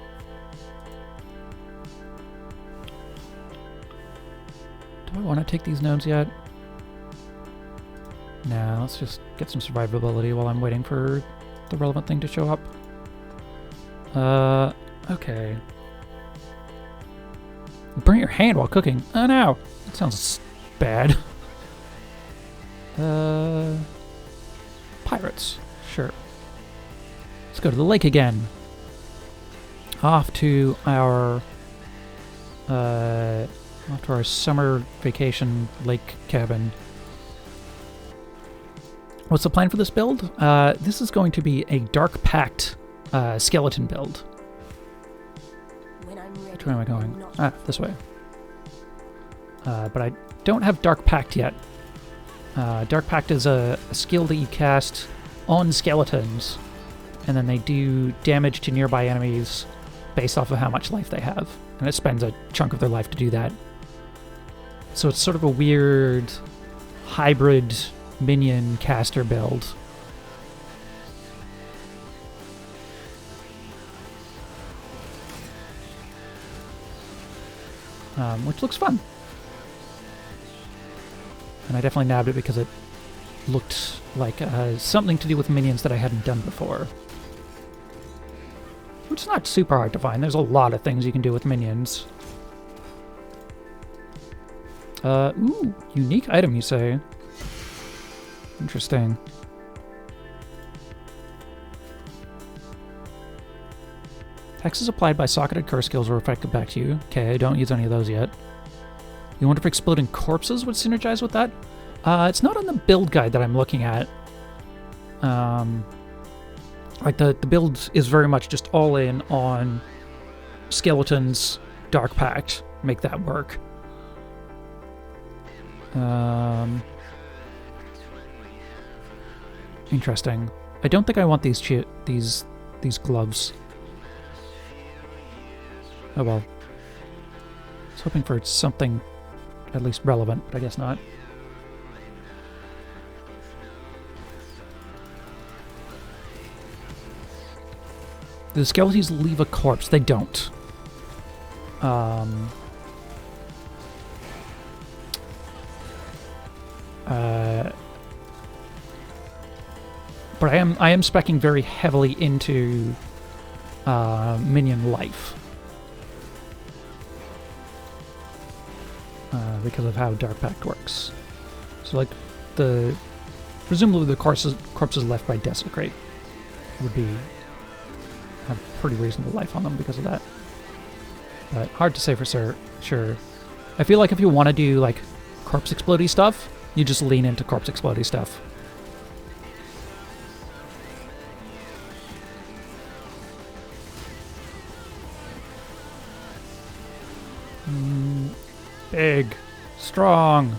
Speaker 3: Do I want to take these nodes yet? Nah, let's just get some survivability while I'm waiting for the relevant thing to show up. Okay. Burn your hand while cooking. Oh no! That sounds bad. Pirates. Sure. Let's go to the lake again. Off to our summer vacation lake cabin. What's the plan for this build? This is going to be a Dark Pact skeleton build. Which way am I going? Ah, this way. But I don't have Dark Pact yet. Dark Pact is a skill that you cast on skeletons, and then they do damage to nearby enemies based off of how much life they have. And it spends a chunk of their life to do that. So it's sort of a weird hybrid minion caster build. Which looks fun. And I definitely nabbed it because it looked like something to do with minions that I hadn't done before. Which is not super hard to find. There's a lot of things you can do with minions. Ooh, unique item, you say? Interesting. Hexes applied by socketed curse skills will affect back to you. Okay, don't use any of those yet. You wonder if exploding corpses would synergize with that? It's not on the build guide that I'm looking at. Like the build is very much just all in on skeletons, Dark Pact, make that work. Interesting. I don't think I want these gloves. Oh well. I was hoping for something at least relevant, but I guess not. Do the skeletons leave a corpse? They don't. But I am speccing very heavily into minion life. Because of how Dark Pact works. So like presumably the corpses left by Desecrate would have pretty reasonable life on them because of that. But hard to say for sure. I feel like if you want to do like corpse explodey stuff, you just lean into corpse explodey stuff. Big, strong.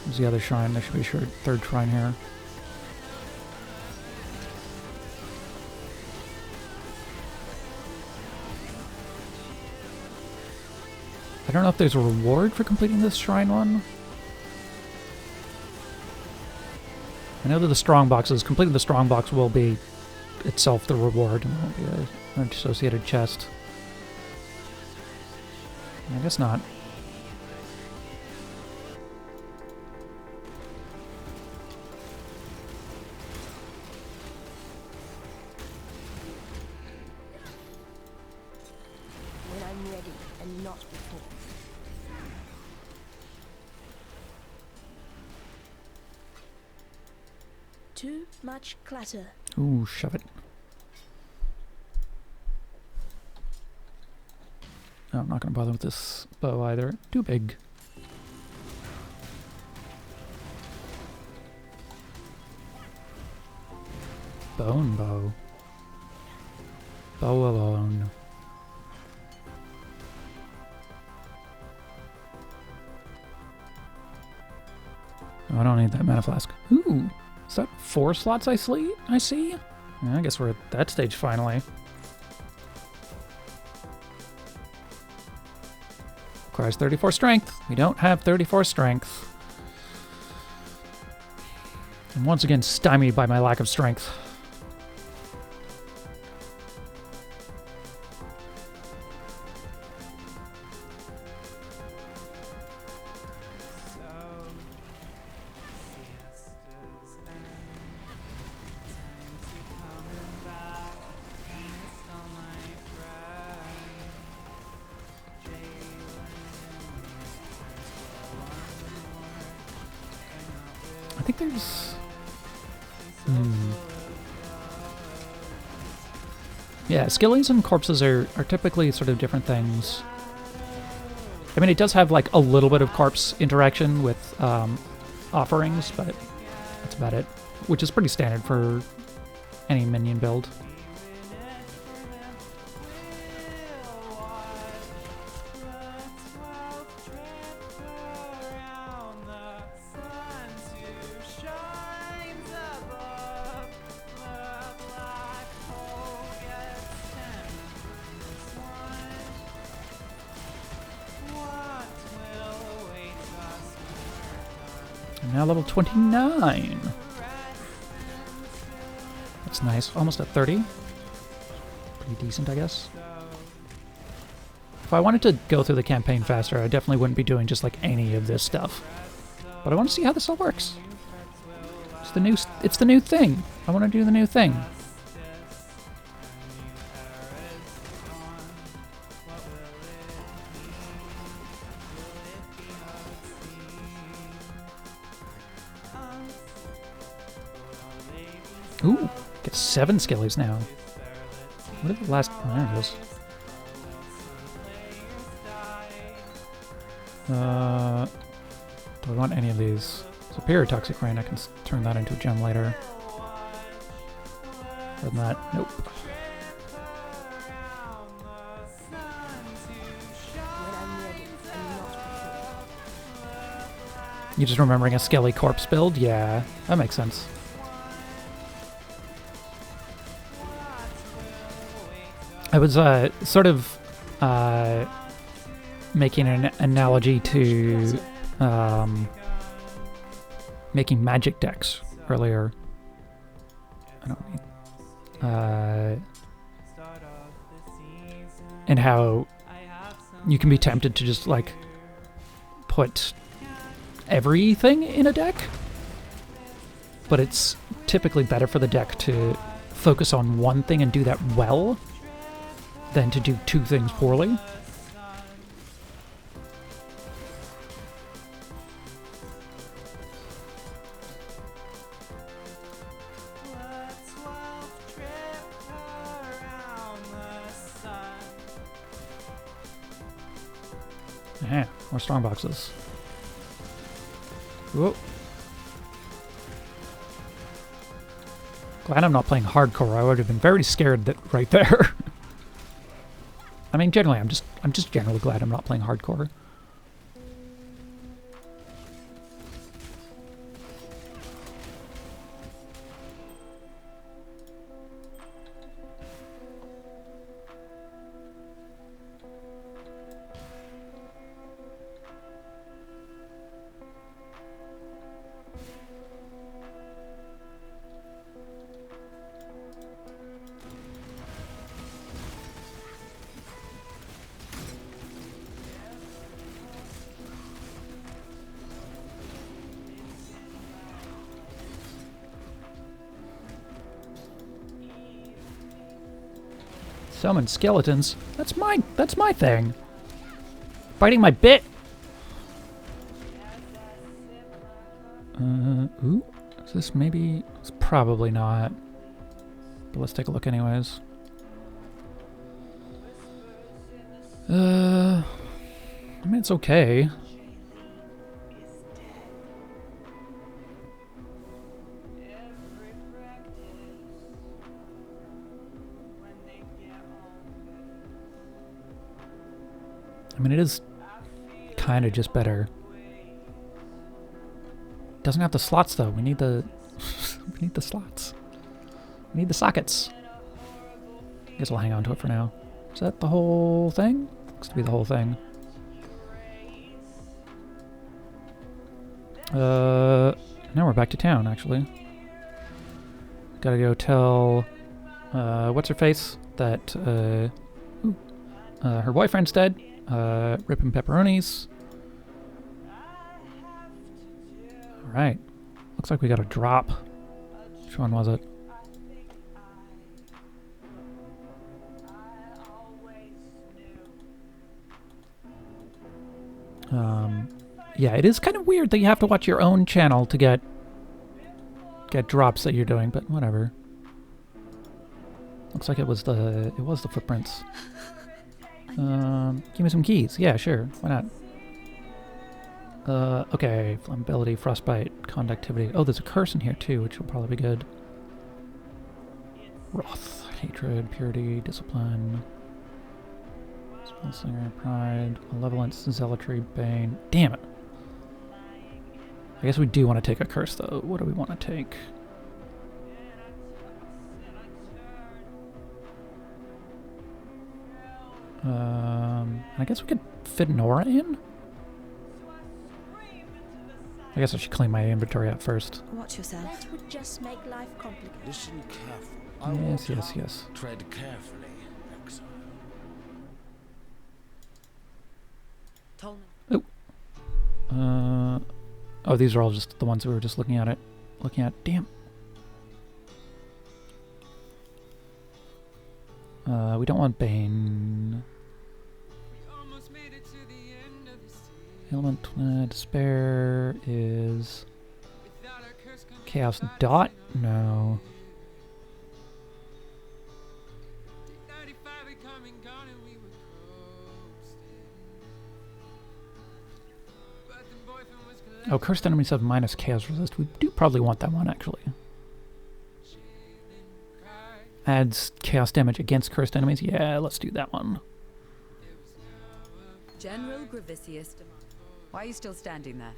Speaker 3: There's the other shrine. There should be a third shrine here. I don't know if there's a reward for completing this shrine one. I know that the strong boxes, completing the strong box will be itself the reward, and there won't be an associated chest. I guess not.
Speaker 5: When I'm ready and not before. Too much clutter.
Speaker 3: Ooh, shove it. No, I'm not going to bother with this bow either. Too big. Bone bow. Bow alone. Oh, I don't need that mana flask. Ooh, is that 4 slots I see? Yeah, I guess we're at that stage finally. Requires 34 strength. We don't have 34 strength. I'm once again stymied by my lack of strength. I think there's... Yeah, skillies and corpses are typically sort of different things. I mean, it does have like a little bit of corpse interaction with offerings, but that's about it. Which is pretty standard for any minion build. Now level 29. That's nice. Almost at 30. Pretty decent, I guess. If I wanted to go through the campaign faster, I definitely wouldn't be doing just like any of this stuff. But I want to see how this all works. It's the new thing. I want to do the new thing. Ooh, get 7 skillies now. What are the last... Oh, there it is. Do I want any of these? Superior Toxic Rain, I can turn that into a gem later. Other than that, nope. You just remembering a skelly corpse build? Yeah, that makes sense. I was sort of making an analogy to making magic decks earlier. I don't need... and how you can be tempted to just like put everything in a deck, but it's typically better for the deck to focus on one thing and do that well than to do 2 things poorly. Yeah, more strong boxes. Whoa. Glad I'm not playing hardcore. I would have been very scared that right there. I mean, generally, I'm just generally glad I'm not playing hardcore. Summon skeletons. That's my thing. Biting my bit. Ooh. Is this maybe? It's probably not. But let's take a look anyways. I mean, it's okay. I mean, it is kind of just better. Doesn't have the slots though. We need the we need the slots. We need the sockets. I guess I'll hang on to it for now. Is that the whole thing? Looks to be the whole thing. Now we're back to town, actually. Gotta go tell what's her face that her boyfriend's dead. Ripping pepperonis. Alright. Looks like we got a drop. Which one was it? Yeah, it is kind of weird that you have to watch your own channel to get drops that you're doing, but whatever. Looks like it was the footprints. Give me some keys. Yeah, sure. Why not? Okay. Flammability, frostbite, conductivity. Oh, there's a curse in here too, which will probably be good. Wrath, hatred, purity, discipline. Spellslinger, pride, malevolence, zealotry, bane. Damn it. I guess we do want to take a curse though. What do we want to take? I guess we could fit Nora in? I guess I should clean my inventory out first.
Speaker 5: Watch yourself. That would just make life complicated. Listen carefully.
Speaker 3: Yes.
Speaker 10: Tread carefully, Exile.
Speaker 3: Oh, these are all just the ones we were just looking at. Damn. We don't want Bane. Element Despair is Chaos Dot? No. Oh, cursed enemies have minus chaos resist. We do probably want that one, actually. Adds chaos damage against cursed enemies. Yeah, let's do that one.
Speaker 14: General Gravicius. Why are you still standing there?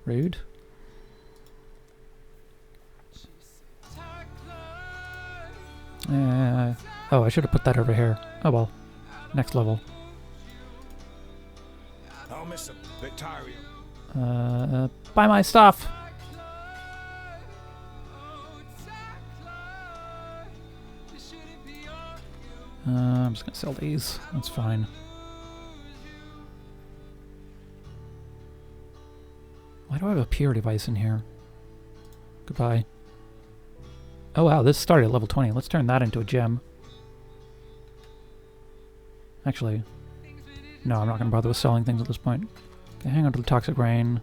Speaker 3: Rude. Oh, I should have put that over here. Oh well. Next level.
Speaker 4: I'll miss him. Victario.
Speaker 3: Buy my stuff. I'm just gonna sell these. That's fine. Why do I have a purity device in here? Goodbye. Oh wow, this started at level 20. Let's turn that into a gem. Actually, no, I'm not gonna bother with selling things at this point. Okay, hang on to the toxic rain.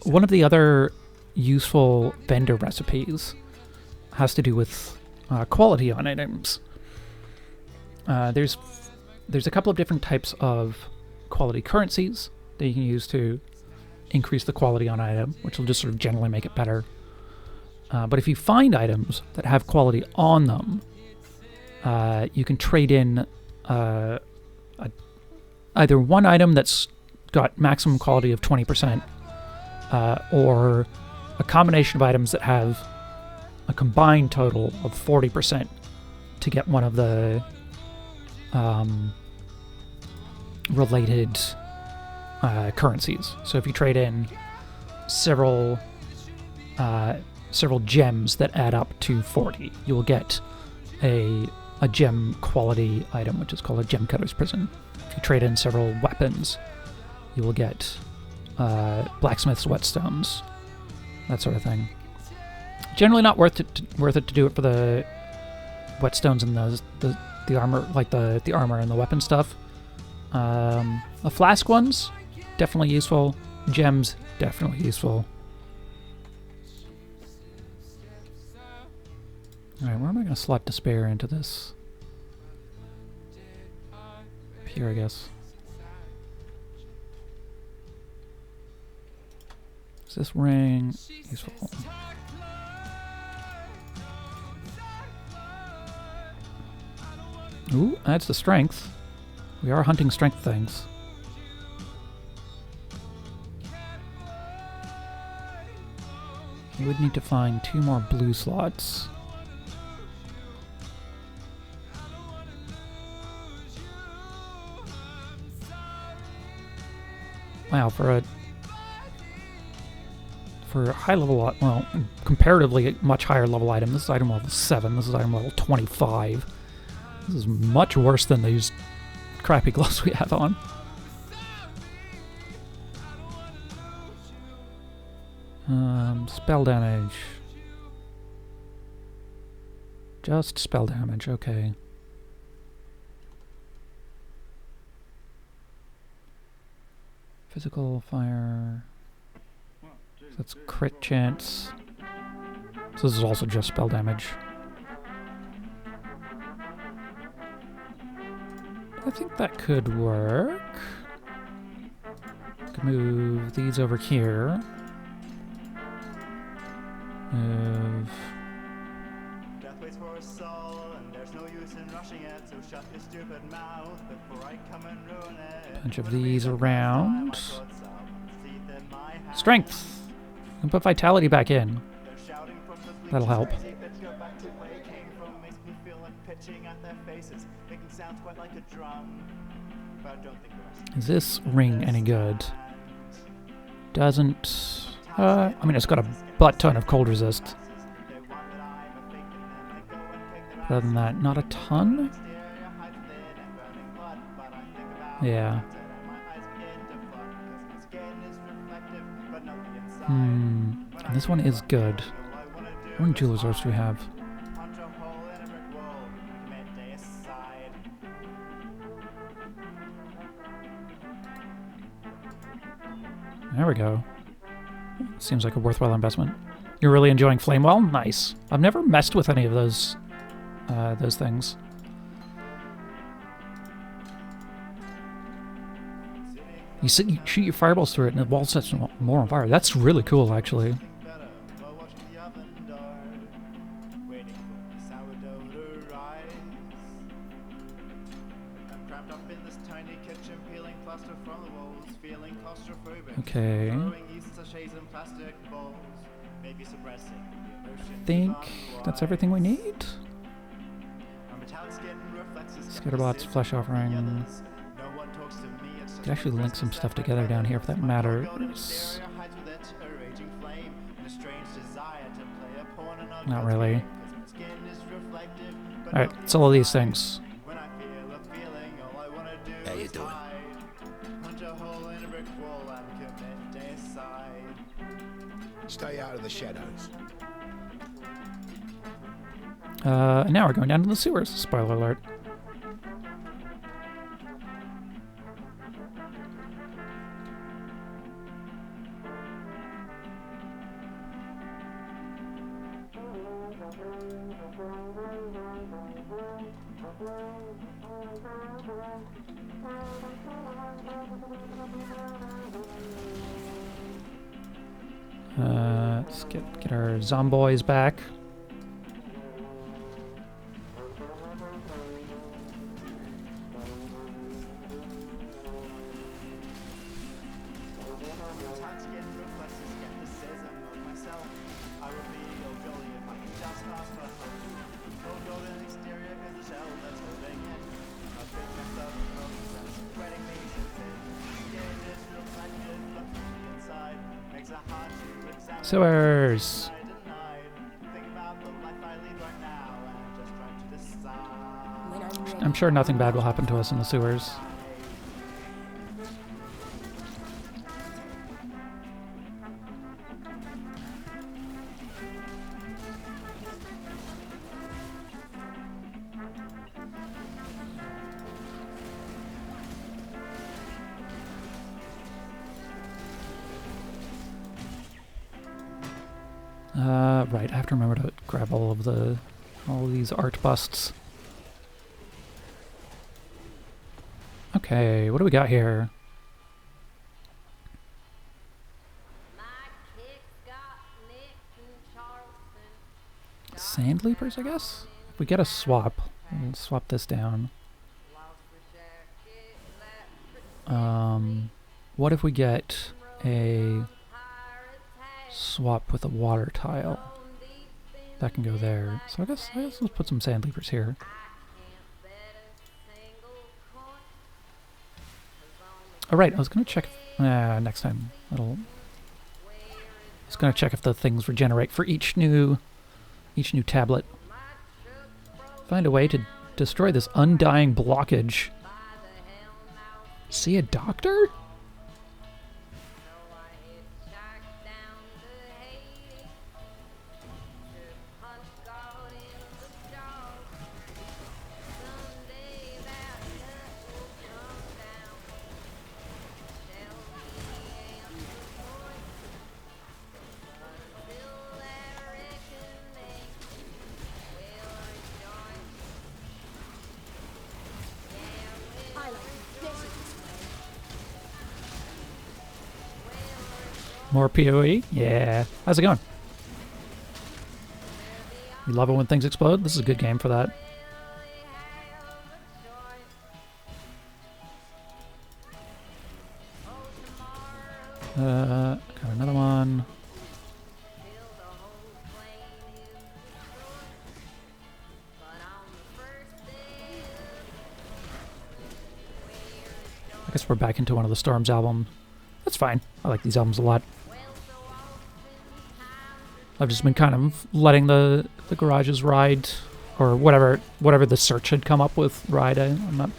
Speaker 3: One of the other useful vendor recipes has to do with quality on items. There's a couple of different types of quality currencies that you can use to increase the quality on an item, which will just sort of generally make it better. But if you find items that have quality on them, you can trade in either one item that's got maximum quality of 20%, or a combination of items that have a combined total of 40% to get one of the related currencies. So if you trade in several gems that add up to 40, you will get a gem quality item, which is called a gem cutter's prison. If you trade in several weapons, you will get blacksmith's whetstones, that sort of thing. Generally not worth it to do it for the whetstones and the armor, like the armor and the weapon stuff. The flask ones, definitely useful. Gems, definitely useful. Alright, where am I going to slot despair into this? Up here, I guess. Is this ring useful? Ooh, adds the strength. We are hunting strength things. We would need to find 2 more blue slots. Wow, for a high level, well, comparatively much higher level item. This is item level 7. This is item level 25. This is much worse than these crappy gloves we have on. Spell damage. Just spell damage, okay. Physical fire. That's crit chance. So this is also just spell damage. I think that could work. Could move these over here. Move.
Speaker 15: Death waits for a soul, and there's no use in rushing it, so shut your stupid mouth before I come and ruin it.
Speaker 3: Bunch of these around. Strength! And put vitality back in. That'll help. Is this ring any good? Doesn't... I mean, it's got a butt ton of cold resist. Other than that, not a ton? Yeah. This one is good. How many jewelers do we have? There we go. Seems like a worthwhile investment. You're really enjoying Flamewell? Nice. I've never messed with any of those things. You shoot your fireballs through it and the wall sets more on fire. That's really cool, actually. Okay. I think that's everything we need. Scatterbots, flesh offering. Could actually link some stuff together down here if that matters. Not really. Alright, it's all of these things.
Speaker 10: How you doing? Stay out of the shadows.
Speaker 3: Now we're going down to the sewers. Spoiler alert. Let's get our zomboys back. Sewers! I'm sure nothing bad will happen to us in the sewers. Right, I have to remember to grab all of these art busts. Okay, what do we got here? Sand leapers, I guess? If we get a swap, we'll swap this down. What if we get a swap with a water tile? That can go there. So I guess let's put some sand leapers here. Alright, I was gonna check next time. I was gonna check if the things regenerate for each new tablet. Find a way to destroy this undying blockage. See a doctor? More PoE? Yeah. How's it going? You love it when things explode? This is a good game for that. Got another one. I guess we're back into one of the Storms albums. That's fine. I like these albums a lot. I've just been kind of letting the garages ride, or whatever the search had come up with ride. I'm not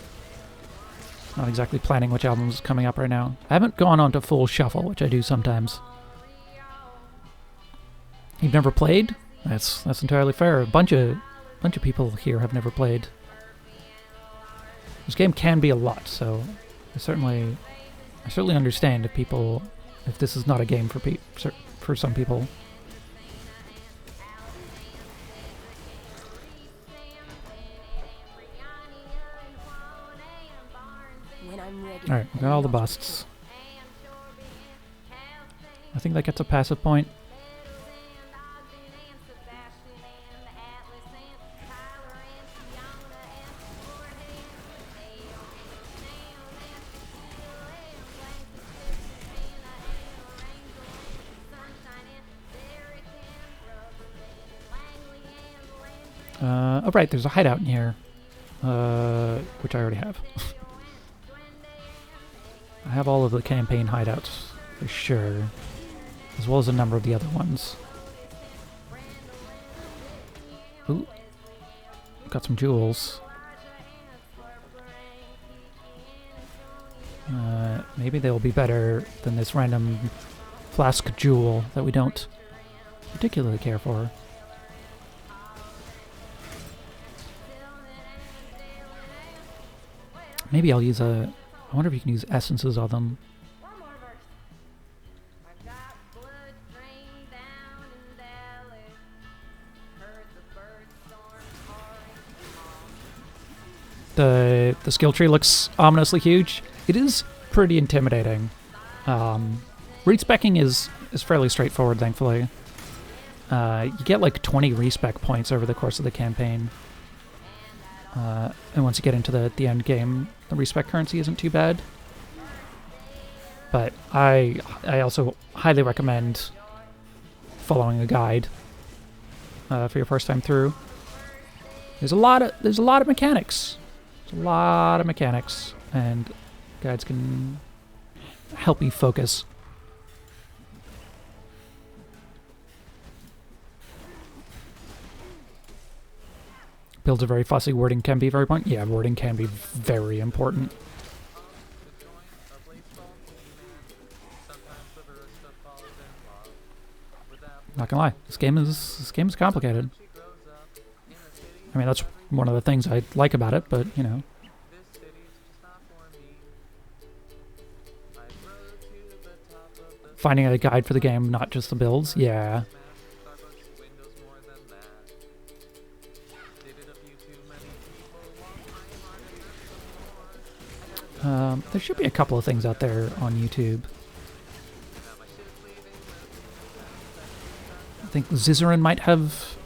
Speaker 3: exactly planning which album's coming up right now. I haven't gone on to full shuffle, which I do sometimes. You've never played? That's entirely fair. A bunch of people here have never played. This game can be a lot, so I certainly understand if this is not a game for some people. Alright, we got all the busts. I think that gets a passive point. Oh right, there's a hideout in here, which I already have. I have all of the campaign hideouts, for sure, as well as a number of the other ones. Ooh, got some jewels. Maybe they'll be better than this random flask jewel that we don't particularly care for. Maybe I'll use I wonder if you can use essences of them. The skill tree looks ominously huge. It is pretty intimidating. Respecking is fairly straightforward, thankfully. You get like 20 respec points over the course of the campaign. And once you get into the end game, the respec currency isn't too bad. But I also highly recommend following a guide for your first time through. There's a lot of mechanics. There's a lot of mechanics, and guides can help you focus. Builds are very fussy. Wording can be very important. Yeah, wording can be very important. Not gonna lie, this game is complicated. I mean, that's one of the things I like about it, but you know. Finding a guide for the game, not just the builds, yeah. There should be a couple of things out there on YouTube. I think Zizarin might have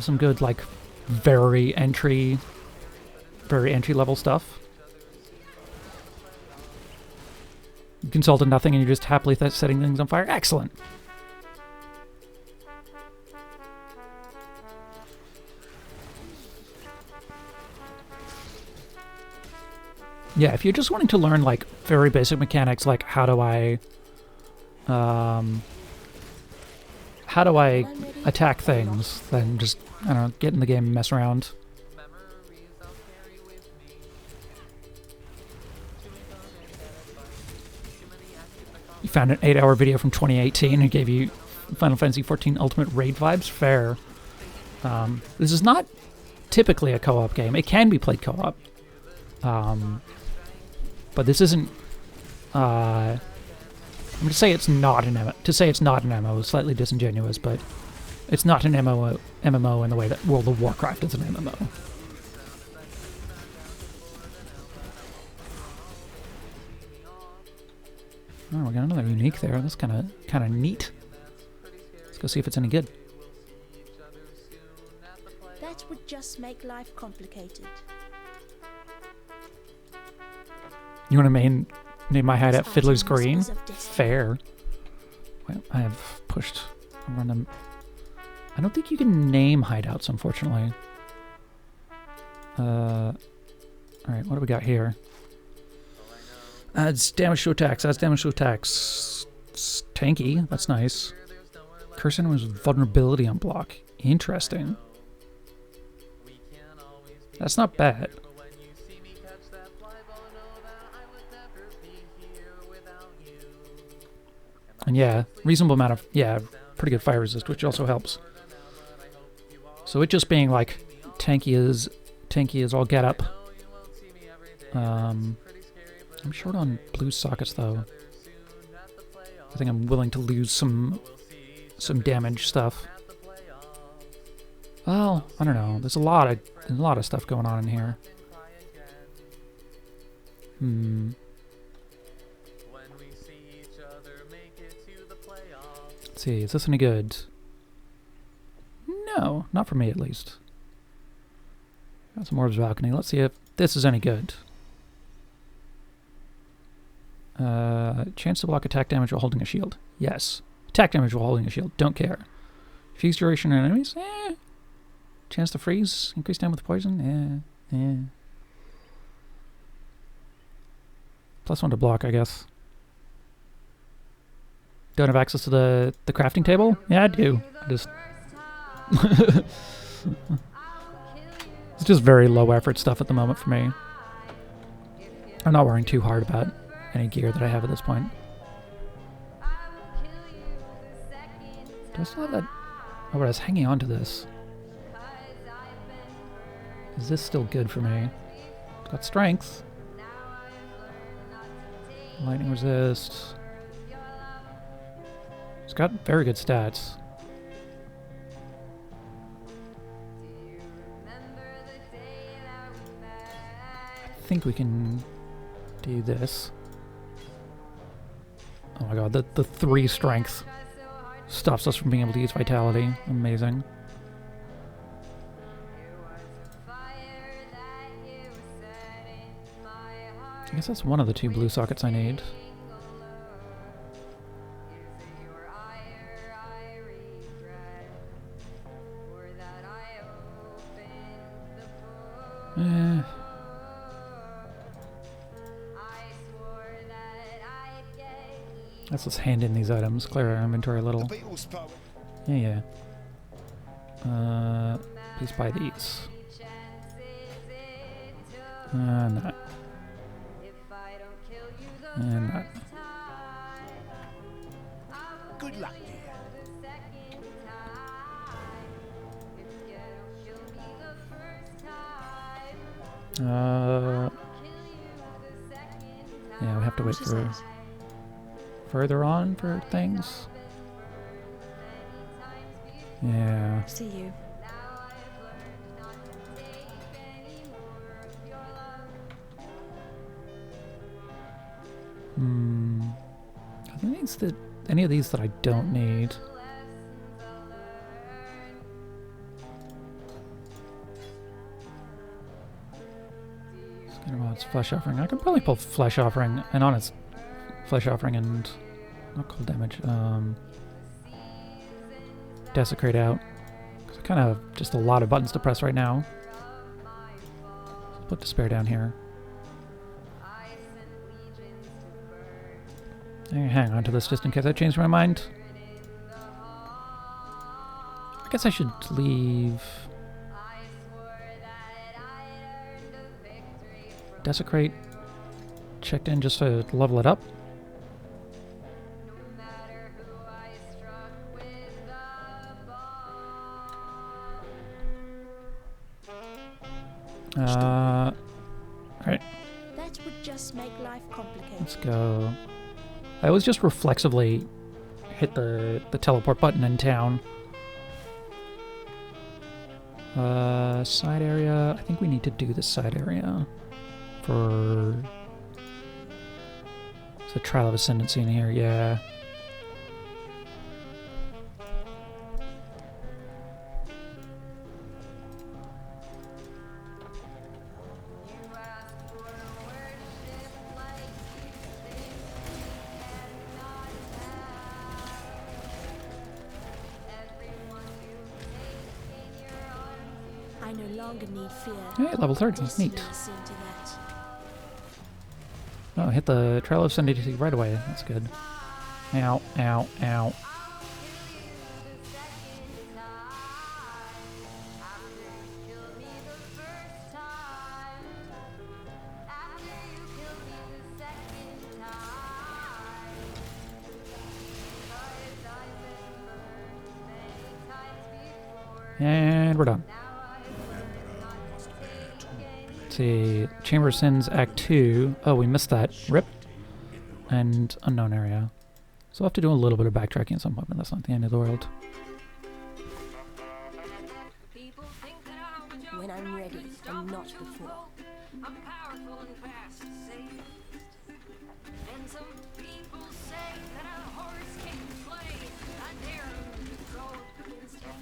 Speaker 3: some good, like, very entry level stuff. You consulted nothing and you're just happily setting things on fire. Excellent. Yeah, if you're just wanting to learn, like, very basic mechanics, like how do I attack things, then just, I don't know, get in the game and mess around. You found an 8-hour video from 2018 and gave you Final Fantasy XIV Ultimate Raid vibes? Fair. This is not typically a co-op game. It can be played co-op. But this isn't... I'm going to say it's not an MMO. To say it's not an MMO is slightly disingenuous, but it's not an MMO in the way that World of Warcraft is an MMO. Oh, we got another unique there. That's kind of neat. Let's go see if it's any good.
Speaker 5: That would just make life complicated.
Speaker 3: You want to name my hideout Fiddler's Green? Fair. Well, I have pushed a random... I don't think you can name hideouts, unfortunately. Alright, what do we got here? Adds damage to attacks, adds damage to attacks. It's tanky, that's nice. Cursing was vulnerability on block. Interesting. That's not bad. And yeah, reasonable amount of, pretty good fire resist, which also helps. So it just being like tanky is all get up. I'm short on blue sockets though. I think I'm willing to lose some damage stuff. Well, I don't know. There's a lot of stuff going on in here. Let's see, is this any good? No, not for me at least. Got some Orbs Balcony. Let's see if this is any good. Chance to block attack damage while holding a shield. Yes. Attack damage while holding a shield. Don't care. Fuse duration on enemies? Chance to freeze. Increase damage with poison? +1 to block, I guess. Don't have access to the crafting table? Yeah, I do. I just... It's just very low effort stuff at the moment for me. I'm not worrying too hard about any gear that I have at this point. Do I still have that? Oh, but I was hanging on to this. Is this still good for me? It's got strength. Lightning resist. It's got very good stats. I think we can do this. Oh my god, the 3 strength stops us from being able to use vitality. Amazing. I guess that's one of the 2 blue sockets I need. Let's just hand in these items, clear our inventory a little. Yeah. Please buy these. Not. And that.
Speaker 10: Good luck, dear.
Speaker 3: Yeah, we have to wait for further on for things. Yeah.
Speaker 5: See you.
Speaker 3: any of these that I don't need? Skinnermod's Flesh Offering. I could probably pull Flesh Offering, and honest Flesh Offering and not cold damage. Desecrate out. Cause I kind of have just a lot of buttons to press right now. Put Despair down here. Hang on to this just in case I change my mind. I guess I should leave. Desecrate checked in just to level it up. Alright.
Speaker 5: That would just make life complicated.
Speaker 3: Let's go. I always just reflexively hit the teleport button in town. Side area. I think we need to do the side area for the Trial of Ascendancy in here. Yeah.
Speaker 5: I no longer need fear.
Speaker 3: Hey, level 30.
Speaker 5: Destiny
Speaker 3: Neat.
Speaker 5: will see to that.
Speaker 3: Oh, hit the Trial of Ascendancy right away. That's good. Ow, ow, ow. And we're done. Let's see. Chamber of Sins Act 2. Oh, we missed that. Rip. And Unknown Area. So I'll have to do a little bit of backtracking at some point, but that's not the end of the world.
Speaker 5: When I'm ready, and not before.
Speaker 2: I'm powerful and fast, safe. And some people say that a horse can't play. I dare them to go against him.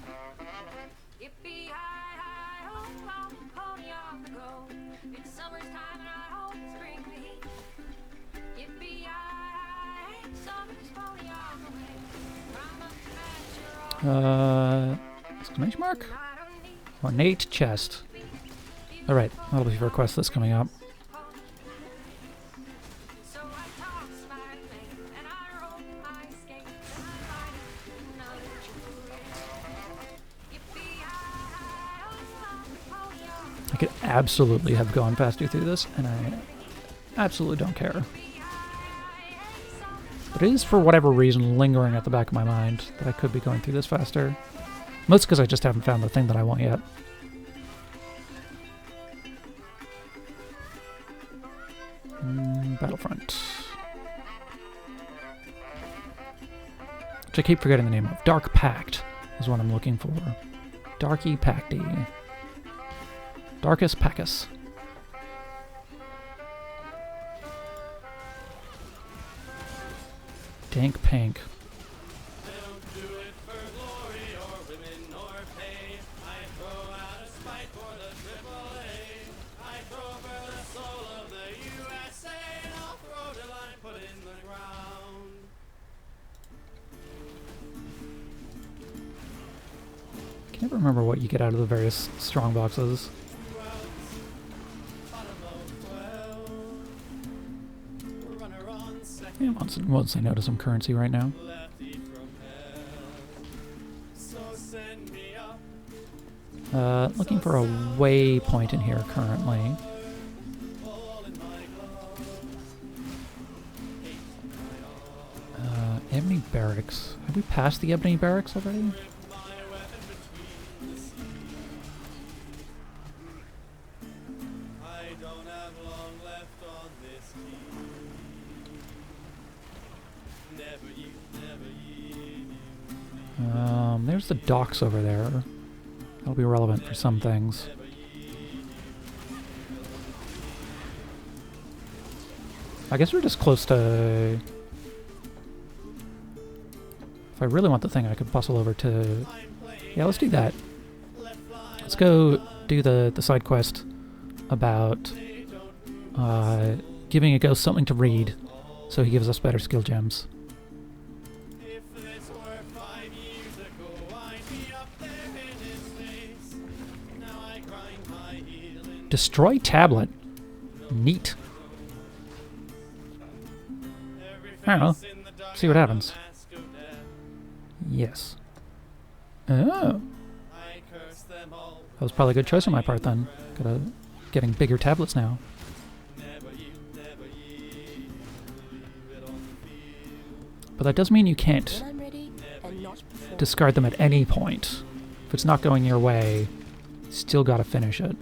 Speaker 2: Yippee hi hi ho, I'll pony on the go. It's summertime and I hope spring the heat. Yippee hi hi, summer's pony on the way. From a
Speaker 3: Exclamation mark? Ornate chest. Alright, that'll be for a quest that's coming up. I could absolutely have gone faster through this, and I absolutely don't care. But it is, for whatever reason, lingering at the back of my mind that I could be going through this faster. Mostly because I just haven't found the thing that I want yet. Battlefront. Which I keep forgetting the name of. Dark Pact is what I'm looking for. Darky Pacty. Darkus Packus. Dank Pank. I can't remember what you get out of the various strong boxes. Yeah, won't say no to some currency right now. Looking for a waypoint in here currently. Ebony Barracks. Have we passed the Ebony Barracks already? There's the docks over there. That'll be relevant for some things. I guess we're just close to If I really want the thing, I could bustle over to... Yeah, let's do that. Let's go do the side quest about giving a ghost something to read so he gives us better skill gems. Destroy tablet. Neat. I don't know. See what happens. Yes. Oh. That was probably a good choice on my part then. Getting bigger tablets now. But that does mean you can't discard them at any point. If it's not going your way, still gotta finish it.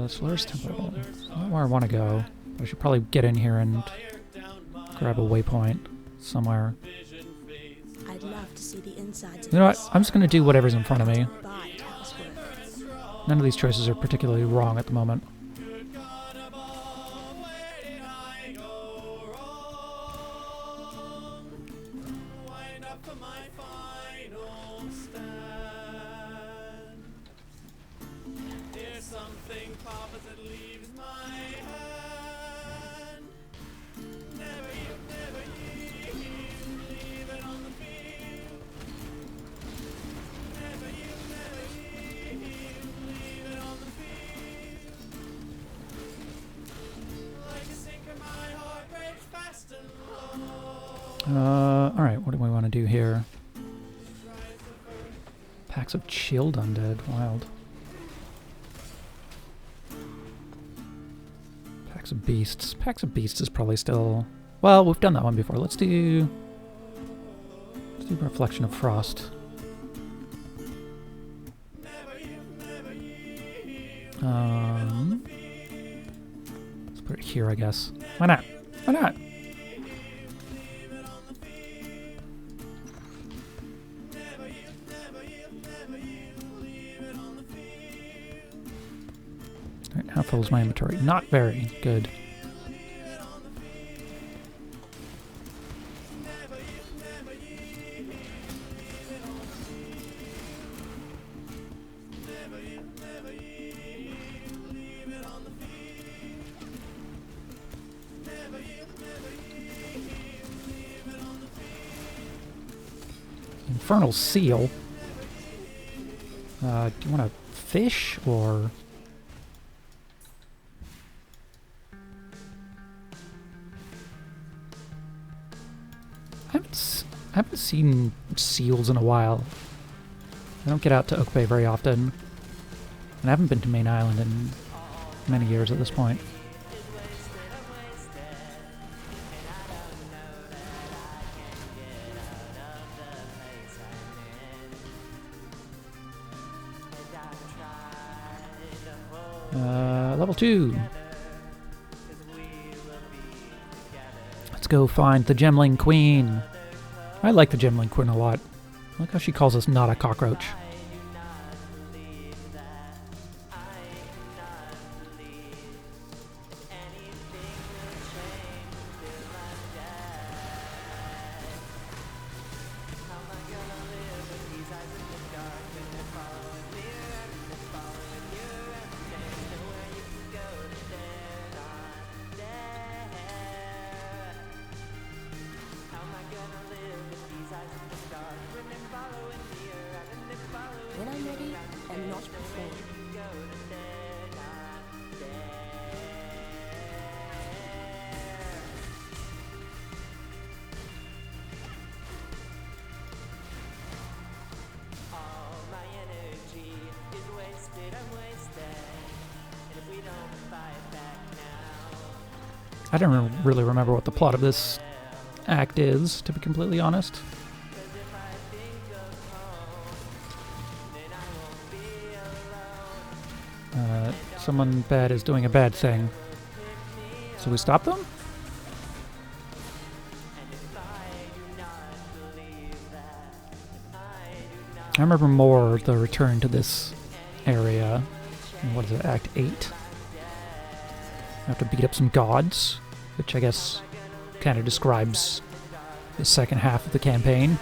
Speaker 3: Solaris Temple. Not where I want to go. I should probably get in here and grab a waypoint somewhere.
Speaker 5: I'd love to see the insides of
Speaker 3: You know what?
Speaker 5: this.
Speaker 3: I'm just gonna do whatever's in front of me.
Speaker 5: Buy Houseworth.
Speaker 3: None of these choices are particularly wrong at the moment. Alright, what do we want to do here? Packs of chilled undead, wild. Packs of beasts. Packs of beasts is probably still... Well, we've done that one before. Let's do Reflection of Frost. Let's put it here, I guess. Why not? Why not? Alright, how full is my inventory? Not very good. Infernal Seal. Do you want to fish or... I haven't seen seals in a while. I don't get out to Oak Bay very often. And I haven't been to Main Island in many years at this point. Level 2. Let's go find the Gemling Queen. I like the Gemling Queen a lot. I like how she calls us not a cockroach.
Speaker 5: When I'm ready, and not before.
Speaker 3: I don't really remember what the plot of this act is, to be completely honest. Someone bad is doing a bad thing. So we stop them? I remember more the return to this area. What is it, Act 8? I have to beat up some gods, which I guess kind of describes the second half of the campaign.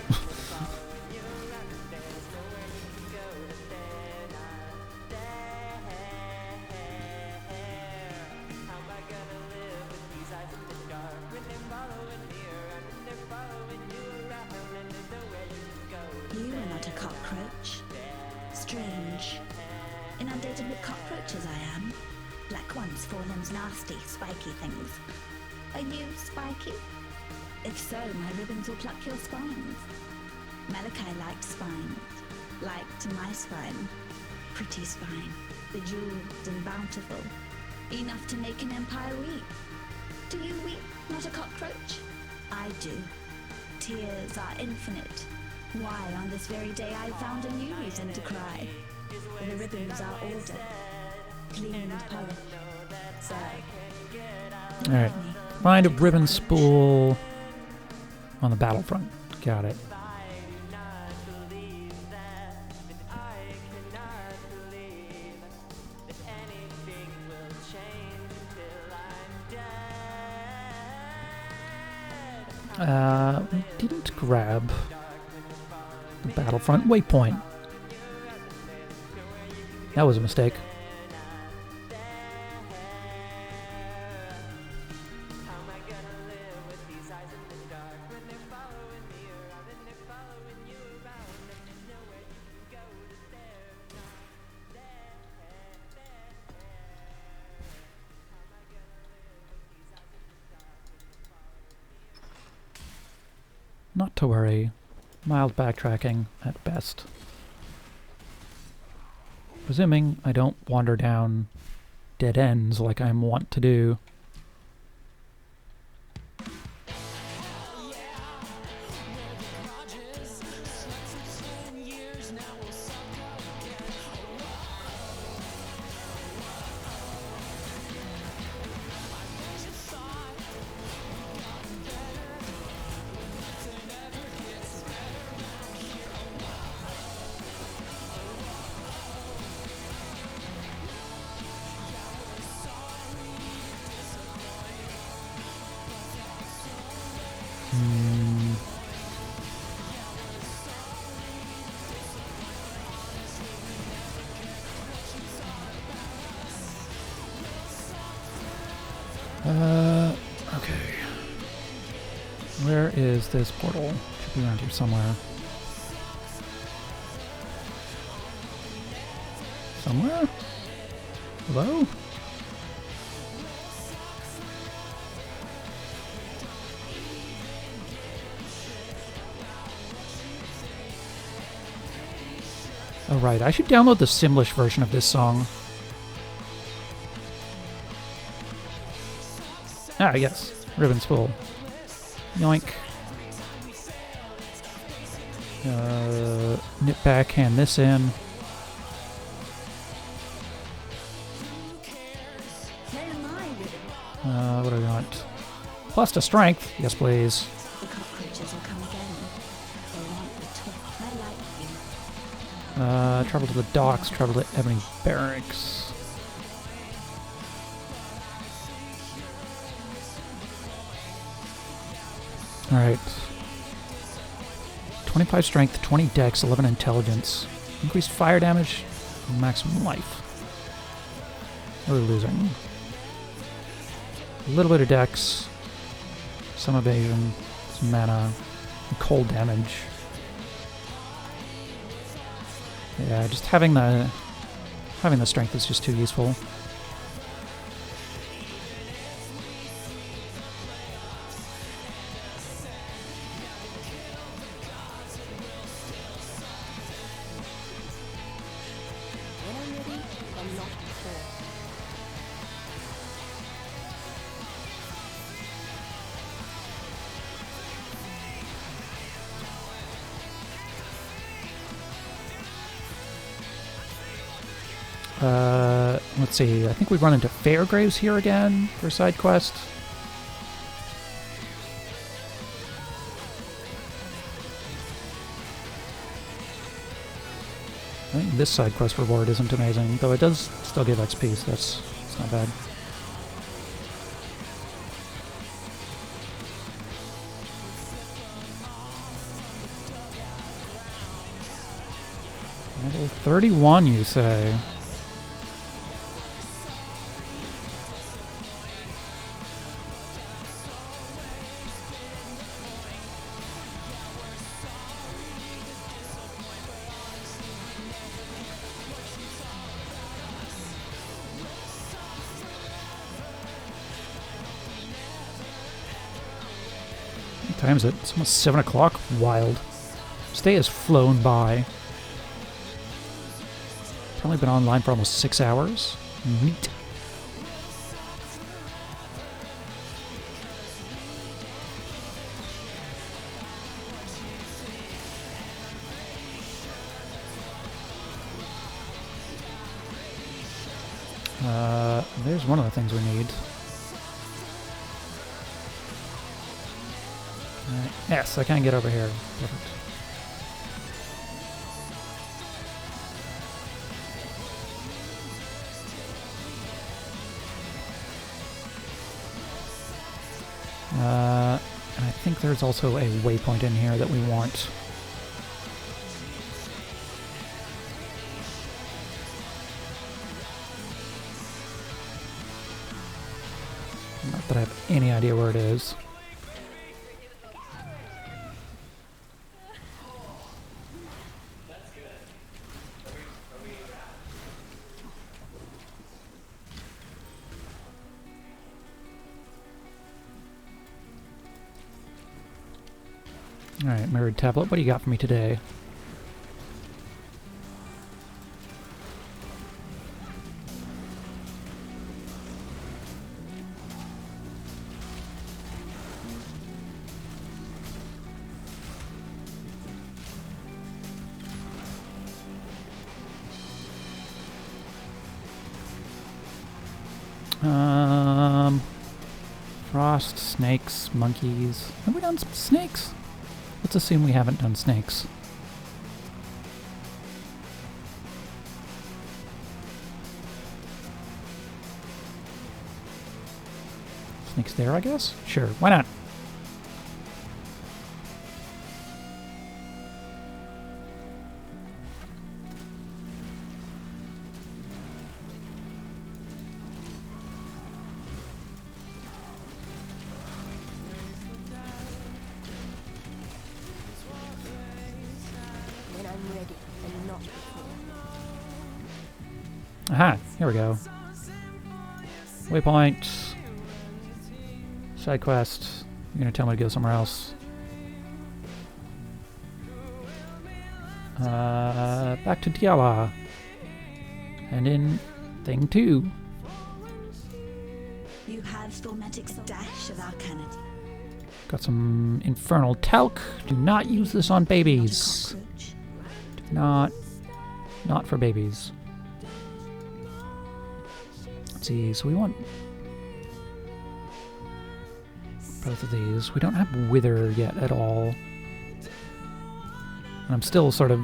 Speaker 5: You are not a cockroach. Strange. Inundated with cockroaches I am. Black ones, fallen's nasty, spiky things. Are you spiky? If so, my ribbons will pluck your spines. Malachi liked spines. Liked my spine. Pretty spine. Bejeweled and bountiful. Enough to make an empire weep. Do you weep, not a cockroach? I do. Tears are infinite. Why, on this very day I found a new reason to cry. The ribbons are ordered, clean and polished. So,
Speaker 3: Alright. Find a ribbon spool on the battlefront. Got it. We didn't grab the battlefront waypoint. That was a mistake. Not to worry. Mild backtracking at best. Presuming I don't wander down dead ends like I'm wont to do. Okay. Where is this portal? Should be around here somewhere. Somewhere? Hello? Oh right, I should download the Simlish version of this song. Ah, yes. Ribbon spool. Yoink. Nip back, hand this in. What do we want? Plus to strength. Yes, please.
Speaker 5: the cockroaches will come again. They want the twist. I like you.
Speaker 3: Travel to the docks, travel to Ebony Barracks. Alright. 25 strength, 20 dex, 11 intelligence. Increased fire damage, maximum life. We're losing. A little bit of dex, some evasion, some mana, and cold damage. Yeah, just having the strength is just too useful.
Speaker 12: When I'm ready, I'm not before.
Speaker 3: Let's see, I think we run into Fairgraves here again for a side quest. I think this side quest reward isn't amazing, though it does still give XP, so that's not bad. Level 31, you say? What time is it? It's almost 7 o'clock. Wild. This day has flown by. Probably been online for almost 6 hours. Neat. There's one of the things we need. Yes, I can get over here. Perfect. And I think there's also a waypoint in here that we want. Not that I have any idea where it is. Alright, mirrored tablet, what do you got for me today? Frost, snakes, monkeys. Have we done some snakes? Let's assume we haven't done snakes. Snakes there, I guess? Sure, why not?
Speaker 2: When I'm ready and not before.
Speaker 3: Aha, here we go. Waypoint. Side quest. You're gonna tell me to go somewhere else. Back to Diala. And in thing 2.
Speaker 5: You have Stormatic's dash of Arcanity.
Speaker 3: Got some infernal talc. Do not use this on babies. Do not for babies. Let's see, so we want both of these. We don't have Wither yet at all. And I'm still sort of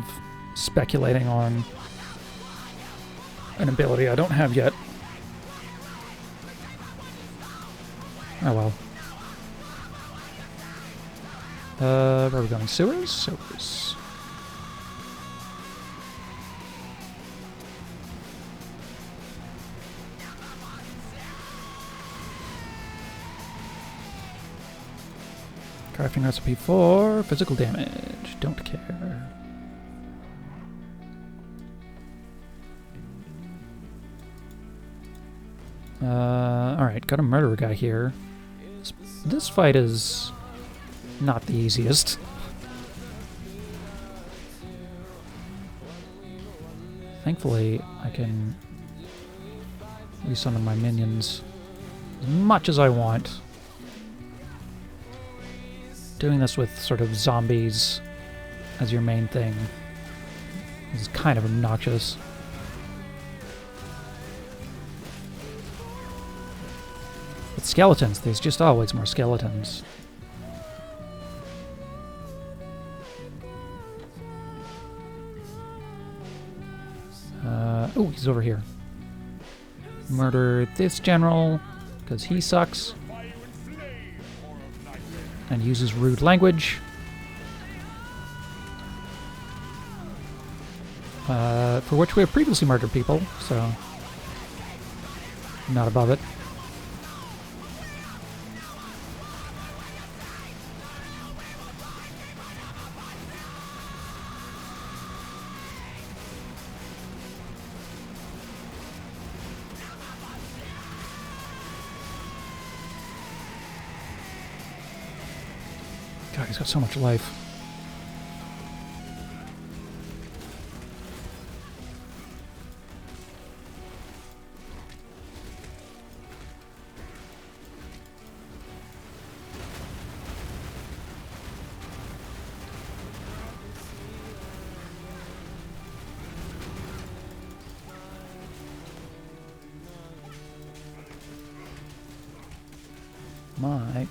Speaker 3: speculating on an ability I don't have yet. Oh well. Where are we going? Sewers? Sewers. Crafting recipe for physical damage. Don't care. Alright, got a murderer guy here. This fight is not the easiest. Thankfully, I can resummon my minions as much as I want. Doing this with sort of zombies as your main thing is kind of obnoxious. But skeletons, there's just always more skeletons. Oh, he's over here. Murder this general, because he sucks. And uses rude language. for which we have previously murdered people, so not above it. God, he's got so much life.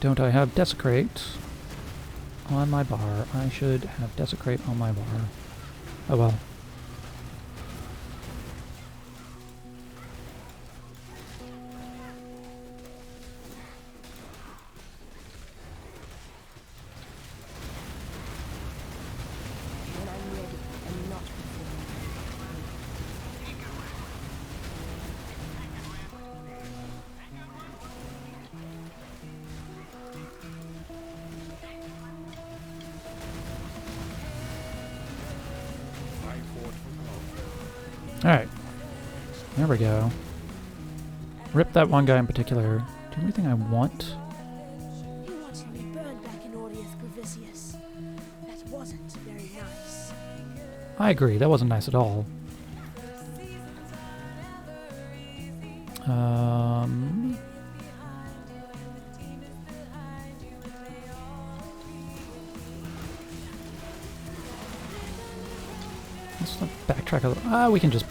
Speaker 3: Don't I have Desecrate on my bar? I should have Desecrate on my bar. Oh well.
Speaker 2: When I'm ready and not
Speaker 3: Alright. There we go. Rip that one guy in particular. Do everything I want.
Speaker 2: He wants to be burned back in Aureus Gravisius. That wasn't very nice.
Speaker 3: I agree, that wasn't nice at all. Let's not backtrack a little. We can just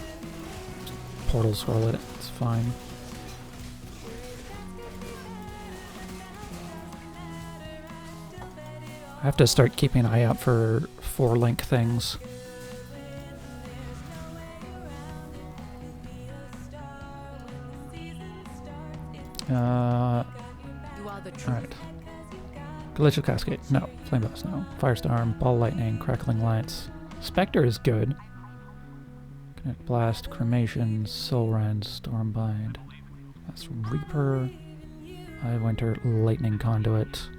Speaker 3: portal scroll it. It's fine. I have to start keeping an eye out for 4-link things. Alright. Glacial Cascade. No. Flame Blast. No. Firestorm. Ball Lightning. Crackling Lights. Spectre is good. Connect Blast. Cremation. Soul Rend. Stormbind. That's Reaper. I Winter. Lightning Conduit.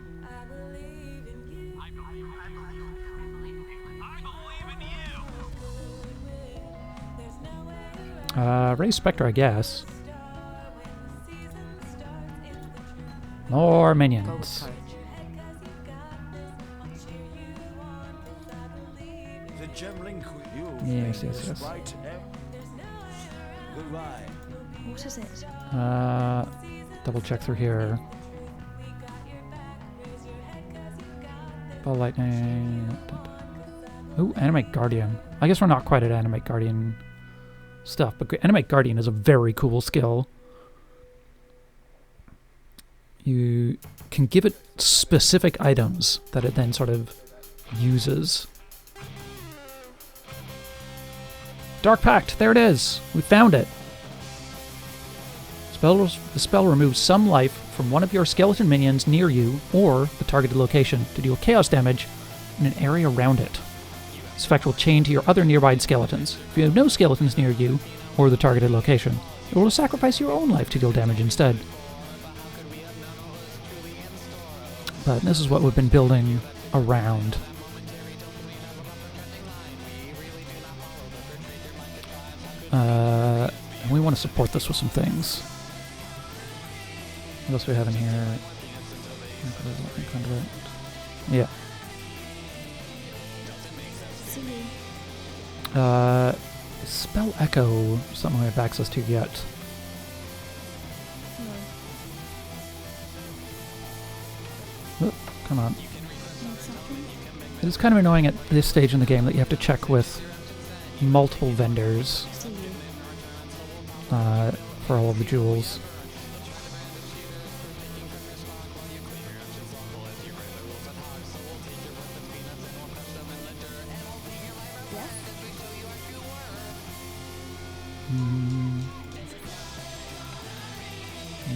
Speaker 3: Raise Spectre, I guess. More minions.
Speaker 10: The gem link with you.
Speaker 3: Yes, yes, yes.
Speaker 10: Right, goodbye.
Speaker 5: What is it?
Speaker 3: Double check through here. Ball Lightning. Ooh, Animate Guardian. I guess we're not quite at Animate Guardian stuff, but Animate Guardian is a very cool skill. You can give it specific items that it then sort of uses. Dark Pact, there it is! We found it! The spell removes some life from one of your skeleton minions near you or the targeted location to deal chaos damage in an area around it. This effect will chain to your other nearby skeletons. If you have no skeletons near you or the targeted location, it will sacrifice your own life to deal damage instead. But this is what we've been building around. And we want to support this with some things. What else do we have in here? Yeah. Spell Echo, something we have access to yet. Oh, come on. It is kind of annoying at this stage in the game that you have to check with multiple vendors for all of the jewels.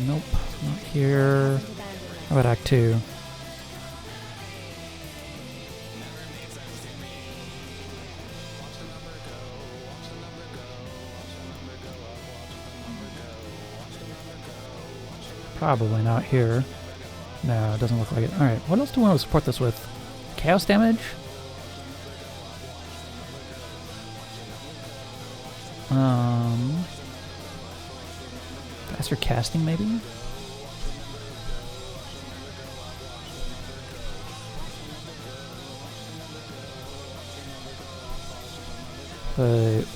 Speaker 3: Nope, not here. How about Act 2? Probably not here. No, it doesn't look like it. Alright, what else do we want to support this with? Chaos damage? Faster casting, maybe? The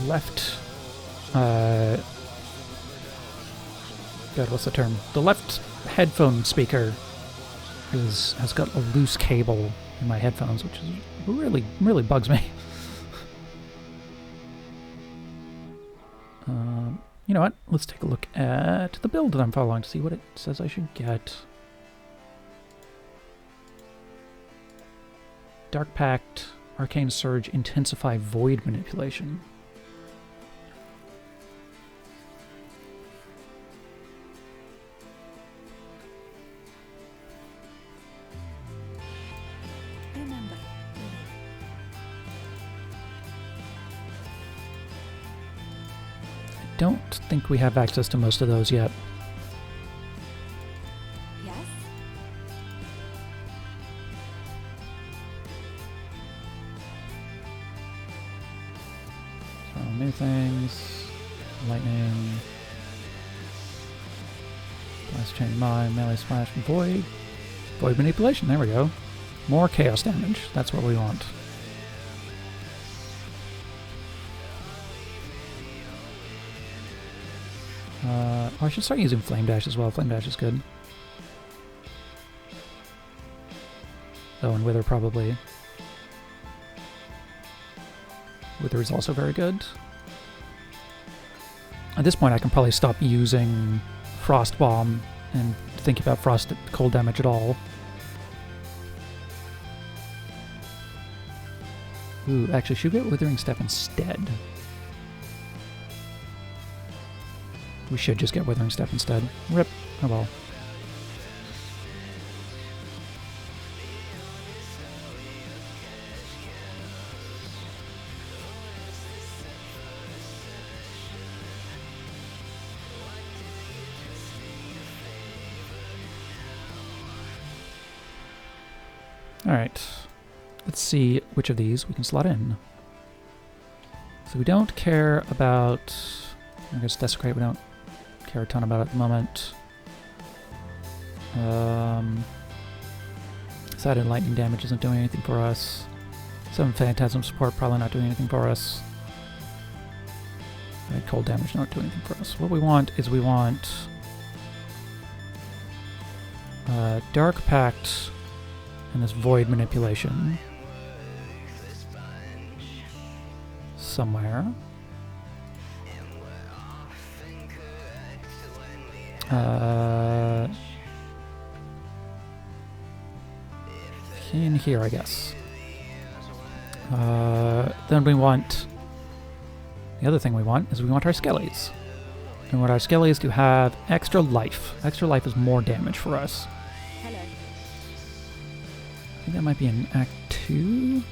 Speaker 3: left, God, what's the term? The left headphone speaker has got a loose cable in my headphones, which is really bugs me. You know what? Let's take a look at the build that I'm following to see what it says I should get. Dark Pact, Arcane Surge, Intensify Void Manipulation.
Speaker 5: Remember,
Speaker 3: I don't think we have access to most of those yet.
Speaker 5: yes?
Speaker 3: So, new things. Lightning. Blast Chain Mine, Melee Splash, Void. Void Manipulation, there we go. More chaos damage, that's what we want. Oh, I should start using Flame Dash as well. Flame Dash is good. Oh, and Wither probably. Wither is also very good. At this point, I can probably stop using Frost Bomb and think about frost cold damage at all. Ooh, actually, should we get Withering Step instead? We should just get Withering Step instead. Rip. Oh well. Alright. Let's see which of these we can slot in. So we don't care about... I guess Desecrate we don't care a ton about at the moment. Sided Lightning damage isn't doing anything for us. 7 Phantasm support probably not doing anything for us. Right, cold damage not doing anything for us. What we want is we want Dark Pact and this Void Manipulation somewhere. In here, I guess. Then we want... The other thing we want is we want our Skellies. And we want our Skellies to have extra life. Extra life is more damage for us.
Speaker 5: Hello.
Speaker 3: I think that might be in Act 2?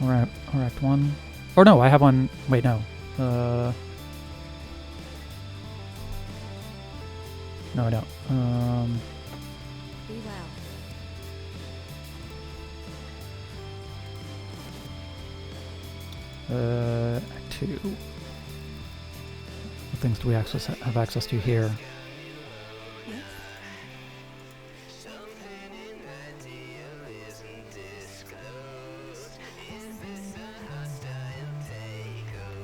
Speaker 3: Or Act 1? Or no, I have one... Wait, no. No, I don't.
Speaker 5: Be well.
Speaker 3: Act 2. What things do we have access to here?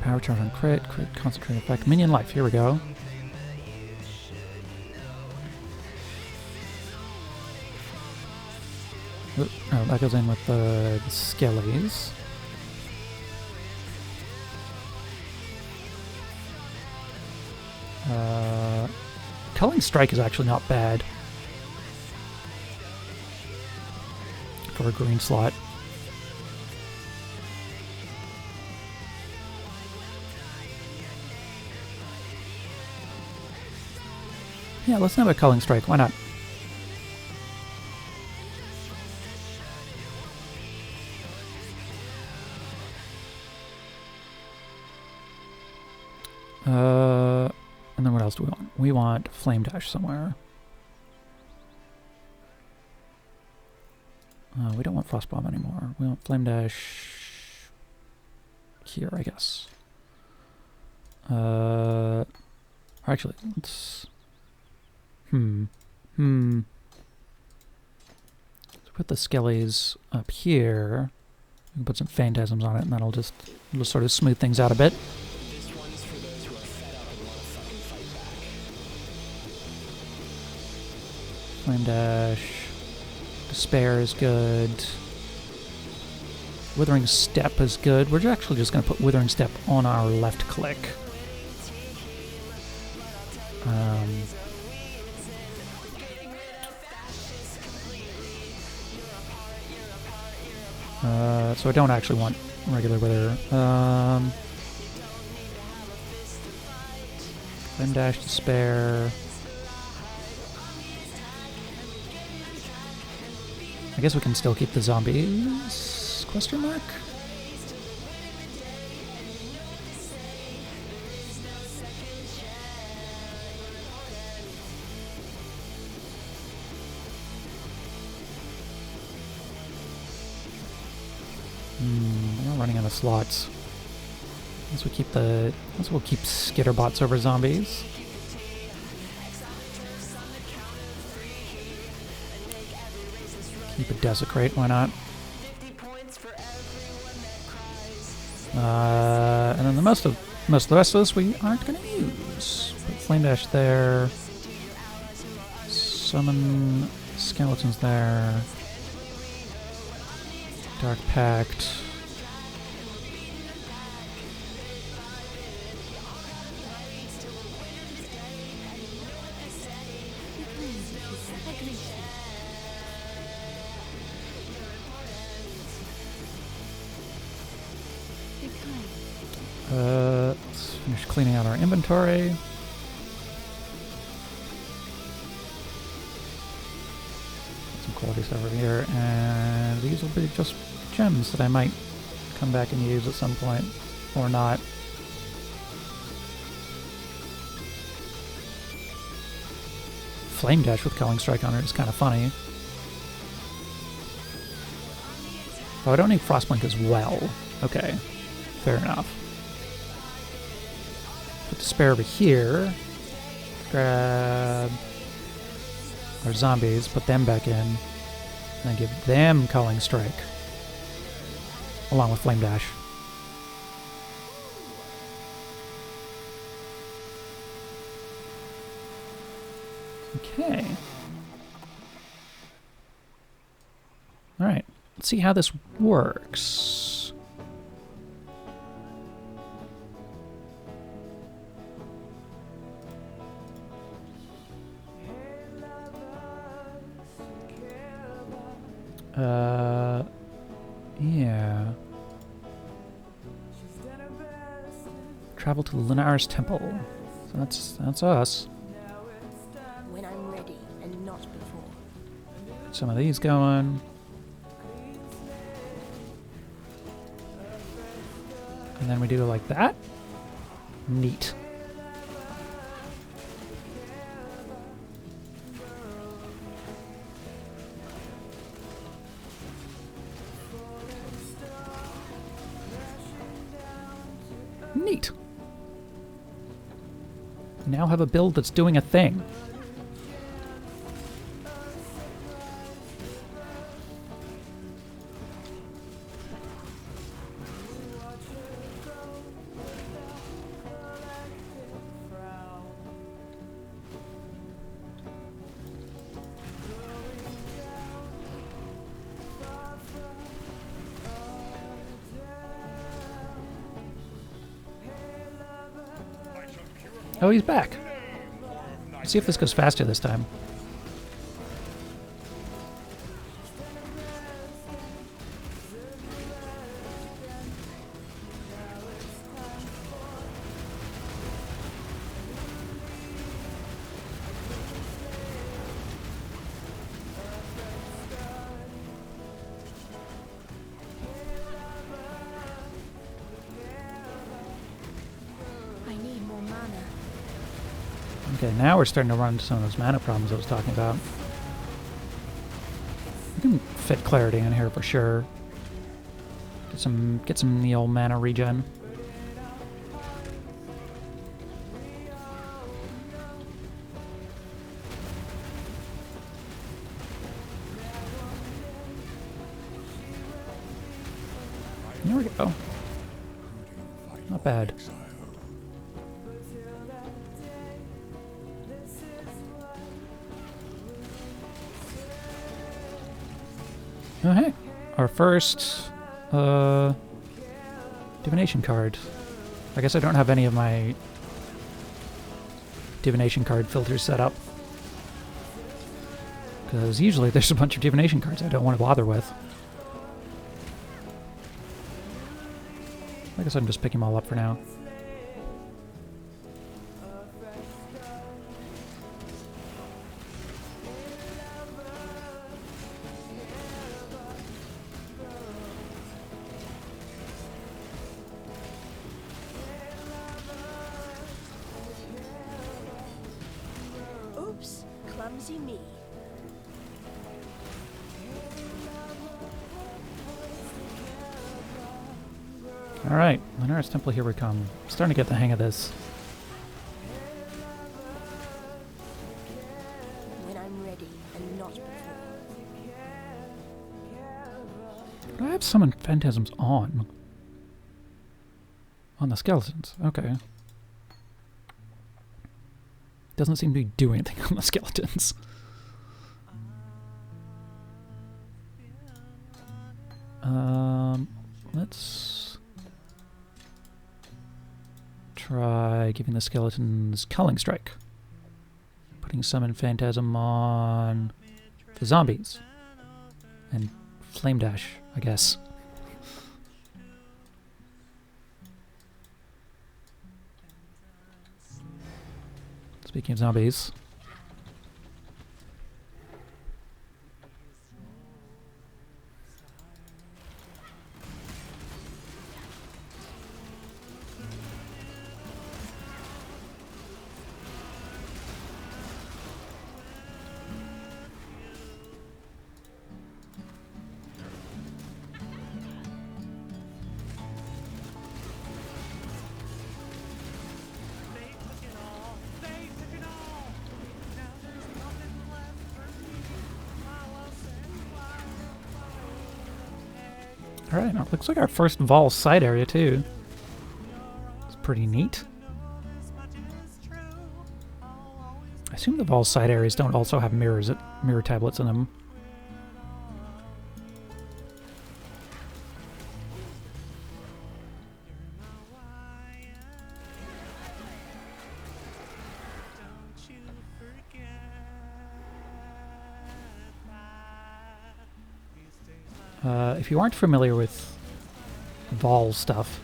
Speaker 3: Power charge on crit, concentrate effect, minion life. Here we go. Oh, that goes in with the Skellies. Culling Strike is actually not bad for a green slot. Yeah, let's have a Culling Strike. Why not? And then what else do we want? We want Flame Dash somewhere. We don't want Frost Bomb anymore. We want Flame Dash here, I guess. Or actually, let's... Let's put the Skellies up here. We can put some Phantasms on it, and that'll just sort of smooth things out a bit.
Speaker 13: This one's for those who are fed up and want to fucking fight back.
Speaker 3: Flame Dash. Despair is good. Withering Step is good. We're actually just going to put Withering Step on our left click. So I don't actually want regular Wither. Flame Dash, Despair. I guess we can still keep the zombies? Question mark? We're running out of slots. Guess we'll keep Skitterbots over zombies. Keep a Desecrate, why not? And then most of the rest of this we aren't going to use. Put Flame Dash there. Summon Skeletons there. Dark Pact. Let's finish cleaning out our inventory. Some quality stuff over here, and these will be just gems that I might come back and use at some point, or not. Flame Dash with Culling Strike on it is kind of funny. Oh, I don't need Frostblink as well. Okay, fair enough. Put Despair over here. Grab our zombies, put them back in, and then give them Culling Strike. Along with Flame Dash. Okay. Alright, let's see how this works. Yeah. Travel to Lunar's Temple. So that's us.
Speaker 16: When I'm ready and not before.
Speaker 3: Get some of these going. And then we do it like that. Neat. Neat. Now have a build that's doing a thing. Oh, he's back. Let's see if this goes faster this time.
Speaker 16: I need more mana.
Speaker 3: Okay, now we're starting to run into some of those mana problems I was talking about. We can fit clarity in here for sure. Get some the old mana regen. There we go. Not bad. Oh hey, our first divination card. I guess I don't have any of my divination card filters set up, because usually there's a bunch of divination cards I don't want to bother with. I guess I'm just picking them all up for now.
Speaker 16: Oops, clumsy me.
Speaker 3: Alright, Linares Temple, here we come. I'm starting to get the hang of this.
Speaker 16: When I'm ready and not before.
Speaker 3: Do I have Summon Phantasms on? On the skeletons, okay. Doesn't seem to be doing anything on the skeletons. Let's try giving the skeletons Culling Strike. Putting Summon Phantasm on the zombies. And Flame Dash, I guess. Speaking of zombies. Alright, looks like our first Vol side area too. It's pretty neat. I assume the Vol side areas don't also have mirror tablets in them. If you aren't familiar with Vol stuff,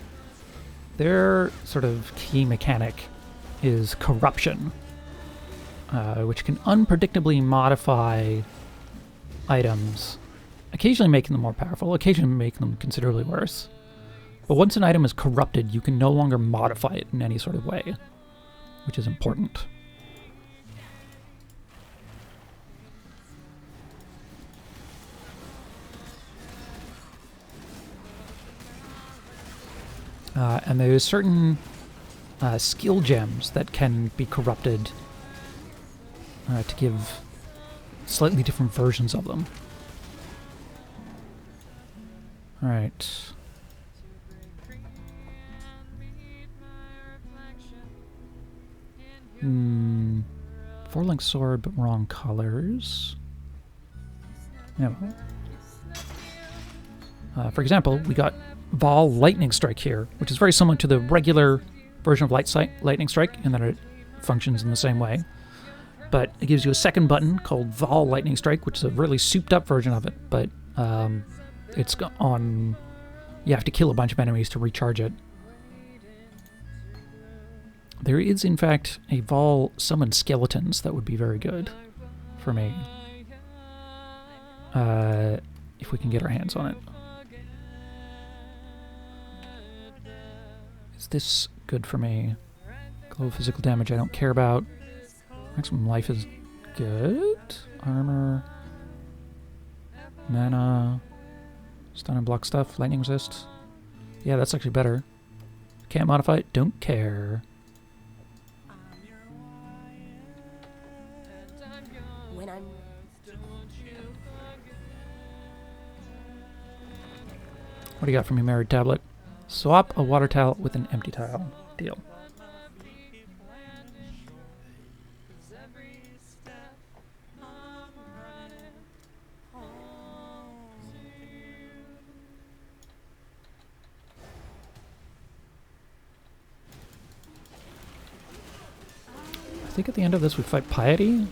Speaker 3: their sort of key mechanic is corruption, which can unpredictably modify items, occasionally making them more powerful, occasionally making them considerably worse. But once an item is corrupted, you can no longer modify it in any sort of way, which is important. And there's certain skill gems that can be corrupted to give slightly different versions of them. Alright. Four-length sword, but wrong colors. Yeah. For example, we got Vol Lightning Strike here, which is very similar to the regular version of Lightning Strike in that it functions in the same way. But it gives you a second button called Vol Lightning Strike, which is a really souped-up version of it, but it's on... You have to kill a bunch of enemies to recharge it. There is, in fact, a Vol Summon Skeletons that would be very good for me. If we can get our hands on it. Is this good for me? Glow physical damage I don't care about. Maximum life is good. Armor. Mana. Stun and block stuff. Lightning resist. Yeah, that's actually better. Can't modify it. Don't care.
Speaker 16: When I'm
Speaker 3: What do you got for me, married tablet? Swap a water towel with an empty tile. Deal. I think at the end of this we fight Piety.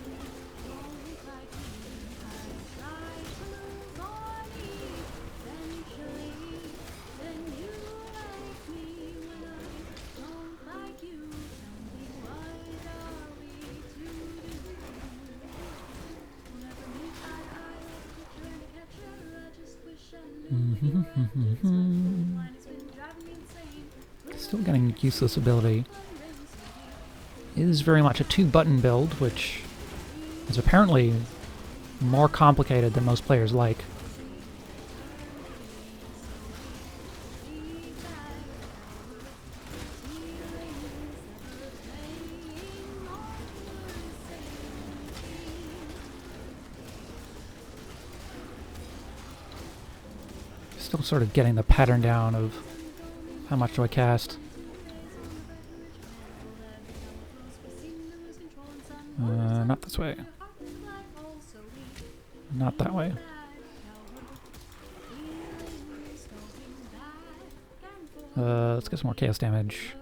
Speaker 3: Still getting useless ability. It is very much a 2-button build, which is apparently more complicated than most players like. Still sort of getting the pattern down of how much do I cast. Not this way. Not that way. Let's get some more chaos damage.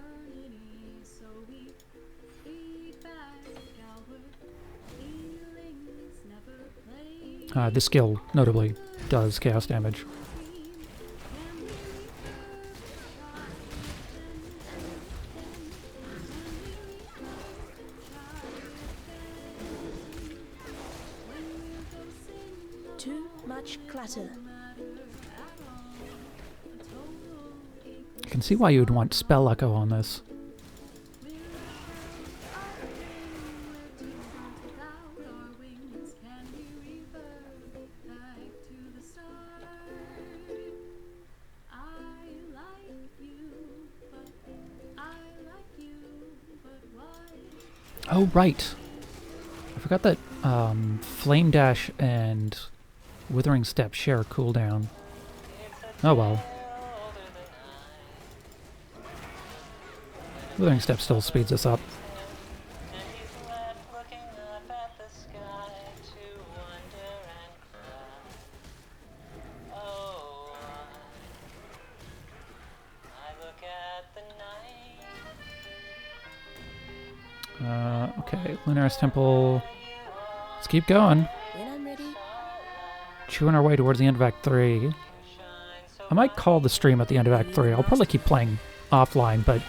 Speaker 3: This skill, notably, does chaos damage.
Speaker 16: too much clutter.
Speaker 3: I can see why you would want Spell Echo on this. Oh, right. I forgot that Flame Dash and Withering Step share a cooldown. Oh well. Withering Step still speeds us up. Okay, Lunaris Temple. Let's keep going.
Speaker 16: When I'm ready.
Speaker 3: Chewing our way towards the end of Act 3. I might call the stream at the end of Act 3. I'll probably keep playing offline, but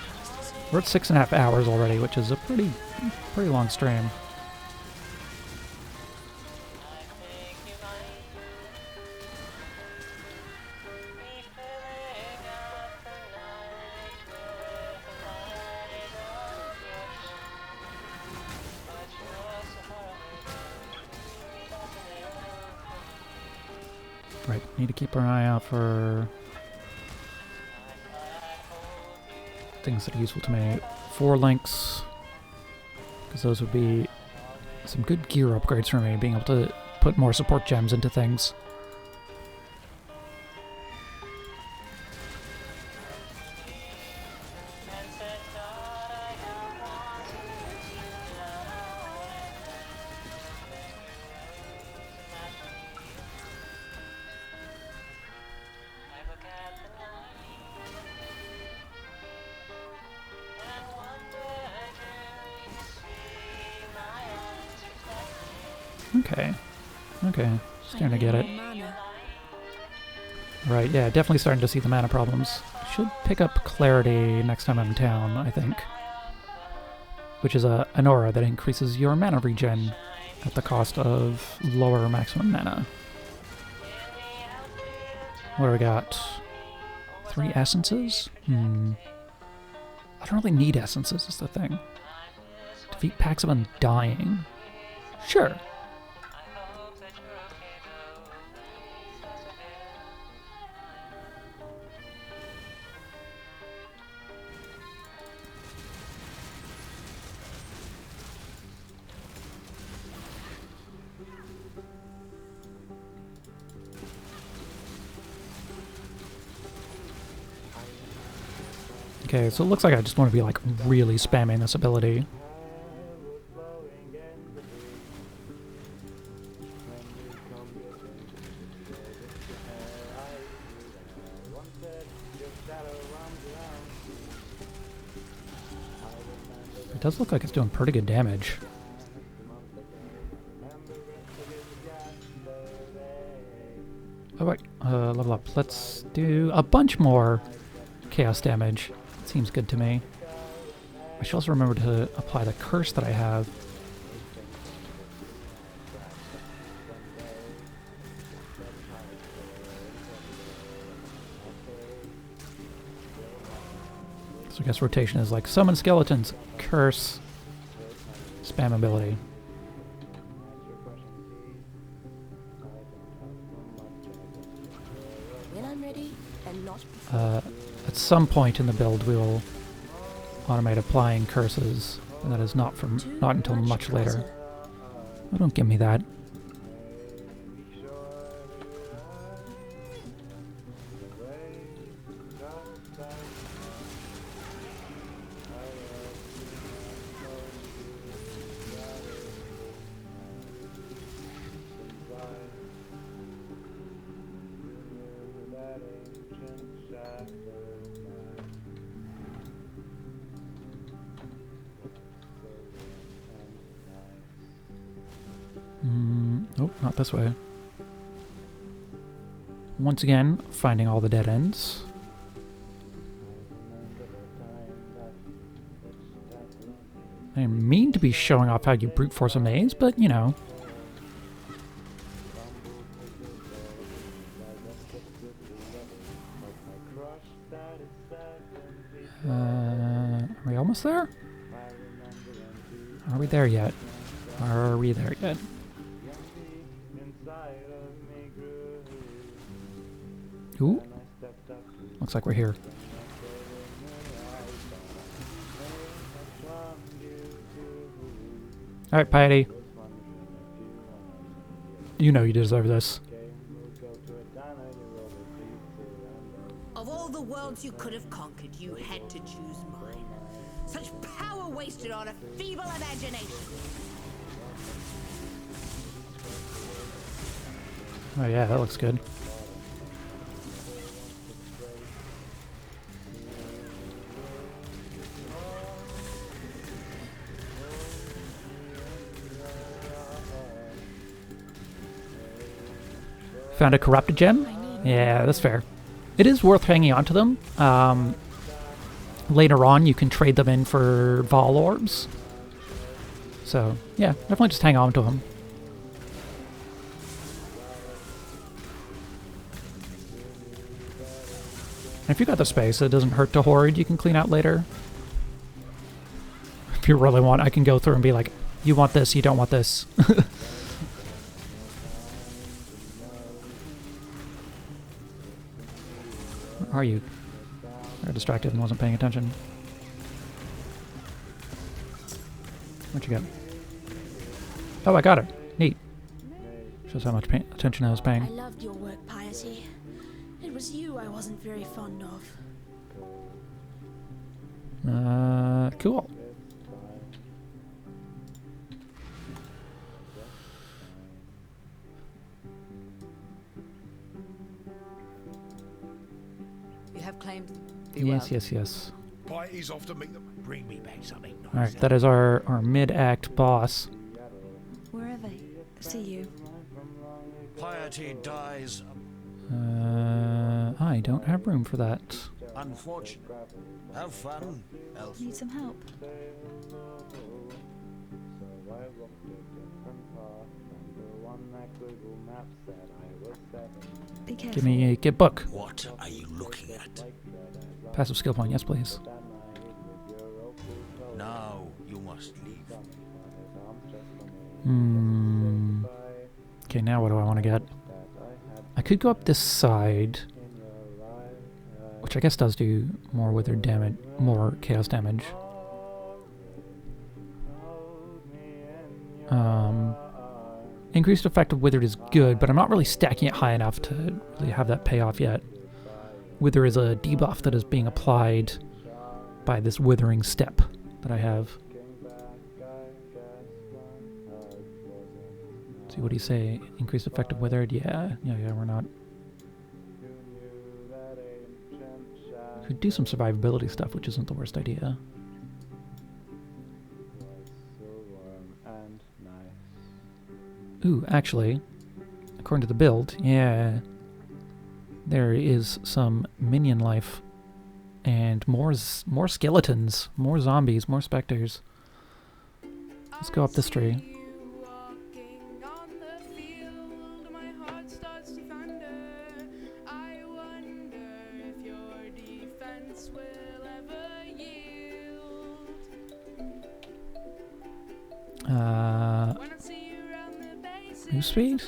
Speaker 3: we're at 6.5 hours already, which is a pretty long stream. Right, need to keep our eye out for things that are useful to me. 4 links, because those would be some good gear upgrades for me, being able to put more support gems into things. Okay, starting to get it. Right, yeah, definitely starting to see the mana problems. Should pick up Clarity next time I'm in town, I think. Which is an aura that increases your mana regen at the cost of lower maximum mana. What do we got? 3 essences? I don't really need essences, is the thing. Defeat packs of Undying. Sure. Okay, so it looks like I just want to be like really spamming this ability. It does look like it's doing pretty good damage. Oh wait, level up. Let's do a bunch more chaos damage. Seems good to me. I should also remember to apply the curse that I have. So I guess rotation is like summon skeletons, curse, spam ability.
Speaker 16: When I'm ready and not
Speaker 3: At some point in the build, we will automate applying curses, and that is not until much later. Oh, don't give me that. Nope, not this way. Once again, finding all the dead ends. I didn't mean to be showing off how you brute force a maze, but you know. Are we almost there? Are we there yet? Are we there yet? Ooh. Looks like we're here. Alright, Piety. You know you deserve this.
Speaker 14: Of all the worlds you could have conquered, you had to choose mine. Such power wasted on a feeble imagination.
Speaker 3: Oh yeah, that looks good. Found a corrupted gem? Yeah, that's fair. It is worth hanging on to them. Later on, you can trade them in for Vol Orbs. So, yeah, definitely just hang on to them. And if you got the space, it doesn't hurt to hoard. You can clean out later. If you really want, I can go through and be like, you want this, you don't want this. Where are you? I got distracted and wasn't paying attention. What you got? Oh, I got her. Neat. Shows how much attention I was paying.
Speaker 16: I loved your work, Piety. It was you I wasn't very fond of.
Speaker 3: Cool.
Speaker 14: You have claimed.
Speaker 3: Yes.
Speaker 10: Piety's off to make them. Bring me back something nice.
Speaker 3: Alright, that is our mid-act boss.
Speaker 5: Where are they? See you.
Speaker 10: Piety dies.
Speaker 3: I don't have room for that.
Speaker 10: Unfortunate. Have fun, elf.
Speaker 5: Need some help? Be careful.
Speaker 3: Give me a get book.
Speaker 10: What are you looking at?
Speaker 3: Passive skill point, yes please.
Speaker 10: Now you must leave.
Speaker 3: Okay, now what do I want to get? I could go up this side, which I guess does do more withered damage, more chaos damage. Increased effect of withered is good, but I'm not really stacking it high enough to really have that payoff yet. Wither is a debuff that is being applied by this withering step that I have. See, what do you say? Increased effect of withered? Yeah, we're not. Could do some survivability stuff, which isn't the worst idea. Ooh, actually, according to the build, yeah, there is some minion life and more skeletons, more zombies, more specters. Let's go up this tree. Move speed?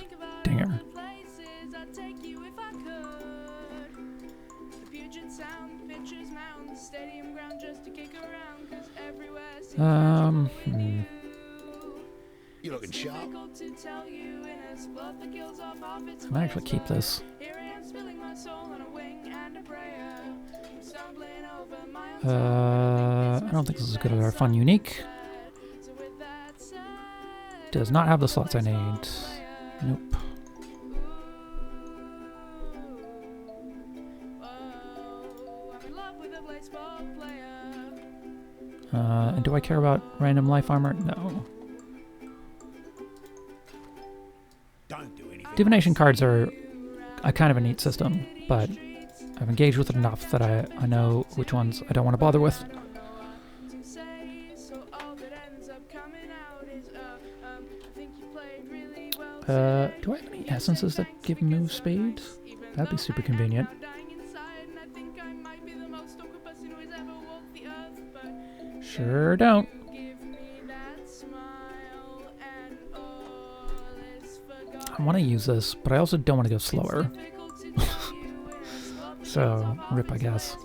Speaker 3: Dinger.
Speaker 10: You looking sharp?
Speaker 3: I might actually keep this. I don't think this is good as our fun unique. Does not have the slots I need. Nope. And do I care about random life armor? No. Divination cards are a kind of a neat system, but I've engaged with it enough that I know which ones I don't want to bother with. Do I have any essences that give move speed? That'd be super convenient. Sure don't. I want to use this, but I also don't want to go slower. So, rip, I guess.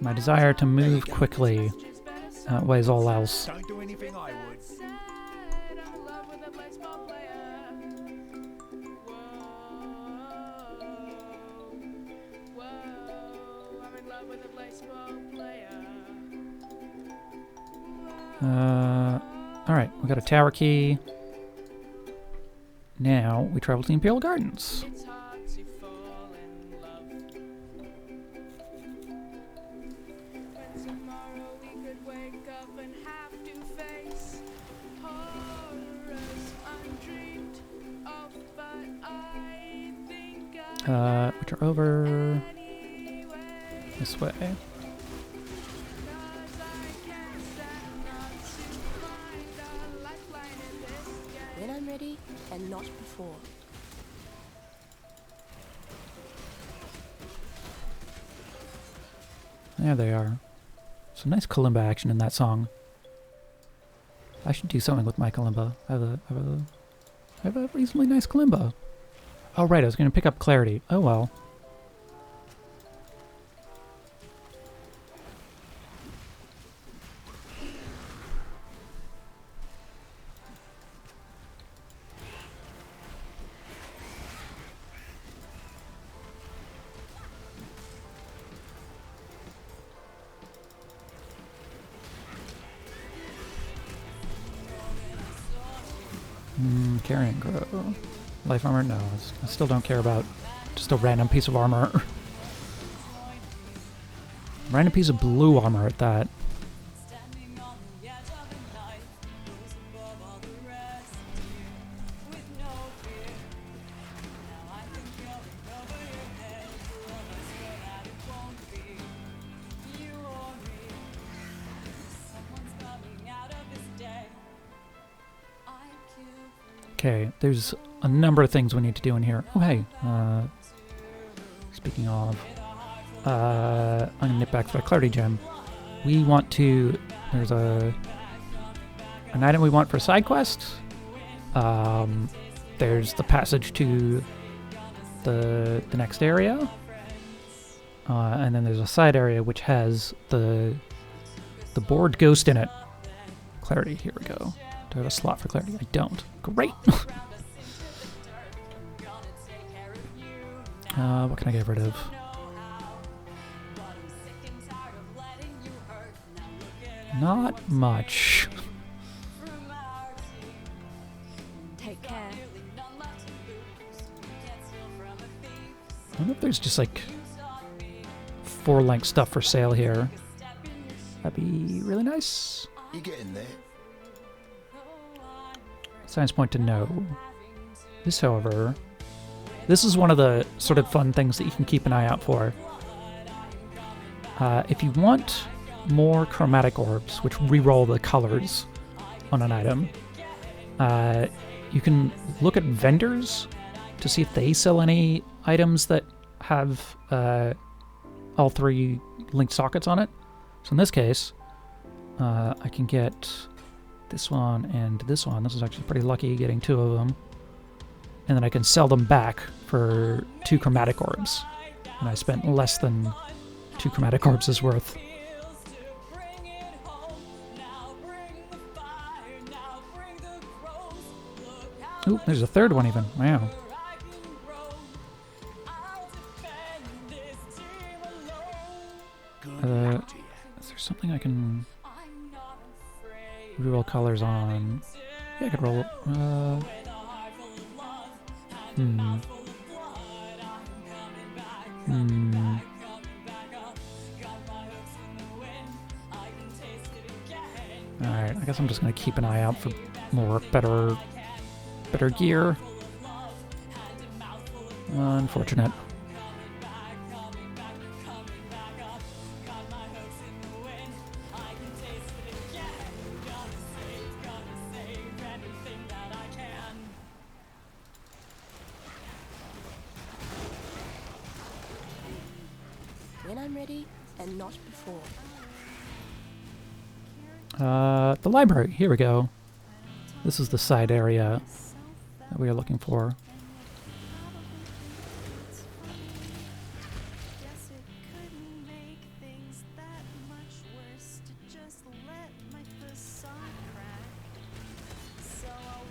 Speaker 3: My desire to move quickly outweighs all else.
Speaker 10: Don't do anything I would.
Speaker 3: Alright, we got a tower key. Now we travel to the Imperial Gardens. Which are over this way.
Speaker 16: When I'm ready, and not before.
Speaker 3: There they are. Some nice kalimba action in that song. I should do something with my kalimba. I have a reasonably nice kalimba. Oh right, I was going to pick up clarity. Oh well. Carrying grow. Life armor? No, I still don't care about just a random piece of armor. Random piece of blue armor at that. Okay, there's a number of things we need to do in here. Oh, hey. Speaking of, I'm gonna nip back for a clarity gem. we want to... There's an item we want for a side quest. There's the passage to the next area. And then there's a side area which has the board ghost in it. Clarity, here we go. Do I have a slot for clarity? I don't. Great! What can I get rid of? Not much.
Speaker 16: Take care.
Speaker 3: I wonder if there's just like full-length stuff for sale here. That'd be really nice.
Speaker 10: You getting there?
Speaker 3: Science point to no. This, however, this is one of the sort of fun things that you can keep an eye out for. If you want more chromatic orbs, which re-roll the colors on an item, you can look at vendors to see if they sell any items that have all three linked sockets on it. So in this case, I can get this one and this one. This is actually pretty lucky getting two of them. And then I can sell them back for 2 chromatic orbs. And I spent less than 2 chromatic orbs' worth. Ooh, there's a third one even. Wow. Is there something I can reroll colors on? Yeah, I could roll. Alright, I guess I'm just gonna keep an eye out for more better gear. Unfortunate.
Speaker 16: When I'm ready, and not before.
Speaker 3: The library. Here we go. This is the side area that we are looking for.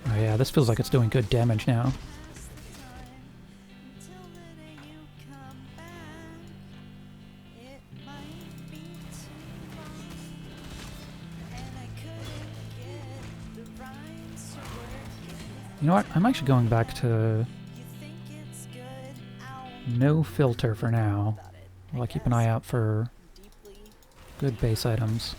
Speaker 3: Oh yeah, this feels like it's doing good damage now. You know what? I'm actually going back to no filter for now, while I keep an eye out for good base items.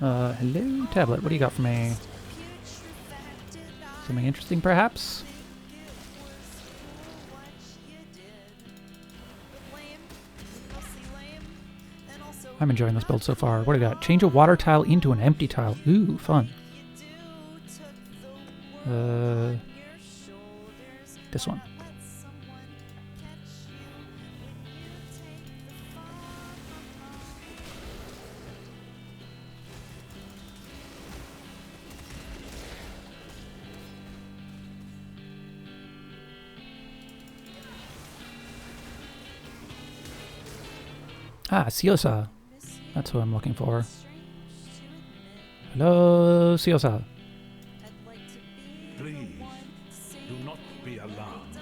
Speaker 3: Hello, tablet. What do you got for me? Something interesting, perhaps? I'm enjoying this build so far. What do you got? Change a water tile into an empty tile. Ooh, fun. This one. Ah, Siosa. That's who I'm looking for. Hello, Siosa.
Speaker 17: Please, do not be alarmed.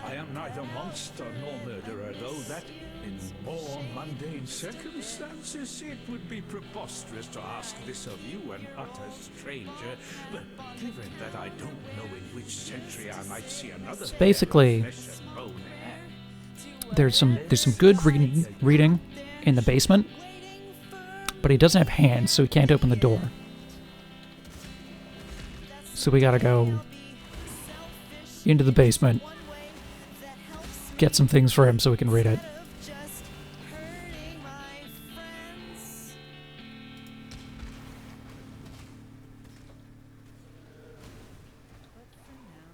Speaker 17: I am neither monster nor murderer, though that, in more mundane circumstances, it would be preposterous to ask this of you, an utter stranger. But given that I don't know in which century I might see another...
Speaker 3: So basically, there's some good reading in the basement, but he doesn't have hands, so he can't open the door. So we gotta go into the basement, get some things for him so we can read it.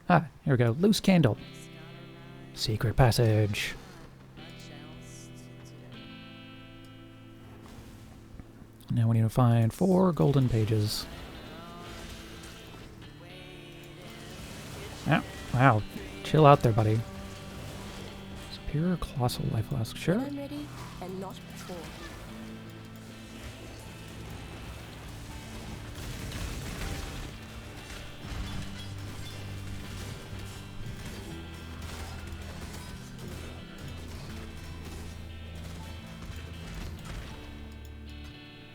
Speaker 3: Ah, here we go. Loose candle. Secret passage. Now we need to find 4 golden pages. Ah, wow. Chill out there, buddy. Superior colossal life flask. Sure.
Speaker 2: I'm ready and not before.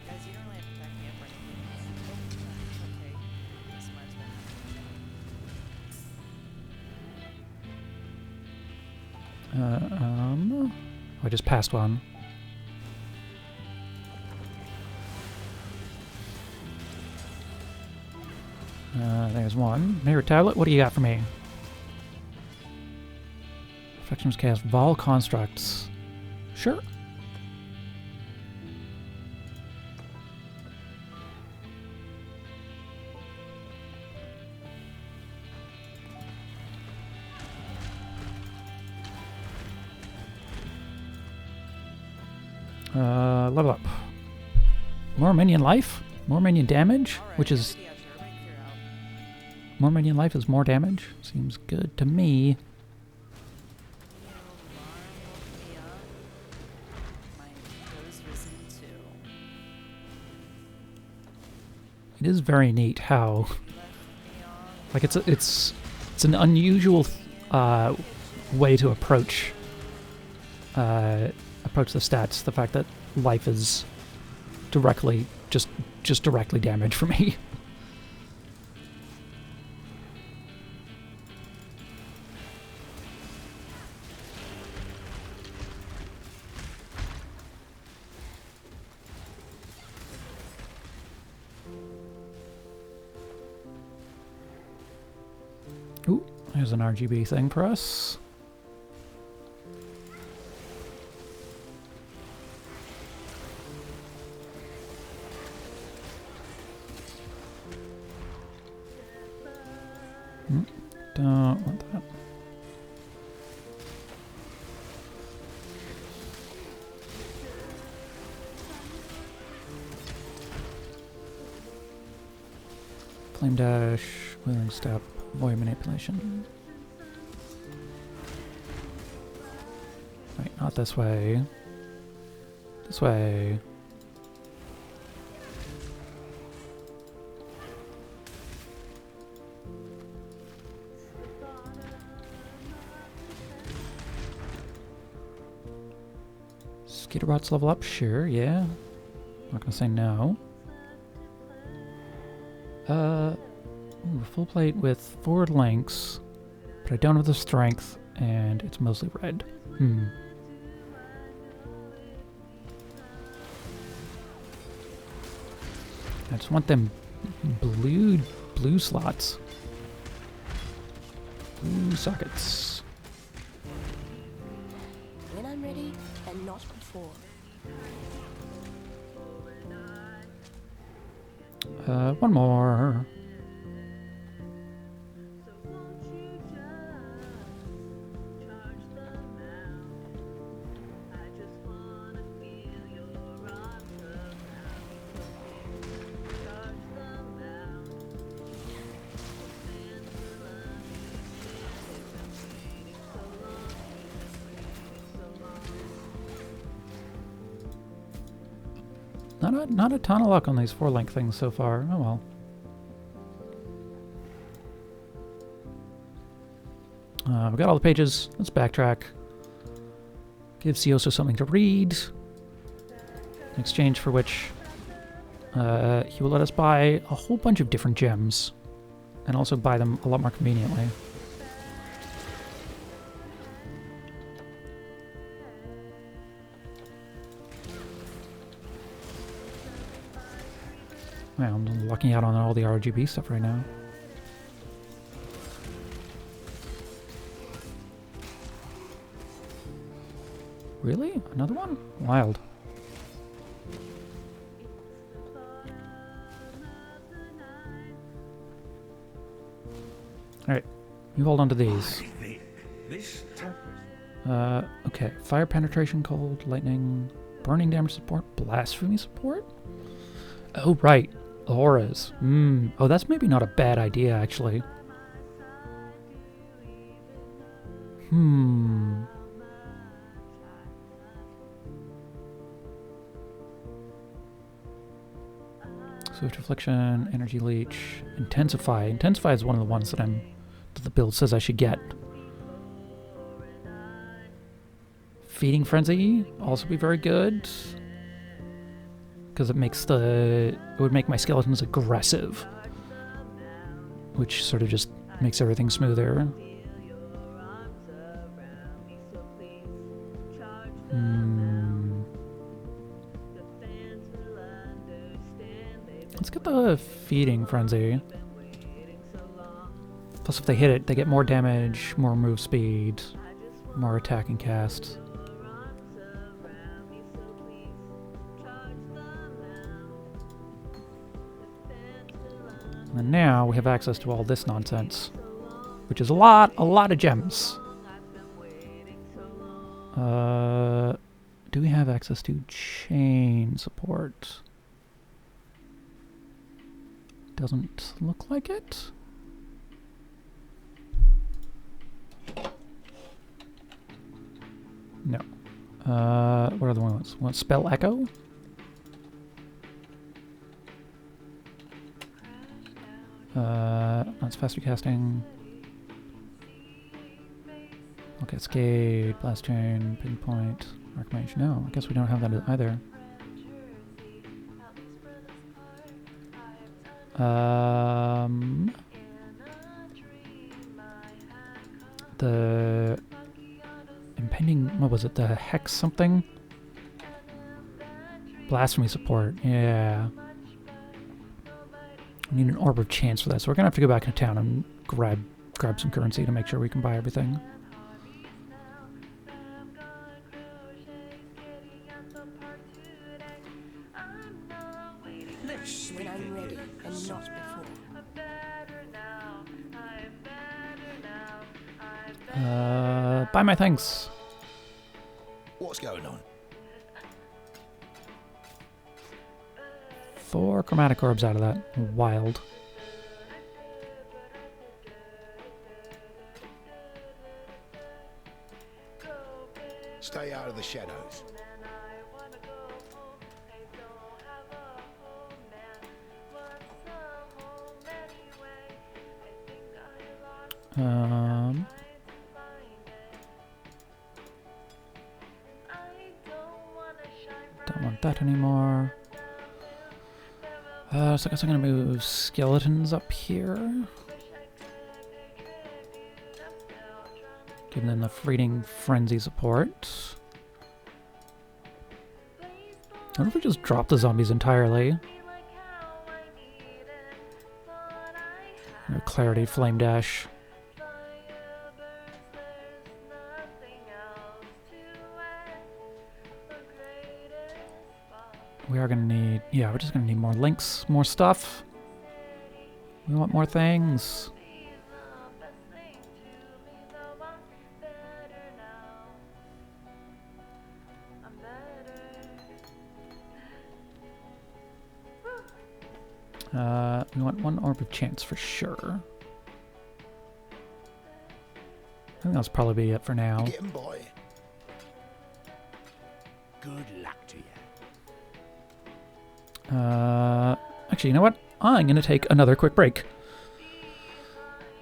Speaker 6: Guys, you don't really have to back me up or anything. It's okay. Just might as well.
Speaker 3: I just passed one. There's one. Mirror tablet, what do you got for me? Affections cast Vol constructs. Sure. Level up. More minion life, more minion damage, which is... More minion life is more damage. Seems good to me. It is very neat how... Like, it's an unusual way to approach approach the stats. The fact that life is directly just directly damage for me. Ooh, there's an RGB thing for us. Don't want that. Flame dash, withering step, void manipulation. Wait, not this way. This way. Skitterbots level up? Sure, yeah. Not gonna say no. Ooh, full plate with 4 links, but I don't have the strength, and it's mostly red. I just want them blue slots. Blue sockets.
Speaker 2: When I'm ready and not before.
Speaker 3: One more. Not a ton of luck on these 4-link things so far. Oh well. We've got all the pages. Let's backtrack. Give Sioso something to read. In exchange for which he will let us buy a whole bunch of different gems. And also buy them a lot more conveniently. Wow, I'm lucking out on all the RGB stuff right now. Really? Another one? Wild. Alright. You hold on to these.
Speaker 17: This type
Speaker 3: Okay. Fire penetration, cold, lightning, burning damage support, blasphemy support? Oh, right. Auras. Oh, that's maybe not a bad idea, actually. Swift Reflection, Energy Leech, Intensify. Intensify is one of the ones that the build says I should get. Feeding Frenzy, also be very good. Because it would make my skeletons aggressive. Which sort of just makes everything smoother. Let's get the Feeding Frenzy. Plus if they hit it, they get more damage, more move speed, more attack and cast. And now we have access to all this nonsense, which is a lot of gems. Do we have access to chain support? Doesn't look like it. No. What are the ones? Want Spell Echo? That's faster casting. Okay, Cascade, Blast Chain, Pinpoint, Archmage. No, I guess we don't have that either. The impending, what was it? The Hex something? Blasphemy support. Yeah. We need an Orb of Chance for that, so we're gonna have to go back into town and grab some currency to make sure we can buy everything.
Speaker 16: When I'm ready, and not before.
Speaker 3: Buy my things.
Speaker 10: What's going on?
Speaker 3: 4 chromatic orbs out of that. Wild.
Speaker 10: Stay out of the shadows.
Speaker 3: Don't want that anymore. So I guess I'm gonna move skeletons up here. Give them the Feeding Frenzy support. I wonder if we just drop the zombies entirely. Clarity, Flame Dash. We are gonna need, yeah, we're just gonna need more links, more stuff. We want more things. We want 1 Orb of Chance for sure. I think that'll probably be it for now.
Speaker 10: Get 'em, boy. Good luck to you.
Speaker 3: Actually, you know what? I'm going to take another quick break.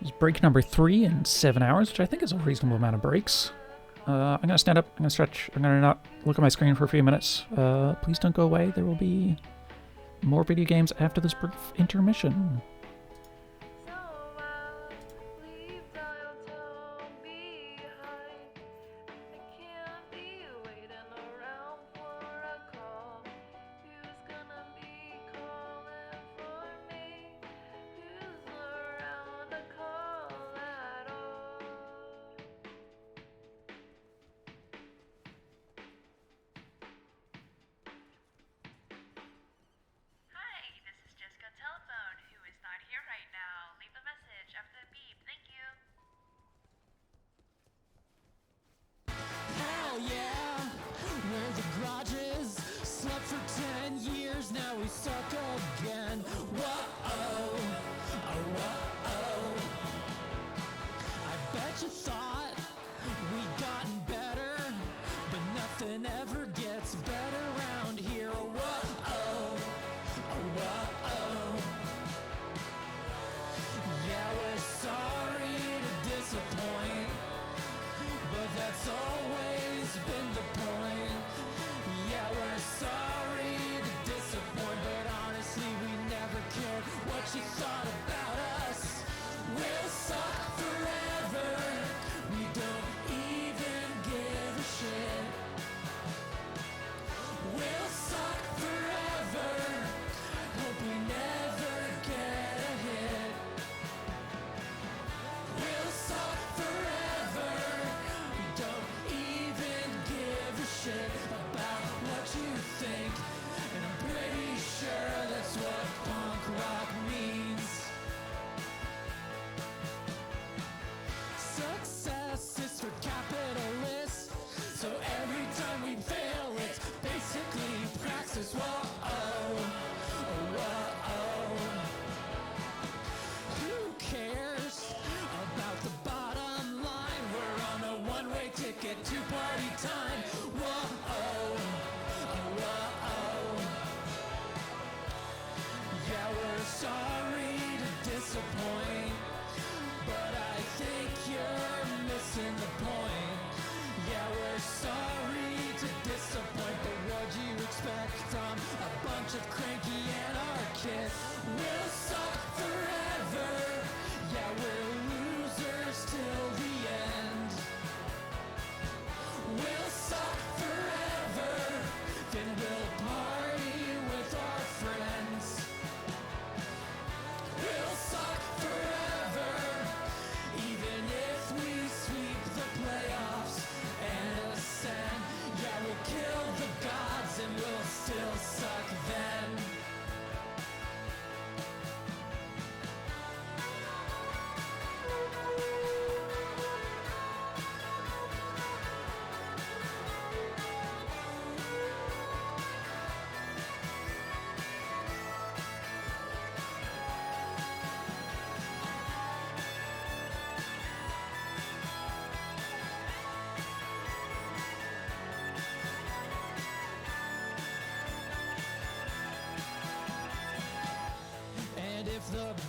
Speaker 3: It's break number 3 in 7 hours, which I think is a reasonable amount of breaks. I'm going to stand up, I'm going to stretch, I'm going to not look at my screen for a few minutes. Please don't go away. There will be more video games after this brief intermission.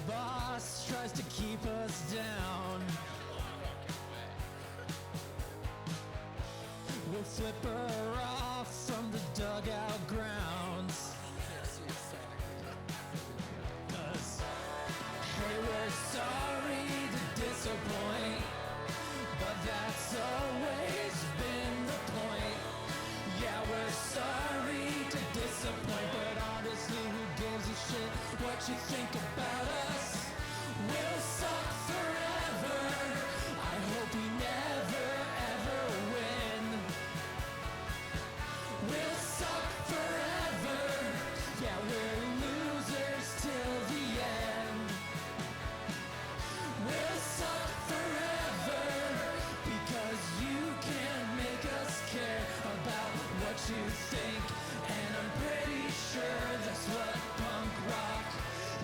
Speaker 18: boss tries to keep us down. We'll flip her off from the dugout grounds. 'Cause, hey, we're sorry to disappoint, but that's always been the point. Yeah, we're sorry to disappoint, but honestly, who gives a shit what you think about us? We'll suck forever. I hope we never, ever win. We'll suck forever. Yeah, we're losers till the end. We'll suck forever because you can't make us care about what you think. And I'm pretty sure that's what punk rock.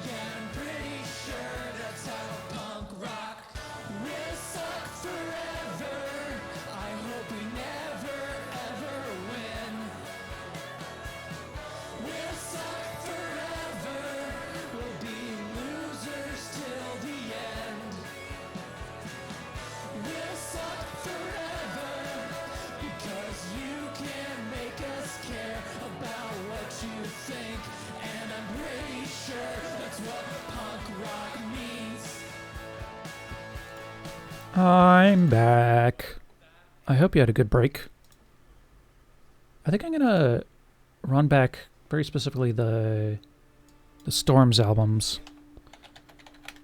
Speaker 18: Yeah, I'm pretty sure that's how punk rock. We'll suck forever. I hope we never, ever win. We'll suck forever. We'll be losers till the end. We'll suck forever because you can't make us care about what you think. And I'm pretty sure that's what punk rock means.
Speaker 3: I'm back. I hope you had a good break. I think I'm gonna run back very specifically the Storms albums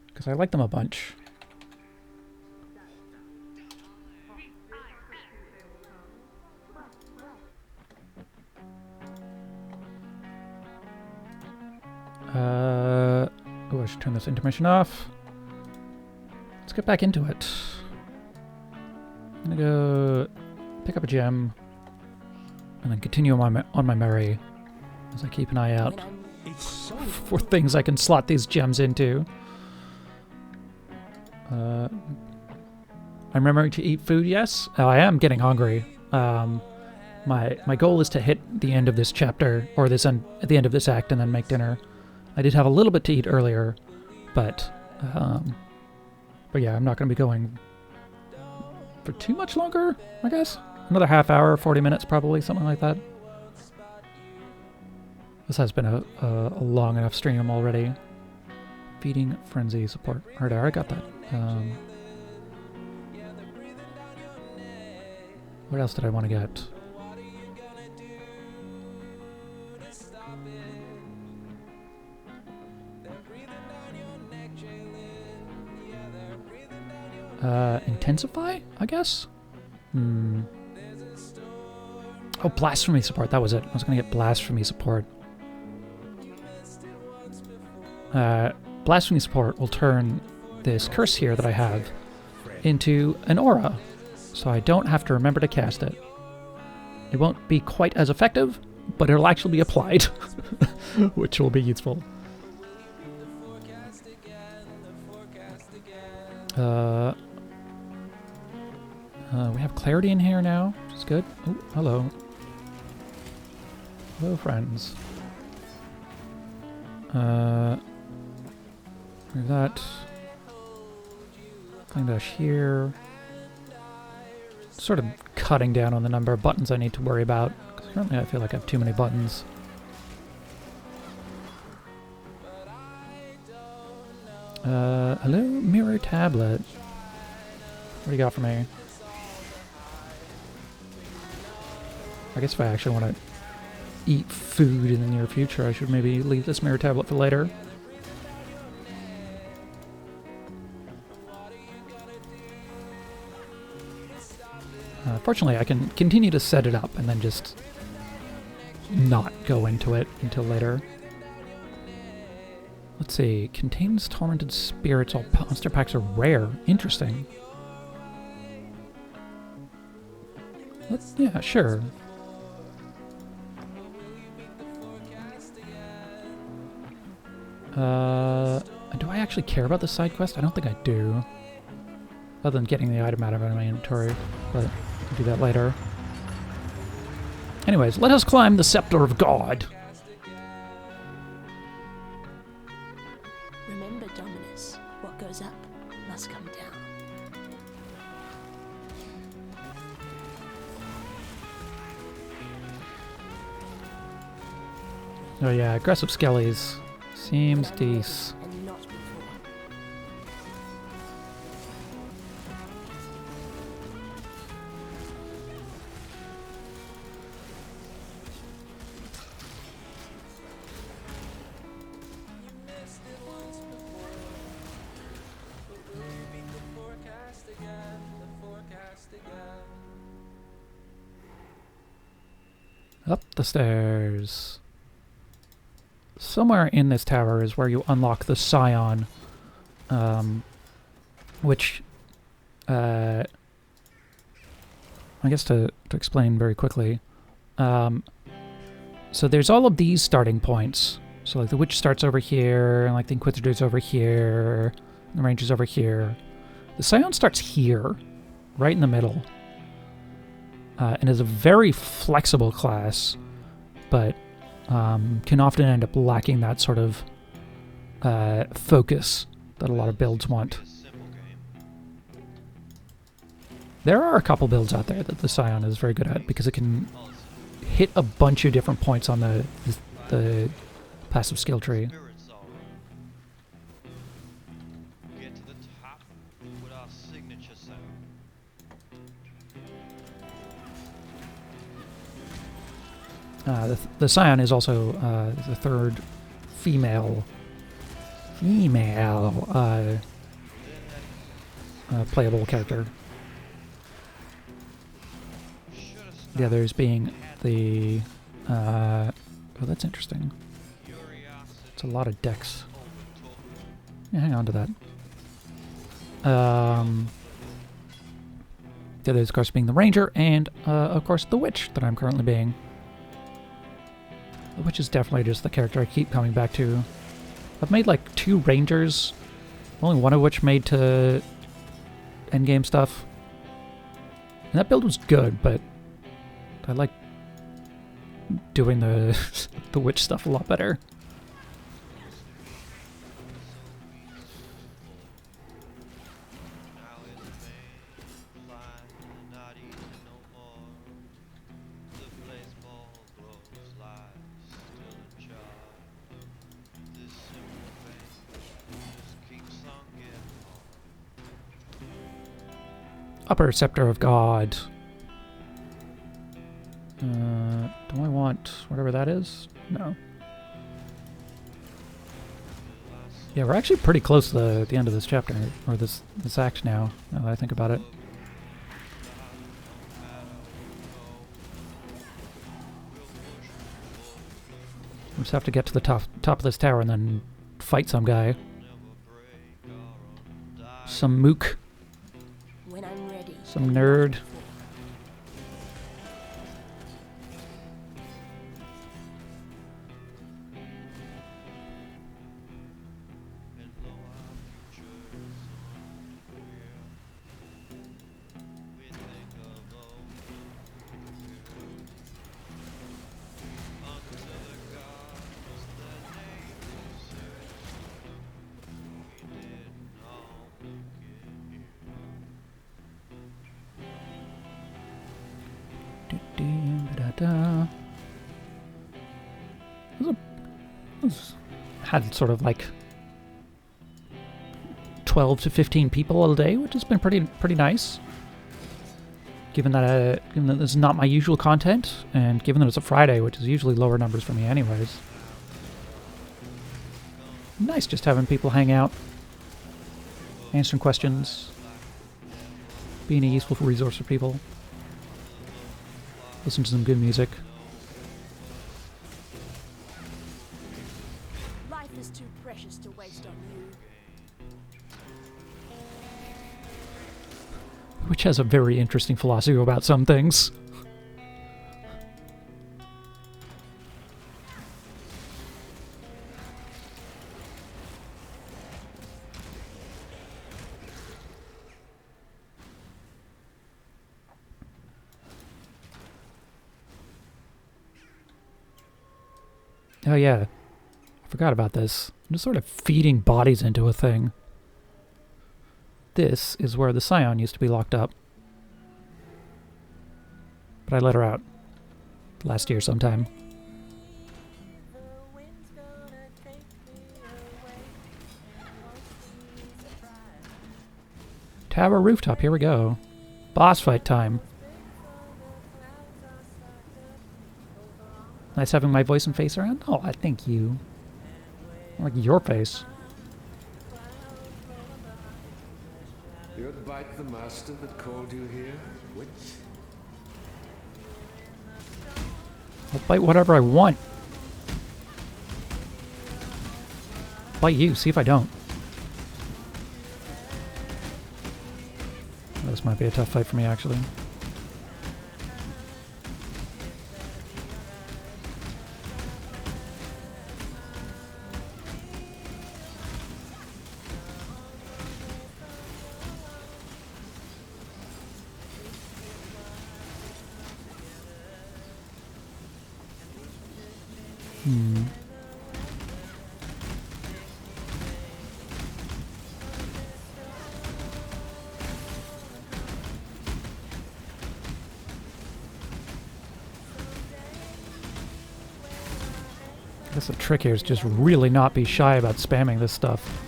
Speaker 3: because I like them a bunch. Oh, I should turn this intermission off. Let's get back into it. I'm gonna go pick up a gem and then continue on my merry as I keep an eye out for things I can slot these gems into. I'm remembering to eat food, yes. I am getting hungry. My goal is to hit the end of this chapter, or at the end of this act, and then make dinner. I did have a little bit to eat earlier, but yeah, I'm not going to be going for too much longer, I guess. Another half hour, 40 minutes probably, something like that. This has been a long enough stream already. Feeding Frenzy support. Alright, I already got that. What else did I want to get? Intensify, I guess? Oh, Blasphemy support, that was it. I was gonna get Blasphemy support. Blasphemy support will turn this curse here that I have into an aura, so I don't have to remember to cast it. It won't be quite as effective, but it'll actually be applied, which will be useful. We have clarity in here now, which is good. Oh, hello. Hello, friends. We've got Flame Dash here. Sort of cutting down on the number of buttons I need to worry about, because currently I feel like I have too many buttons. Hello, Mirror Tablet. What do you got for me? I guess if I actually want to eat food in the near future, I should maybe leave this Mirror Tablet for later. Fortunately, I can continue to set it up and then just not go into it until later. Let's see. Contains tormented spirits. All monster packs are rare. Interesting. Yeah, sure. Do I actually care about the side quest? I don't think I do. Other than getting the item out of my inventory, but I'll do that later. Anyways, let us climb the Scepter of God.
Speaker 16: Remember, Dominic,
Speaker 3: Oh yeah, aggressive skellies. Seems decent.
Speaker 16: And not before.
Speaker 6: You missed it once before, but will you beat the forecast again? The forecast again.
Speaker 3: Up the stairs. Somewhere in this tower is where you unlock the Scion, which, I guess to explain very quickly, so there's all of these starting points. So like the Witch starts over here, and like the Inquisitor's over here, and the Ranger's over here. The Scion starts here, right in the middle, and is a very flexible class, but can often end up lacking that sort of focus that a lot of builds want. There are a couple builds out there that the Scion is very good at because it can hit a bunch of different points on the passive skill tree.
Speaker 7: Get to the top with our signature sound.
Speaker 3: The Scion is also the third female playable character. The others being the oh, that's interesting. It's a lot of decks. Yeah, hang on to that. The others, of course, being the Ranger and of course the Witch that I'm currently being. The Witch is definitely just the character I keep coming back to. I've made like 2 Rangers, only one of which made to endgame stuff. And that build was good, but I like doing the the Witch stuff a lot better. Upper Scepter of God. Do I want whatever that is? No. Yeah, we're actually pretty close to the end of this chapter, or this act now that I think about it. We just have to get to the top of this tower and then fight some guy. Some mook.
Speaker 16: When I'm ready.
Speaker 3: Some nerd. Had sort of like 12 to 15 people all day, which has been pretty nice. Given that this is not my usual content, and given that it's a Friday, which is usually lower numbers for me anyways. Nice just having people hang out, answering questions, being a useful resource for people. Listen to some good music.
Speaker 16: Life is too precious to waste on you.
Speaker 3: Which has a very interesting philosophy about some things. Oh yeah, I forgot about this. I'm just sort of feeding bodies into a thing. This is where the Scion used to be locked up. But I let her out last year sometime. Tower rooftop, here we go. Boss fight time. Nice having my voice and face around. Oh, I thank you. I like your face.
Speaker 19: You're the bite the master that called you here, witch?
Speaker 3: I'll bite whatever I want. Bite you, see if I don't. This might be a tough fight for me, actually. I guess the trick here is just really not be shy about spamming this stuff.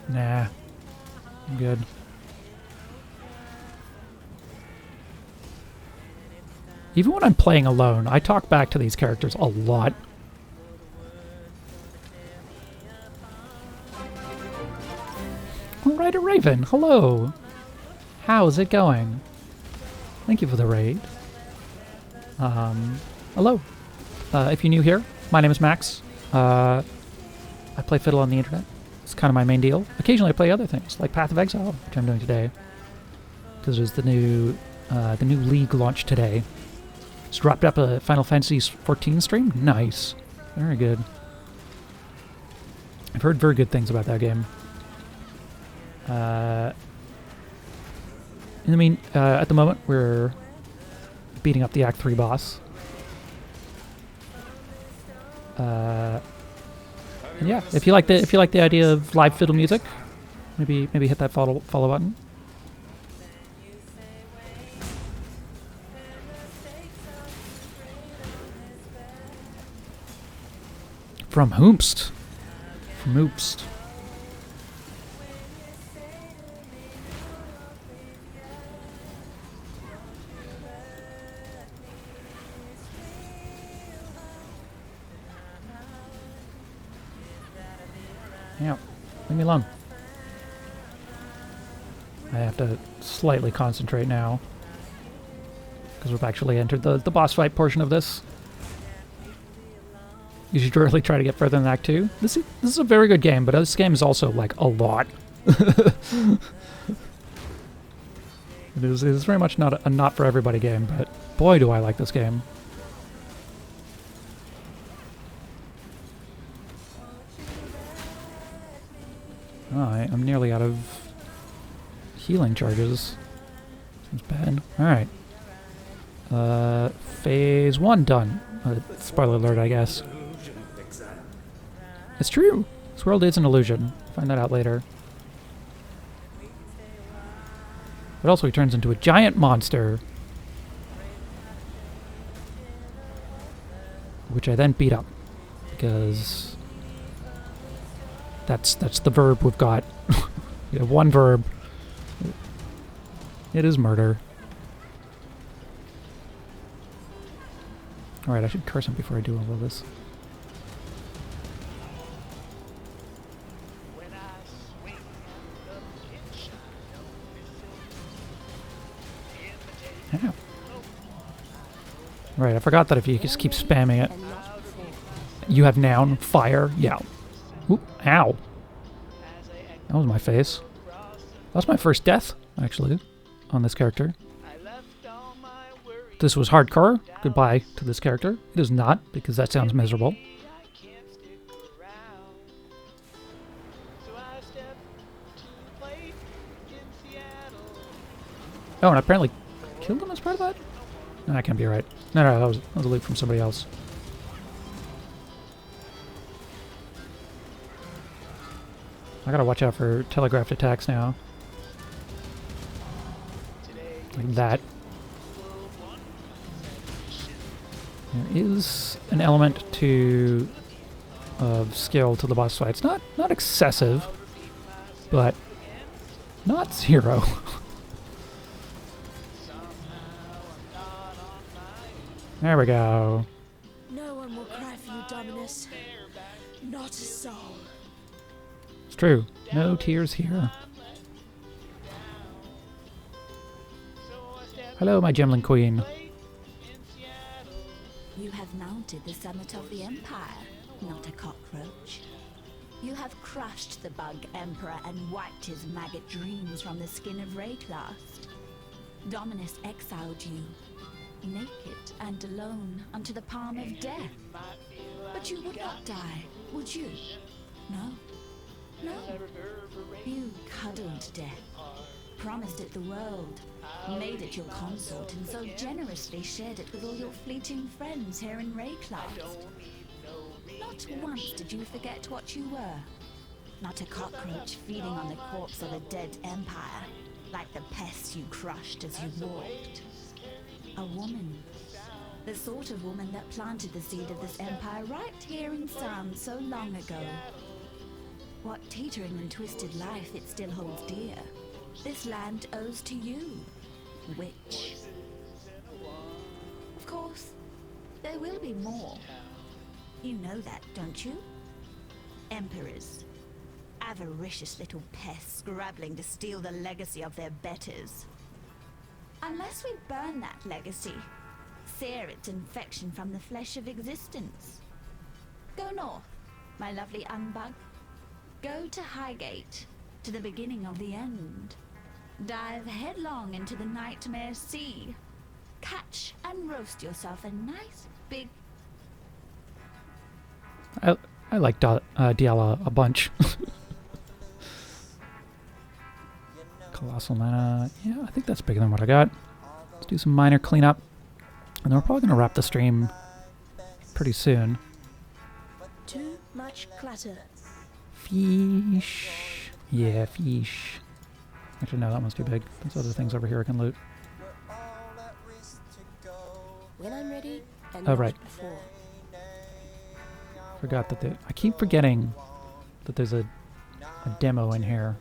Speaker 3: Nah. I'm good. Even when I'm playing alone, I talk back to these characters a lot. Alright, a Raven. Hello. How's it going? Thank you for the raid. Hello. If you're new here, my name is Max. I play fiddle on the internet. It's kind of my main deal. Occasionally I play other things, like Path of Exile, which I'm doing today. Because there's the new League launch today. Just dropped up a Final Fantasy XIV stream. Nice. Very good. I've heard very good things about that game. At the moment, we're beating up the Act 3 boss. And yeah, if you like the idea of live fiddle music, maybe hit that follow button. From Hoomst. From Hoomst. Yeah, leave me alone. I have to slightly concentrate now because we've actually entered the boss fight portion of this. You should really try to get further than Act 2. This is a very good game, but this game is also like a lot. It is very much not a not for everybody game, but boy do I like this game. Oh, I'm nearly out of healing charges. Seems bad. Alright. Phase 1 done. Spoiler alert, I guess. It's true! This world is an illusion. Find that out later. But also he turns into a giant monster. Which I then beat up. Because that's the verb we've got. We have one verb. It is murder. Alright, I should curse him before I do all of this. Ow. Right, I forgot that if you just keep spamming it, you have noun, fire, yeah. Oop, ow. That was my face. That's my first death, actually, on this character. This was hardcore. Goodbye to this character. It is not, because that sounds miserable. Oh, and I apparently killed him as part of that? No, that can't be right. No, that was a loot from somebody else. I gotta watch out for telegraphed attacks now. Like that. There is an element to of skill to the boss fights. Not excessive, but not zero. There we go.
Speaker 16: No one will cry for you, Dominus. Not a soul.
Speaker 3: It's true. No tears here. Hello, my Gemlin Queen.
Speaker 5: You have mounted the summit of the Empire, not a cockroach. You have crushed the bug emperor and wiped his maggot dreams from the skin of Rayclast. Dominus exiled you, naked and alone, unto the palm of death. But you would not die, would you? No. No. You cuddled death, promised it the world, made it your consort, and so generously shared it with all your fleeting friends here in Rayclast. Not once did you forget what you were. Not a cockroach feeding on the corpse of a dead empire, like the pests you crushed as you walked. A woman. The sort of woman that planted the seed of this empire right here in Sam so long ago. What teetering and twisted life it still holds dear, this land owes to you, witch. Of course, there will be more. You know that, don't you? Emperors. Avaricious little pests scrabbling to steal the legacy of their betters. Unless we burn that legacy, sear its infection from the flesh of existence. Go north, my lovely unbug. Go to Highgate, to the beginning of the end. Dive headlong into the nightmare sea. Catch and roast yourself a nice big...
Speaker 3: I like Diala a bunch. Colossal mana. Yeah, I think that's bigger than what I got. Let's do some minor cleanup. And then we're probably going to wrap the stream pretty soon.
Speaker 16: Too much clutter.
Speaker 3: Fish. Yeah, fish. Actually, no, that one's too big. There's other things over here I can loot.
Speaker 16: When I'm ready, and
Speaker 3: Oh,
Speaker 16: not
Speaker 3: right.
Speaker 16: before.
Speaker 3: Forgot that I keep forgetting that there's a demo in here.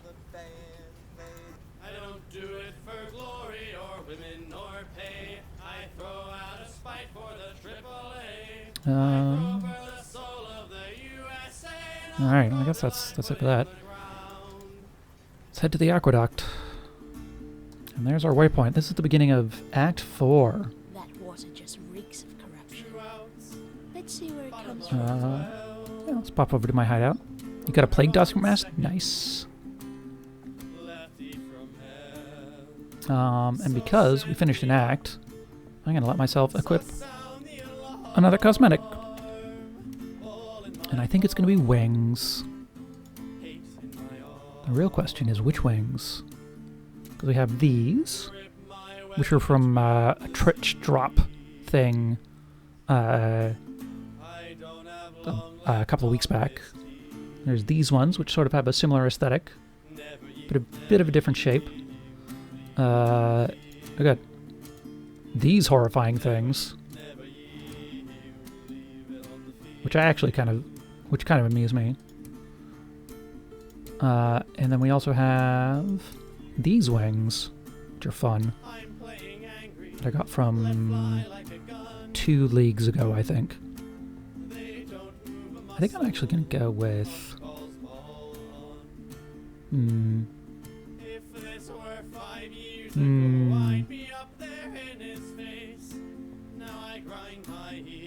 Speaker 18: I don't do it for glory or women or pay. I throw out a spite for the AAA. The soul of the USA.
Speaker 3: Alright, I guess that's it for that. Let's head to the aqueduct. And there's our waypoint. This is the beginning of Act 4.
Speaker 16: That water just reeks of corruption. Let's see where it comes from.
Speaker 3: Yeah, let's pop over to my hideout. You got a plague dust mask? Nice. And because we finished an act, I'm going to let myself equip another cosmetic. And I think it's going to be wings. The real question is which wings? Because we have these, which are from a Trich drop thing a couple of weeks back. There's these ones, which sort of have a similar aesthetic, but a bit of a different shape. I got these horrifying things, which kind of amuse me. And then we also have these wings, which are fun. That I got from 2 leagues ago, I think. I think I'm actually going to go with...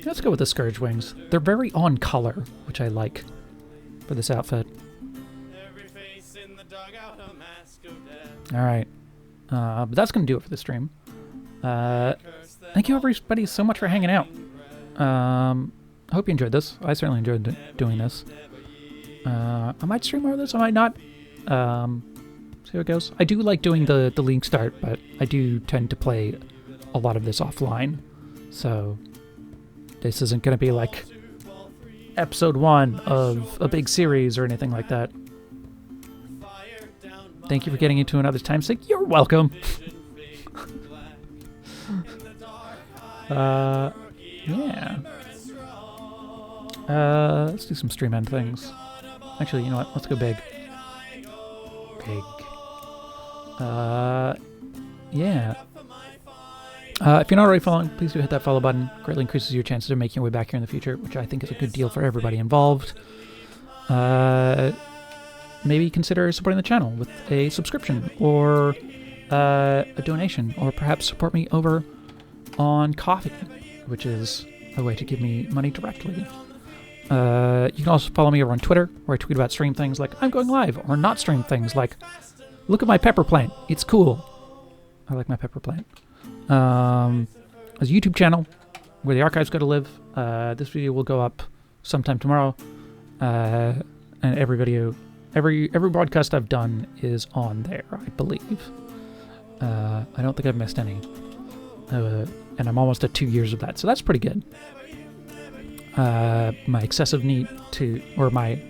Speaker 3: Let's go with the Scourge wings. They're very on color, which I like for this outfit. Alright. But that's going to do it for the stream. Thank you everybody so much for hanging out. I hope you enjoyed this. I certainly enjoyed doing this. I might stream more of this, I might not. See how it goes. I do like doing the league start, but I do tend to play a lot of this offline. So this isn't going to be like episode 1 of a big series or anything like that. Thank you for getting into another time sync. You're welcome. Yeah. Let's do some stream end things. Actually, you know what? Let's go big. Big. Yeah. If you're not already following, please do hit that follow button. Greatly increases your chances of making your way back here in the future, which I think is a good deal for everybody involved. Maybe consider supporting the channel with a subscription or a donation, or perhaps support me over on Coffee, which is a way to give me money directly. You can also follow me over on Twitter, where I tweet about stream things like I'm going live, or not stream things like look at my pepper plant, it's cool. I like my pepper plant. There's a YouTube channel where the archives go to live. This video will go up sometime tomorrow, and every broadcast I've done is on there, I believe. I don't think I've missed any, and I'm almost at 2 years of that, so that's pretty good. My excessive need to, or my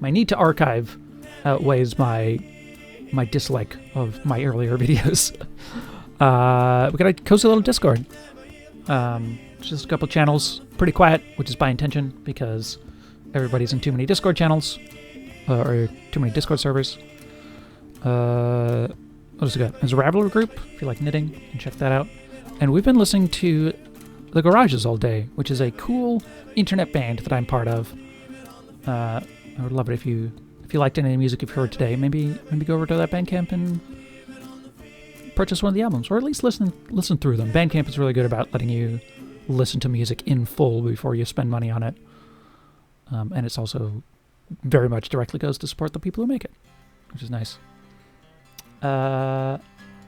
Speaker 3: need to archive outweighs my dislike of my earlier videos. We got a cozy little Discord. Just a couple channels, pretty quiet, which is by intention because everybody's in too many Discord channels, or too many Discord servers. What else we got? There's a Raveler group, if you like knitting, you can check that out. And we've been listening to The Garages all day, which is a cool internet band that I'm part of. I would love it if you liked any of the music you've heard today, maybe go over to that Bandcamp and purchase one of the albums, or at least listen through them. Bandcamp is really good about letting you listen to music in full before you spend money on it. And it's also very much directly goes to support the people who make it, which is nice.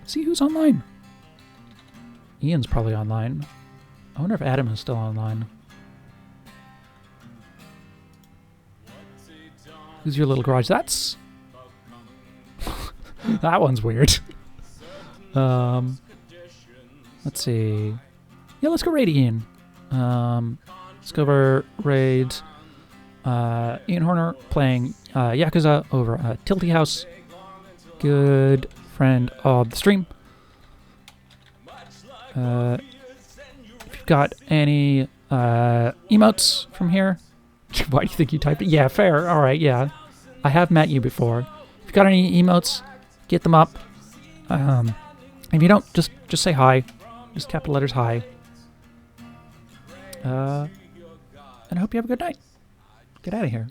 Speaker 3: See who's online. Ian's probably online. I wonder if Adam is still online. Who's your little garage? That's... that one's weird. Let's see. Yeah, let's go raid Ian. Let's go over raid Ian Horner playing Yakuza over at Tilty House. Good friend of the stream. If you've got any emotes from here, why do you think you typed it? Yeah, fair. All right, yeah. I have met you before. If you've got any emotes, get them up. If you don't, just say hi. Just capital letters hi. And I hope you have a good night. Get out of here.